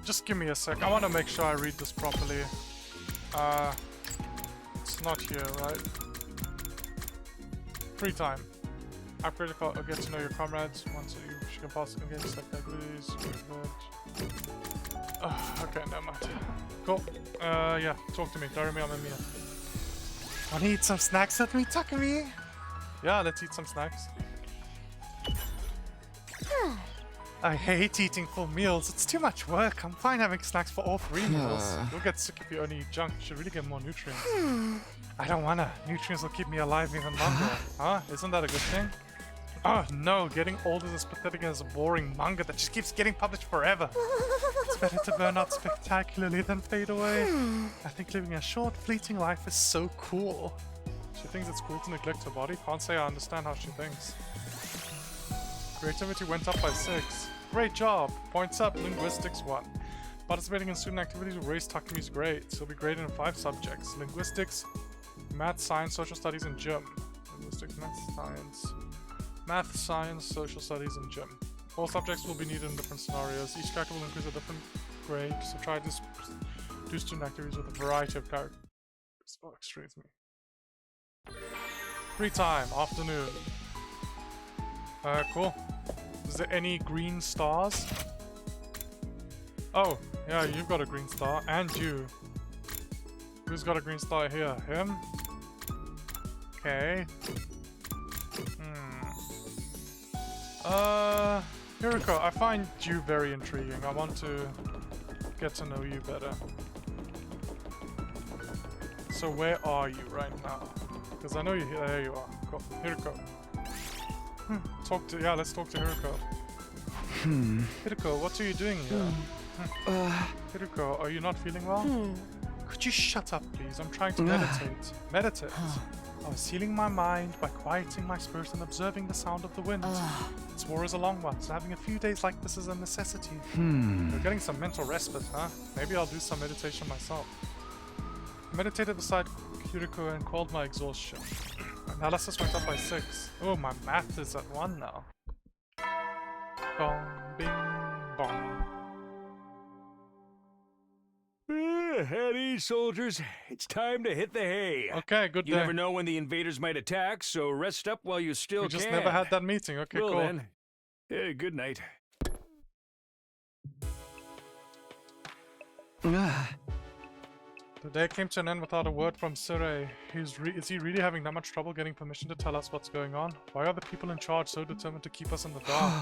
Just give me a sec. I want to make sure I read this properly. It's not here, right? Free time. Upgrade the call. Get to know your comrades. Once you can pass against like activities. Okay, never mind. Cool. Yeah, talk to me. Darumi, I'm Mia. Wanna eat some snacks with me, Takumi? Yeah, let's eat some snacks. I hate eating full meals. It's too much work. I'm fine having snacks for all 3 meals. You'll get sick if you only eat junk. You should really get more nutrients. I don't wanna. Nutrients will keep me alive even longer. Huh? Isn't that a good thing? Oh no, getting old is as pathetic as a boring manga that just keeps getting published forever. It's better to burn out spectacularly than fade away. I think living a short, fleeting life is so cool. She thinks it's cool to neglect her body. Can't say I understand how she thinks. Creativity went up by 6. Great job. Points up. Linguistics 1. Participating in student activities will raise Takumi's grades. He'll be graded in 5 subjects: linguistics, math, science, social studies, and gym. Linguistics, math, science, social studies, and gym. All subjects will be needed in different scenarios. Each character will increase a different grade, so try to do student activities with a variety of characters. Oh, excuse me. Free time, afternoon. Cool. Is there any green stars? Oh, yeah, you've got a green star, and you. Who's got a green star here? Him? Okay. Hiriko, I find you very intriguing. I want to get to know you better. So where are you right now? Because I know you're here. There you are. Cool. Hiriko. Let's talk to Hiriko. Hiriko, what are you doing here? Hiriko, are you not feeling well? Could you shut up, please? I'm trying to meditate. Meditate. I was healing my mind by quieting my spirit and observing the sound of the wind. This war is a long one, so having a few days like this is a necessity. You're getting some mental respite, huh? Maybe I'll do some meditation myself. I meditated beside Hiriko and quelled my exhaustion. Analysis went up by 6. Oh, my math is at 1 now. Bong, bing, bong. At ease, soldiers. It's time to hit the hay. Okay, good day. You never know when the invaders might attack, so rest up while you still can. We just never had that meeting. Okay, well, cool. Then. Good night. The day came to an end without a word from Sirei. Is he really having that much trouble getting permission to tell us what's going on? Why are the people in charge so determined to keep us in the dark?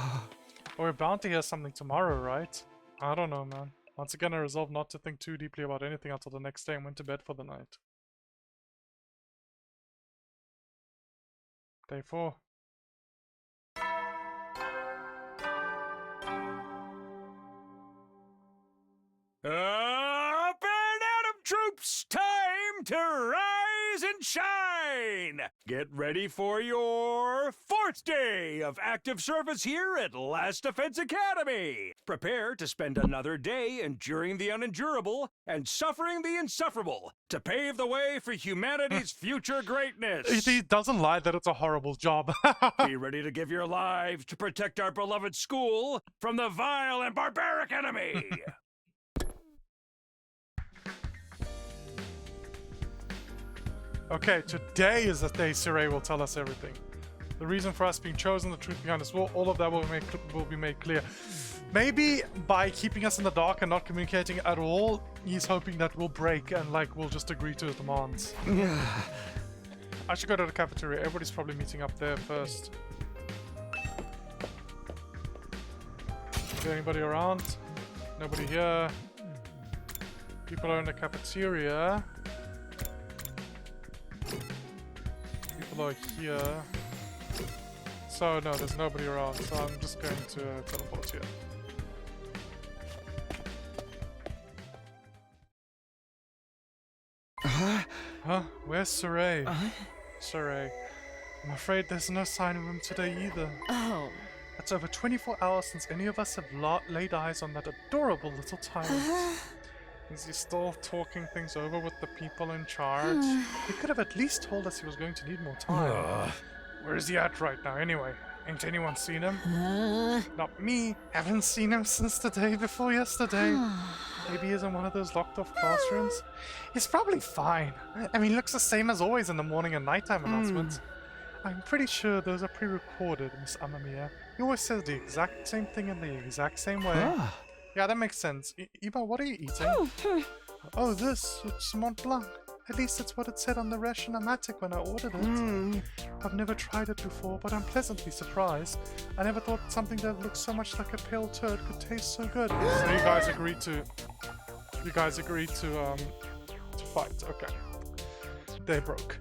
Well, we're bound to hear something tomorrow, right? I don't know, man. Once again, I resolved not to think too deeply about anything until the next day and went to bed for the night. Day 4. Up and Atom troops! Time to rise and shine! Get ready for your 4th day of active service here at Last Defense Academy! Prepare to spend another day enduring the unendurable and suffering the insufferable to pave the way for humanity's future greatness! He doesn't lie that it's a horrible job. Be ready to give your lives to protect our beloved school from the vile and barbaric enemy! Okay, today is the day Sirei will tell us everything. The reason for us being chosen, the truth behind us, all of that will be made clear. Maybe by keeping us in the dark and not communicating at all, he's hoping that we'll break and we'll just agree to his demands. I should go to the cafeteria. Everybody's probably meeting up there first. Is there anybody around? Nobody here. People are in the cafeteria. People are here. So no, there's nobody around, so I'm just going to teleport here. Huh? Where's Sirei? Sirei. I'm afraid there's no sign of him today either. Oh. It's over 24 hours since any of us have laid eyes on that adorable little tyrant. Is he still talking things over with the people in charge? He could have at least told us he was going to need more time. Where is he at right now anyway? Ain't anyone seen him? Not me. Haven't seen him since the day before yesterday. Maybe he's in one of those locked off classrooms. He's probably fine. I mean, he looks the same as always in the morning and nighttime announcements. I'm pretty sure those are pre-recorded, Miss Amamiya. He always says the exact same thing in the exact same way. Yeah, that makes sense. Iba, what are you eating? Oh, it's Mont Blanc. At least it's what it said on the ration-o-matic when I ordered it. I've never tried it before, but I'm pleasantly surprised. I never thought something that looked so much like a pale turd could taste so good. So you guys agreed to fight. Okay. They broke.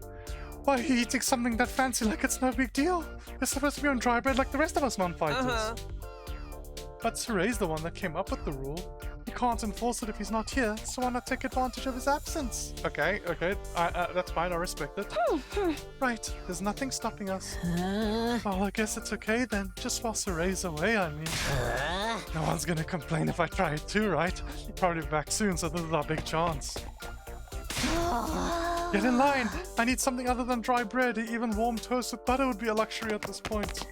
Why are you eating something that fancy like it's no big deal? You're supposed to be on dry bread like the rest of us non-fighters. But Sirei's the one that came up with the rule. We can't enforce it if he's not here, so why not take advantage of his absence? Okay, that's fine, I respect it. Right, there's nothing stopping us. Well, I guess it's okay then, just while Soray's away, I mean. No one's gonna complain if I try it too, right? He'll probably be back soon, so this is our big chance. Get in line! I need something other than dry bread. Even warm toast with butter would be a luxury at this point.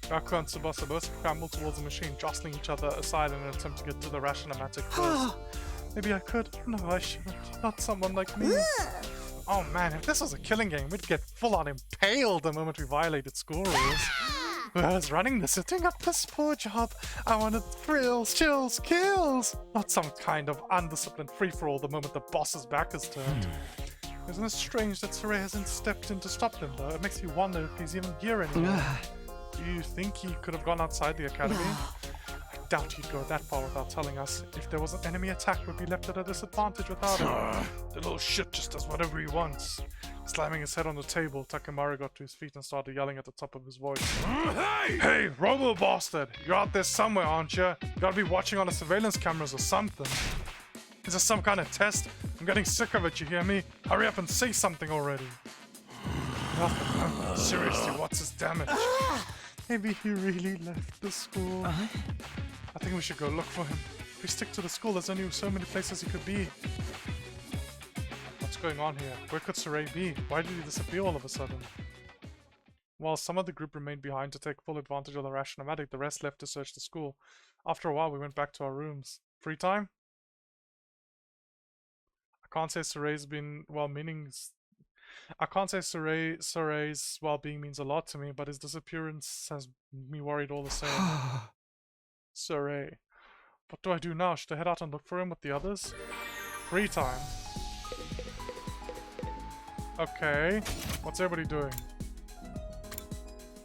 Gaku and Tsubasa both scramble towards the machine, jostling each other aside in an attempt to get to the Rationomatic first. Maybe I could. No, I shouldn't. Not someone like me. Oh man, if this was a killing game, we'd get full-on impaled the moment we violated school rules. Whoever's running this is doing a piss poor job. I wanted thrills, chills, kills! Not some kind of undisciplined free-for-all the moment the boss's back is turned. Isn't it strange that Saray hasn't stepped in to stop them though? It makes me wonder if he's even here anymore. Do you think he could have gone outside the academy? I doubt he'd go that far without telling us. If there was an enemy attack, we'd be left at a disadvantage without him. The little shit just does whatever he wants. Slamming his head on the table, Takemaru got to his feet and started yelling at the top of his voice. Hey, Robo Bastard! You're out there somewhere, aren't you? You gotta be watching on the surveillance cameras or something. Is this some kind of test? I'm getting sick of it, you hear me? Hurry up and say something already. Nothing. Seriously, what's his damage? Maybe he really left the school. I think we should go look for him. If we stick to the school, there's only so many places he could be. What's going on here? Where could Saray be? Why did he disappear all of a sudden? While some of the group remained behind to take full advantage of the Rationomatic, the rest left to search the school. After a while, we went back to our rooms. Free time? I can't say Saray's well-being means a lot to me, but his disappearance has me worried all the same. Saray. What do I do now? Should I head out and look for him with the others? Free time. Okay. What's everybody doing?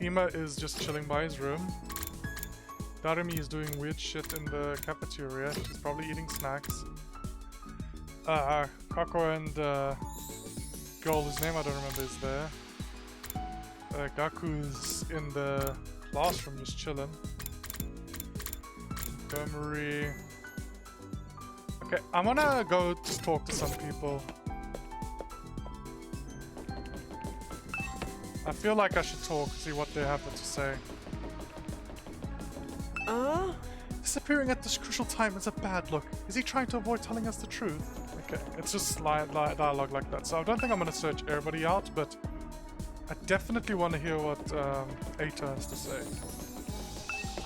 Hima is just chilling by his room. Darumi is doing weird shit in the cafeteria. She's probably eating snacks. Kako and girl whose name I don't remember is there. Gaku's in the classroom just chilling. Infirmary. Okay, I'm gonna go just talk to some people. I feel like I should talk, see what they have to say. Disappearing at this crucial time is a bad look. Is he trying to avoid telling us the truth? Okay, it's just dialogue like that. So I don't think I'm gonna search everybody out, but I definitely want to hear what Eita has to say.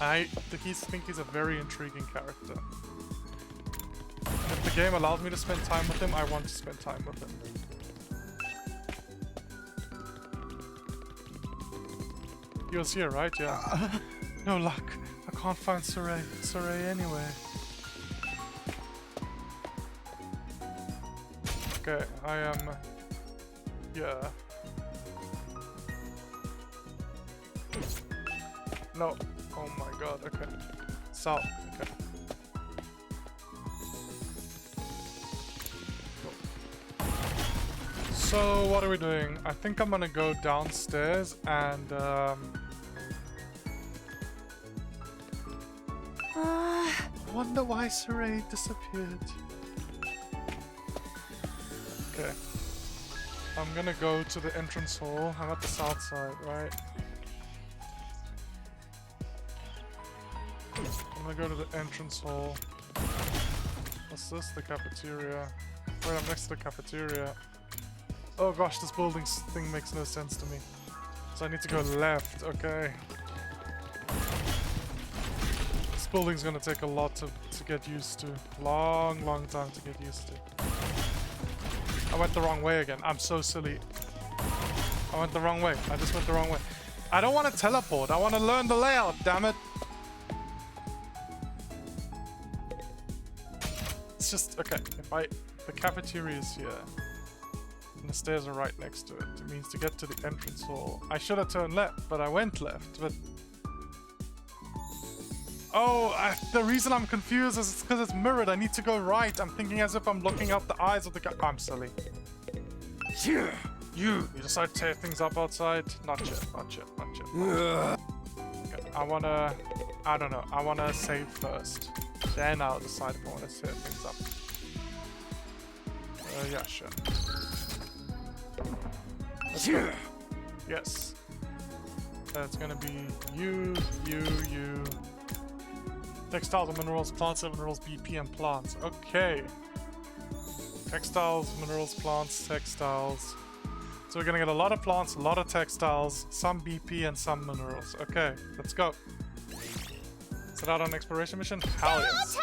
I think he's a very intriguing character. If the game allows me to spend time with him, I want to spend time with him. He was here, right? Yeah. No luck. I can't find Saray anyway. Okay, I am... yeah. No. Oh my god, okay. South, okay. So, what are we doing? I think I'm gonna go downstairs and, I wonder why Saray disappeared. Okay. I'm gonna go to the entrance hall. I'm at the south side, right? I'm gonna go to the entrance hall. What's this? The cafeteria. Wait, I'm next to the cafeteria. Oh gosh, this building thing makes no sense to me. So I need to go left, okay. This building's gonna take a lot to get used to. Long time to get used to. I went the wrong way again. I'm so silly. I went the wrong way. I just went the wrong way. I don't want to teleport. I want to learn the layout, damn it. It's just, okay, if the cafeteria is here, and the stairs are right next to it, it means to get to the entrance hall. I should have turned left, but I went left, but... Oh, the reason I'm confused is because it's mirrored. I need to go right. I'm thinking as if I'm looking out the eyes of the guy. I'm silly. You decide to tear things up outside? Not yet. Okay, I don't know. I wanna save first. Then I'll decide if I want to set things up. Yeah, sure. Let's go. Yes. That's gonna be you. Textiles and minerals, plants and minerals, BP and plants. Okay. Textiles, minerals, plants, textiles. So we're gonna get a lot of plants, a lot of textiles, some BP and some minerals. Okay, let's go. Set out on an exploration mission? Hell yes.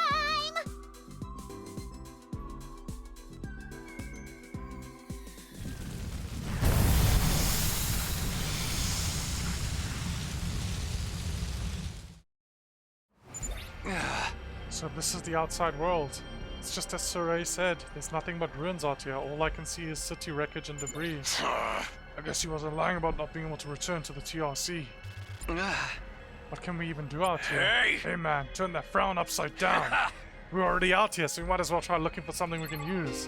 So this is the outside world. It's just as Saray said, there's nothing but ruins out here. All I can see is city wreckage and debris. I guess he wasn't lying about not being able to return to the TRC. What can we even do out here? Hey man, turn that frown upside down. We're already out here, so we might as well try looking for something we can use.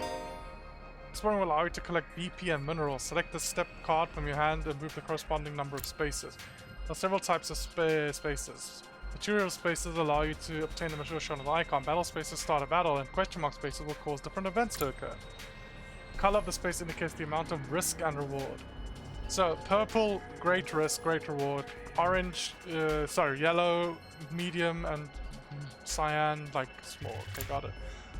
Exploring will allow you to collect BP and minerals. Select the step card from your hand and move the corresponding number of spaces. There are several types of spaces. Material spaces allow you to obtain the material shown on the icon. Battle spaces start a battle, and question mark spaces will cause different events to occur. The color of the space indicates the amount of risk and reward. So, purple, great risk, great reward. Orange, yellow, medium, and cyan, like small. Okay, got it.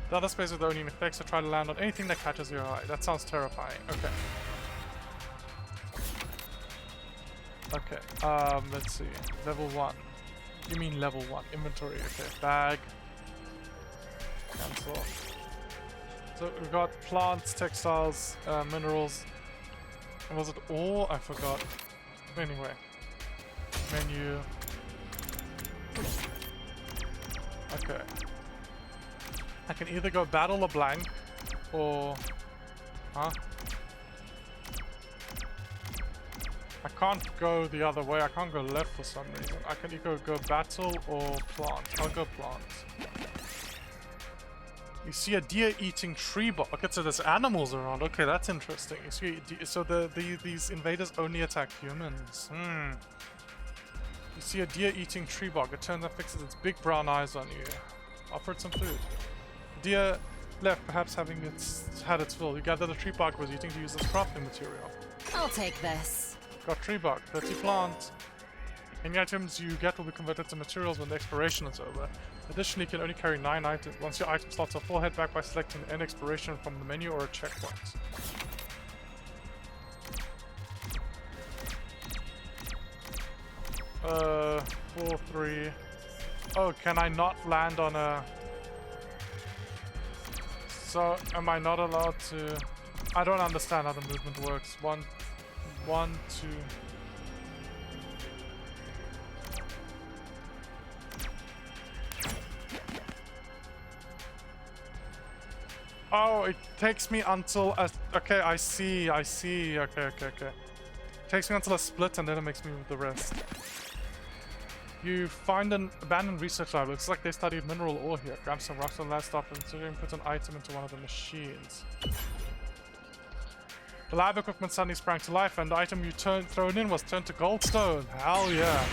The other spaces are the only effects, so try to land on anything that catches your eye. That sounds terrifying. Okay. Okay, let's see. Level 1. You mean level 1. Inventory, okay. Bag. Cancel. So we've got plants, textiles, minerals. Was it all? I forgot. Anyway. Menu. Okay. I can either go battle or blank, or... Huh? I can't go the other way. I can't go left for some reason. I can either go battle or plant. I'll go plant. You see a deer eating tree bark. Okay, so there's animals around. Okay, that's interesting. You see, so these invaders only attack humans. You see a deer eating tree bark. It turns and fixes its big brown eyes on you. Offer it some food. Deer left, perhaps having had its fill. You gather the tree bark it was eating to use as crafting material. I'll take this. Got tree bark, 30 plant. Any items you get will be converted to materials when the exploration is over. Additionally, you can only carry 9 items. Once your item slots are full, head back by selecting end exploration from the menu or a checkpoint. Uh, 4, 3. Oh, can I not land on a... So, am I not allowed to... I don't understand how the movement works. 1, 2... Oh, it takes me until a... Okay, I see. Okay. Takes me until a split and then it makes me move the rest. You find an abandoned research lab. Looks like they studied mineral ore here. Grab some rocks on that stuff and put an item into one of the machines. The lab equipment suddenly sprang to life and the item you thrown in was turned to goldstone. Hell yeah.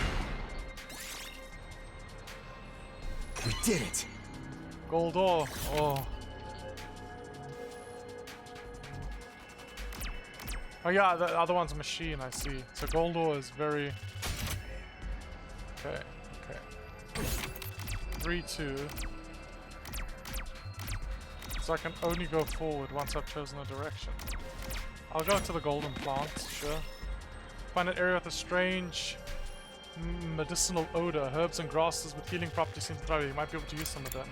We did it. Gold ore. Oh. Oh yeah, the other one's a machine, I see. So gold ore is very... Okay. 3, 2. So I can only go forward once I've chosen a direction. I'll go to the golden plants, sure. Find an area with a strange medicinal odor. Herbs and grasses with healing properties seem to thrive. You might be able to use some of them.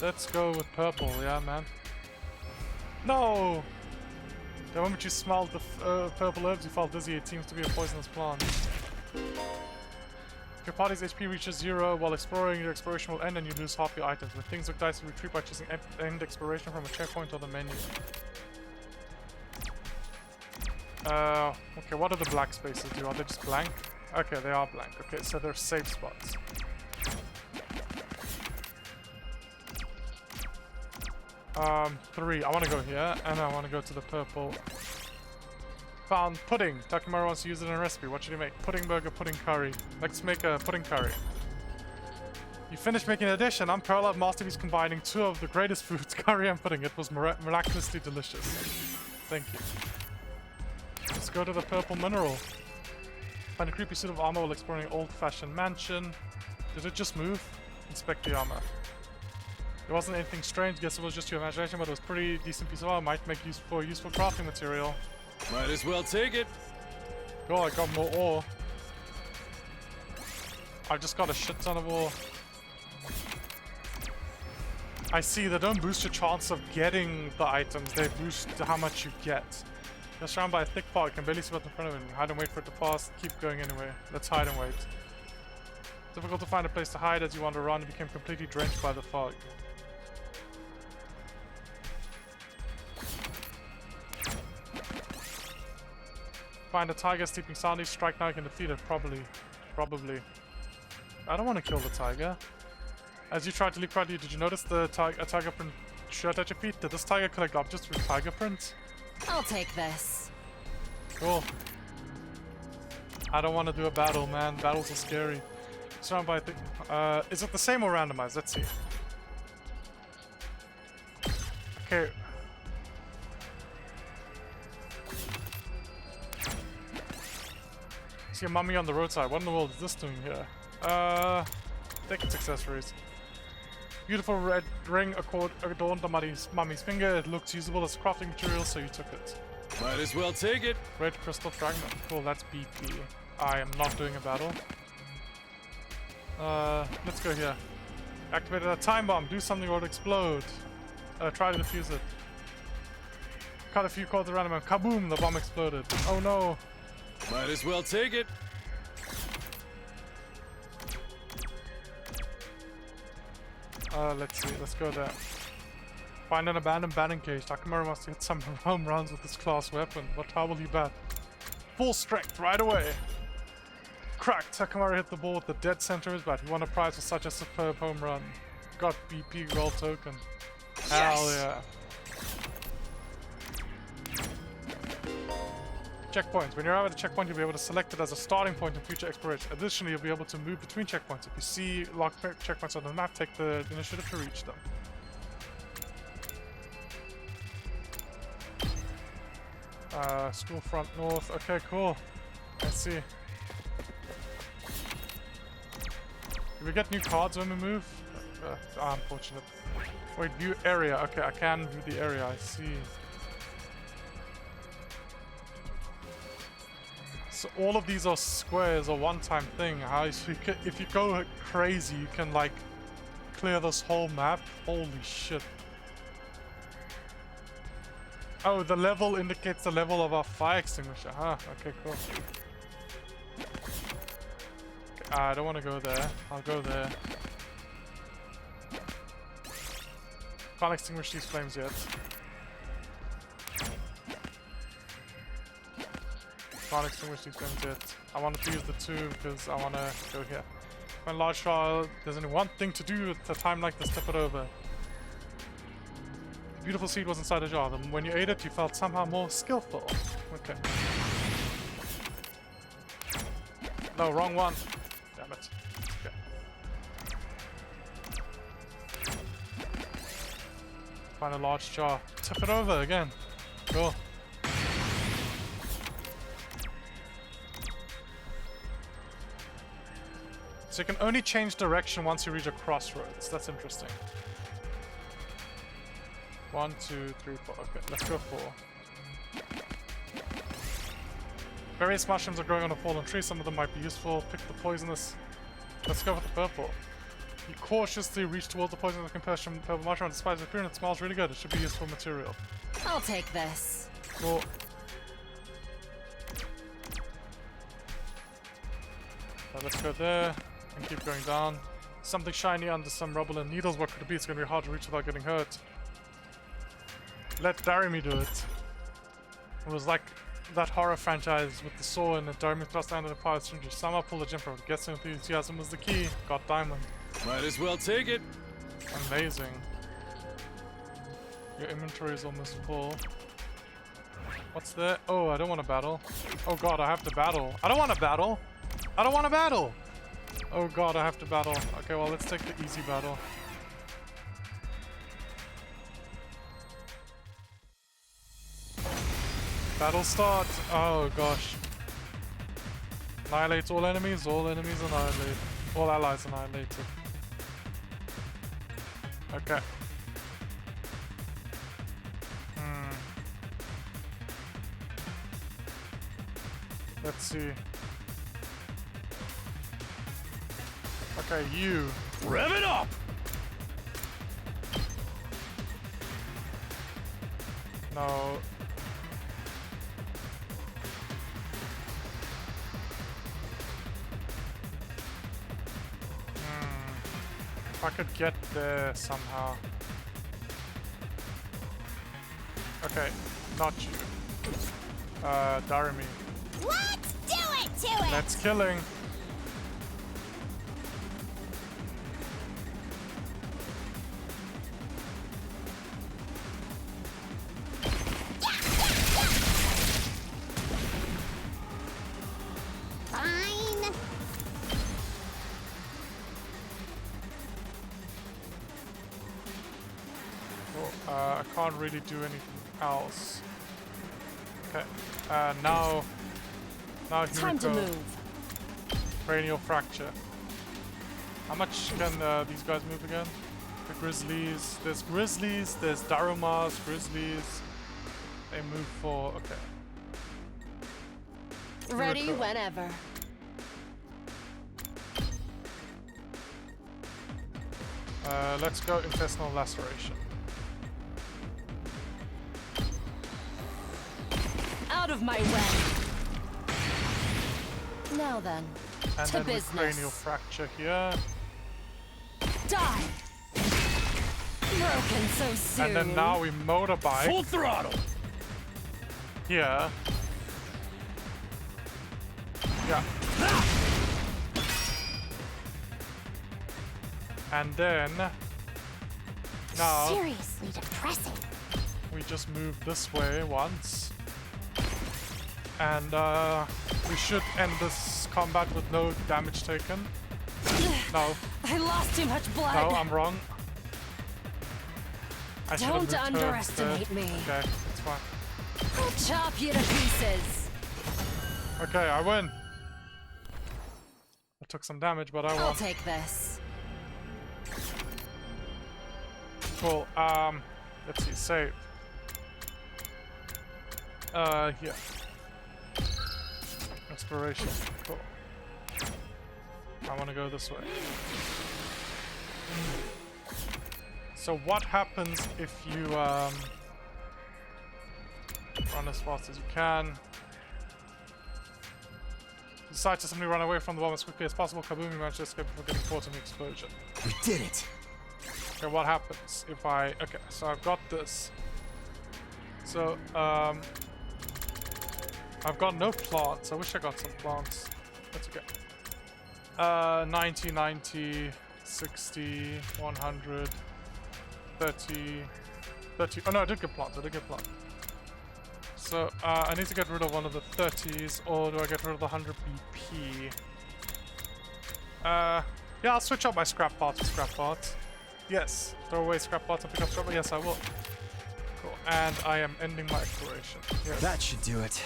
Let's go with purple, yeah, man. No! The moment you smelled the purple herbs, you felt dizzy. It seems to be a poisonous plant. If your party's HP reaches 0 while exploring, your exploration will end and you lose half your items. When things look dicey, retreat by choosing end exploration from a checkpoint or the menu. Okay, what do the black spaces do? Are they just blank? Okay, they are blank. Okay, so they're safe spots. Three. I want to go here, and I want to go to the purple. Found pudding. Takuma wants to use it in a recipe. What should you make? Pudding burger, pudding curry. Let's make a pudding curry. You finished making a dish, an unparalleled masterpiece combining two of the greatest foods, curry and pudding. It was miraculously delicious. Thank you. Let's go to the purple mineral. Find a creepy suit of armor while exploring an old-fashioned mansion. Did it just move? Inspect the armor. There wasn't anything strange, guess it was just your imagination, but it was a pretty decent piece of armor. Might make use for useful crafting material. Might as well take it. Oh, I got more ore. I just got a shit ton of ore. I see, they don't boost your chance of getting the items, they boost how much you get. You're surrounded by a thick fog, you can barely see what's in front of it. Hide and wait for it to pass, keep going anyway. Let's hide and wait. Difficult to find a place to hide as you wander around and became completely drenched by the fog. Find a tiger sleeping soundly, strike now, you can defeat it, probably. I don't want to kill the tiger. As you tried to leap quietly, did you notice the a tiger print shirt at your feet? Did this tiger collect objects with tiger prints? I'll take this. Cool. I don't want to do a battle, man. Battles are scary. Surrounded by a thing. Is it the same or randomized? Let's see. Okay. See a mummy on the roadside. What in the world is this doing here? Take its accessories. Beautiful red ring adorned the mummy's finger. It looks usable as crafting material, so you took it. Might as well take it. Red crystal fragment. Cool, that's BP. I am not doing a battle. Let's go here. Activated a time bomb. Do something or it'll explode. Try to defuse it. Cut a few cords around him and kaboom! The bomb exploded. Oh no! Might as well take it. Let's see. Let's go there. Find an abandoned batting cage. Takumi must hit some home runs with this class weapon. But how will he bat? Full strength right away. Crack! Takumi hit the ball with the dead center of his bat. He won a prize for such a superb home run. Got BP gold token. Yes! Hell yeah. Checkpoints. When you arrive at a checkpoint, you'll be able to select it as a starting point in future exploration. Additionally, you'll be able to move between checkpoints. If you see locked checkpoints on the map, take the initiative to reach them. School front north. Okay, cool. Let's see. Do we get new cards when we move? Unfortunate. Wait, view area. Okay, I can view the area. I see. So all of these are squares, a one-time thing. So if you go crazy, you can like clear this whole map. Holy shit. Oh, the level indicates the level of our fire extinguisher. Huh, okay, cool. Okay, I don't want to go there. I'll go there. Can't extinguish these flames yet. Can't extinguish these flames yet. I wanted to use the two because I want to go here. When large trial, there's only one thing to do at a time like this, tip it over. The beautiful seed was inside a jar. Then when you ate it, you felt somehow more skillful. Okay. No, wrong one. Damn it. Okay. Find a large jar. Tip it over again. Cool. So you can only change direction once you reach a crossroads. That's interesting. 1, 2, 3, 4. Okay, let's go 4. Various mushrooms are growing on a fallen tree. Some of them might be useful. Pick the poisonous. Let's go with the purple. You cautiously reach towards the poisonous compression purple mushroom. Despite its appearance, it smells really good. It should be useful material. I'll take this. Cool. Let's go there and keep going down. Something shiny under some rubble and needles. What could it be? It's going to be hard to reach without getting hurt. Let Darimi do it. It was like that horror franchise with the saw and the Darimi thrust down the power syringe. Somehow pull the jumper. Guess enthusiasm was the key. Got diamond. Might as well take it. Amazing. Your inventory is almost full. What's there? Oh, I don't want to battle. Oh god, I have to battle. I don't want to battle. I don't want to battle. Oh god, I have to battle. Okay, well, let's take the easy battle. Battle start! Oh gosh. Annihilate all enemies annihilate. All allies annihilated. Okay. Let's see. Okay, you. Rev it up! No. If I could get there somehow. Okay, not you. Darumi. Let's do it to it! Let's killing. Fine. Well, I can't really do anything else. Okay, now here Time we to go. move. Cranial fracture. How much can these guys move again? The grizzlies. There's grizzlies. There's Darumas. Grizzlies. They move for. Okay. Ready whenever. Let's go intestinal laceration. Out of my way. Now then, And to then with business. cranial fracture here. Die. Broken so soon. And then now we motorbike. Full throttle! Here. Yeah. And then now Seriously depressing. we just move this way once. And we should end this combat with no damage taken. No. I lost too much blood. No, I'm wrong. I should have Don't moved her underestimate instead. me. Okay, it's fine. I'll chop you to pieces. Okay, I win. I took some damage, but I I'll won. take this. Cool. Let's see. Save. Here. Exploration. Cool. I want to go this way. So what happens if you run as fast as you can? Decide to simply run away from the bomb as quickly as possible. Kaboom, you managed to escape before getting caught in the explosion. We did it! Okay, what happens if I... Okay, so I've got this. So, I've got no plants. I wish I got some plants. That's okay. 90, 90, 60, 100, 30, 30... Oh no, I did get plants. I did get plants. So, I need to get rid of one of the 30s, or do I get rid of the 100 BP? Yeah, I'll switch out my scrap parts with scrap parts. Yes. Throw away scrap parts and pick up scrap parts. Yes, I will. Cool. And I am ending my exploration. Yes. That should do it.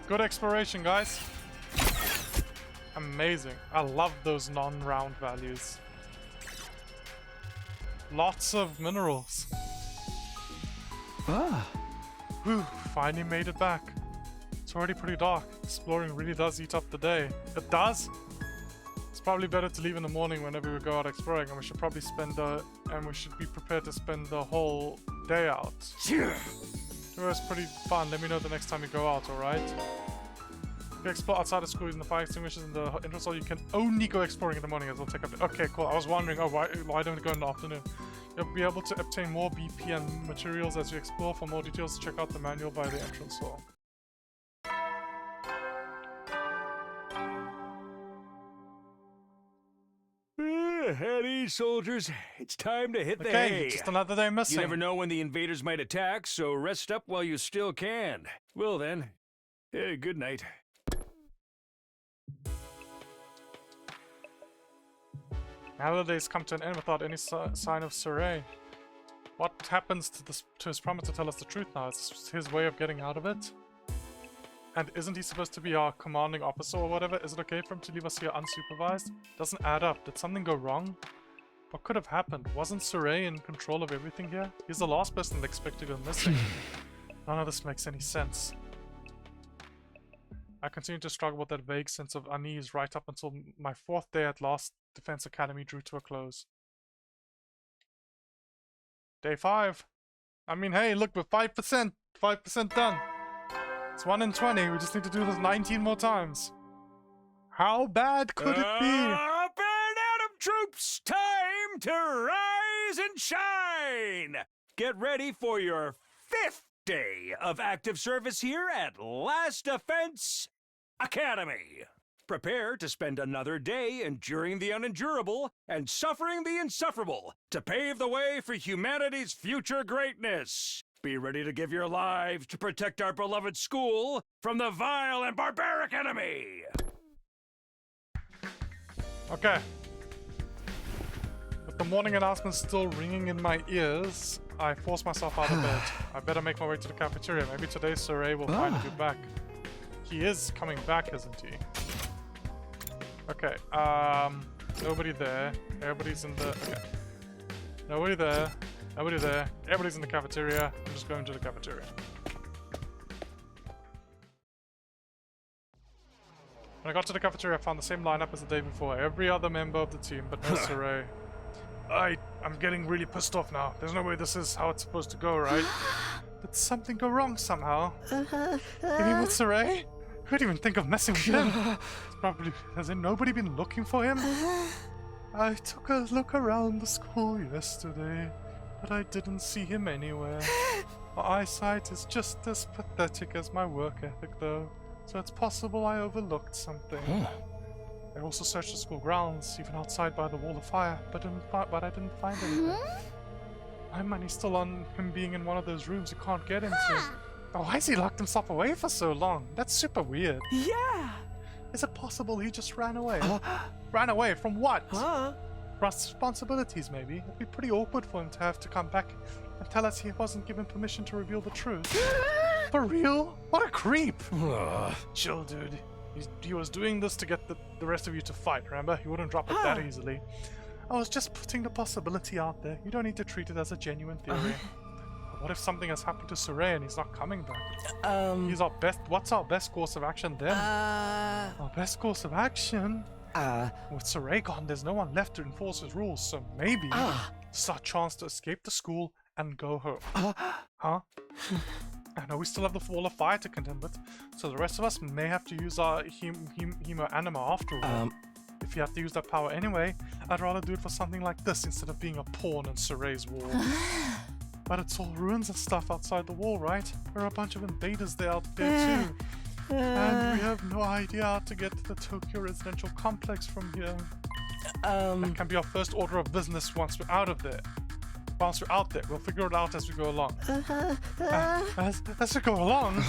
Good exploration, guys. Amazing. I love those non-round values. Lots of minerals. Ah. Whew, finally made it back. It's already pretty dark. Exploring really does eat up the day. It does? It's probably better to leave in the morning whenever we go out exploring, and we should probably spend and we should be prepared to spend the whole day out. It was pretty fun. Let me know the next time you go out, alright? If you explore outside of school using the fire extinguishers in the entrance hall, you can only go exploring in the morning as we'll take up. Okay, cool. I was wondering, oh, why don't we go in the afternoon? You'll be able to obtain more BP and materials as you explore. For more details, check out the manual by the entrance hall. At ease, soldiers. It's time to hit the Okay, hay. just another day missing. You never know when the invaders might attack, so rest up while you still can. Well then, good night. Now the days come to an end without any sign of Saray. What happens to his promise to tell us the truth now? Is this his way of getting out of it? And isn't he supposed to be our commanding officer or whatever? Is it okay for him to leave us here unsupervised? Doesn't add up. Did something go wrong? What could have happened? Wasn't Saray in control of everything here? He's the last person I'd expect to go missing. None of this makes any sense. I continue to struggle with that vague sense of unease right up until my 4th day at Last Defense Academy drew to a close. Day 5. I mean, hey, look, we're 5%. 5% done. It's 1 in 20. We just need to do this 19 more times. How bad could it be? Up and Atom troops! Time to rise and shine! Get ready for your 5th day of active service here at Last Defense Academy. Prepare to spend another day enduring the unendurable and suffering the insufferable to pave the way for humanity's future greatness. Be ready to give your lives to protect our beloved school from the vile and barbaric enemy! Okay. With the morning announcements still ringing in my ears, I force myself out of bed. I better make my way to the cafeteria. Maybe today Saray will finally be back. He is coming back, isn't he? Okay, nobody there. Everybody's in the... Okay. Nobody there. Nobody there. Everybody's in the cafeteria. I'm just going to the cafeteria. When I got to the cafeteria, I found the same lineup as the day before. Every other member of the team, but no Saray. I'm getting really pissed off now. There's no way this is how it's supposed to go, right? Did something go wrong somehow? You mean with Saray? I couldn't even think of messing with him. It's probably... Has nobody been looking for him? I took a look around the school yesterday, but I didn't see him anywhere. My eyesight is just as pathetic as my work ethic, though, so it's possible I overlooked something. I also searched the school grounds, even outside by the wall of fire, but I didn't find anything. My money's still on him being in one of those rooms you can't get into. Oh, why has he locked himself away for so long? That's super weird. Yeah! Is it possible he just ran away? Ran away from what? Responsibilities, maybe. It'd be pretty awkward for him to have to come back and tell us he wasn't given permission to reveal the truth. For real? What a creep! Chill, dude. He was doing this to get the rest of you to fight, remember? He wouldn't drop it that easily. I was just putting the possibility out there. You don't need to treat it as a genuine theory. What if something has happened to Saray and he's not coming back? He's our best... What's our best course of action then? Our best course of action? With Saray gone, there's no one left to enforce his rules, so maybe it's our chance to escape the school and go home. Huh? I know we still have the wall of fire to contend with, so the rest of us may have to use our hemo anima after all. If you have to use that power anyway, I'd rather do it for something like this instead of being a pawn in Saray's war. But it's all ruins and stuff outside the wall, right? There are a bunch of invaders there out there too. And we have no idea how to get to the Tokyo residential complex from here. That can be our first order of business once we're out of there. Once we're out there, we'll figure it out as we go along. As we go along?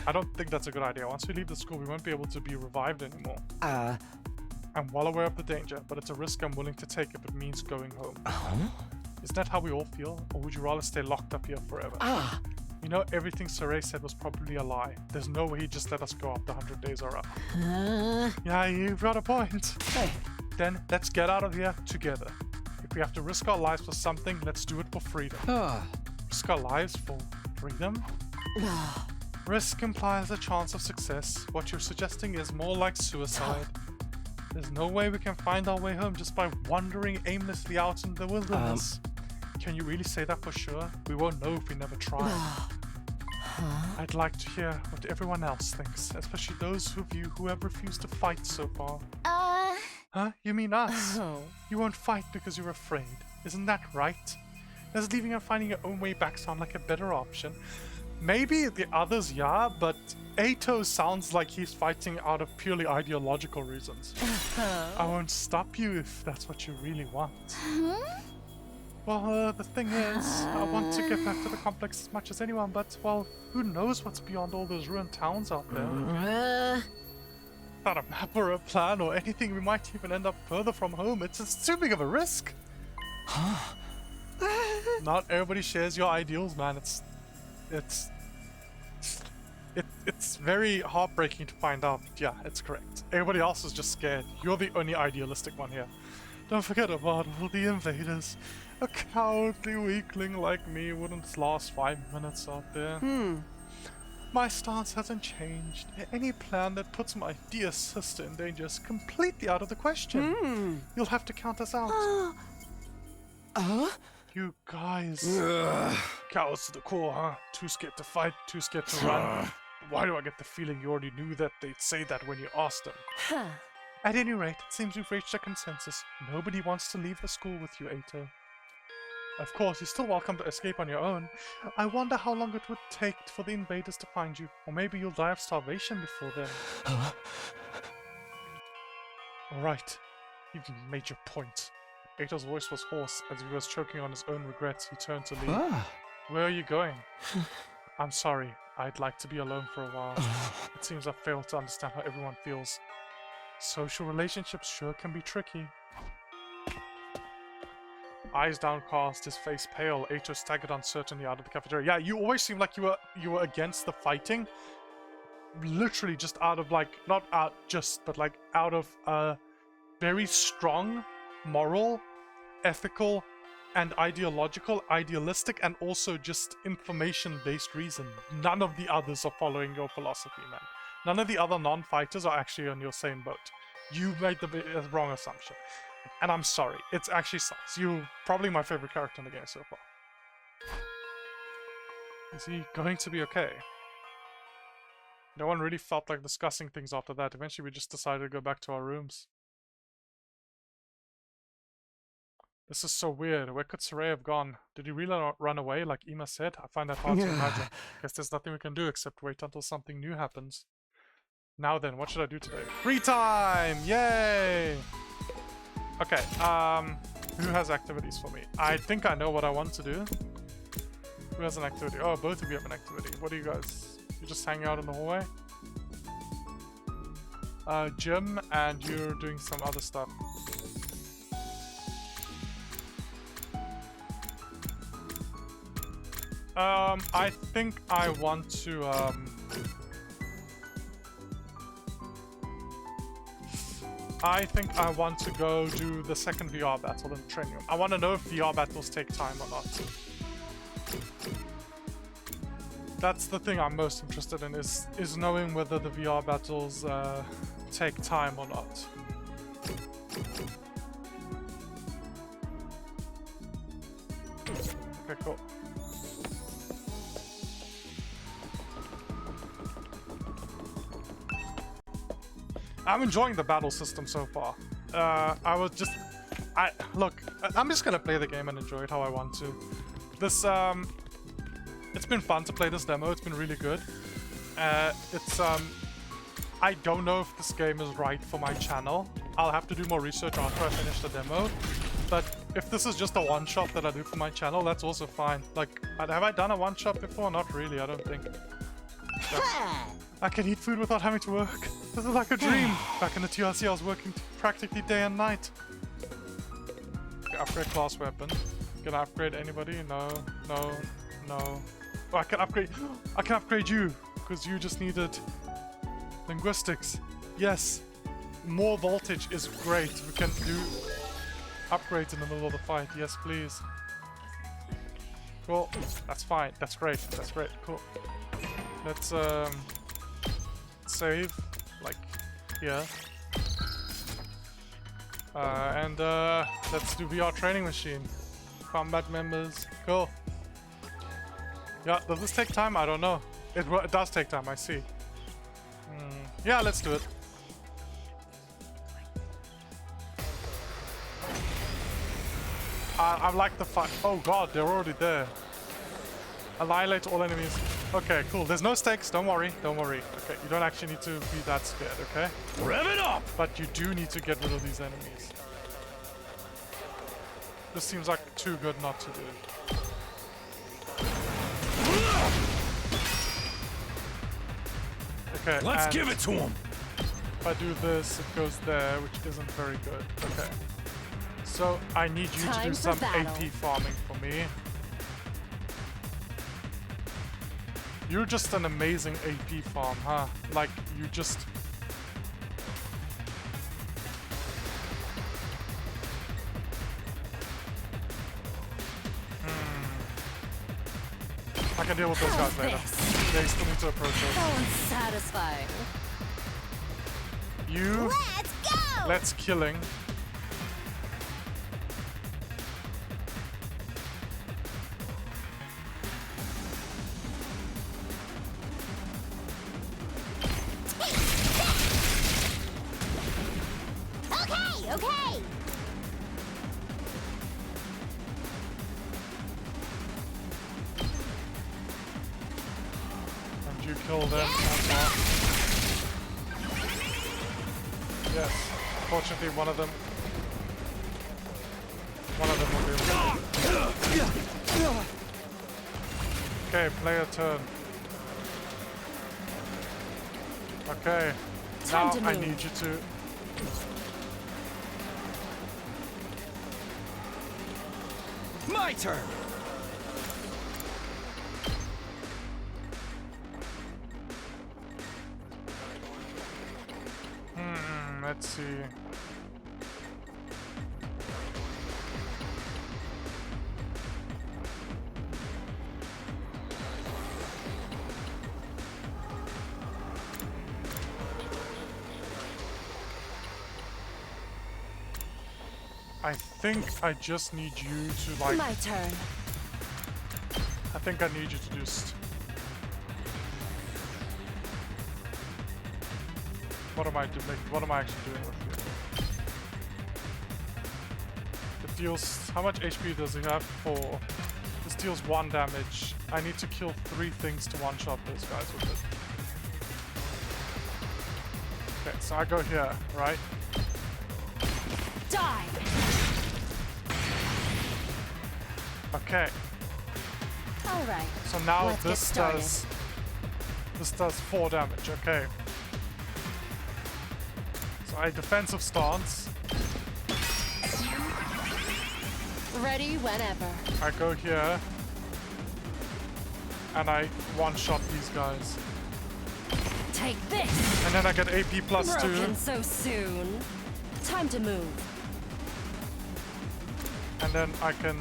I don't think that's a good idea. Once we leave the school, we won't be able to be revived anymore. I'm well aware of the danger, but it's a risk I'm willing to take if it means going home. Isn't that how we all feel? Or would you rather stay locked up here forever? You know, everything Saray said was probably a lie. There's no way he just let us go after 100 days are up. Yeah, you've got a point. Then let's get out of here together. If we have to risk our lives for something, let's do it for freedom. Risk our lives for freedom? Risk implies a chance of success. What you're suggesting is more like suicide. There's no way we can find our way home just by wandering aimlessly out in the wilderness. Can you really say that for sure? We won't know if we never try. I'd like to hear what everyone else thinks, especially those who have refused to fight so far. Huh? You mean us? You won't fight because you're afraid. Isn't that right? Does leaving and finding your own way back sound like a better option? Maybe the others, yeah, but Ato sounds like he's fighting out of purely ideological reasons. I won't stop you if that's what you really want. Well, the thing is, I want to get back to the complex as much as anyone, but, well, who knows what's beyond all those ruined towns out there? Without a map or a plan or anything, we might even end up further from home. It's just too big of a risk. Not everybody shares your ideals, man. It's very heartbreaking to find out. Yeah, it's correct. Everybody else is just scared. You're the only idealistic one here. Don't forget about all the invaders. A cowardly weakling like me wouldn't last 5 minutes out there. My stance hasn't changed. Any plan that puts my dear sister in danger is completely out of the question. You'll have to count us out. You guys. Cowards to the core, huh? Too scared to fight, too scared to run. Why do I get the feeling you already knew that they'd say that when you asked them? At any rate, it seems we've reached a consensus. Nobody wants to leave the school with you, Ato. Of course, you're still welcome to escape on your own. I wonder how long it would take for the invaders to find you. Or maybe you'll die of starvation before then. Alright, you've made your point. Ato's voice was hoarse. As he was choking on his own regrets, he turned to leave. Where are you going? I'm sorry. I'd like to be alone for a while. It seems I've failed to understand how everyone feels. Social relationships sure can be tricky. Eyes downcast, his face pale, Ato staggered uncertainly out of the cafeteria. Yeah, you always seem like you were against the fighting. Literally just out of like, not out just, but like out of a very strong moral, ethical, and idealistic, and also just information-based reason. None of the others are following your philosophy, man. None of the other non-fighters are actually on your same boat. You made the wrong assumption. And I'm sorry, it actually sucks. You're probably my favorite character in the game so far. Is he going to be okay? No one really felt like discussing things after that. Eventually we just decided to go back to our rooms. This is so weird. Where could Saray have gone? Did he really run away like Ima said? I find that hard to imagine. Guess there's nothing we can do except wait until something new happens. Now then, what should I do today? Free time! Yay! Okay, who has activities for me? I think I know what I want to do. Who has an activity? Oh, both of you have an activity. What do you guys? You just hang out in the hallway? Gym, and you're doing some other stuff. I think I want to, I think I want to go do the second VR battle in the training room. I want to know if VR battles take time or not. That's the thing I'm most interested in, is knowing whether the VR battles take time or not. Okay, cool. I'm enjoying the battle system so far. Look, I'm just gonna play the game and enjoy it how I want to. This, it's been fun to play this demo. It's been really good. I don't know if this game is right for my channel. I'll have to do more research after I finish the demo. But if this is just a one-shot that I do for my channel, that's also fine. Like, have I done a one-shot before? Not really, I don't think. Yeah. I can eat food without having to work. This is like a dream. Back in the TRC, I was working practically day and night. Okay, upgrade class weapon. Can I upgrade anybody? No, no, no. Oh, I can upgrade you, because you just needed linguistics. Yes, more voltage is great. We can do upgrades in the middle of the fight. Yes, please. Cool. That's fine. That's great. That's great. Cool. Let's save like here. And let's do VR training machine. Combat members. Cool. Yeah, does this take time? I don't know. It does take time, I see. Yeah, let's do it. I like the fight. Oh god, they're already there. Annihilate all enemies. Okay, cool. There's no stakes. Don't worry. Don't worry. Okay, you don't actually need to be that scared, okay? Rev it up! But you do need to get rid of these enemies. This seems like too good not to do. Okay, Let's give it to him! If I do this, it goes there, which isn't very good. Okay. So I need you to do some AP farming for me. You're just an amazing AP farm, huh? Like, you just... I can deal with those guys later. They still need to approach us. How unsatisfying. You... Let's go! Let's killing. Okay, okay! And you kill them as well. Yes. Fortunately, one of them will be able to. Okay, player turn. Okay. Now I need you to. My turn! Let's see. I think I just need you to like. My turn. I think I need you to just. What am I doing? What am I actually doing with you? It deals. How much HP does he have? 4. This deals 1 damage. I need to kill 3 things to one-shot those guys with it. Okay, so I go here, right? Die. Okay. All right. So now Let's this does 4 damage. Okay. So I defensive stance. Ready whenever. I go here. And I one-shot these guys. Take this. And then I get AP plus 2. Broken so soon. Time to move. And then I can...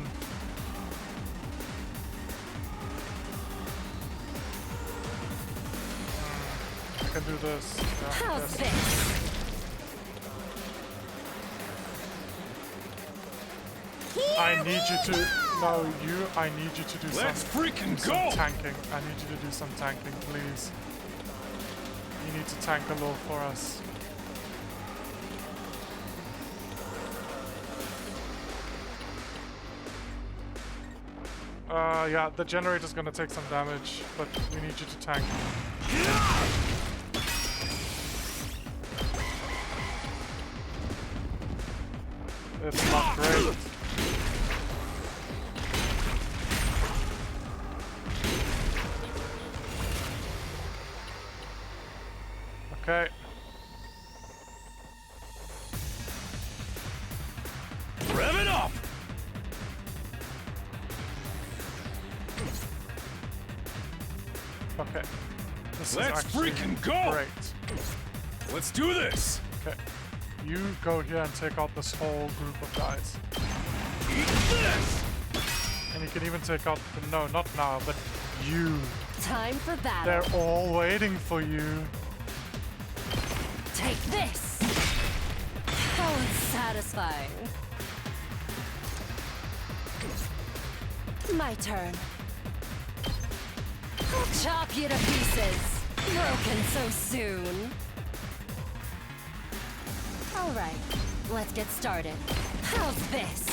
I can do this. Yeah, How's yes. this? I need you to... No, you... I need you to do Let's freaking some go! tanking. I need you to do some tanking, please. You need to tank a little for us. Yeah, the generator's gonna take some damage, but we need you to tank. It's not great. Okay. Rev it up! Okay. This Let's is actually freaking go! great. Let's do this! Okay. You go here and take out this whole group of guys. Eat this! And you can even take out the... No, not now, but you. Time for battle. They're all waiting for you. Take this. How unsatisfying. My turn. I'll chop you to pieces. Broken so soon. All right, let's get started. How's this?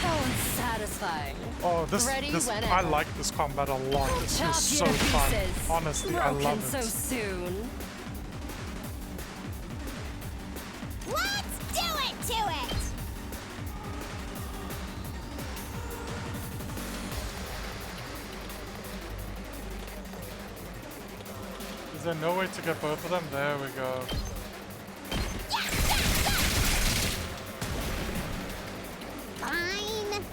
Sounds satisfying. Oh, this Ready I whenever. like this combat a lot. This Chop is you so to fun. pieces. Honestly, I Broken love so it. soon. Let's do it to it! Is there no way to get both of them? There we go. Fine.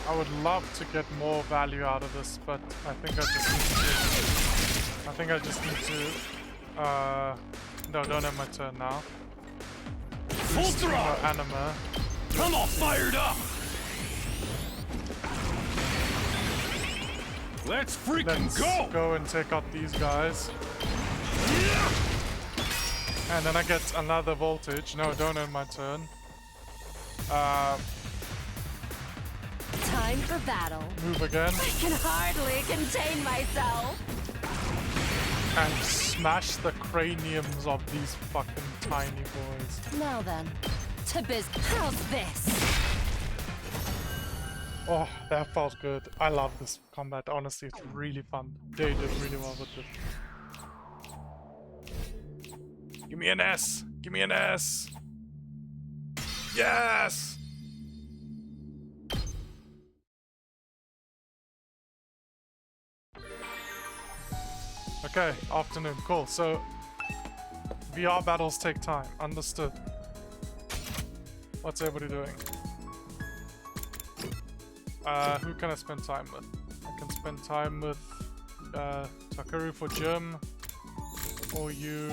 I would love to get more value out of this, but I think I just need to. No, don't have my turn now. Full throttle! Anima. I'm all fired up! Let's freaking go! Go and take out these guys. And then I get another voltage. No, don't end my turn. Time for battle. Move again. I can hardly contain myself. And smash the craniums of these fucking tiny boys. Now then, to biz. How's this? Oh, that felt good. I love this combat. Honestly, it's really fun. They did really well with it. Give me an S! Give me an S! Yes! Okay, afternoon. Cool. So, VR battles take time. Understood. What's everybody doing? Who can I spend time with? I can spend time with Takeru for gym, or you.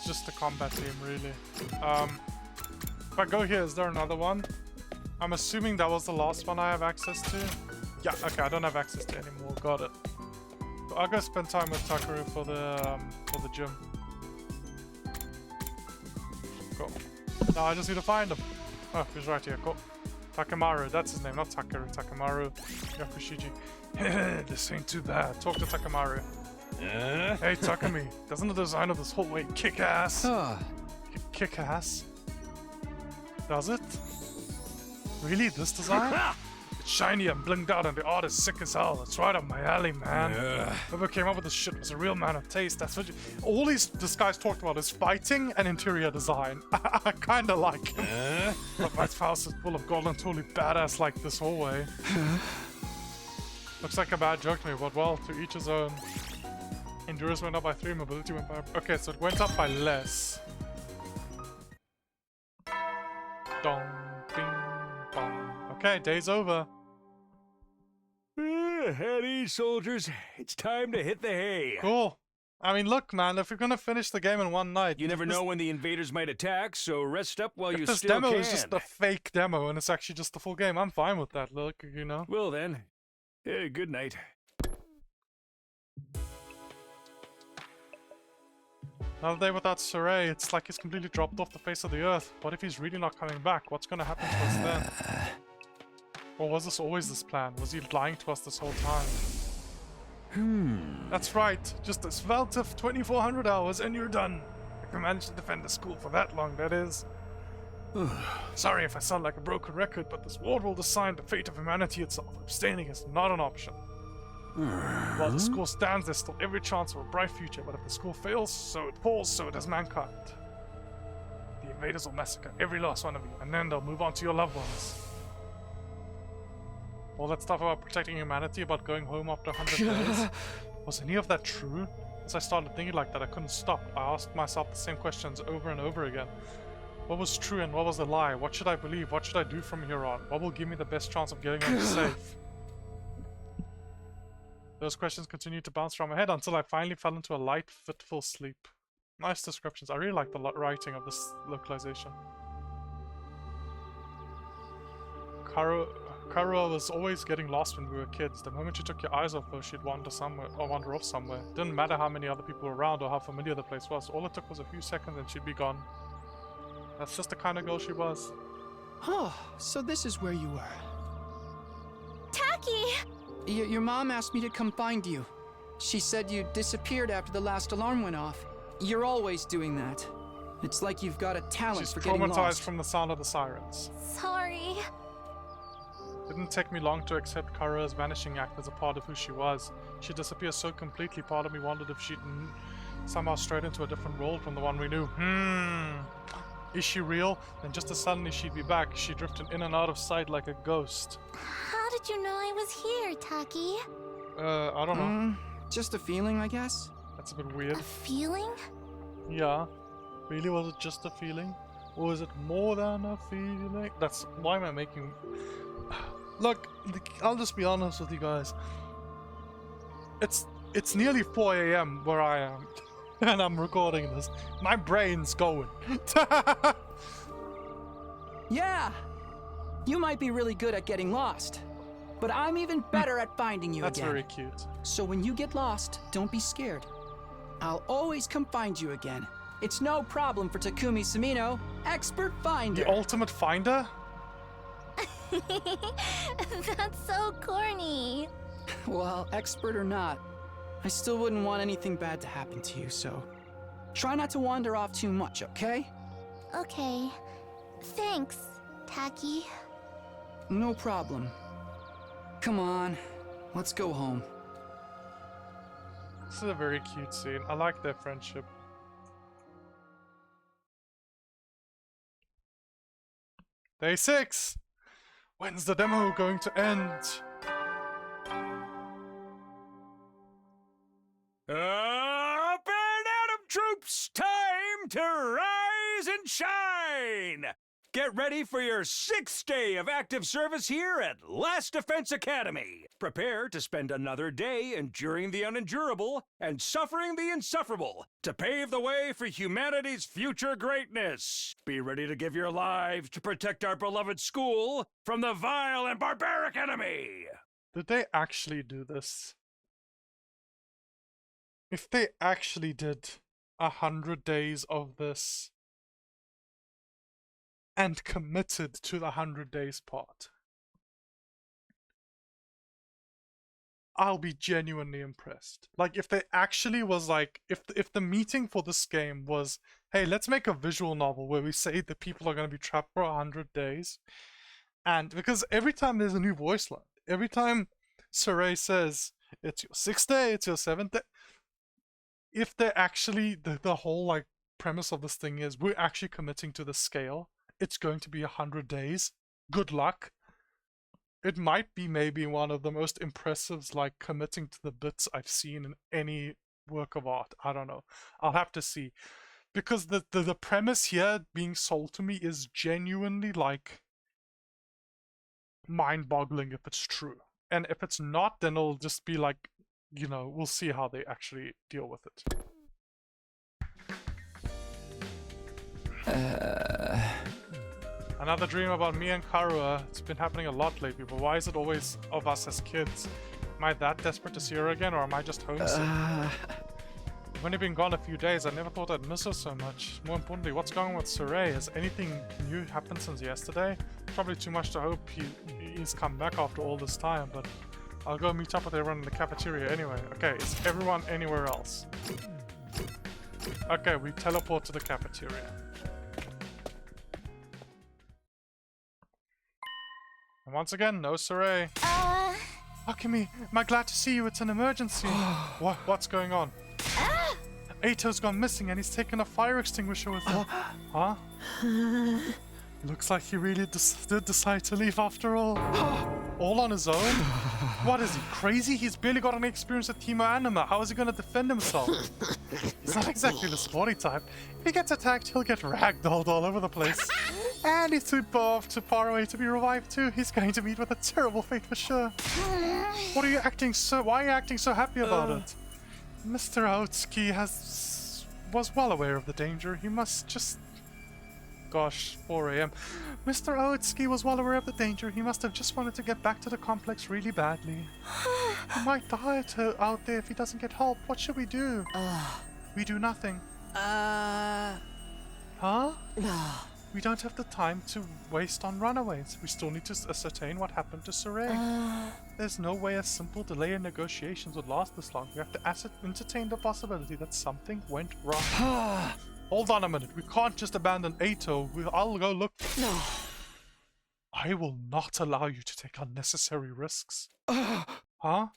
Just a combat team, really. If I go here, is there another one? I'm assuming that was the last one I have access to. Yeah, okay, I don't have access to anymore. Got it. So I'll go spend time with Takeru for the gym. Cool. Now I just need to find him. Oh, he's right here. Cool. Takemaru, that's his name, not Takeru. Takemaru Yakushiji. This ain't too bad. Talk to Takemaru. Hey Takumi, doesn't the design of this hallway kick ass? Kick ass? Does it? Really, this design? It's shiny and blinged out and the art is sick as hell. It's right up my alley, man. Whoever came up with this shit was a real man of taste. That's what all this guy's talked about is fighting and interior design. I kinda like him. But my house is full of gold and totally badass like this hallway. Looks like a bad joke to me, but well, to each his own. Endurance went up by 3, mobility went by... Okay, so it went up by less. Dong, ding, bong. Okay, day's over. At ease, soldiers. It's time to hit the hay. Cool. I mean, look, man, if we're gonna finish the game in one night... You never know when the invaders might attack, so rest up while you this still demo can. is just a fake demo, and it's actually just the full game, I'm fine with that, look, you know? Well then, good night. Another day without Saray, it's like he's completely dropped off the face of the earth. What if he's really not coming back? What's gonna happen to us then? Or was this always this plan? Was he lying to us this whole time? That's right, just a svelte of 2400 hours and you're done. If you managed to defend the school for that long, that is. Sorry if I sound like a broken record, but this world will decide the fate of humanity itself. Abstaining is not an option. While the school stands, there's still every chance of a bright future, but if the school fails, so it falls, so does mankind. The invaders will massacre every last one of you, and then they'll move on to your loved ones. All that stuff about protecting humanity, about going home after 100 days, was any of that true? As I started thinking like that, I couldn't stop. I asked myself the same questions over and over again. What was true and what was a lie? What should I believe? What should I do from here on? What will give me the best chance of getting home safe? Those questions continued to bounce around my head until I finally fell into a light, fitful sleep. Nice descriptions. I really like the writing of this localization. Karua was always getting lost when we were kids. The moment you took your eyes off her, she'd wander somewhere or wander off somewhere. Didn't matter how many other people were around or how familiar the place was. All it took was a few seconds and she'd be gone. That's just the kind of girl she was. Oh, so this is where you were. Taki! Your mom asked me to come find you. She said you disappeared after the last alarm went off. You're always doing that. It's like you've got a talent She's for getting traumatized lost. from the sound of the sirens. Sorry. Didn't take me long to accept Kara's vanishing act as a part of who she was. She disappeared so completely, part of me wondered if she'd somehow strayed into a different world from the one we knew. Is she real? Then just as suddenly she'd be back. She drifted in and out of sight like a ghost. How did you know I was here, Taki? I don't know. Just a feeling, I guess. That's a bit weird. A feeling? Yeah. Really, was it just a feeling? Or is it more than a feeling? That's... Why am I making... Look, I'll just be honest with you guys. It's nearly 4 AM where I am. And I'm recording this. My brain's going. Yeah! You might be really good at getting lost. But I'm even better at finding you That's again. very cute. So when you get lost, don't be scared. I'll always come find you again. It's no problem for Takumi Sumino, expert finder. The ultimate finder? That's so corny. Well, expert or not, I still wouldn't want anything bad to happen to you, so try not to wander off too much, okay? Okay. Thanks, Taki. No problem. Come on, let's go home. This is a very cute scene. I like their friendship. Day 6! When's the demo going to end? Up and at 'em, troops! Time to rise and shine! Get ready for your 6th day of active service here at Last Defense Academy. Prepare to spend another day enduring the unendurable and suffering the insufferable to pave the way for humanity's future greatness. Be ready to give your lives to protect our beloved school from the vile and barbaric enemy. Did they actually do this? If they actually did 100 days of this and committed to the 100 days part, I'll be genuinely impressed. Like, if they actually was like, if the meeting for this game was, hey, let's make a visual novel where we say that people are going to be trapped for 100 days, and because every time there's a new voice line, every time Saray says, it's your 6th day, it's your 7th day, if they're actually, the whole, like, premise of this thing is, we're actually committing to the scale, it's going to be 100 days, good luck. It might be maybe one of the most impressive, like, committing to the bits I've seen in any work of art. I don't know. I'll have to see. Because the premise here being sold to me is genuinely, like, mind-boggling if it's true. And if it's not, then it'll just be like, you know, we'll see how they actually deal with it. Another dream about me and Karua. It's been happening a lot lately, but why is it always of us as kids? Am I that desperate to see her again, or am I just homesick? I've only been gone a few days. I never thought I'd miss her so much. More importantly, what's going on with Saray? Has anything new happened since yesterday? Probably too much to hope he's come back after all this time, but I'll go meet up with everyone in the cafeteria anyway. Okay, is everyone anywhere else? Okay, we teleport to the cafeteria. And once again, no Saray. Takumi, am I glad to see you? It's an emergency. What's going on? Ato's gone missing and he's taken a fire extinguisher with him. Huh? Looks like he really did decide to leave after all. All on his own? What is he, crazy? He's barely got any experience with Team Anima. How is he going to defend himself? He's not exactly the sporty type. If he gets attacked, he'll get ragdolled all over the place. And he's too far away to be revived too. He's going to meet with a terrible fate for sure. Why are you acting so happy about it? Mr. Aotsuki was well aware of the danger. He must just... Gosh, 4 AM. Mr. Aotsuki was well aware of the danger. He must have just wanted to get back to the complex really badly. He might die out there if he doesn't get help. What should we do? We do nothing. Huh? we don't have the time to waste on runaways. We still need to ascertain what happened to Sarai. There's no way a simple delay in negotiations would last this long. We have to entertain the possibility that something went wrong. Hold on a minute. We can't just abandon Ato. I'll go look. No. I will not allow you to take unnecessary risks. Huh?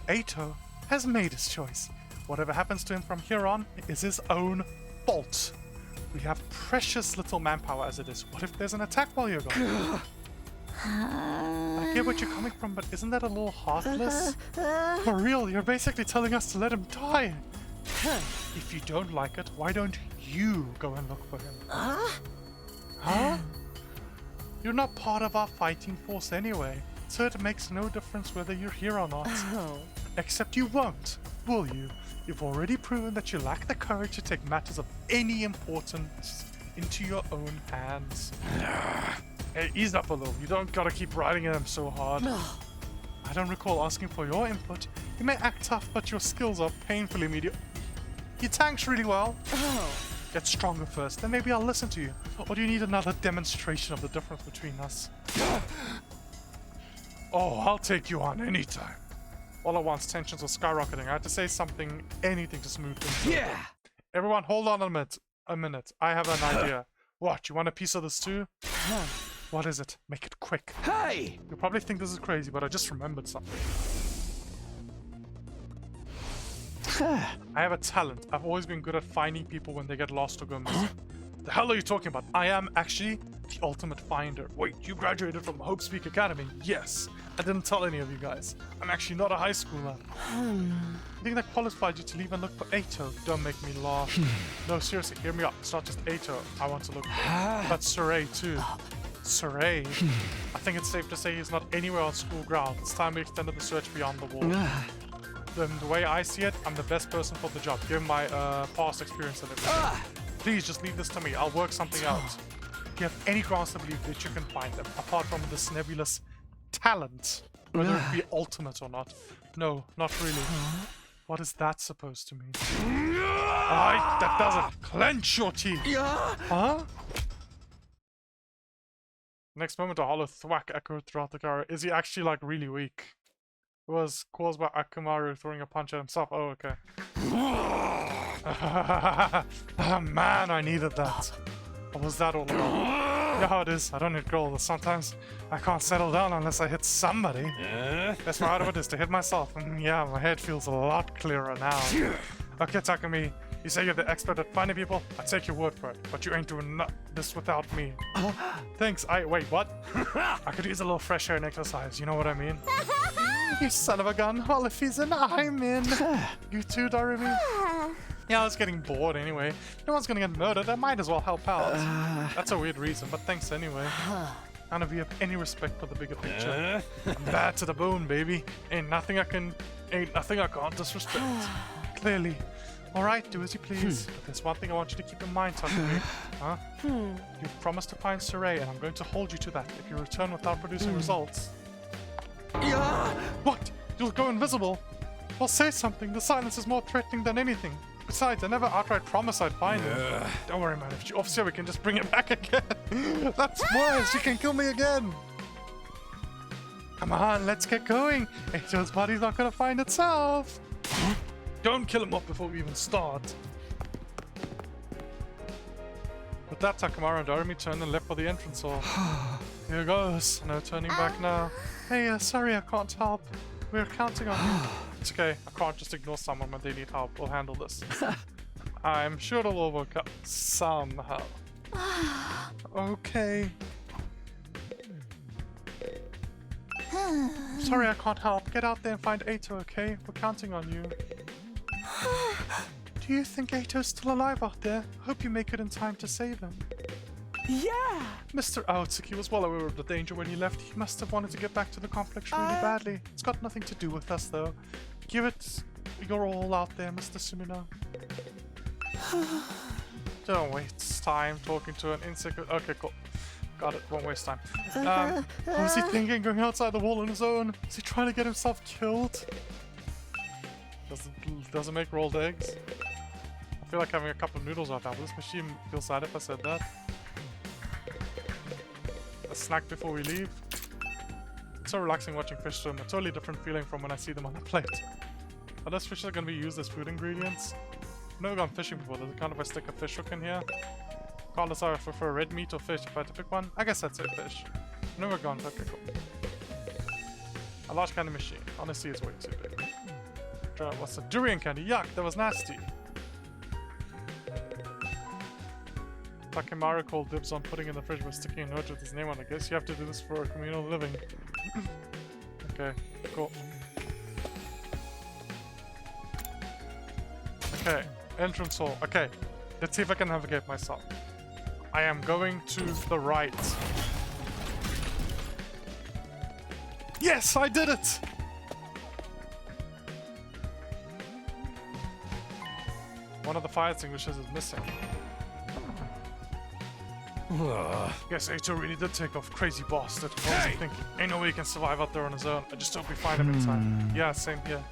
Ato has made his choice. Whatever happens to him from here on is his own fault. We have precious little manpower as it is. What if there's an attack while you're gone? I get what you're coming from, but isn't that a little heartless? For real, you're basically telling us to let him die. If you don't like it, why don't you go and look for him? Huh? You're not part of our fighting force anyway, so it makes no difference whether you're here or not. Except you won't, will you? You've already proven that you lack the courage to take matters of any importance into your own hands. Hey, ease up a little. You don't gotta keep riding at him so hard. I don't recall asking for your input. You may act tough, but your skills are painfully mediocre. You tanks really well. Get stronger first, then maybe I'll listen to you. Or do you need another demonstration of the difference between us? Oh, I'll take you on anytime. All at once, tensions were skyrocketing. I had to say something, anything to smooth things over. Everyone, hold on a minute. I have an idea. What, you want a piece of this too? What is it? Make it quick. Hey! You'll probably think this is crazy, but I just remembered something. I have a talent. I've always been good at finding people when they get lost or go missing. The hell are you talking about? I am actually the ultimate finder. Wait, you graduated from Hope Speak Academy? Yes. I didn't tell any of you guys. I'm actually not a high schooler. I think that qualified you to leave and look for Ato. Don't make me laugh. No, seriously, hear me out. It's not just Ato I want to look for, but Sarai too. Sarai? I think it's safe to say he's not anywhere on school grounds. It's time we extended the search beyond the wall. The way I see it, I'm the best person for the job, given my past experience and everything. Please just leave this to me. I'll work something out. Do you have any grounds to believe that you can find them, apart from this nebulous talent? Whether it be ultimate or not. No, not really. What is that supposed to mean? That doesn't. Clench your teeth. Huh? Next moment, a hollow thwack echoed throughout the car. Is he actually like really weak? It was caused by Akumaru throwing a punch at himself. Oh, okay. Oh, man, I needed that. What was that all about? You know how it is. I don't need gold. Sometimes I can't settle down unless I hit somebody. Best way out of it is to hit myself. And yeah, my head feels a lot clearer now. Okay, Takumi. You say you're the expert at finding people? I take your word for it. But you ain't doing this without me. Thanks. Wait, what? I could use a little fresh air and exercise. You know what I mean? You son of a gun. Well, if he's in, I'm in. You too, Darumi? Yeah, I was getting bored anyway. No one's gonna get murdered. I might as well help out. That's a weird reason, but thanks anyway. None of you have any respect for the bigger picture. I'm bad to the bone, baby. Ain't nothing I can't disrespect. Clearly. Alright, do as you please. But there's one thing I want you to keep in mind, Takumi. Huh? You've promised to find Sarai, and I'm going to hold you to that. If you return without producing results. What? You'll go invisible? Well, say something. The silence is more threatening than anything. Besides, I never outright promised I'd find him. Don't worry, man. If you officer, we can just bring him back again. That's worse. You can kill me again. Come on, let's get going. Ato's body's not gonna find itself. Don't kill him off before we even start. With that, Takamaro and Darumi turned and left for the entrance hall. Here goes. No turning back now. Hey, sorry, I can't help. We're counting on you. It's okay. I can't just ignore someone when they need help. We'll handle this. I'm sure it'll all work out somehow. Okay. Sorry, I can't help. Get out there and find Ato, okay? We're counting on you. Do you think Ato's still alive out there? Hope you make it in time to save him. Yeah! Mr. Aotsuki was well aware of the danger when he left. He must have wanted to get back to the complex really badly. It's got nothing to do with us, though. Give it your all out there, Mr. Sumino. Don't waste time talking to an insecure... Okay, cool. Got it. Won't waste time. What was he thinking going outside the wall on his own? Is he trying to get himself killed? Doesn't make rolled eggs. I feel like having a cup of noodles right now. Will this machine feel sad if I said that? a snack before we leave. It's so relaxing watching fish swim. A totally different feeling from when I see them on the plate. Are those fish going to be used as food ingredients? I've never gone fishing before. Does it count if I stick a fish hook in here? Regardless, I prefer red meat or fish. If I had to pick one, I guess I'd say fish. I've never gone. Okay, cool. A large candy machine. Honestly, it's way too big. What's the durian candy? Yuck, that was nasty. Takemaru called dibs on putting in the fridge by sticking a note with his name on it. I guess you have to do this for communal living. Okay, cool. Okay, entrance hall. Okay, let's see if I can navigate myself. I am going to the right. Yes, I did it! One of the fire extinguishers is missing. Guess Aito really did take off. Crazy bastard. What was he thinking? Ain't no way he can survive out there on his own. I just hope we find him in time. Yeah, same here.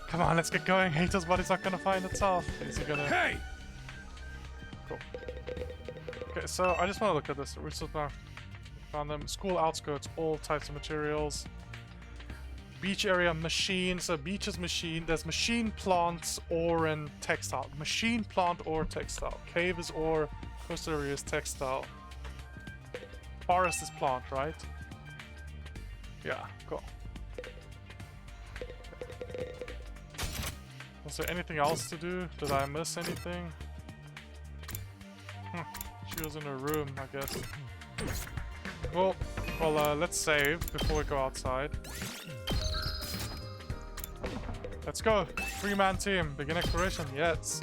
Come on, let's get going. Aito's body's not gonna find itself. Is he gonna... Hey! Cool. Okay, so I just want to look at this. We still found them. School outskirts, all types of materials. Beach area, machine. So beach is machine. There's machine, plants, ore, and textile. Machine, plant, ore, textile. Cave is ore. Coastal area is textile. Forest is plant, right? Yeah, cool. Was there anything else to do? Did I miss anything? She was in her room, I guess. Well, let's save before we go outside. Let's go! 3-man team. Begin exploration. Yes.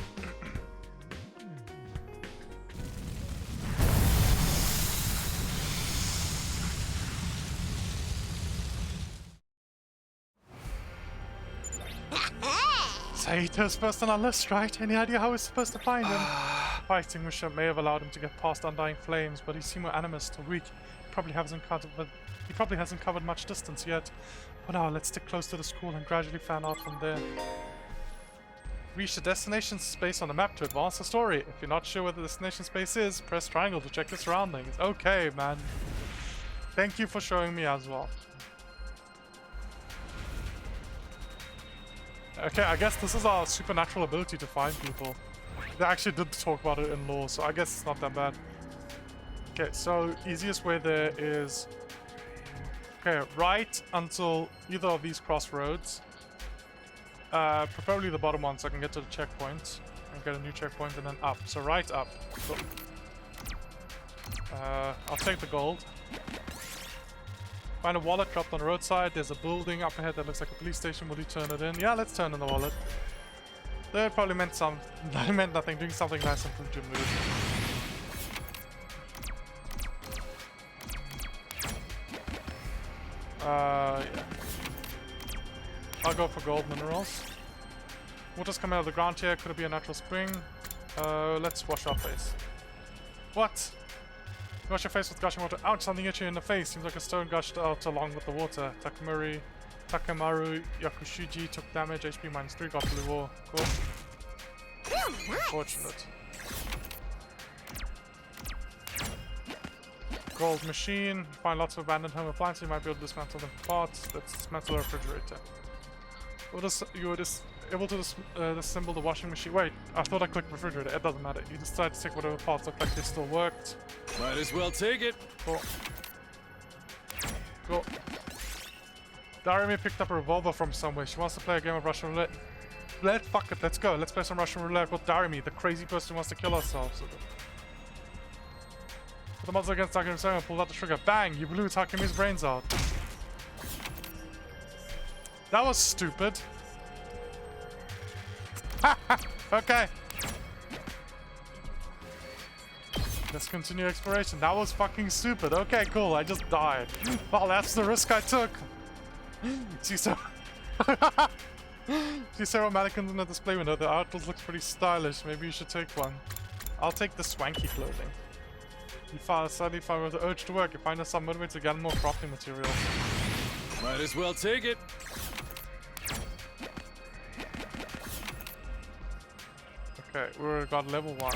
Saito's first on our list, right? Any idea how we're supposed to find him? Fire extinguisher may have allowed him to get past undying flames, but he seemed more animist or weak. He probably hasn't covered much distance yet. For now, let's stick close to the school and gradually fan out from there. Reach the destination space on the map to advance the story. If you're not sure where the destination space is, press triangle to check your surroundings. Okay, man. Thank you for showing me as well. Okay, I guess this is our supernatural ability to find people. They actually did talk about it in lore, so I guess it's not that bad. Okay, so easiest way there is... Okay, right until either of these crossroads. Preferably the bottom one so I can get to the checkpoint. And get a new checkpoint and then up. So right up. Cool. I'll take the gold. Find a wallet dropped on the roadside. There's a building up ahead that looks like a police station. Will you turn it in? Yeah, let's turn in the wallet. That probably meant that meant nothing. Doing something nice and fruit move. Yeah. I'll go for gold minerals. Water's coming out of the ground here. Could it be a natural spring? Let's wash our face. What? Wash your face with gushing water. Ouch, something hit you in the face. Seems like a stone gushed out along with the water. Takemaru Yakushuji took damage. HP -3, got blue war. Cool. Unfortunate. Gold machine. Find lots of abandoned home appliances. You might be able to dismantle them for parts. Let's dismantle the refrigerator. You were able to disassemble the washing machine. Wait, I thought I clicked refrigerator. It doesn't matter. You decide to take whatever parts look like they still worked. Might as well take it. Cool. Cool. Darimi picked up a revolver from somewhere. She wants to play a game of Russian roulette. Fuck it, let's go. Let's play some Russian roulette with Darimi, the crazy person who wants to kill ourselves. Put the muzzle against Takumi Sumino and pulled out the trigger. Bang! You blew Takumi's brains out. That was stupid. Okay. Let's continue exploration. That was stupid. Okay, cool. I just died. Well, that's the risk I took. See several mannequins in the display window. The outfit looks pretty stylish. Maybe you should take one. I'll take the swanky clothing. You suddenly find with the urge to work. You find us some motivated to get more crafting materials. Might as well take it. Okay, we got level 1.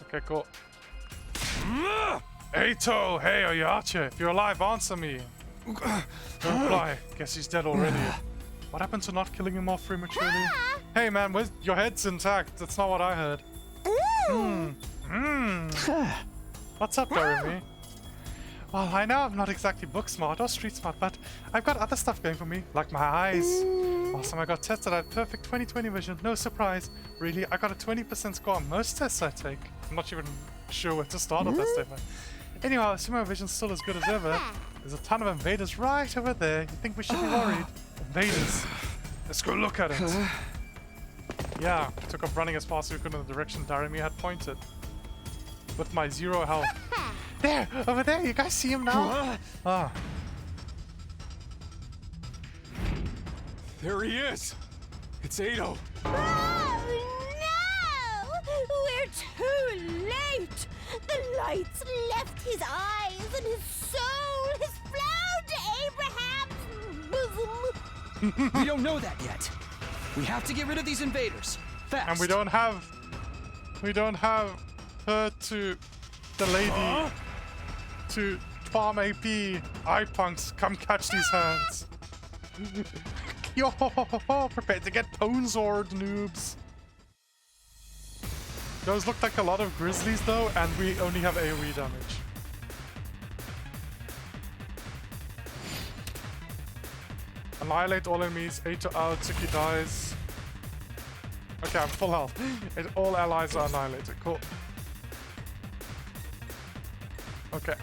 Okay, cool. Eito, hey, are you out here? If you're alive, answer me. Don't reply. Guess he's dead already. What happened to not killing him off prematurely? Hey man, your head's intact. That's not what I heard. What's up, Doremi? Well, I know I'm not exactly book smart or street smart, but I've got other stuff going for me, like my eyes. Last time I got tested, I had perfect 20/20 vision. No surprise. Really, I got a 20% score on most tests I take. I'm not even sure where to start on test paper. Anyhow, I assume my vision's still as good as ever. There's a ton of invaders right over there. You think we should be worried? Invaders. Let's go look at it. Yeah, took off running as fast as we could in the direction Doremi had pointed. With my 0 health. There! Over there! You guys see him now? Ah. There he is! It's Eito! Oh no! We're too late! The lights left his eyes and his soul has flown to Abraham's bosom! We don't know that yet. We have to get rid of these invaders. Fast. And we don't have her to the lady to farm AP. Punks, come catch these hands. Yo, prepare to get Pone Sword, noobs. Those look like a lot of grizzlies though, and we only have AoE damage. Annihilate all enemies, Eito out, Tsuki dies. Okay, I'm full health. All allies are annihilated, cool. Okay.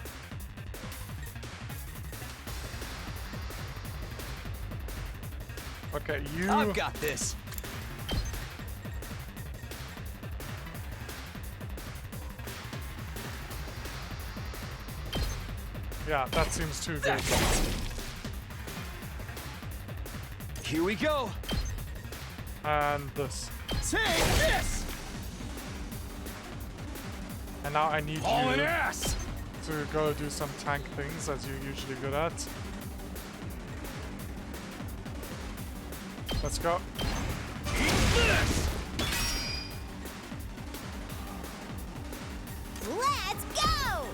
Okay, you... I've got this. Yeah, that seems too good. Here we go. And this. Take this! And now I need All you an ass! to go do some tank things as you're usually good at. Let's go. Eat this! Let's go!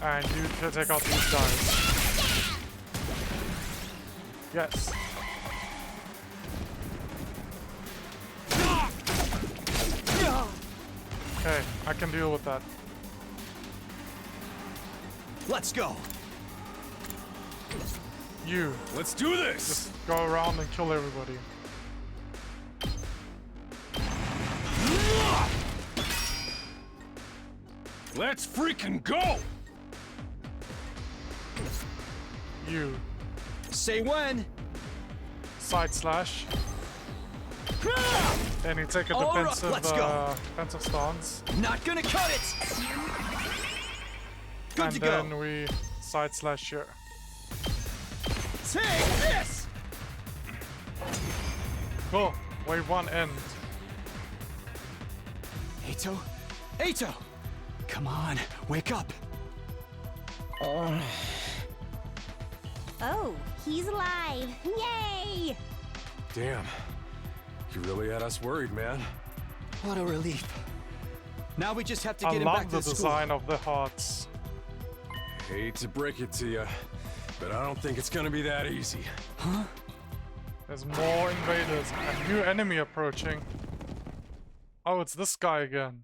And you can take out these guys. Yes. Okay, I can deal with that. Let's go. You. Let's do this! Just go around and kill everybody. Let's freaking go! You. Say when. Side slash. Then you take a All right, defensive, let's go. defensive stance. Not gonna cut it. Good and to then go. we side slash here. Take this. Cool. Wave 1 end. Eito, Eito, come on, wake up. Oh, he's alive! Yay! Damn. You really had us worried, man. What a relief. Now we just have to I get him back love to the the school. design of the hearts. Hate to break it to you, but I don't think it's gonna be that easy. Huh? There's more invaders. A new enemy approaching. Oh, it's this guy again.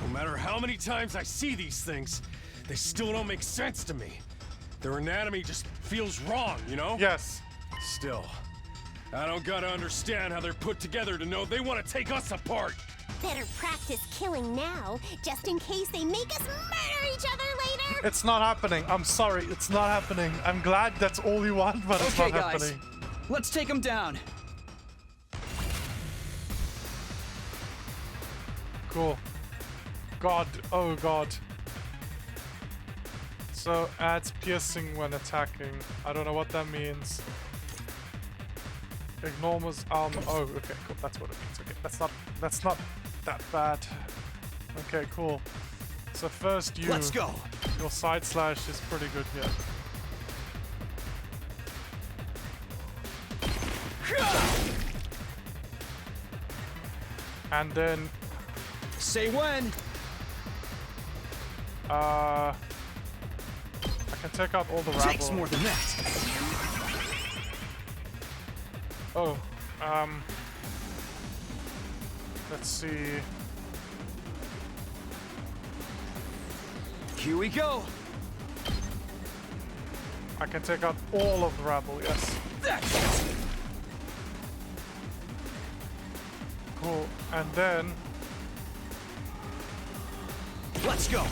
No matter how many times I see these things, they still don't make sense to me. Their anatomy just feels wrong, you know? Yes. Still, I don't gotta understand how they're put together to know they want to take us apart. Better practice killing now, just in case they make us murder each other later! It's not happening. I'm sorry. It's not happening. I'm glad that's all you want, but it's Okay, not guys. happening. Let's take him down. Cool. God. Oh, God. So, adds piercing when attacking. I don't know what that means. Enormous armor. Oh, okay, cool. That's what it means. Okay, that's not that bad. Okay, cool. So first you... Let's go. Your side slash is pretty good here. And then Say when. I can take out all the rabble. Takes more than that. Oh, let's see. Here we go. I can take out all of the rabble, yes. That's it. Cool, and then... Let's go.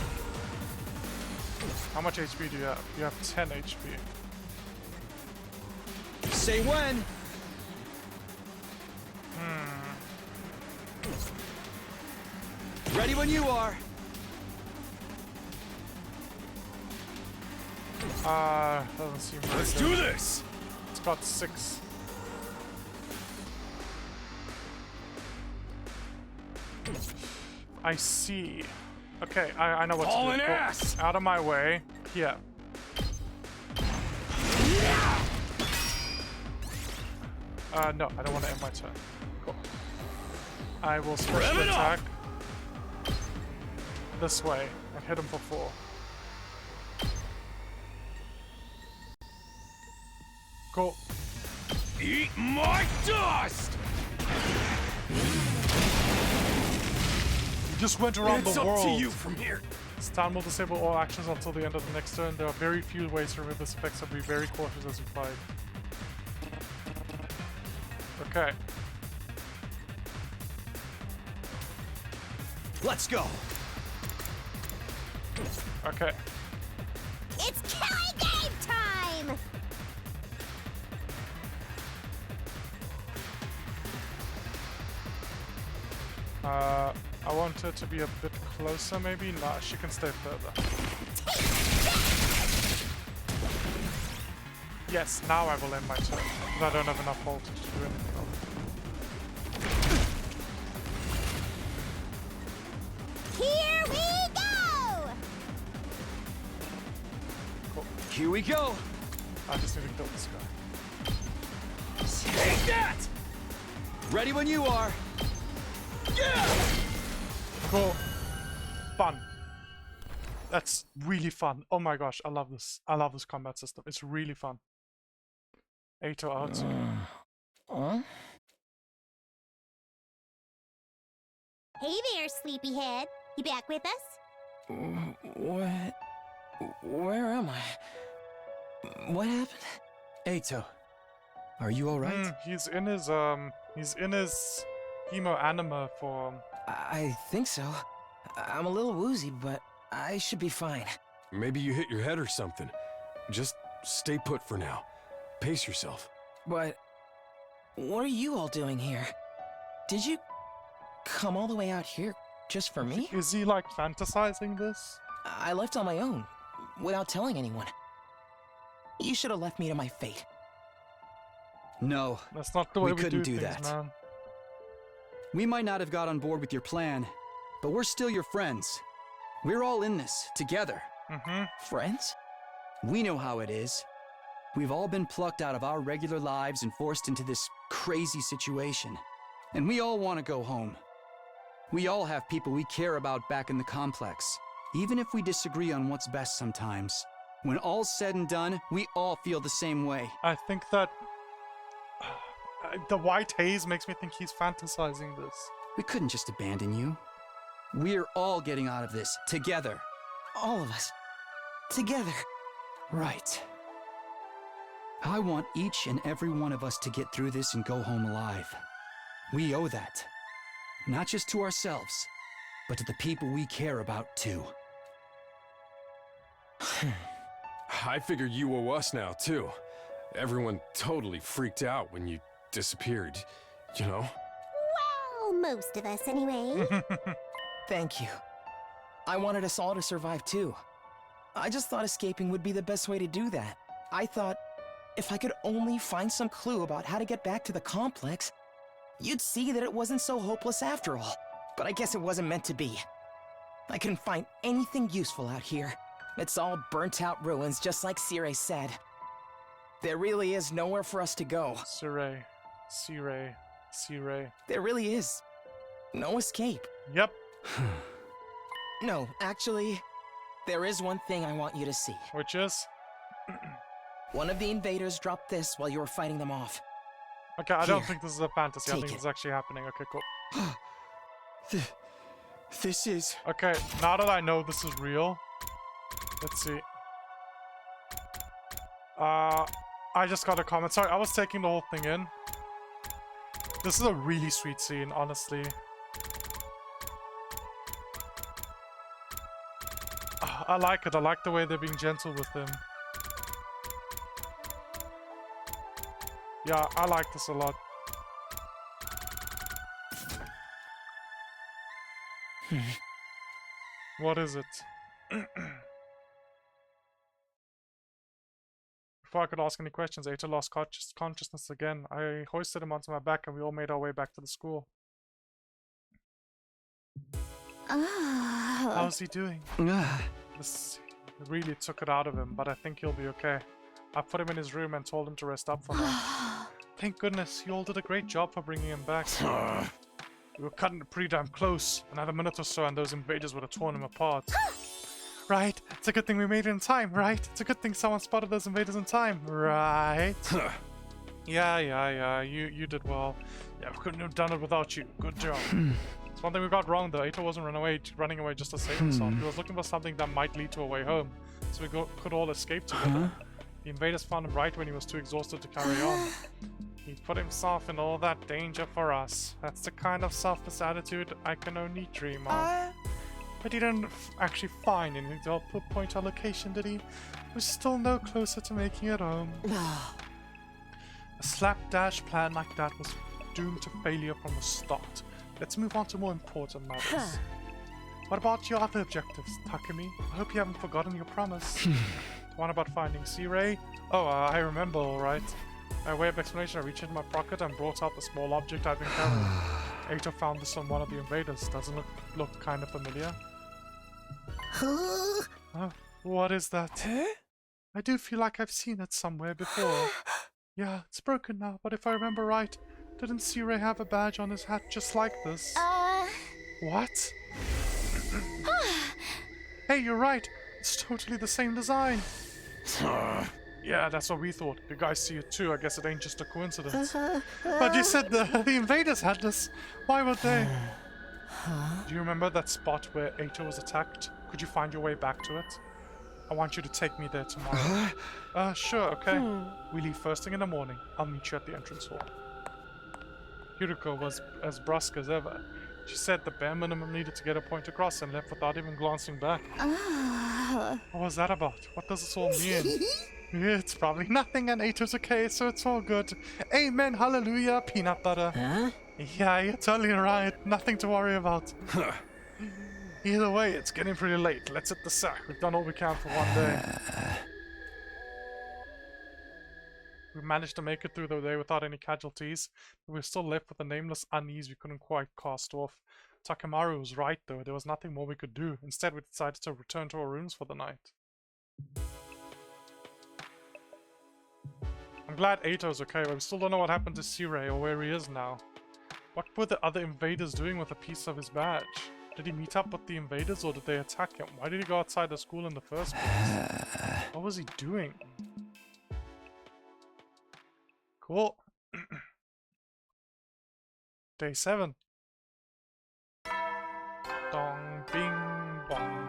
How much HP do you have? You have 10 HP. Say when. Ready when you are. Doesn't seem very Let's good. do this. It's got 6. I see. Okay, I know what to do. All an Cool. ass. Out of my way. Here. No, I don't want to end my turn. Cool. I will special Rev it up. attack this way and hit him for 4. Cool. Eat my dust. You just went around It's the up world. to you from here. Stand will disable all actions until the end of the next turn. There are very few ways to remove this effect, so be very cautious as you fight. Okay. Let's go. Okay. It's killing game time! I want her to be a bit closer, maybe? Nah, she can stay further. Yes, now I will end my turn, because I don't have enough voltage to do anything else. Here we go! Cool. Here we go. I just need to kill this guy. Take that. Ready when you are. Yeah. Cool. Fun. That's really fun. Oh my gosh, I love this. I love this combat system. It's really fun. 8 out. Hey there, sleepyhead. You back with us? What? Where am I? What happened? Eito, are you alright? He's in his hemo anima form. I think so. I'm a little woozy, but I should be fine. Maybe you hit your head or something. Just stay put for now. Pace yourself. But what are you all doing here? Did you come all the way out here just for me? Is he like fantasizing this? I left on my own, without telling anyone. You should have left me to my fate. No, That's not the way we couldn't do do things, that. man. We might not have got on board with your plan, but we're still your friends. We're all in this, together. Friends? We know how it is. We've all been plucked out of our regular lives and forced into this crazy situation. And we all want to go home. We all have people we care about back in the complex, even if we disagree on what's best sometimes. When all's said and done, we all feel the same way. I think that the white haze makes me think he's fantasizing this. We couldn't just abandon you. We're all getting out of this, together. All of us. Together. Right. I want each and every one of us to get through this and go home alive. We owe that. Not just to ourselves, but to the people we care about too. I figure you owe us now, too. Everyone totally freaked out when you disappeared, you know? Well, most of us anyway. Thank you. I wanted us all to survive too. I just thought escaping would be the best way to do that. I thought if I could only find some clue about how to get back to the complex, you'd see that it wasn't so hopeless after all. But I guess it wasn't meant to be. I couldn't find anything useful out here. It's all burnt-out ruins, just like Sire said. There really is nowhere for us to go. Sire. There really is no escape. Yep. No, actually, there is one thing I want you to see. Which is? One of the invaders dropped this while you were fighting them off. Okay, I don't Here, think this is a fantasy. I take think it. this is actually happening. Okay, cool. This is... Okay, now that I know this is real, let's see. I just got a comment. Sorry, I was taking the whole thing in. This is a really sweet scene, honestly. I like it. I like the way they're being gentle with him. Yeah, I like this a lot. What is it? Before I could ask any questions, Ato lost consciousness again. I hoisted him onto my back and we all made our way back to the school. How's he doing? This really took it out of him, but I think he'll be okay. I put him in his room and told him to rest up for now. Thank goodness, you all did a great job for bringing him back. We were cutting it pretty damn close. Another minute or so and those invaders would have torn him apart. Right? It's a good thing we made it in time, right? It's a good thing someone spotted those invaders in time, right? Yeah, you did well. Yeah, we couldn't have done it without you. Good job. It's one thing we got wrong though. Ato wasn't running away just to save himself. He was looking for something that might lead to a way home, so we could all escape together. The invaders found him right when he was too exhausted to carry on. He put himself in all that danger for us. That's the kind of selfless attitude I can only dream of. But he didn't actually find anything to help point our location, did he? We're still no closer to making it home. A slapdash plan like that was doomed to failure from the start. Let's move on to more important matters. What about your other objectives, Takumi? I hope you haven't forgotten your promise. The one about finding C-Ray? Oh, I remember, alright. By way of explanation, I reached into my pocket and brought out the small object I've been carrying. Ato found this on one of the invaders. Doesn't look kind of familiar. What is that? I do feel like I've seen it somewhere before. Yeah, it's broken now, but if I remember right, didn't C-Ray have a badge on his hat just like this? What? Hey, you're right. It's totally the same design. Yeah, that's what we thought. You guys see it too. I guess it ain't just a coincidence. But you said the invaders had this. Why would they? Do you remember that spot where Ato was attacked? Could you find your way back to it? I want you to take me there tomorrow. Sure, okay. We leave first thing in the morning. I'll meet you at the entrance hall. Yuriko was as brusque as ever. She said the bare minimum needed to get a point across and left without even glancing back. What was that about? What does this all mean? It's probably nothing and Ato's okay, so it's all good. Amen, hallelujah, peanut butter. Yeah, you're totally right. Nothing to worry about. Either way, it's getting pretty late. Let's hit the sack. We've done all we can for one day. We managed to make it through the day without any casualties, but we're still left with a nameless unease we couldn't quite cast off. Takemaru was right though, there was nothing more we could do. Instead, we decided to return to our rooms for the night. I'm glad Ato's okay, but we still don't know what happened to C-Ray or where he is now. What were the other invaders doing with a piece of his badge? Did he meet up with the invaders or did they attack him? Why did he go outside the school in the first place? What was he doing? Cool. Day 7. Dong, bing, bong.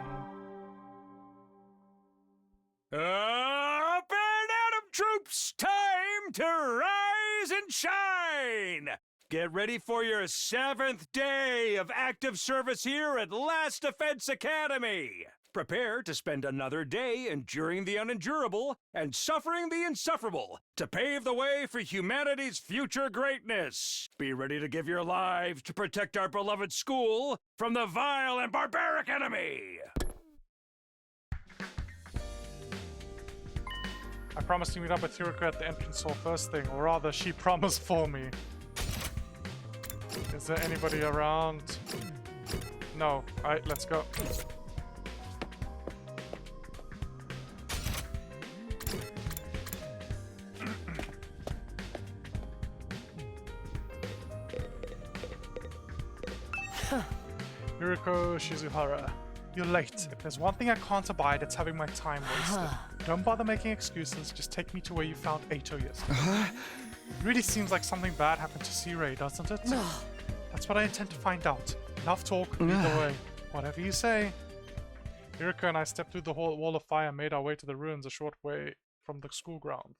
Up and Atom troops! Time to rise and shine! Get ready for your 7th day of active service here at Last Defense Academy! Prepare to spend another day enduring the unendurable and suffering the insufferable to pave the way for humanity's future greatness. Be ready to give your lives to protect our beloved school from the vile and barbaric enemy! I promised to meet up with Yuriko at the entrance hall first thing, or rather, she promised for me. Is there anybody around? No. Alright, let's go. Yuriko Shizuhara, you're late. If there's one thing I can't abide, it's having my time wasted. Don't bother making excuses, just take me to where you found Eito yesterday. It really seems like something bad happened to C-Ray, doesn't it? That's what I intend to find out. Enough talk, lead the way. Whatever you say. Yuriko and I stepped through the wall of fire and made our way to the ruins a short way from the school grounds.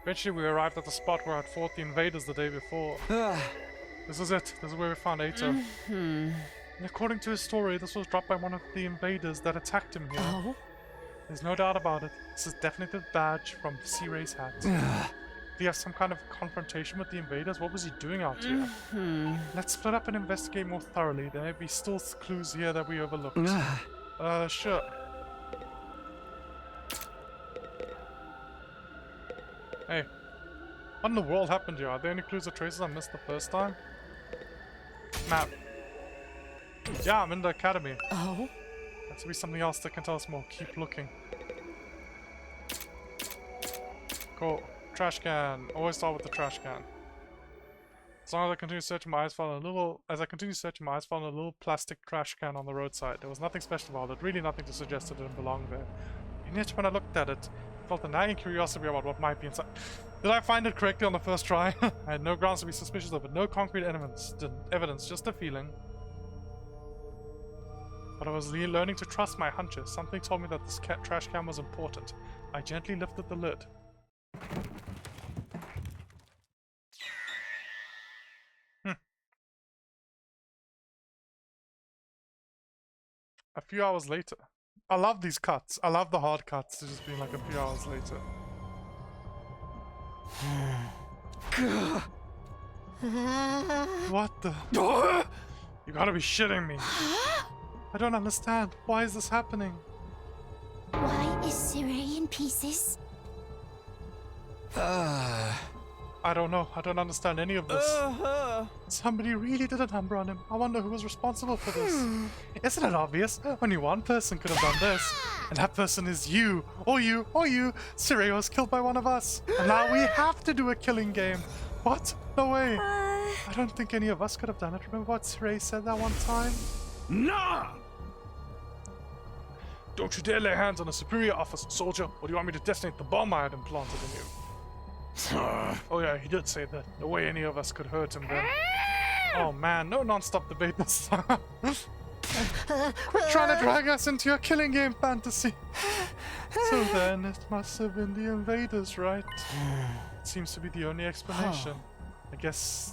Eventually we arrived at the spot where I had fought the invaders the day before. This is it. This is where we found Eito. And according to his story, this was dropped by one of the invaders that attacked him here. There's no doubt about it. This is definitely the badge from C-Ray's hat. Did he have some kind of confrontation with the invaders? What was he doing out here? Let's split up and investigate more thoroughly. There may be still clues here that we overlooked. Sure. Hey. What in the world happened here? Are there any clues or traces I missed the first time? Map. Yeah, I'm in the academy. Has to be something else that can tell us more. Keep looking. Cool. Trash can. Always start with the trash can. As long as I continue searching, my eyes fell on a little plastic trash can on the roadside. There was nothing special about it. Really nothing to suggest it didn't belong there. And yet when I looked at it, I felt a nagging curiosity about what might be inside. Did I find it correctly on the first try? I had no grounds to be suspicious of it. No concrete evidence, just a feeling. But I was learning to trust my hunches. Something told me that this trash can was important. I gently lifted the lid. A few hours later. I love these cuts. I love the hard cuts to just being like a few hours later. What the? You gotta be shitting me. I don't understand. Why is this happening? Why is C-Ray in pieces? I don't know. I don't understand any of this. Somebody really did a number on him. I wonder who was responsible for this. Isn't it obvious? Only one person could have done this. And that person is you. Or you. Or you. C-Ray was killed by one of us. And now we have to do a killing game. What? No way. I don't think any of us could have done it. Remember what C-Ray said that one time? Nah! Don't you dare lay hands on a superior officer, soldier. Or do you want me to detonate the bomb I had implanted in you? Oh yeah, he did say that. No way any of us could hurt him then. Oh man, no non-stop debate this time. Quit trying to drag us into your killing game fantasy. So then, it must have been the invaders, right? It seems to be the only explanation.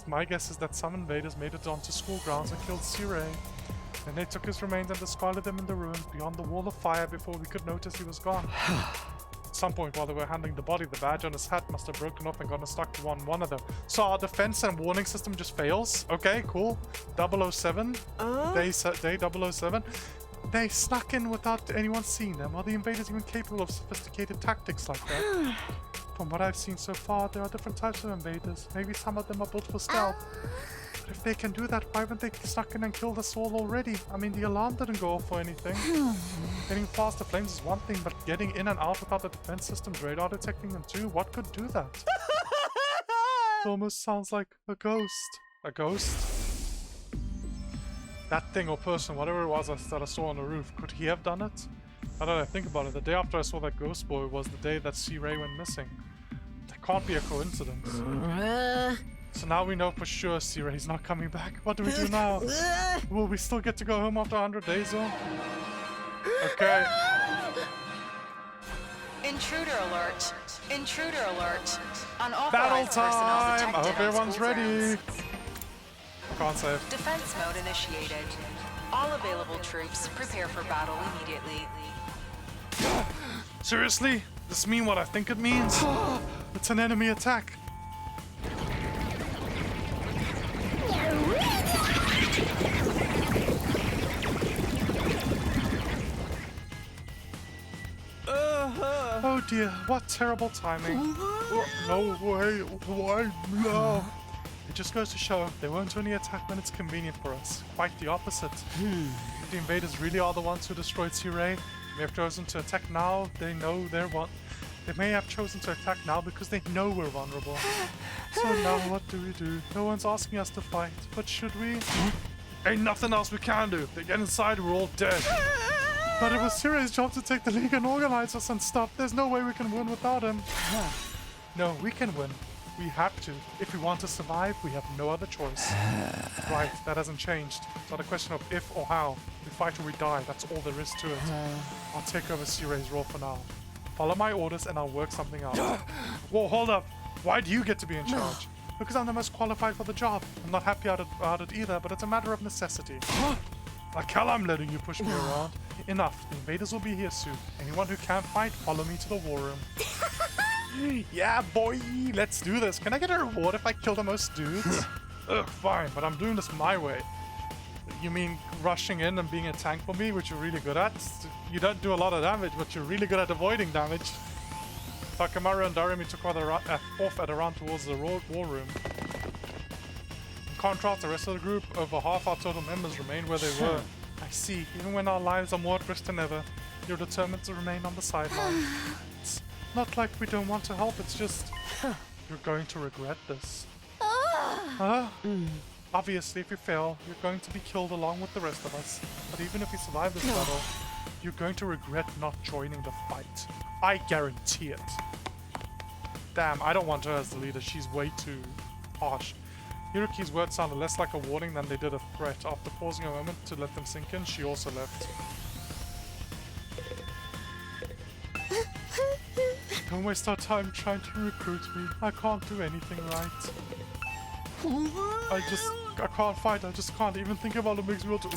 My guess is that some invaders made it onto school grounds and killed C-Ray. Then they took his remains and discarded them in the ruins beyond the wall of fire before we could notice he was gone. At some point while they were handling the body, the badge on his hat must have broken off and gotten stuck to one of them. So our defense and warning system just fails? Okay, cool. 007. Day 007. They snuck in without anyone seeing them. Are the invaders even capable of sophisticated tactics like that? From what I've seen so far, there are different types of invaders. Maybe some of them are built for stealth. But if they can do that, why haven't they snuck in and killed us all already? I mean, the alarm didn't go off or anything. Getting past the flames is one thing, but getting in and out without the defense system's radar detecting them too? What could do that? It almost sounds like a ghost. A ghost? That thing or person, whatever it was that I saw on the roof, could he have done it? Now that I think about it, the day after I saw that ghost boy was the day that C-Ray went missing. That can't be a coincidence. So now we know for sure C-Ray's not coming back. What do we do now? Will we still get to go home after 100 days though? Okay. Intruder alert. Intruder alert. Unauthorized Battle personnel time! detected I hope on everyone's school ready. grounds. Can't save. Defense mode initiated. All available troops prepare for battle immediately. Seriously? Does this mean what I think it means? It's an enemy attack. Oh dear, what terrible timing. Oh, no way, why no? It just goes to show they won't only attack when it's convenient for us. Quite the opposite. If the invaders really are the ones who destroyed C-Ray, they have chosen to attack now. They know they They may have chosen to attack now because they know we're vulnerable. So now what do? No one's asking us to fight, but should we? Ain't nothing else we can do. If they get inside, we're all dead. But it was Siray's job to take the League and organize us and stuff. There's no way we can win without him. No, we can win. We have to. If we want to survive, we have no other choice. Right, that hasn't changed. It's not a question of if or how. We fight or we die. That's all there is to it. I'll take over Siray's role for now. Follow my orders and I'll work something out. Whoa, hold up. Why do you get to be in charge? Because I'm the most qualified for the job. I'm not happy about it either, but it's a matter of necessity. Like hell I'm letting you push me around. Enough. The invaders will be here soon. Anyone who can't fight, follow me to the war room. Yeah, boy, let's do this. Can I get a reward if I kill the most dudes? Ugh, fine, but I'm doing this my way. You mean rushing in and being a tank for me, which you're really good at? You don't do a lot of damage, but you're really good at avoiding damage. Takamaru and Darumi took off at a run towards the war room. In contrast, the rest of the group, over half our total members, remain where they were. I see. Even when our lives are more at risk than ever, you're determined to remain on the sidelines. It's not like we don't want to help, it's just... You're going to regret this. Obviously, if you fail, you're going to be killed along with the rest of us. But even if you survive this battle, you're going to regret not joining the fight. I guarantee it. Damn, I don't want her as the leader. She's way too harsh. Hiroki's words sounded less like a warning than they did a threat. After pausing a moment to let them sink in, she also left. Don't waste our time trying to recruit me. I can't do anything right. I can't fight. I just can't even think about what makes me want to...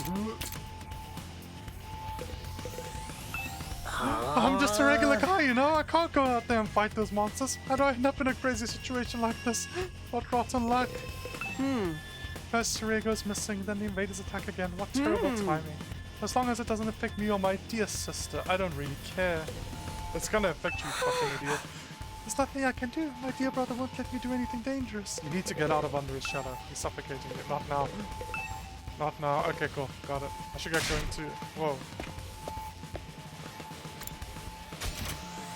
I'm just a regular guy, you know? I can't go out there and fight those monsters. How do I end up in a crazy situation like this? What rotten luck. First Saria goes missing, then the invaders attack again. What terrible timing. As long as it doesn't affect me or my dear sister, I don't really care. It's gonna affect you, fucking idiot. There's nothing I can do. My dear brother won't let me do anything dangerous. You need to get out of under his shadow. He's suffocating you. Not now. Not now. Okay, cool. Got it. I should get going too. Whoa.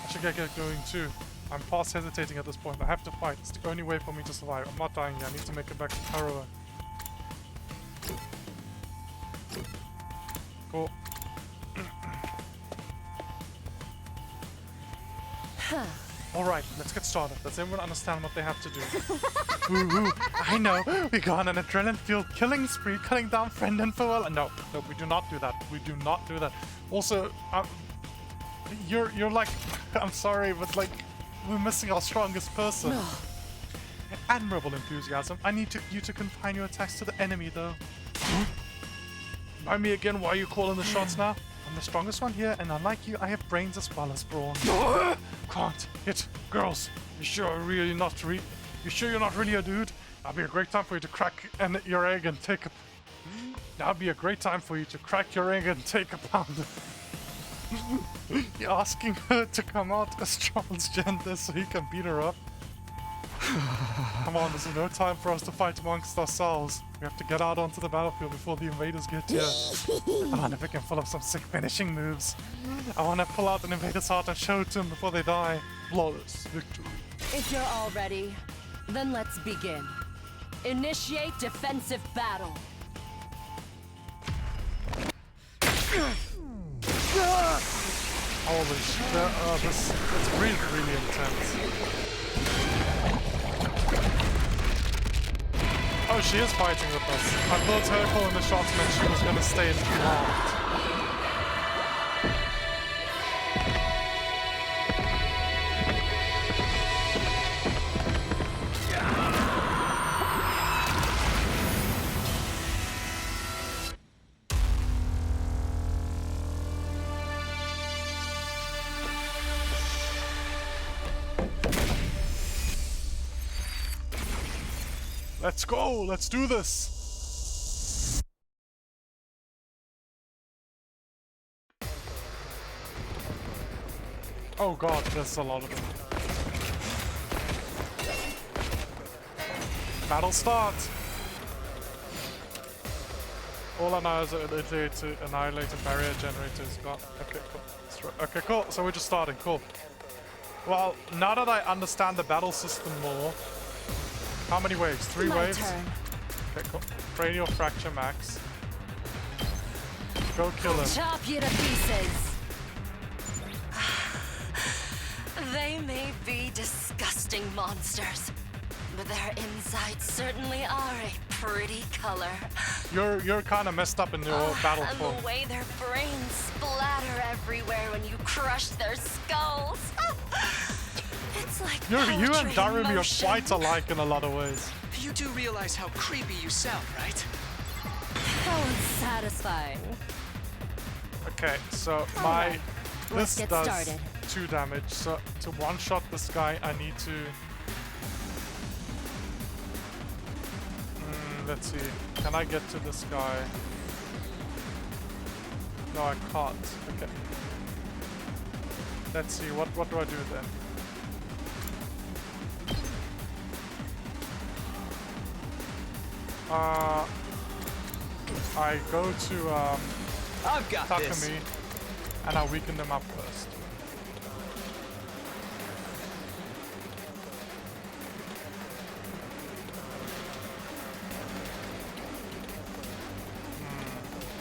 I should get going too. I'm past hesitating at this point. I have to fight. It's the only way for me to survive. I'm not dying yet. I need to make it back to Tarawa. Cool. Alright, let's get started. Does everyone understand what they have to do? Woo-hoo, I know. We go on an adrenaline-fueled killing spree, cutting down friend and foe. No, we do not do that. We do not do that. Also, you're like, I'm sorry, but like, we're missing our strongest person. No. Admirable enthusiasm. I need you to confine your attacks to the enemy, though. Remind me again why you calling the shots now? I'm the strongest one here, and unlike you, I have brains as well as brawn. Can't hit girls. You sure you're not really a dude? That'd be a great time for you to crack your egg and take a. That'd be a great time for you to crack your egg and take a pound. You're asking her to come out as transgender so he can beat her up? Come on, there's no time for us to fight amongst ourselves. We have to get out onto the battlefield before the invaders get here. I wonder if we can pull up some sick finishing moves. I want to pull out an invader's heart and show it to them before they die. Flawless victory. If you're all ready, then let's begin. Initiate defensive battle. Holy shit, it's really intense. Oh, she is fighting with us. I thought her calling the shots meant she was gonna stay involved. Let's go! Let's do this! Oh god, there's a lot of them. Battle start! All I know is that to annihilate a barrier generator is gone. Okay, cool. Okay, cool. So we're just starting. Cool. Well, now that I understand the battle system more, how many waves? 3 waves? Turn. Okay, cool. Cranial fracture max. Go kill him. Chop you to pieces. They may be disgusting monsters, but their insides certainly are a pretty color. You're kind of messed up in your battle And form. the way their brains splatter everywhere when you crush their skulls. It's like You and poetry in Darumi are motion. quite alike in a lot of ways. You do realize how creepy you sound, right? How unsatisfying. Okay, so Alright, let's this get does started. 2 damage. So to one-shot this guy, I need to. Let's see. Can I get to this guy? No, I can't. Okay. Let's see. What do I do then? I go to I've got Takumi this. and I weaken them up first.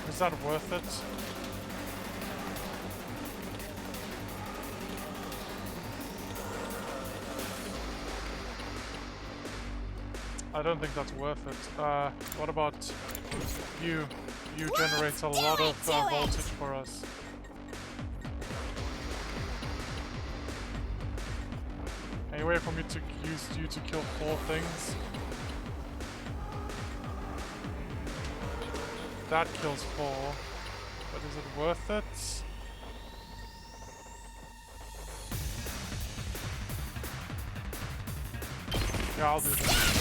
Is that worth it? I don't think that's worth it. What about you? You generate a lot of voltage for us. Any way for me to use you to kill 4 things? That kills 4, but is it worth it? Yeah, I'll do that.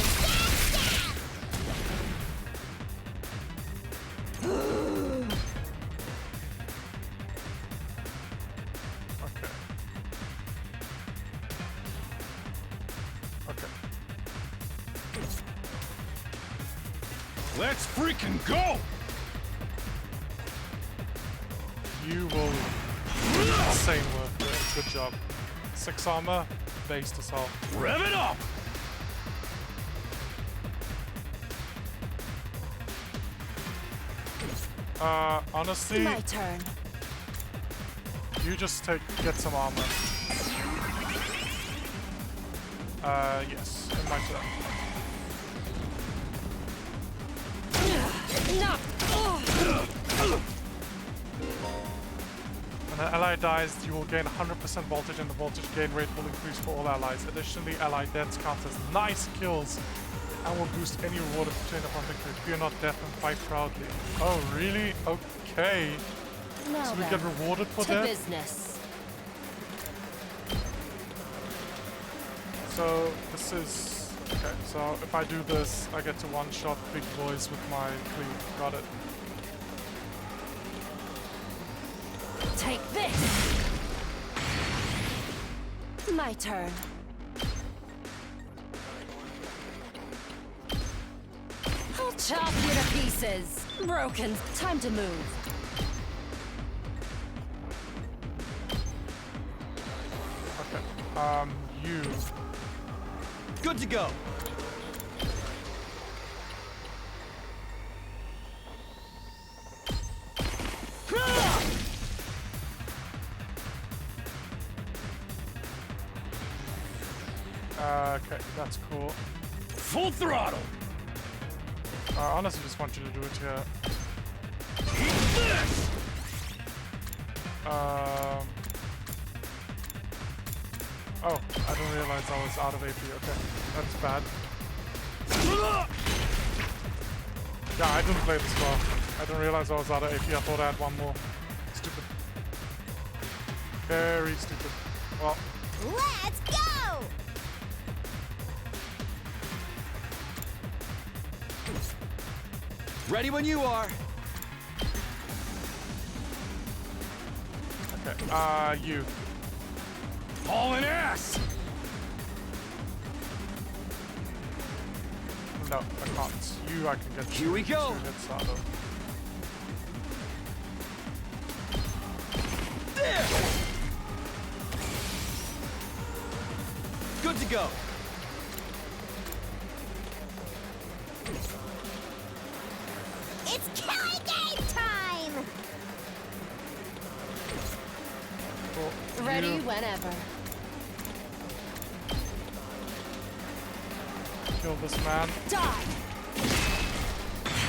Okay. Okay. Let's freaking go! You will insane worth it. Good job. 6 armor, base to solve. Rev it up! Honestly, My turn. you just get some armor. Yes, in my turn. When an ally dies, you will gain 100% voltage and the voltage gain rate will increase for all allies. Additionally, ally deaths count as nice kills and will boost any reward obtained upon victory. Fear not death and fight proudly. Oh, really? Okay. Now So we then, get rewarded for to death? business. So this is... Okay, so if I do this, I get to one-shot big boys with my cleave. Got it. Take this. My turn. I'll chop you to pieces. Broken. Time to move. Okay. You. Good to go. Okay, that's cool. Full throttle! I honestly just want you to do it here. Eat this! Oh, I didn't realize I was out of AP. Okay, that's bad. Yeah, I didn't play this well. I didn't realize I was out of AP. I thought I had one more. Stupid. Very stupid. Well. Let's go! Ready when you are. Okay, you. Hauling ass! No, I can't. You, I can get. Here we go. 2 hits out of. Good to go. It's killing game time! Ready whenever. Kill this man. Die!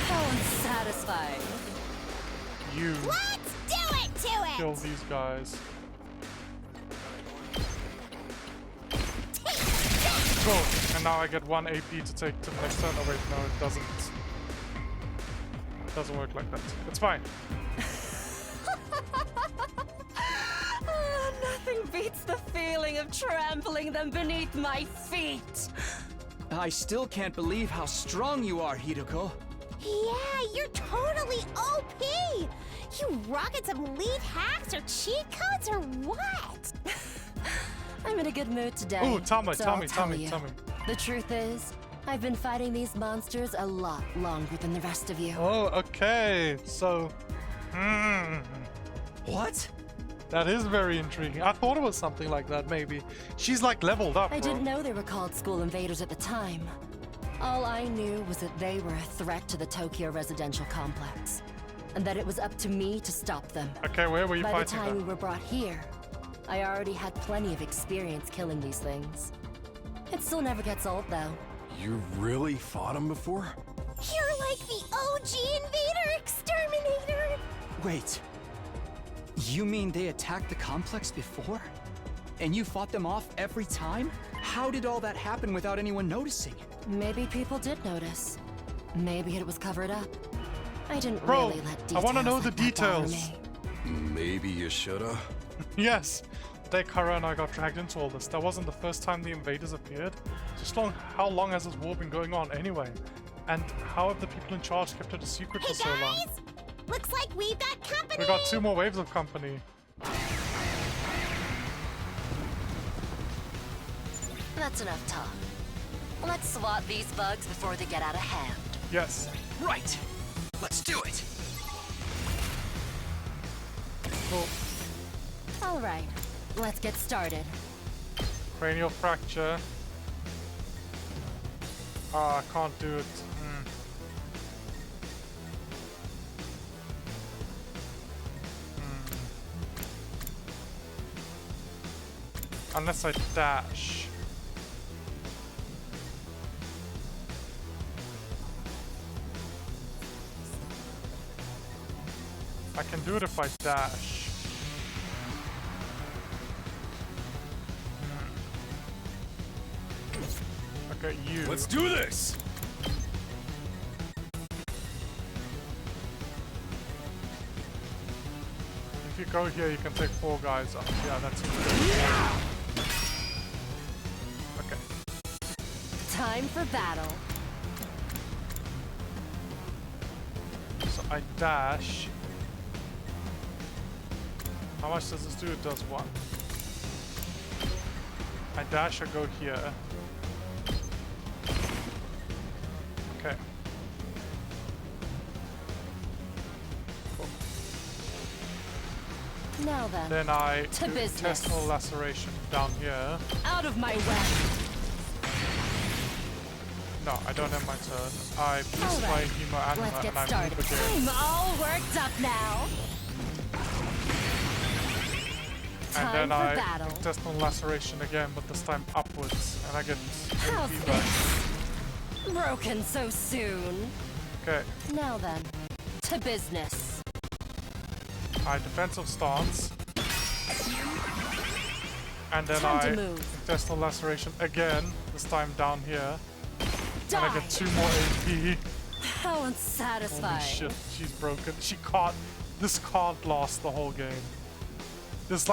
How unsatisfying. You Let's do it to it! kill these guys. Cool. And now I get 1 AP to take to the next turn. Oh wait, no, it doesn't. It doesn't work like that. It's fine. Nothing beats the feeling of trampling them beneath my feet. I still can't believe how strong you are, Hideko. Yeah, you're totally OP! You rocking some lead hacks or cheat codes or what? I'm in a good mood today. Ooh, tell me. The truth is, I've been fighting these monsters a lot longer than the rest of you. Oh, okay. So, What? that is very intriguing. I thought it was something like that, maybe. She's like leveled up, I bro. didn't know they were called school invaders at the time. All I knew was that they were a threat to the Tokyo residential complex, and that it was up to me to stop them. Okay, where were you By the fighting time them? we were brought here, I already had plenty of experience killing these things. It still never gets old, though. You really fought him before? You're like the OG invader exterminator! Wait. You mean they attacked the complex before? And you fought them off every time? How did all that happen without anyone noticing? Maybe people did notice. Maybe it was covered up. I didn't Bro, really let I details want to know like the that bother details. me. Maybe you shoulda. Yes. The day Kara and I got dragged into all this, that wasn't the first time the invaders appeared. How long has this war been going on anyway? And how have the people in charge kept it a secret Hey for so long? guys! Looks like we've got company! We got 2 more waves of company. That's enough talk. Let's swat these bugs before they get out of hand. Yes. Right. Let's do it. Cool. All right, let's get started. Cranial fracture. I can't do it. Unless I dash. I can do it if I dash. Okay, you. Let's do this! If you go here, you can take 4 guys out. Yeah, that's good. Okay. Time for battle. So I dash. How much does this do? It does 1. I dash, I go here. Okay. Cool. Now Then I to do business. intestinal laceration down here. Out of my way. No, I don't have my turn. I boost my Alright, hemo anima let's get and I started. move again. I'm all worked up now. And Time then for I battle. intestinal laceration again, but this time upwards. And I get How's AP back. this? Broken so soon. Okay. Now then, to business. I defensive stance. And then Time to I move. intestinal laceration again, this time down here. And I Die. get 2 more AP. How Holy unsatisfying. shit, she's broken. This can't last the whole game. This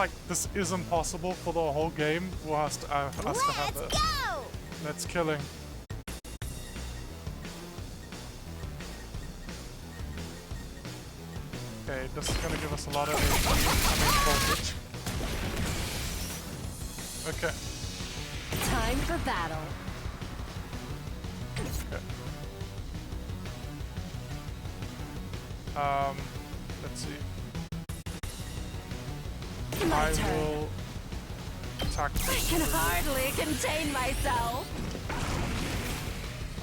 isn't possible for the whole game. Who has to have it? Let's go! Let's killing. Okay, this is gonna give us a lot of AP. voltage. Okay. Time for battle. Okay. Let's see. My I turn. will attack I boost. can hardly contain myself.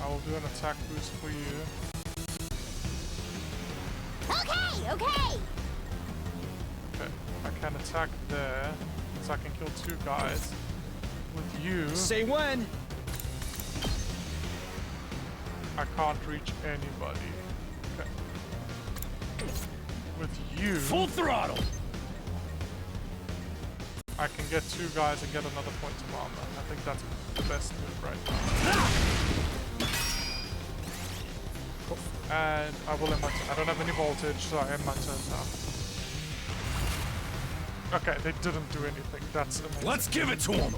I will do an attack boost for you. Okay, okay. Okay, I can attack there, so I can kill 2 guys. With you, Say when. I can't reach anybody. Okay. With you, Full throttle! I can get 2 guys and get another point of armor. I think that's the best move right now. Cool. And I will end my I don't have any voltage, so I end my turn now. Okay, they didn't do anything. That's amazing. Let's give it to him!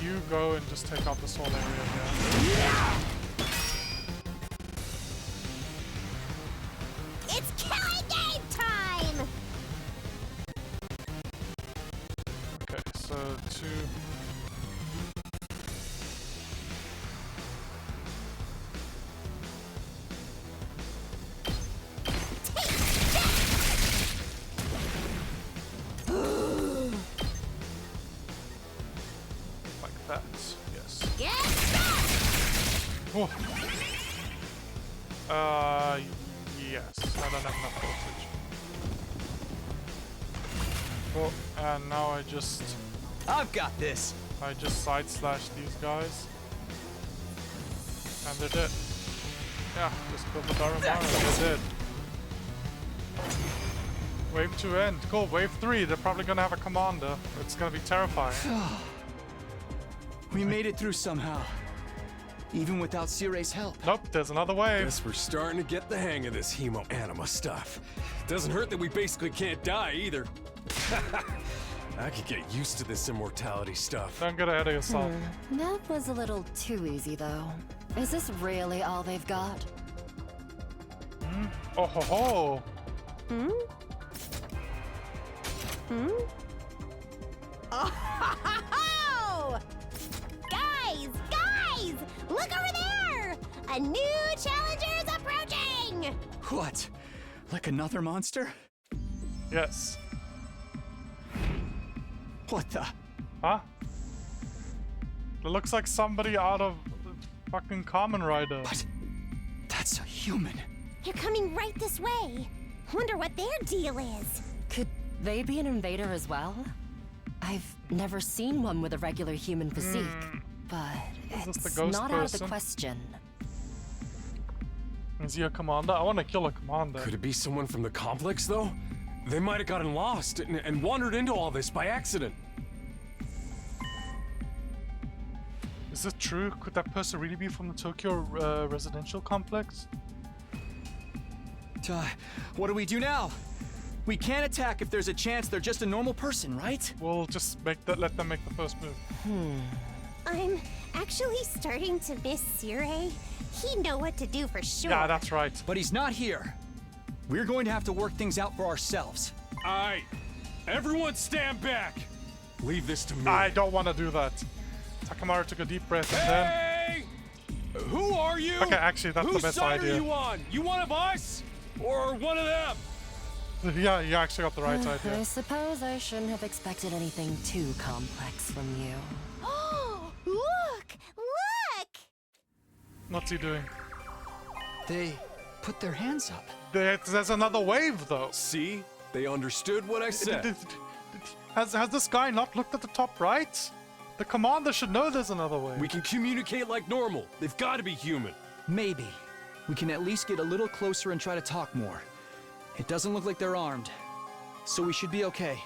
You go and just take out this whole area here. It's killing game time! Okay, so 2. Like that, yes. Oh. Yes, I don't have enough voltage. Oh, and now I've got this. I just side slash these guys. And they're dead. Yeah, just kill the Darumaru and they're dead. Wave 2 end. Cool, wave 3. They're probably gonna have a commander. It's gonna be terrifying. We made it through somehow. Even without Sirei's help. Nope, there's another wave. Guess we're starting to get the hang of this hemo anima stuff. Doesn't hurt that we basically can't die either. I could get used to this immortality stuff. Don't get ahead of yourself. That was a little too easy, though. Is this really all they've got? Oh ho ho! Hmm? Oh! Guys! Guys! Look over there! A new challenger is approaching! What? Like another monster? Yes. What the? Huh? It looks like somebody out of fucking Kamen Rider. What? That's a human. They're coming right this way. Wonder what their deal is. Could they be an invader as well? I've never seen one with a regular human physique, but Is this the it's ghost not out of the person? question. Is he a commander? I want to kill a commander. Could it be someone from the complex, though? They might have gotten lost and wandered into all this by accident. Is it true? Could that person really be from the Tokyo residential complex? What do we do now? We can't attack if there's a chance they're just a normal person, right? We'll just let them make the first move. I'm actually starting to miss Sirei. He'd know what to do for sure. Yeah, that's right. But he's not here. We're going to have to work things out for ourselves. Alright, everyone stand back. Leave this to me. I don't want to do that. Takamaru took a deep breath and then... Hey! Who are you? Okay, actually, that's the best idea. Whose side are you on? You one of us? Or one of them? Yeah, you actually got the right I idea. suppose I shouldn't have expected anything too complex from you. Oh, look! Look! What's he doing? They put their hands up. There's another wave, though. See? They understood what I said. Has this guy not looked at the top right? The commander should know there's another wave. We can communicate like normal. They've got to be human. Maybe. We can at least get a little closer and try to talk more. It doesn't look like they're armed, so we should be okay.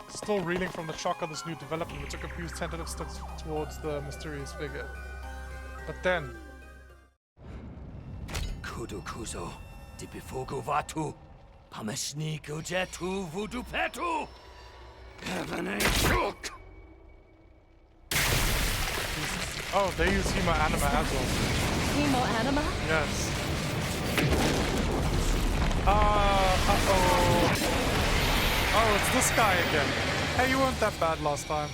Still reeling from the shock of this new development, we took a few tentative steps towards the mysterious figure. But then... Kudukuzo, dipifugu vatu, pamashniku jetu vudu petu, kavanechuk. Oh, they use Hema Anima as well. Hemo Anima? Yes. Uh-oh. Oh, it's this guy again. Hey, you weren't that bad last time.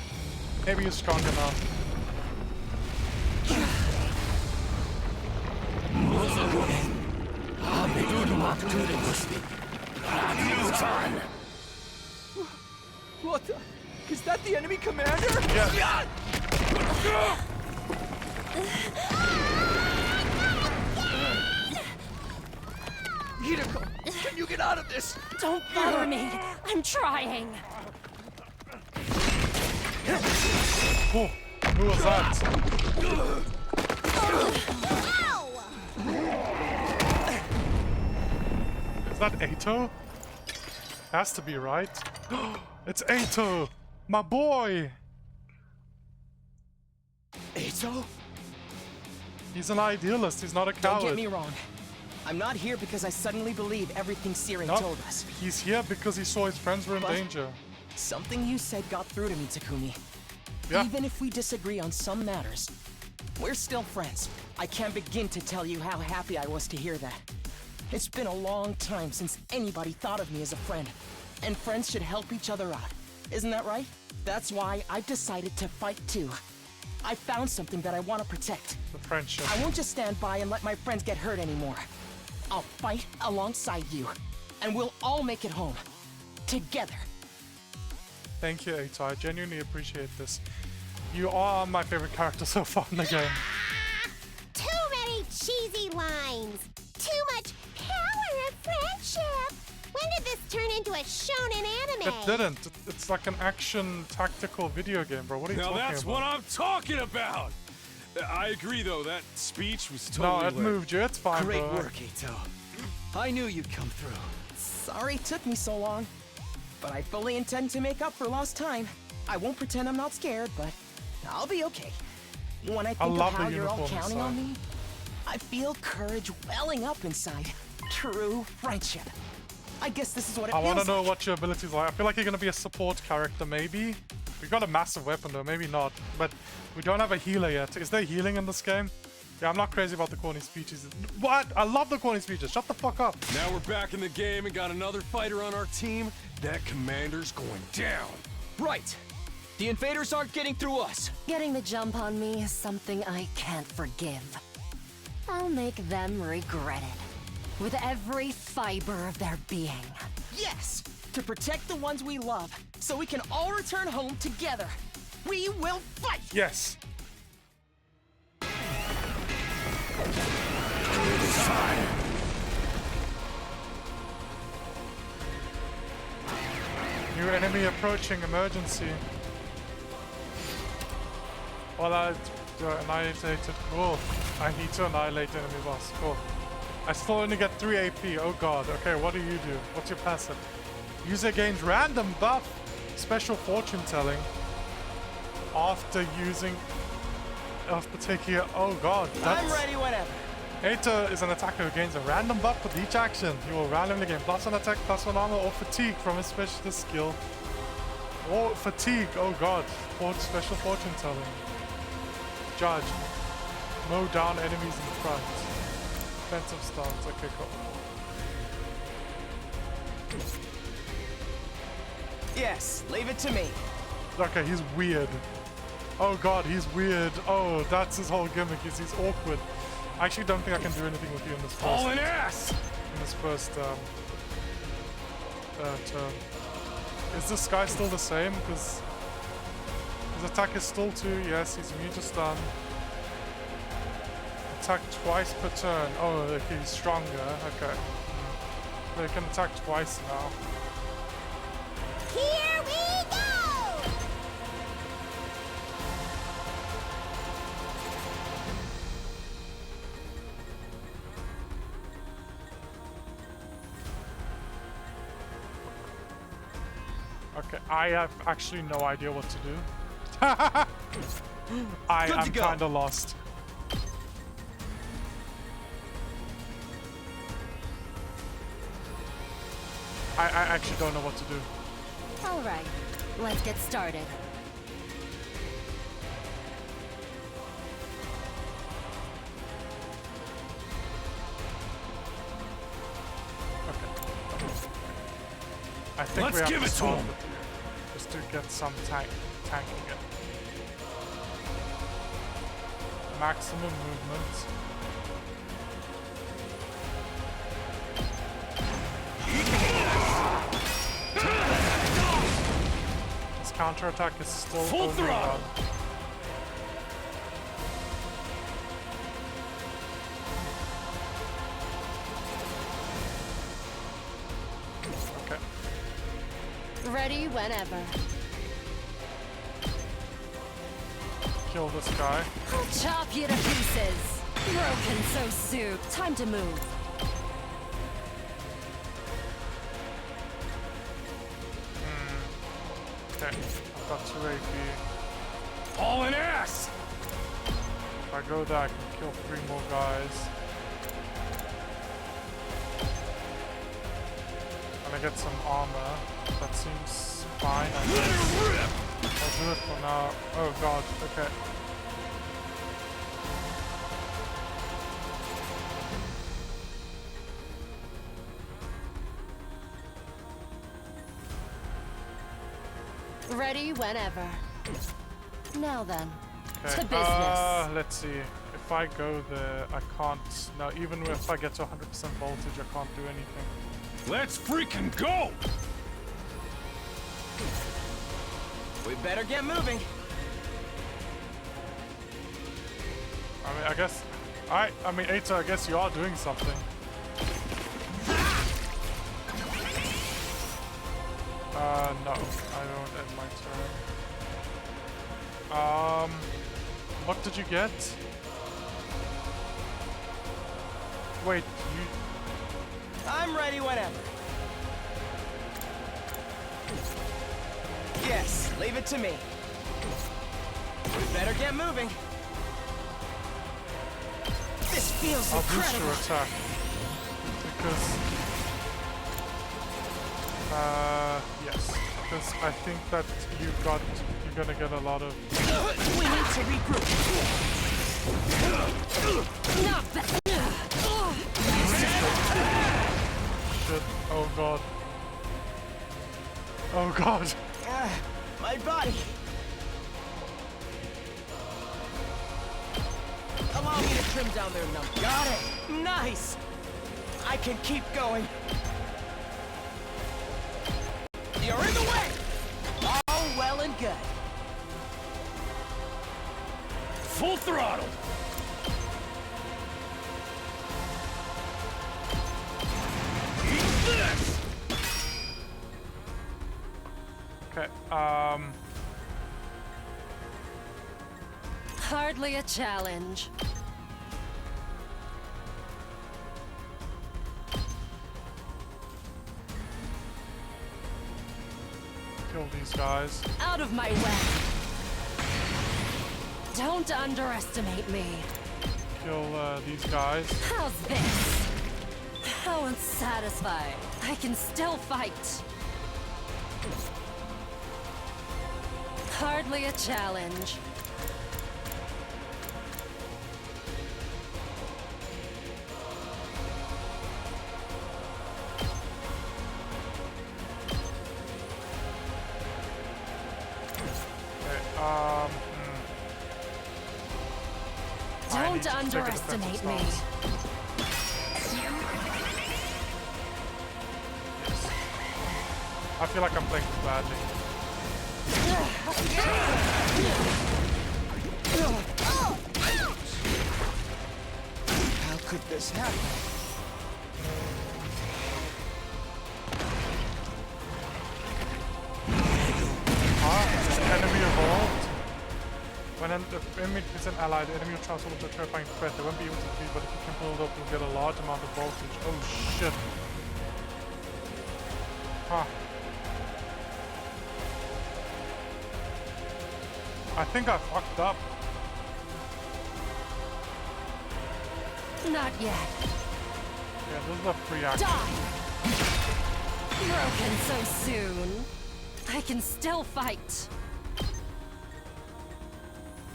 Maybe you're strong enough. What the? Is that the enemy commander? Yes. Hideko, can you get out of this? Don't bother me. I'm trying. Oh, who was that? Is that Ato? Has to be, right? It's Ato! My boy! Ato? He's an idealist, he's not a coward. Don't get me wrong. I'm not here because I suddenly believe everything Siren Nope. told us. He's here because he saw his friends were in But danger. something you said got through to me, Takumi. Yeah. Even if we disagree on some matters, we're still friends. I can't begin to tell you how happy I was to hear that. It's been a long time since anybody thought of me as a friend, and friends should help each other out. Isn't that right? That's why I've decided to fight too. I found something that I want to protect. The friendship. I won't just stand by and let my friends get hurt anymore. I'll fight alongside you, and we'll all make it home. Together. Thank you, Ato. I genuinely appreciate this. You are my favorite character so far in the game. Too many cheesy lines. Too much power of friendship. When did this turn into a shonen anime? It didn't. It's like an action tactical video game, bro. What are you talking about? Now that's what I'm talking about! I agree, though. That speech was No, totally it lit. moved you. It's fine, Great bro. work, Ato. I knew you'd come through. Sorry it took me so long, but I fully intend to make up for lost time. I won't pretend I'm not scared, but I'll be okay. When I think love of how the you're all uniform counting on design. me, I feel courage welling up inside. True friendship. I guess this is what it I feels want to know like. what your abilities are. I feel like you're going to be a support character, maybe. We got a massive weapon, though. Maybe not. But we don't have a healer yet. Is there healing in this game? Yeah, I'm not crazy about the corny speeches. What? I love the corny speeches. Shut the fuck up. Now we're back in the game and got another fighter on our team. That commander's going down. Right. The invaders aren't getting through us. Getting the jump on me is something I can't forgive. I'll make them regret it. With every fiber of their being. Yes! To protect the ones we love, so we can all return home together. We will fight! Yes. New enemy approaching, emergency. Well, I annihilated. Cool. I need to annihilate enemy boss. Cool. I still only get 3 AP. Oh god. Okay, what do you do? What's your passive? User gains random buff. Special fortune telling. After taking it. Oh god. I'm ready whenever. Ato is an attacker who gains a random buff with each action. He will randomly gain +1 attack, +1 armor, or fatigue from his specialist skill. Or fatigue. Oh god. Special fortune telling. Judge. Mow down enemies in the front. Defensive stance. Okay, cool. Yes, leave it to me. Okay, he's weird. Oh god, he's weird. Oh, that's his whole gimmick. He's awkward. I actually don't think I can do anything with you in this first. All in ass! In this first turn. Is this guy still the same? Because his attack is still 2. Yes, he's immune to stun. Attack twice per turn. Oh, okay, he's stronger. Okay. They can attack twice now. Here we go! Okay, I have actually no idea what to do. I am kind of lost. I actually don't know what to do. All right, let's get started. I think Let's we have give to it to start him. with you, just to get some tanking it. Maximum movement. This counterattack is still Full only throttle. run. Okay. Ready whenever. Kill this guy. I'll chop you to pieces. Broken so soon. Time to move. Okay, I've got 2 AP. Hauling ass! If I go there, I can kill 3 more guys. And I get some armor. That seems fine, I guess. I'll do it for now. Oh god, okay. Ready whenever. Now then, Okay, to business. let's see. If I go there, I can't. No, even if I get to 100% voltage, I can't do anything. Let's freaking go! We better get moving. I mean, I guess. I mean, Eita, I guess you are doing something. No, I don't end my turn. What did you get? Wait, you. I'm ready whenever. Yes, leave it to me. We better get moving. This feels I'll incredible. boost your attack. Because. Yes. Because I think that you're gonna get a lot of. We need to regroup. Not that. Shit. Oh god. Oh god. My body. Allow me to trim down their number. Got it. Nice. I can keep going. You're in the way. All well and good. Full throttle! Eat this! Okay, Hardly a challenge. kill these guys. Out of my way. Don't underestimate me. Kill these guys. How's this? How unsatisfied. I can still fight. Hardly a challenge. Don't underestimate me. I feel like I'm playing this badly. How could this happen? Enemy evolved. When an enemy is an ally, the enemy will transform into a terrifying threat. They won't be able to defeat, but if you can build up, you'll get a large amount of voltage. Oh shit. Huh. I think I fucked up. Not yet. Yeah, this is a free action. Broken so soon. I can still fight.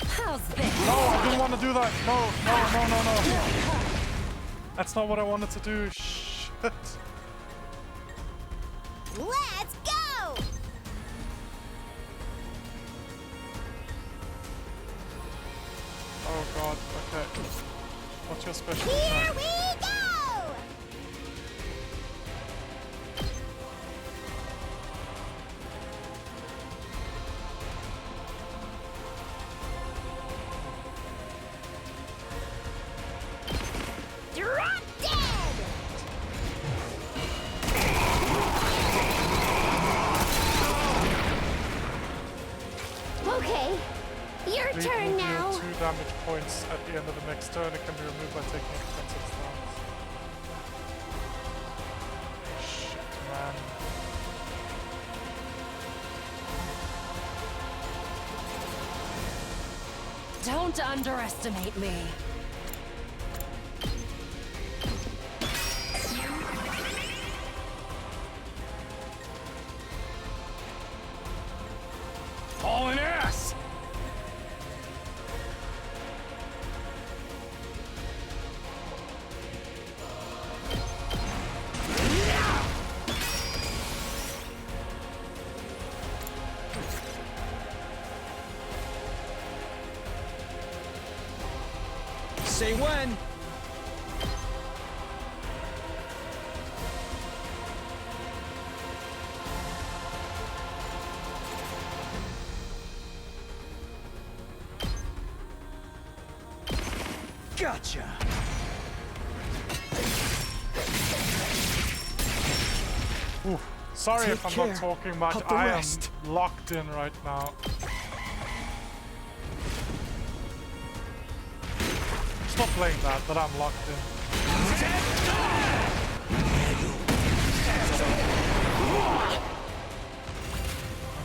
How's this? No, I didn't want to do that. No, no, no, no, no. That's not what I wanted to do. Shit. Let's go! Oh god, okay. What's your special Here attack? we go! damage points at the end of the next turn. It can be removed by taking expensive stance. Shit, man. Don't underestimate me. Hauling ass! Say when. Gotcha. Ooh, sorry Take if I'm care not talking much. of the I rest. am locked in right now. Stop playing that, but I'm locked in.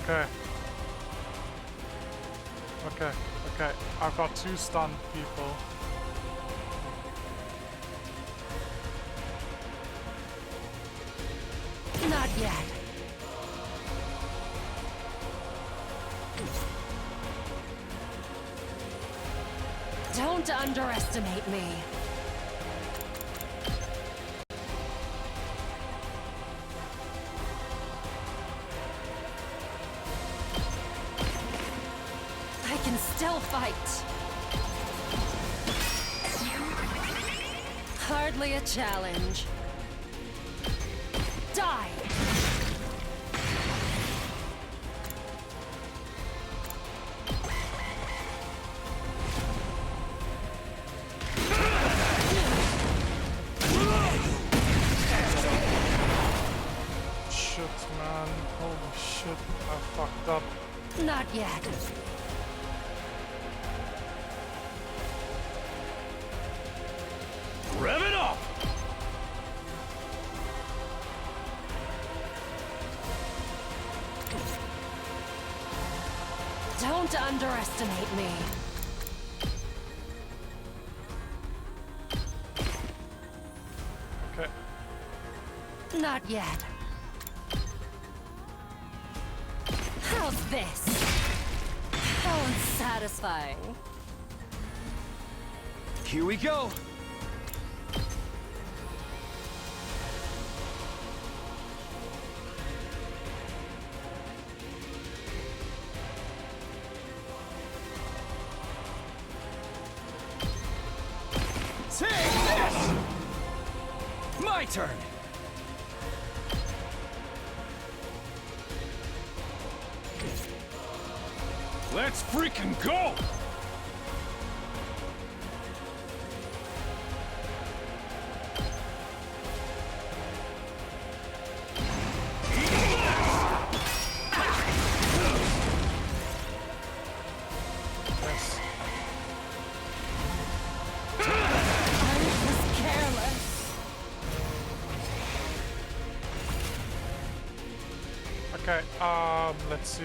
Okay. Okay, okay. I've got 2 stunned people. Not yet. Don't underestimate me. I can still fight. Hardly a challenge. Die! Shit, man. Holy shit. I fucked up. Not yet. Rev it up! Don't underestimate me. Okay. Not yet. How's this? How unsatisfying. Here we go. Take this! My turn! Let's freaking go! Yes. I was careless. Okay, let's see.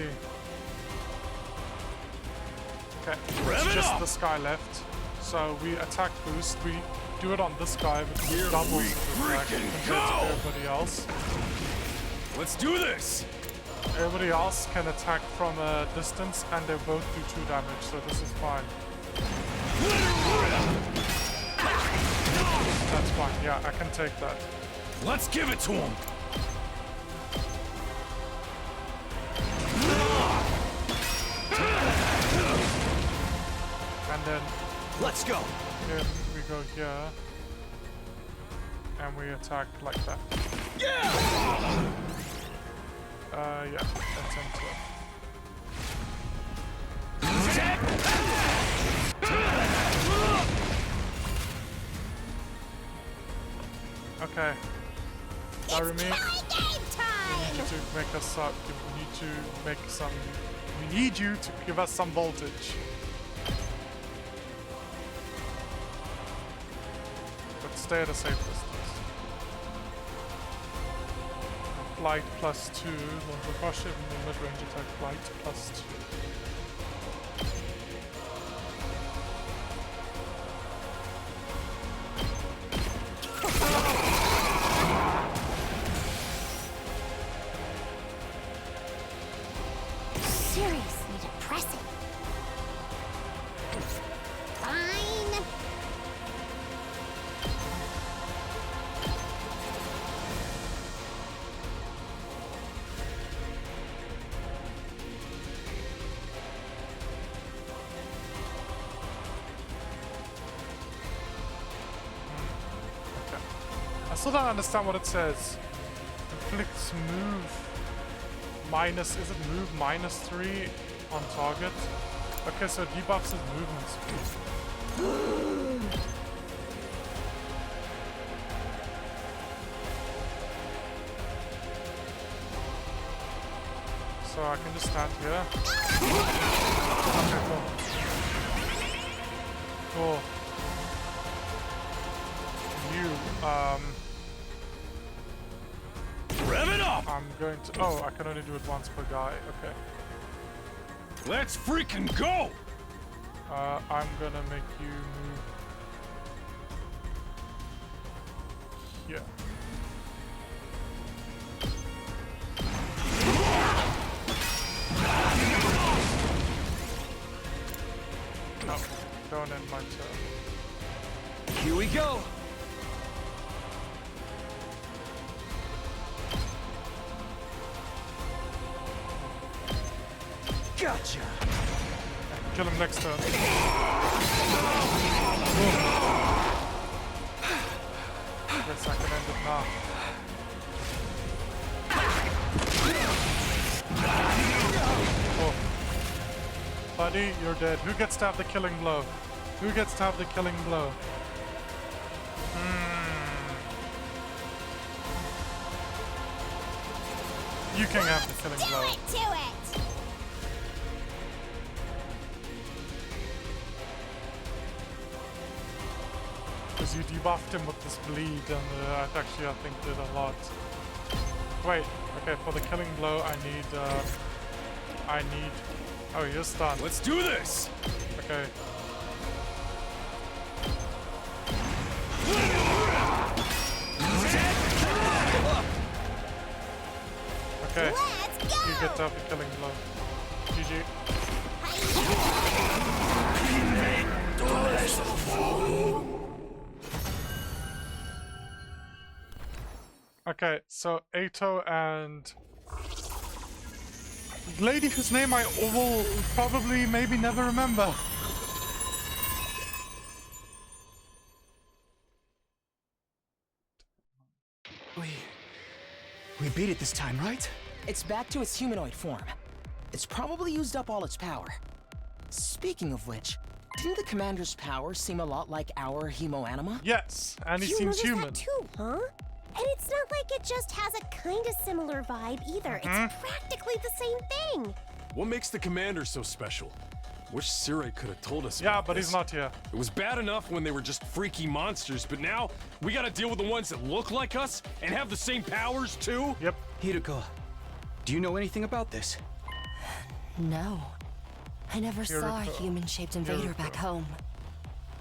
Okay, Rev it's it just up! this guy left. So we attack boost, we do it on this guy because it doubles his attack freaking compared go! to everybody else. Let's do this! Everybody else can attack from a distance and they both do 2 damage, so this is fine. That's fine, yeah, I can take that. Let's give it to him! And then Let's go. here we go here. And we attack like that. Yeah! Yeah, that's into it. Okay. Narumi, Game time! we need to make us up. We need to make some. We need you to give us some voltage. stay at a safe distance. Flight +2. Launch a cross-ship mid-range attack. Flight +2. Seriously depressing. Fine. Okay. I still don't understand what it says. Inflicts move minus, is it move -3 on target? Okay, so it debuffs his movement speed. So I can just stand here. Okay, cool. Cool. You, Rev it up! I'm going to, oh, I can only do it once per guy, okay. Let's freaking go! I'm gonna make you move here. No, don't end my turn. Here we go. Gotcha. Kill him next turn. Guess I can end it now. Oh. Buddy, you're dead. Who gets to have the killing blow? Who gets to have the killing blow? You can have the killing blow. Do it! Because you debuffed him with this bleed, and that actually, I think, did a lot. Wait, okay, for the killing blow, I need, oh, you're stunned. Let's do this! Okay. Okay, you get to have the killing blow. GG. Okay, so Ato and lady whose name I will probably maybe never remember. We beat it this time, right? It's back to its humanoid form. It's probably used up all its power. Speaking of which, didn't the commander's power seem a lot like our hemoanima? Yes, and he You seems noticed human. that too, huh? And it's not like it just has a kind of similar vibe either. It's practically the same thing. What makes the commander so special? Wish Sirai could have told us. Yeah, about but this. he's not here. It was bad enough when they were just freaky monsters, but now we gotta deal with the ones that look like us and have the same powers too? Yep. Hiruko, do you know anything about this? No. I never saw a Hiruko. human-shaped invader back home.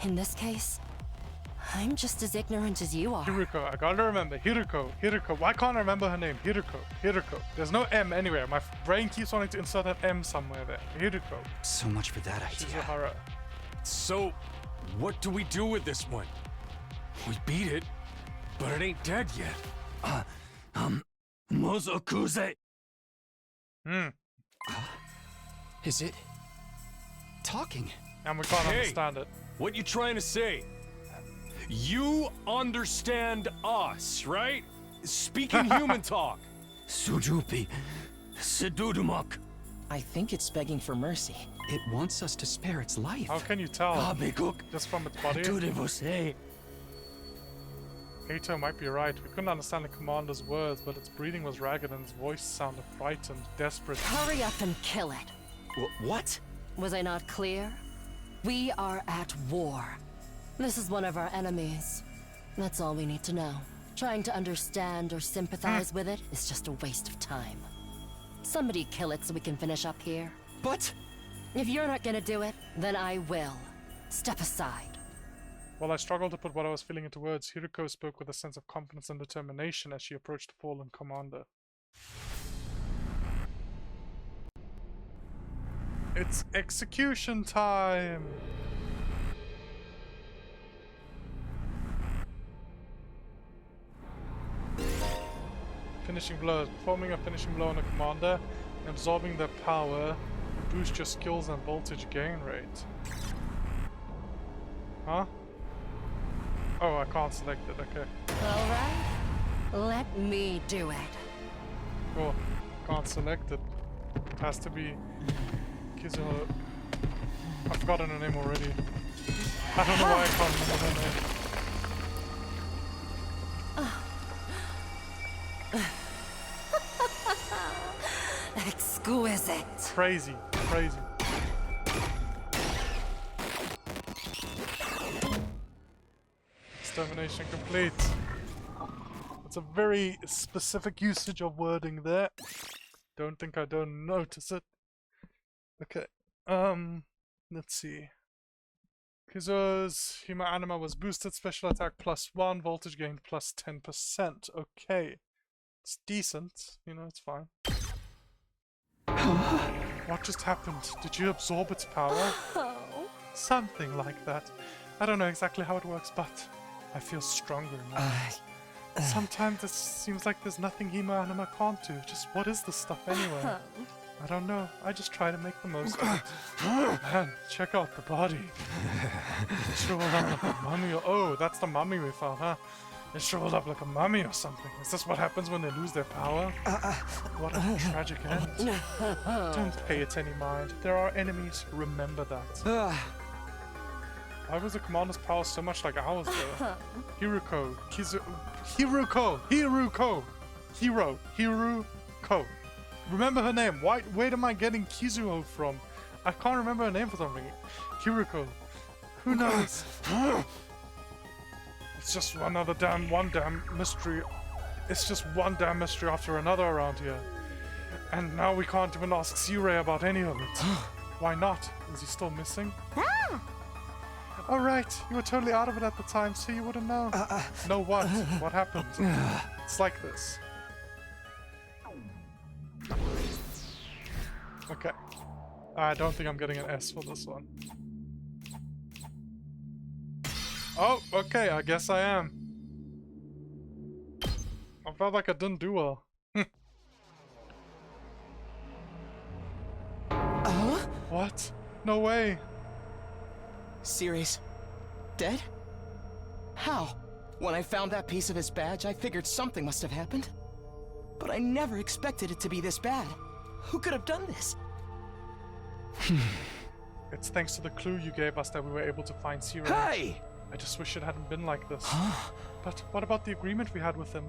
In this case, I'm just as ignorant as you are. Hiruko, I gotta remember. Hiruko. Why can't I remember her name? Hiruko. There's no M anywhere. My brain keeps wanting to insert an M somewhere there. Hiruko. So much for that idea. Shizuhara. So, what do we do with this one? We beat it, but it ain't dead yet. Mozokuze. Is it talking? And we can't Hey, understand it. What you trying to say? You understand us, right? Speaking human talk. Sujupi. Sedudumak. I think it's begging for mercy. It wants us to spare its life. How can you tell? Just from its body? Ato might be right. We couldn't understand the commander's words, but its breathing was ragged and its voice sounded frightened, desperate. Hurry up and kill it. What? Was I not clear? We are at war. This is one of our enemies. That's all we need to know. Trying to understand or sympathize with it is just a waste of time. Somebody kill it so we can finish up here. But... If you're not gonna do it, then I will. Step aside. While I struggled to put what I was feeling into words, Hiriko spoke with a sense of confidence and determination as she approached the fallen commander. It's execution time! Finishing blows. Performing a finishing blow on a commander and absorbing their power will boost your skills and voltage gain rate. Huh? Oh, I can't select it, okay. Alright. Let me do it. Cool. Can't select it. Has to be Kizuho. I've forgotten her name already. I don't know why I can't remember her name. Exquisite. Crazy. Crazy. Extermination complete. It's a very specific usage of wording there. Don't think I don't notice it. Okay. Let's see. Kizo's human anima was boosted, special attack +1, voltage gained +10%. Okay. It's decent, you know, it's fine. What just happened? Did you absorb its power? Something like that. I don't know exactly how it works, but I feel stronger now. Sometimes it seems like there's nothing Hima Anima can't do. Just what is this stuff anyway? I don't know. I just try to make the most of it. Man, check out the body. It shriveled up like a mummy. Oh, that's the mummy we found, huh? It shriveled up like a mummy or something. Is this what happens when they lose their power? What a tragic end. Don't pay it any mind. There are enemies. Remember that. Why was the commander's power so much like ours, though? Hiruko. Hiruko. Remember her name. Where am I getting Kizuho from? I can't remember her name for something. Hiruko. Who knows? It's just one damn mystery. It's just one damn mystery after another around here. And now we can't even ask Zirei about any of it. Why not? Is he still missing? Oh right, you were totally out of it at the time, so you wouldn't know. Know what? What happened? It's like this. Okay. I don't think I'm getting an S for this one. Oh, okay, I guess I am. I felt like I didn't do well. What? No way. Ceres, dead? How? When I found that piece of his badge, I figured something must have happened. But I never expected it to be this bad. Who could have done this? It's thanks to the clue you gave us that we were able to find Zero. Hey! I just wish it hadn't been like this. But what about the agreement we had with him?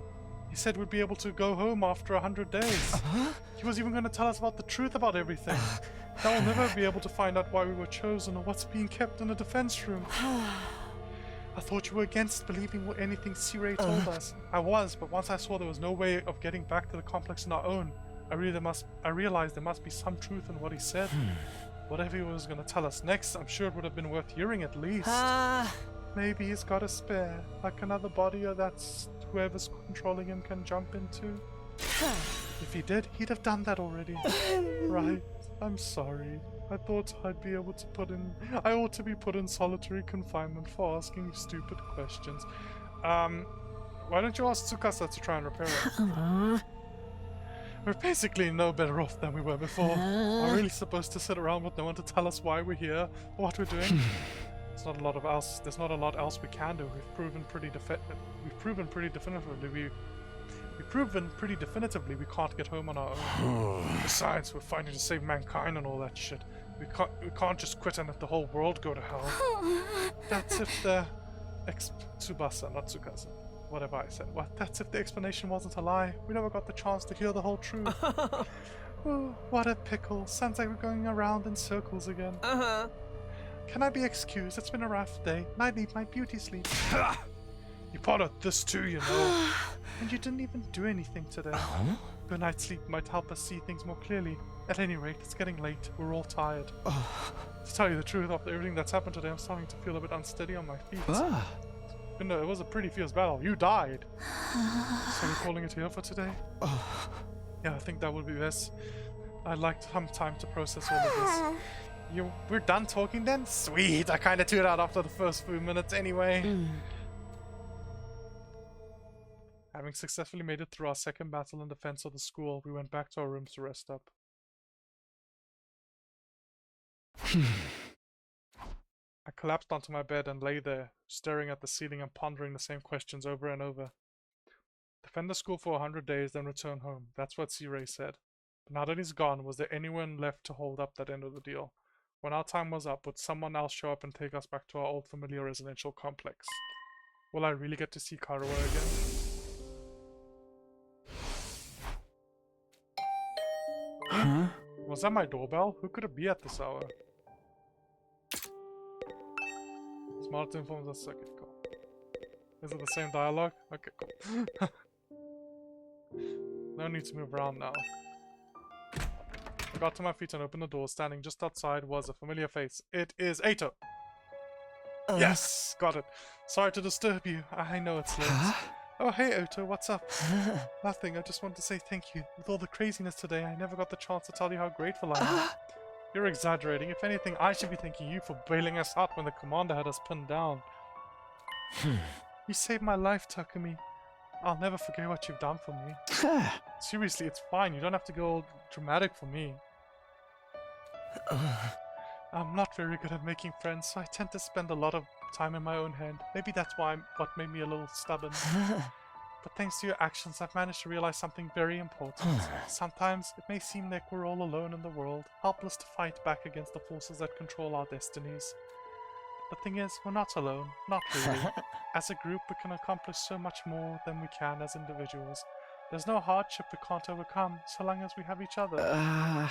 He said we'd be able to go home after 100 days. He was even going to tell us about the truth about everything. Now we'll never be able to find out why we were chosen or what's being kept in the defense room. I thought you were against believing anything Sirei told us. I was, but once I saw there was no way of getting back to the complex on our own, I realized there must be some truth in what he said. Whatever he was going to tell us next, I'm sure it would have been worth hearing at least. Maybe he's got a spare, like another body or that's whoever's controlling him can jump into. If he did, he'd have done that already. Right, I'm sorry. I thought I ought to be put in solitary confinement for asking stupid questions. Why don't you ask Tsukasa to try and repair it? We're basically no better off than we were before. Are we really supposed to sit around with no one to tell us why we're here or what we're doing? There's not a lot else we can do. We've proven pretty definitively we can't get home on our own. Besides, we're fighting to save mankind and all that shit. We can't just quit and let the whole world go to hell. That's if the Tsubasa, not Tsukasa. Whatever I said. What? That's if the explanation wasn't a lie. We never got the chance to hear the whole truth. Oh, what a pickle. Sounds like we're going around in circles again. Can I be excused? It's been a rough day. I need my beauty sleep. You part of this too, you know. And you didn't even do anything today. Good night's sleep might help us see things more clearly. At any rate, it's getting late. We're all tired. To tell you the truth, after everything that's happened today, I'm starting to feel a bit unsteady on my feet. But no, it was a pretty fierce battle. You died. So we're calling it here for today? Yeah, I think that would be best. I'd like some time to process all of this. We're done talking then? Sweet! I kinda tuned out after the first few minutes anyway. Having successfully made it through our second battle in defense of the school, we went back to our rooms to rest up. I collapsed onto my bed and lay there, staring at the ceiling and pondering the same questions over and over. Defend the school for 100 days, then return home. That's what C-Ray said. But now that he's gone, was there anyone left to hold up that end of the deal? When our time was up, would someone else show up and take us back to our old familiar residential complex? Will I really get to see Kairoa again? Huh? Was that my doorbell? Who could it be at this hour? Smart informs us. Okay, cool. Is it the same dialogue? Okay, cool. No need to move around now. I got to my feet and opened the door. Standing just outside was a familiar face. It is Ato! Yes! Got it. Sorry to disturb you. I know it's late. Oh, hey, Oto, what's up? Nothing, I just wanted to say thank you. With all the craziness today, I never got the chance to tell you how grateful I am. You're exaggerating. If anything, I should be thanking you for bailing us out when the commander had us pinned down. You saved my life, Takumi. I'll never forget what you've done for me. Seriously, it's fine. You don't have to go all dramatic for me. I'm not very good at making friends, so I tend to spend a lot of time in my own head. Maybe that's what made me a little stubborn. But thanks to your actions, I've managed to realize something very important. Sometimes it may seem like we're all alone in the world, helpless to fight back against the forces that control our destinies. The thing is, we're not alone. Not really. As a group, we can accomplish so much more than we can as individuals. There's no hardship we can't overcome, so long as we have each other.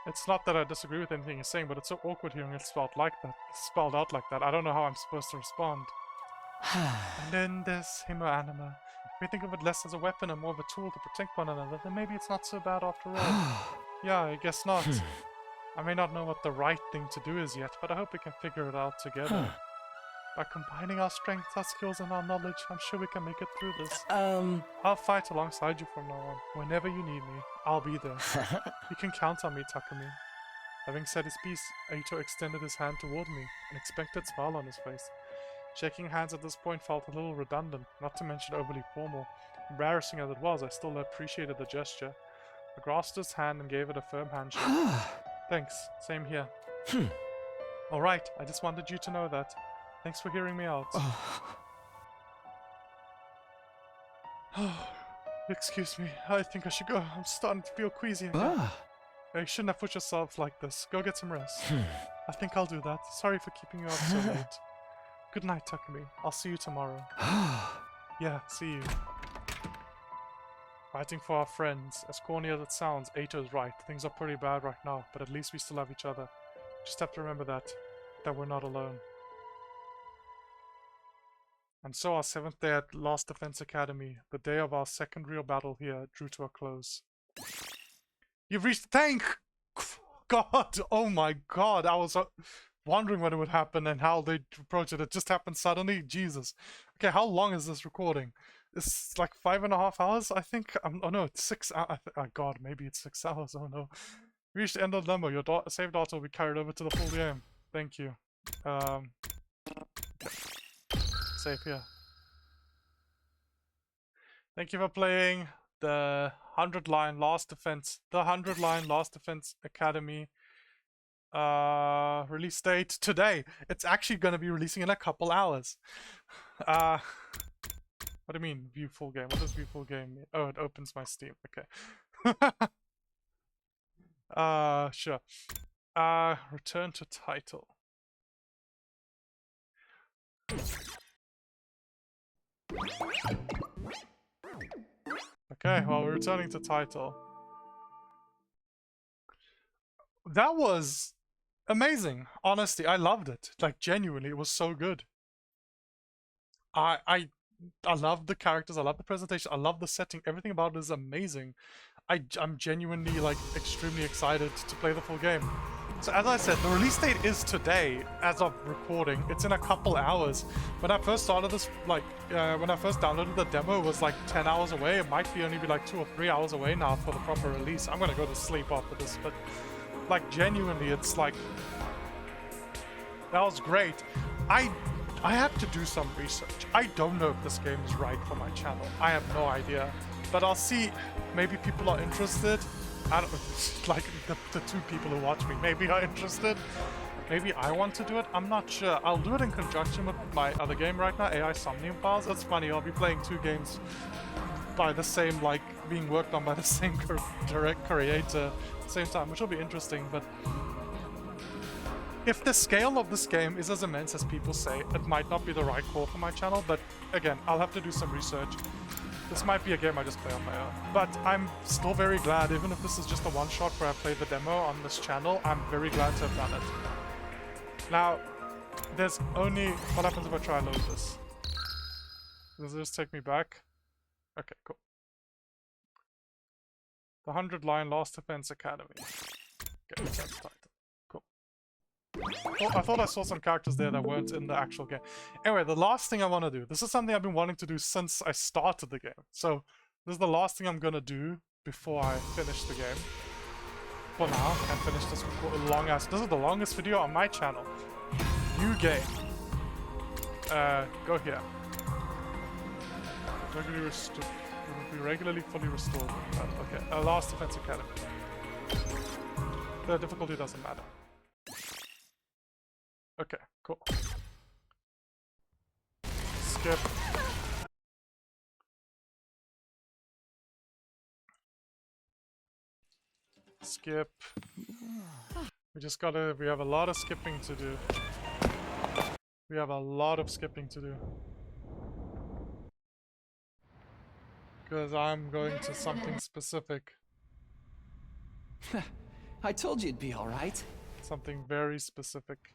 It's not that I disagree with anything you're saying, but it's so awkward hearing it spelled out like that. I don't know how I'm supposed to respond. And then there's Himo Anima. If we think of it less as a weapon and more of a tool to protect one another, then maybe it's not so bad after all. Yeah, I guess not. I may not know what the right thing to do is yet, but I hope we can figure it out together. By combining our strengths, our skills, and our knowledge, I'm sure we can make it through this. I'll fight alongside you from now on. Whenever you need me, I'll be there. You can count on me, Takumi. Having said his piece, Aito extended his hand toward me, an expectant smile on his face. Shaking hands at this point felt a little redundant, not to mention overly formal. Embarrassing as it was, I still appreciated the gesture. I grasped his hand and gave it a firm handshake. Thanks, same here. Alright, I just wanted you to know that. Thanks for hearing me out. Excuse me, I think I should go. I'm starting to feel queasy again. You shouldn't have put yourself like this. Go get some rest. I think I'll do that. Sorry for keeping you up so late. Good night, Takumi. I'll see you tomorrow. Yeah, see you. Fighting for our friends. As corny as it sounds, Ato's right. Things are pretty bad right now, but at least we still have each other. Just have to remember that we're not alone. And so our 7th day at Last Defense Academy, the day of our second real battle here, drew to a close. You've reached the tank! God, oh my god, I was wondering when it would happen and how they'd approach it. It just happened suddenly, Jesus. Okay, how long is this recording? It's like 5.5 hours, I think. Oh no, it's 6 hours. Oh god, maybe it's 6 hours, oh no. Reached the end of the limbo. Your saved data will be carried over to the full game. Thank you. Save here. Thank you for playing the 100-line Last Defense. The 100-line Last Defense Academy. Release date today. It's actually going to be releasing in a couple hours. What do you mean, view full game? What does view full game mean? Oh, it opens my Steam. Okay. Sure. Return to title. Okay, well, we're returning to title. That was amazing. Honestly, I loved it. Like, genuinely, it was so good. I love the characters, I love the presentation, I love the setting, everything about it is amazing. I'm genuinely like extremely excited to play the full game. So as I said, the release date is today as of recording. It's in a couple hours. When I first started this, like when I first downloaded the demo, it was like 10 hours away. It might be only be like 2 or 3 hours away now for the proper release. I'm gonna go to sleep after this, but like genuinely it's like that was great. I have to do some research. I don't know if this game is right for my channel. I have no idea. But I'll see. Maybe people are interested. I don't like the 2 people who watch me maybe are interested. Maybe I want to do it. I'm not sure. I'll do it in conjunction with my other game right now, AI Somnium Files. That's funny. I'll be playing 2 games by the same, like, being worked on by the same direct creator at the same time, which will be interesting. But if the scale of this game is as immense as people say, it might not be the right call for my channel. But again, I'll have to do some research. This might be a game I just play on my own. But I'm still very glad, even if this is just a one-shot where I play the demo on this channel, I'm very glad to have done it. Now, there's only... What happens if I try and load this? Does it just take me back? Okay, cool. The 100-line Last Defense Academy. Okay, that's the title. Cool. Oh, I thought I saw some characters there that weren't in the actual game. Anyway, the last thing I want to do. This is something I've been wanting to do since I started the game. So, this is the last thing I'm going to do before I finish the game. For now, and finish this long-ass... This is the longest video on my channel. New game. Go here. Regularly restored. Will be regularly fully restored. Okay, Last Defense Academy. The difficulty doesn't matter. Okay, cool. Skip. Skip. We have a lot of skipping to do. We have a lot of skipping to do. Because I'm going to something specific. I told you it'd be alright. Something very specific.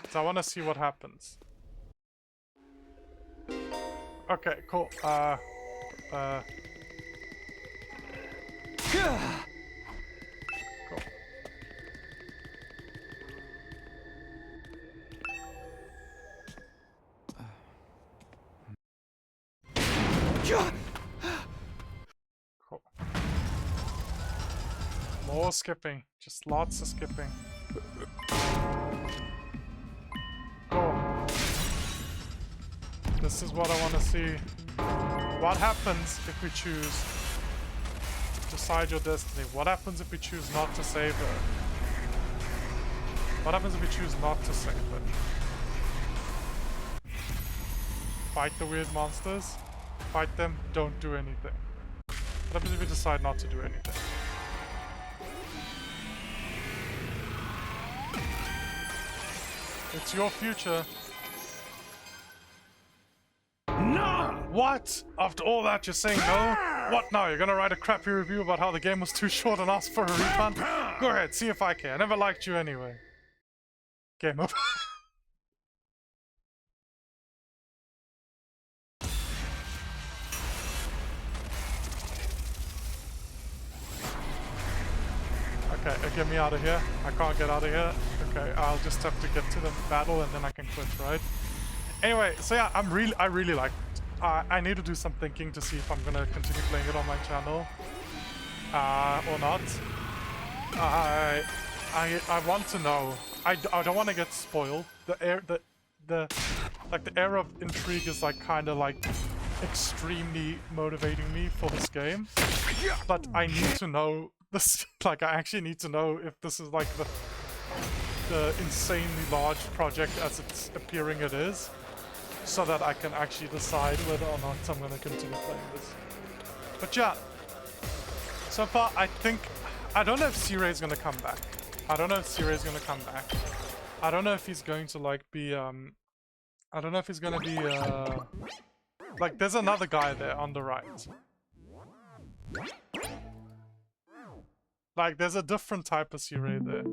So I want to see what happens. Okay, cool. Cool. Cool. More skipping. Just lots of skipping. Cool. This is what I want to see. What happens if we choose decide your destiny? What happens if we choose not to save her? What happens if we choose not to save her? Fight the weird monsters? Fight them, don't do anything. What happens if we decide not to do anything? It's your future. No! What? After all that, you're saying no? What now? You're gonna write a crappy review about how the game was too short and ask for a refund? Go ahead, see if I care. I never liked you anyway. Game over. Okay, get me out of here. I can't get out of here. Okay, I'll just have to get to the battle and then I can quit, right? Anyway, so yeah, I really like it. I need to do some thinking to see if I'm gonna continue playing it on my channel or not. I want to know. I don't want to get spoiled. The air of intrigue is like kind of like extremely motivating me for this game, but I need to know this. Like, I actually need to know if this is like the insanely large project as it's appearing it is, so that I can actually decide whether or not I'm gonna continue playing this. But yeah, so far I think I don't know if C-Ray's gonna come back. I don't know if C-Ray's gonna come back. I don't know if he's going to like be I don't know if he's gonna be like, there's another guy there on the right. Like, there's a different type of C-Ray there.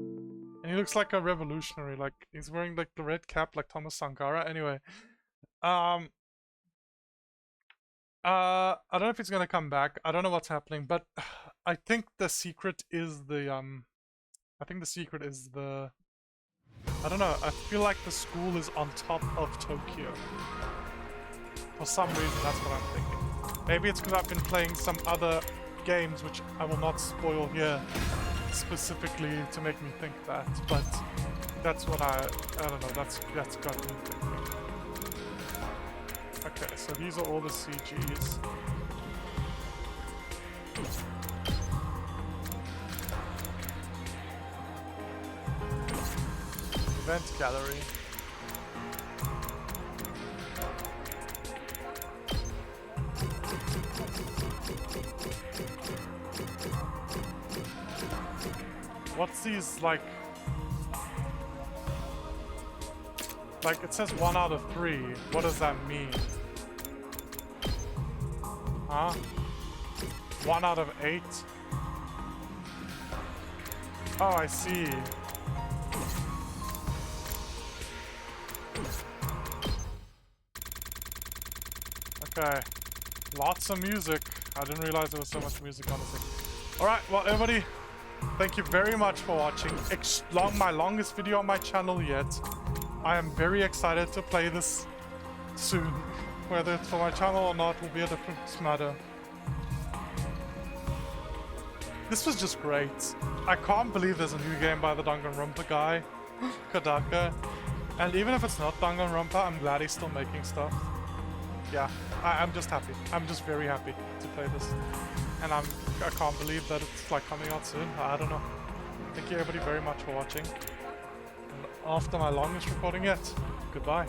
And he looks like a revolutionary, like he's wearing like the red cap like Thomas Sankara. Anyway, I don't know if he's gonna come back. I don't know what's happening, but I think the secret is the I think the secret is the, I don't know, I feel like the school is on top of Tokyo. For some reason, that's what I'm thinking. Maybe it's because I've been playing some other games, which I will not spoil here, specifically to make me think that, but that's what I don't know, that's got me thinking. Okay, so these are all the CGs. Event gallery. What's these like it says 1 out of 3. What does that mean? Huh? 1 out of 8? Oh, I see. Okay. Lots of music. I didn't realize there was so much music on this thing. Alright, well everybody, thank you very much for watching. My longest video on my channel yet. I am very excited to play this soon. Whether it's for my channel or not will be a different matter. This was just great. I can't believe there's a new game by the Danganronpa guy, Kodaka. And even if it's not Danganronpa, I'm glad he's still making stuff. Yeah, I'm just happy. I'm just very happy to play this. And I can't believe that it's like coming out soon. I don't know. Thank you everybody very much for watching. And after my longest recording yet, goodbye.